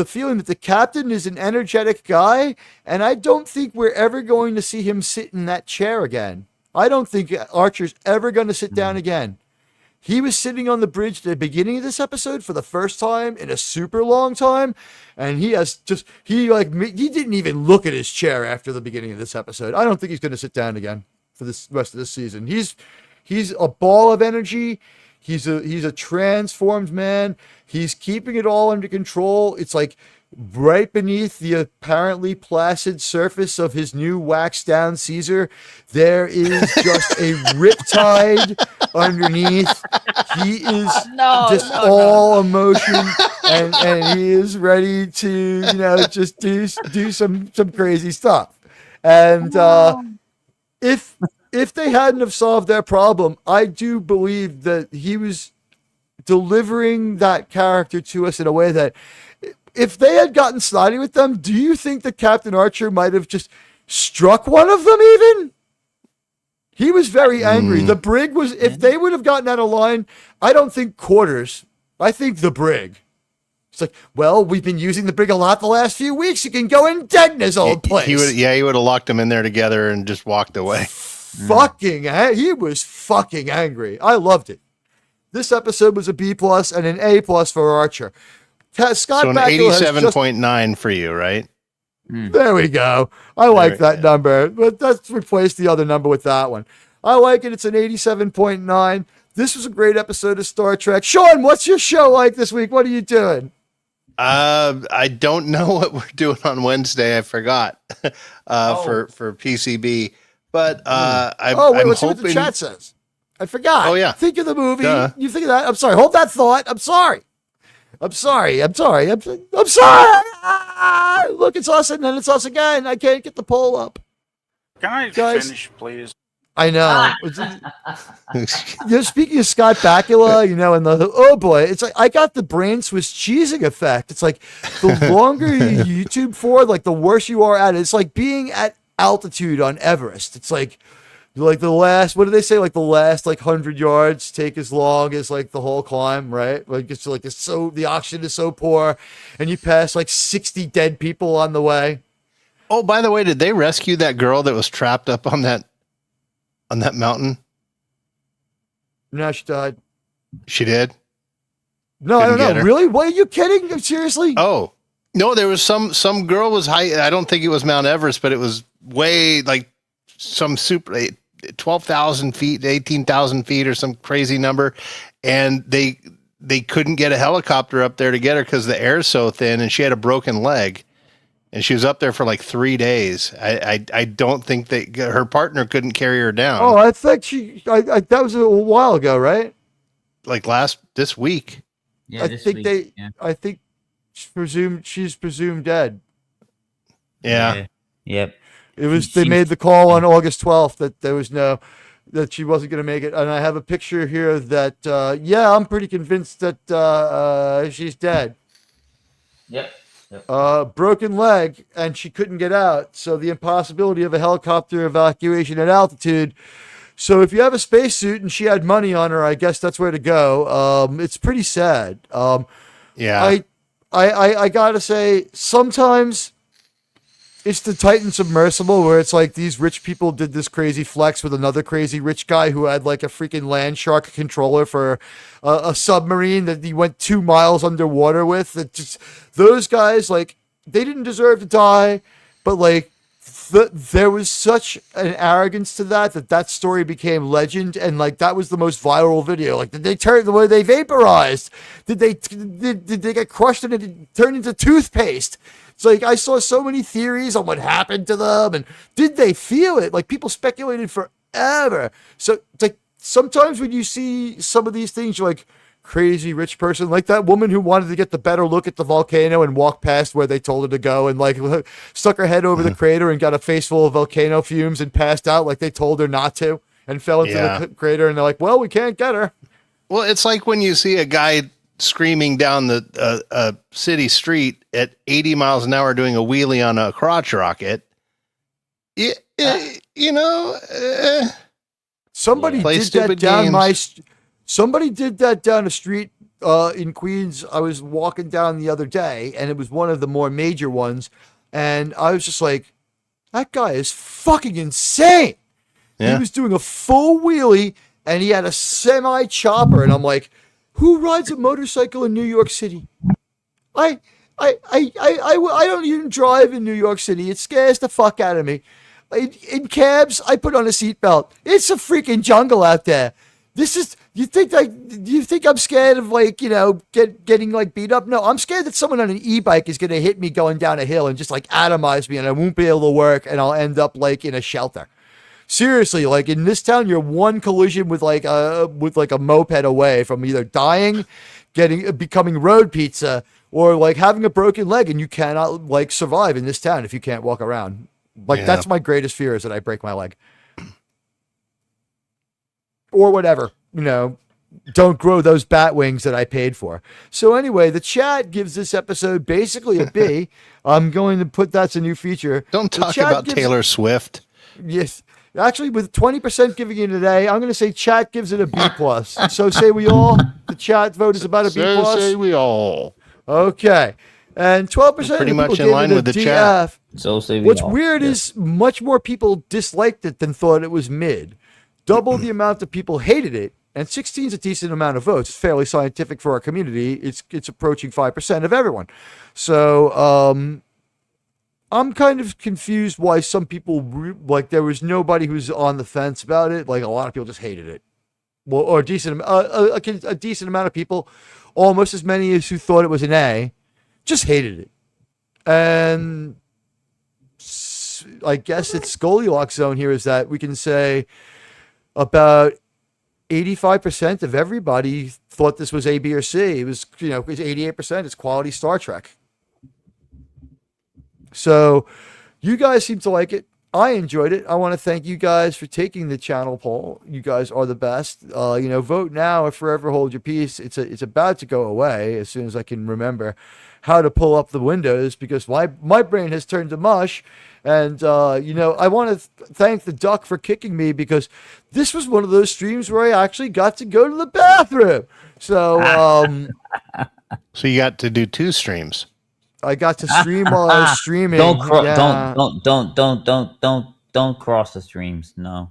feeling that the captain is an energetic guy, and I don't think we're ever going to see him sit in that chair again. I don't think Archer's ever going to sit down again. He was sitting on the bridge at the beginning of this episode for the first time in a super long time, and he didn't even look at his chair after the beginning of this episode. I don't think he's going to sit down again for this rest of this season. He's a ball of energy. He's a transformed man. He's keeping it all under control. It's like right beneath the apparently placid surface of his new waxed down Caesar, there is just a riptide underneath. He is all emotion, and he is ready to, just do some crazy stuff. And if they hadn't have solved their problem, I do believe that he was delivering that character to us in a way that, if they had gotten snotty with them, do you think that Captain Archer might have just struck one of them even? He was very angry. The brig was, if they would have gotten out of line, I don't think quarters. I think the brig. It's like, well, we've been using the brig a lot the last few weeks. You can go in Degna's old place. He would have locked them in there together and just walked away. He was fucking angry. I loved it. This episode was a B+ and an A+ for Archer. Scott so an 87.9 for you, right? There we go. I like that number, but let's replace the other number with that one. I like it. It's an 87.9. This was a great episode of Star Trek. Sean, what's your show like this week? What are you doing? I don't know what we're doing on Wednesday. I forgot for PCB, but I'm let's see hoping what the chat says. I forgot. Oh yeah, think of the movie. You think of that? I'm sorry. Hold that thought. I'm sorry. Look, it's us, and then it's us again. I can't get the poll up. Can I finish, please? I know. Speaking of Scott Bakula, and oh boy, it's like I got the brain Swiss cheesing effect. It's like the longer you YouTube for, like the worse you are at it. It's like being at altitude on Everest. It's like the last, what do they say? Like the last 100 yards take as long as the whole climb, right? The oxygen is so poor, and you pass 60 dead people on the way. Oh, by the way, did they rescue that girl that was trapped up on that mountain? No, she died. She did? No, I don't know. Really? What, are you kidding? Seriously? Oh, no, there was some girl was high. I don't think it was Mount Everest, but it was way some super 12,000 feet, 18,000 feet or some crazy number. And they couldn't get a helicopter up there to get her because the air's so thin, and she had a broken leg. And she was up there for 3 days. I don't think her partner couldn't carry her down. Oh, I think that was a while ago, right? This week. Yeah, I think she's presumed dead. Yeah. Yep. It was, they made the call on August 12th that there was that she wasn't going to make it. And I have a picture here that, I'm pretty convinced that she's dead. Yep. Broken leg, and she couldn't get out. So the impossibility of a helicopter evacuation at altitude. So if you have a spacesuit and she had money on her, I guess that's where to go. It's pretty sad. Yeah. I gotta say, sometimes it's the Titan submersible where it's like these rich people did this crazy flex with another crazy rich guy who had a freaking land shark controller for a submarine that he went 2 miles underwater with. It just, those guys, they didn't deserve to die, but there was such an arrogance to that story became legend, and that was the most viral video. Did they turn the way they vaporized? Did they get crushed and it turned into toothpaste? It's I saw so many theories on what happened to them, and did they feel it? People speculated forever. So it's sometimes when you see some of these things, you're crazy rich person, like that woman who wanted to get the better look at the volcano and walked past where they told her to go, and stuck her head over the crater and got a face full of volcano fumes and passed out like they told her not to, and fell into the crater, and they're like, well, we can't get her. Well, it's like when you see a guy screaming down the city street at 80 miles an hour doing a wheelie on a crotch rocket. Somebody did that down somebody did that down a street in Queens. I was walking down the other day, and it was one of the more major ones, and I was just like, that guy is fucking insane. Yeah. He was doing a full wheelie and he had a semi chopper, and I'm like, who rides a motorcycle in New York City? I don't even drive in New York City. It scares the fuck out of me. In cabs, I put on a seatbelt. It's a freaking jungle out there. This is, you think I'm scared of getting like beat up? No, I'm scared that someone on an e-bike is going to hit me going down a hill and just like atomize me, and I won't be able to work, and I'll end up like in a shelter. Seriously, like in this town, you're one collision with like a moped away from either dying, becoming road pizza, or like having a broken leg, and you cannot like survive in this town if you can't walk around. Like that's my greatest fear, is that I break my leg. Or whatever, don't grow those bat wings that I paid for. So anyway, the chat gives this episode basically a B. I'm going to put that's a new feature. Don't talk about Taylor Swift. Yes. Actually, with 20% giving it today, I'm going to say chat gives it a B+. So say we all. The chat vote is about a B+. So say we all. Okay. And 12% pretty of much people in line gave it with a the DF. chat. So say we What's all. weird is much more people disliked it than thought it was mid. Double the amount of people hated it, and 16 is a decent amount of votes. It's fairly scientific for our community. It's approaching 5% of everyone. So I'm kind of confused why some people there was nobody who's on the fence about it. Like a lot of people just hated it. Well, or a decent amount of people, almost as many as who thought it was an A, just hated it. And I guess it's Goldilocks zone here is that we can say about 85% of everybody thought this was A, B, or C. It was, it's 88%. It's quality Star Trek. So you guys seem to like it. I enjoyed it. I want to thank you guys for taking the channel poll. You guys are the best. Vote now or forever hold your peace. It's about to go away as soon as I can remember how to pull up the windows, because my brain has turned to mush. And, I want to thank the duck for kicking me, because this was one of those streams where I actually got to go to the bathroom. So, so you got to do 2 streams. I got to stream while I was streaming. Don't cross the streams. No.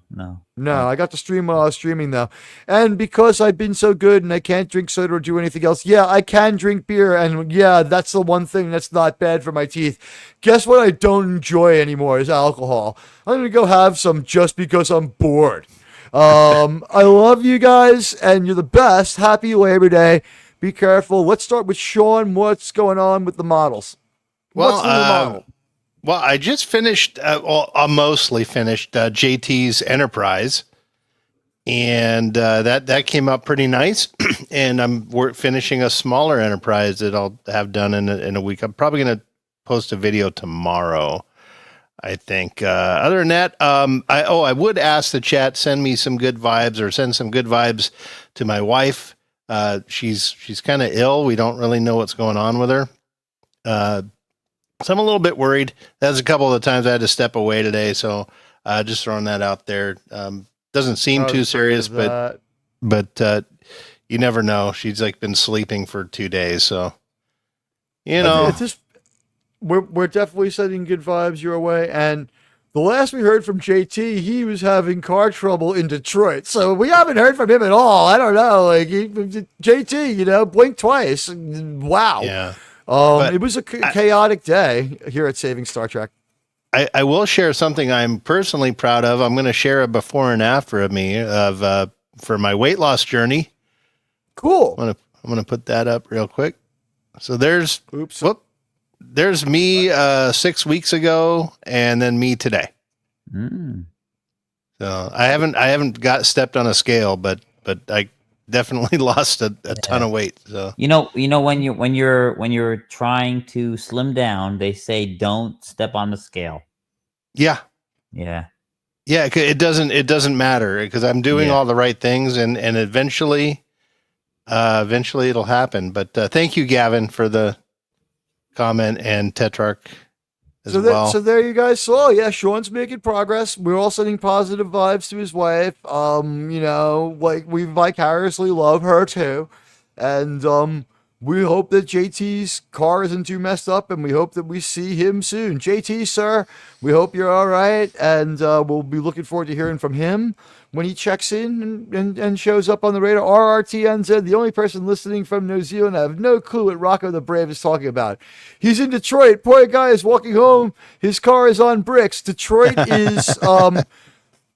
I got to stream while I was streaming though. And because I've been so good and I can't drink soda or do anything else, I can drink beer, and that's the one thing that's not bad for my teeth. Guess what I don't enjoy anymore is alcohol. I'm going to go have some just because I'm bored. I love you guys, and you're the best. Happy Labor Day. Be careful. Let's start with Sean. What's going on with the models? What's the new model? Well, I just finished, I mostly finished JT's Enterprise, and that came out pretty nice. And we're finishing a smaller Enterprise that I'll have done in a week. I'm probably going to post a video tomorrow, I think. Other than that, I would ask the chat, send me some good vibes, or send some good vibes to my wife. She's kind of ill. We don't really know what's going on with her. So I'm a little bit worried. That's a couple of the times I had to step away today. So just throwing that out there. Doesn't seem too serious, but you never know. She's been sleeping for 2 days. So, we're definitely sending good vibes your way. And the last we heard from JT, he was having car trouble in Detroit. So we haven't heard from him at all. I don't know. JT, blink twice. Wow. Yeah. It was a chaotic day here at Saving Star Trek. I will share something I'm personally proud of. I'm going to share a before and after of me for my weight loss journey. Cool. I'm going to put that up real quick. So there's me 6 weeks ago, and then me today. So I haven't stepped on a scale, but I definitely lost a ton of weight. So when you're trying to slim down, they say don't step on the scale. Yeah. It doesn't matter, because I'm doing all the right things, and eventually it'll happen. But thank you, Gavin, for the comment, and Tetrarch as well. So there you guys saw. Yeah, Sean's making progress. We're all sending positive vibes to his wife. We vicariously love her too. And we hope that JT's car isn't too messed up, and we hope that we see him soon. JT, sir, we hope you're all right, and we'll be looking forward to hearing from him when he checks in and shows up on the radar. RRTNZ, the only person listening from New Zealand. I have no clue what Rocco the Brave is talking about. He's in Detroit. Poor guy is walking home. His car is on bricks. Detroit is...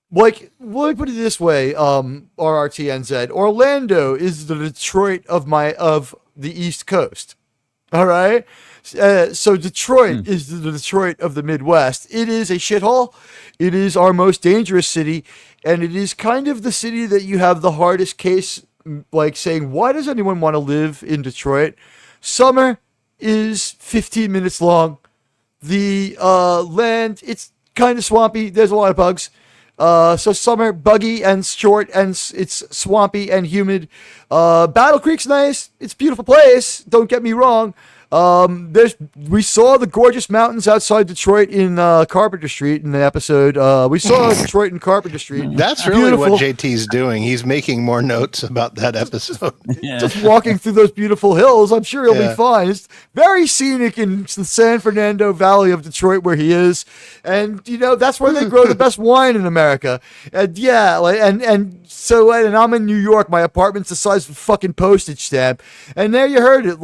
Like, let me put it this way, RRTNZ. Orlando is the Detroit of the East Coast. All right? So Detroit is the Detroit of the Midwest. It is a shithole. It is our most dangerous city. And it is kind of the city that you have the hardest case, like saying, why does anyone want to live in Detroit? Summer is 15 minutes long. The land, it's kind of swampy. There's a lot of bugs. So summer, buggy and short, and it's swampy and humid. Battle Creek's nice. It's a beautiful place. Don't get me wrong. We saw the gorgeous mountains outside Detroit in Carpenter Street in the episode. We saw Detroit in Carpenter Street. That's really what JT's doing. He's making more notes about that episode. Just walking through those beautiful hills. I'm sure he'll be fine. It's very scenic in the San Fernando Valley of Detroit where he is. And, that's where they grow the best wine in America. And and I'm in New York. My apartment's the size of a fucking postage stamp. And there you heard it.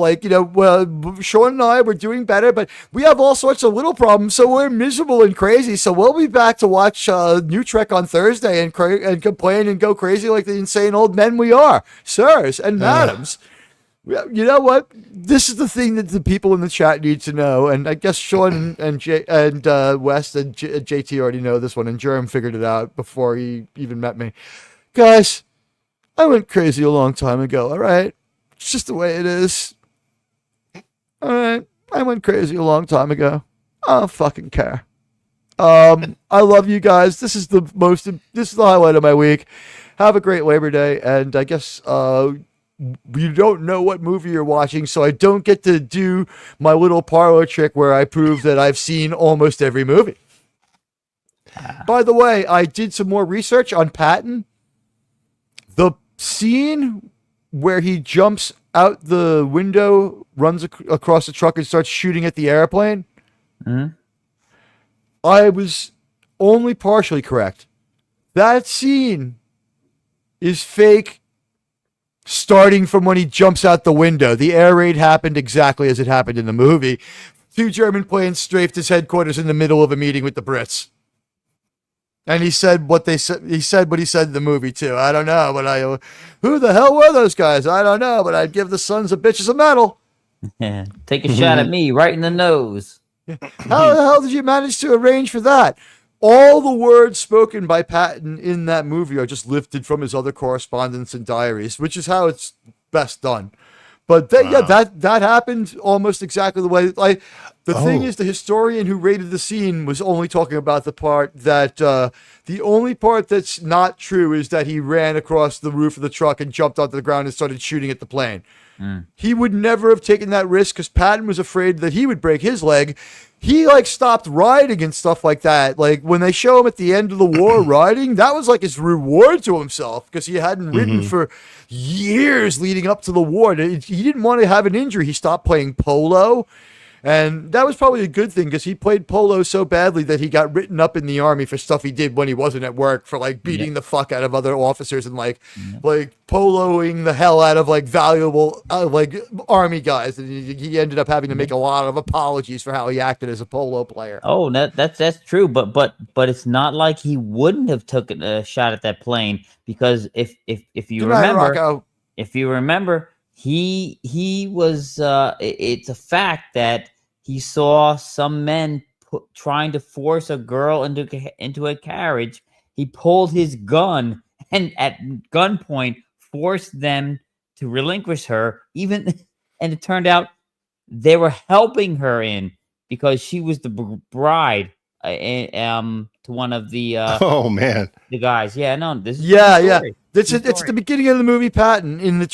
Sean and I were doing better, but we have all sorts of little problems, so we're miserable and crazy. So we'll be back to watch New Trek on Thursday and complain and go crazy like the insane old men we are, sirs and madams. You know what? This is the thing that the people in the chat need to know, and I guess Sean and West and JT already know this one, and Jerem figured it out before he even met me. Guys, I went crazy a long time ago, all right? It's just the way it is. All right, I went crazy a long time ago. I don't fucking care. I love you guys. This is the highlight of my week. Have a great Labor Day, and I guess you don't know what movie you're watching, so I don't get to do my little parlor trick where I prove that I've seen almost every movie. By the way, I did some more research on Patton. The scene where he jumps out the window, runs across the truck, and starts shooting at the airplane. Mm-hmm. I was only partially correct. That scene is fake, starting from when he jumps out the window. The air raid happened exactly as it happened in the movie. 2 German planes strafed his headquarters in the middle of a meeting with the Brits. And he said what he said in the movie too. I don't know, but who the hell were those guys? I don't know, but I'd give the sons of bitches a medal. Yeah, take a shot at me right in the nose. How the hell did you manage to arrange for that? All the words spoken by Patton in that movie are just lifted from his other correspondence and diaries, which is how it's best done. But that happened almost exactly the way. The thing is, the historian who rated the scene was only talking about the part that the only part that's not true is that he ran across the roof of the truck and jumped onto the ground and started shooting at the plane. He would never have taken that risk because Patton was afraid that he would break his leg. He stopped riding and stuff like that. Like when they show him at the end of the war riding, that was like his reward to himself because he hadn't ridden for years leading up to the war. He didn't want to have an injury. He stopped playing polo. And that was probably a good thing because he played polo so badly that he got written up in the army for stuff he did when he wasn't at work, for beating the fuck out of other officers and poloing the hell out of valuable army guys. And he ended up having to make a lot of apologies for how he acted as a polo player. Oh, that's true. But it's not like he wouldn't have taken a shot at that plane because if you remember, he was. It's a fact that he saw some men trying to force a girl into a carriage. He pulled his gun and at gunpoint forced them to relinquish her. And it turned out they were helping her in because she was the bride to one of the the guys. Yeah, no, this is It's at the beginning of the movie Patton in the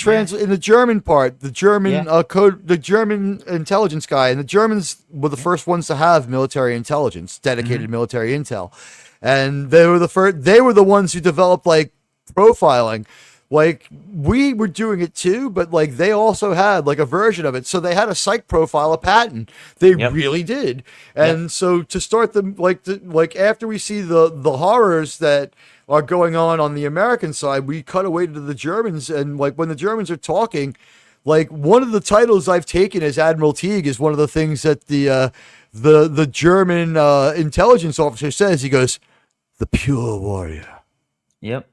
German part, the German the German intelligence guy, and the Germans were the first ones to have military intelligence, dedicated military intel, and they were the ones who developed profiling. Like, we were doing it too, but like they also had like a version of it. So they had a psych profile, a patent. They really did. And so to start them, like after we see the horrors that are going on the American side, we cut away to the Germans. And like when the Germans are talking, like one of the titles I've taken as Admiral Teag is one of the things that the German intelligence officer says. He goes, "The pure warrior." Yep.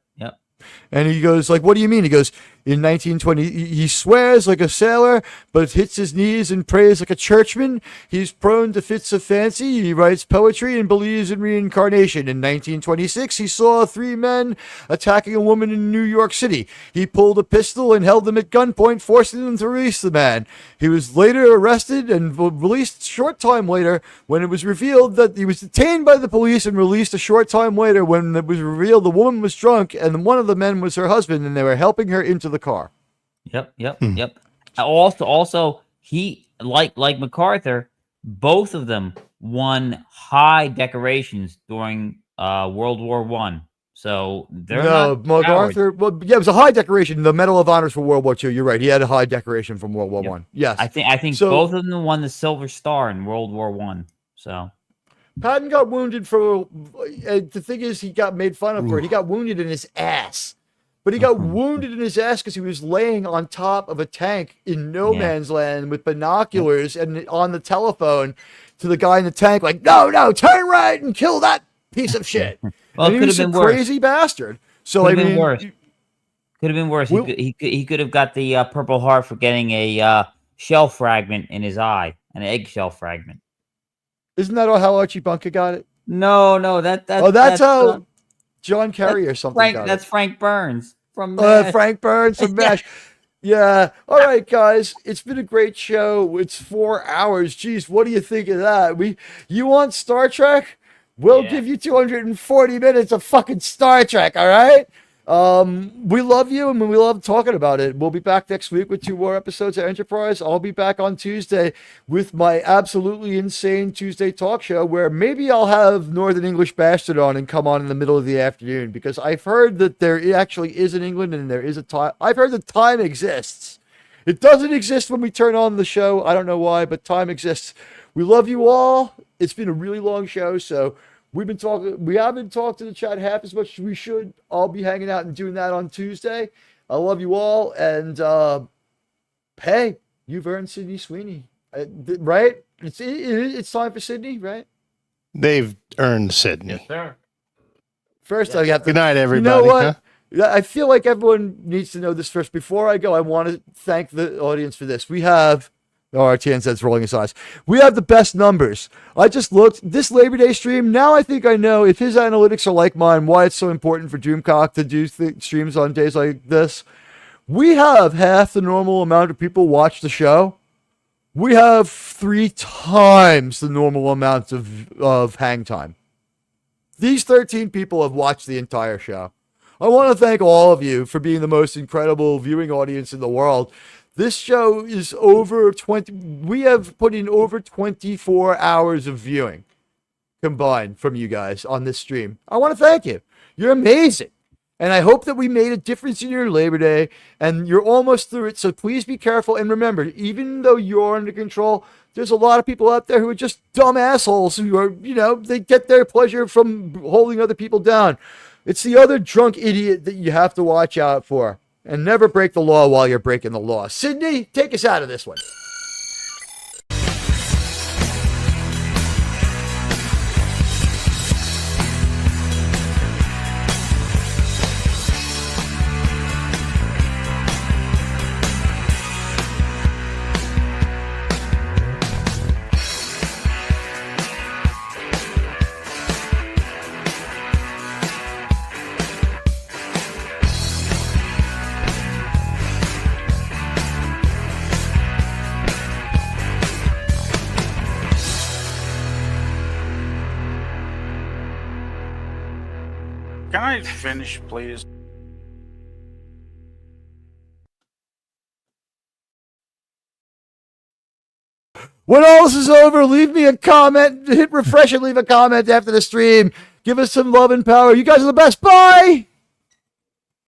And he goes, like, what do you mean? He goes, in 1920, he swears like a sailor, but hits his knees and prays like a churchman. He's prone to fits of fancy. He writes poetry and believes in reincarnation. In 1926, he saw 3 men attacking a woman in New York City. He pulled a pistol and held them at gunpoint, forcing them to release the man. He was later arrested and released a short time later when it was revealed that he was detained by the police and released a short time later when it was revealed the woman was drunk and one of the men was her husband and they were helping her into the car. Yep. Also, he like MacArthur, both of them won high decorations during World War One. So they're not MacArthur. Well, yeah, it was a high decoration. The Medal of Honors for World War II. You're right. He had a high decoration from World War One. Yes, I think so, both of them won the Silver Star in World War One. So Patton got wounded for. The thing is, he got made fun of for it. He got wounded in his ass. But he got wounded in his ass because he was laying on top of a tank in no man's land with binoculars and on the telephone to the guy in the tank, like, no, turn right and kill that piece of shit. Well, and it he could was have a been worse. crazy bastard. So Could I have mean, been worse. Could have been worse. He could have got the Purple Heart for getting a shell fragment in his eye, an eggshell fragment. Isn't that how Archie Bunker got it? No, that's how John Kerry or something got it. That's Frank Burns from MASH. Frank Burns from MASH. Yeah. All right, guys. It's been a great show. It's 4 hours. Jeez, what do you think of that? You want Star Trek? We'll give you 240 minutes of fucking Star Trek, all right? We love you and we love talking about it. We'll be back next week with 2 more episodes of Enterprise. I'll be back on Tuesday with my absolutely insane Tuesday talk show where maybe I'll have Northern English Bastard on and come on in the middle of the afternoon because I've heard that there actually is in England and there is a time. I've heard that time exists. It doesn't exist when we turn on the show. I don't know why, but time exists. We love you all. It's been a really long show, so we haven't talked to the chat half as much as we should. I'll be hanging out and doing that on Tuesday. I love you all. And, hey, you've earned Sydney Sweeney, right? It's time for Sydney, right? They've earned Sydney. Yes, sir. First, I have to. Good night, everybody. You know what? Huh? I feel like everyone needs to know this first. Before I go, I want to thank the audience for this. We have... RTN says rolling his eyes. We have the best numbers. I just looked this Labor Day stream. Now I think I know if his analytics are like mine, why it's so important for Doomcock to do streams on days like this. We have half the normal amount of people watch the show. We have 3 times the normal amount of hang time. These 13 people have watched the entire show. I want to thank all of you for being the most incredible viewing audience in the world. This show is over 20. We have put in over 24 hours of viewing combined from you guys on this stream. I want to thank you. You're amazing. And I hope that we made a difference in your Labor Day and you're almost through it. So please be careful. And remember, even though you're under control, there's a lot of people out there who are just dumb assholes who are, they get their pleasure from holding other people down. It's the other drunk idiot that you have to watch out for. And never break the law while you're breaking the law. Sydney, take us out of this one. Can I finish, please? When all this is over, leave me a comment. Hit refresh and leave a comment after the stream. Give us some love and power. You guys are the best. Bye!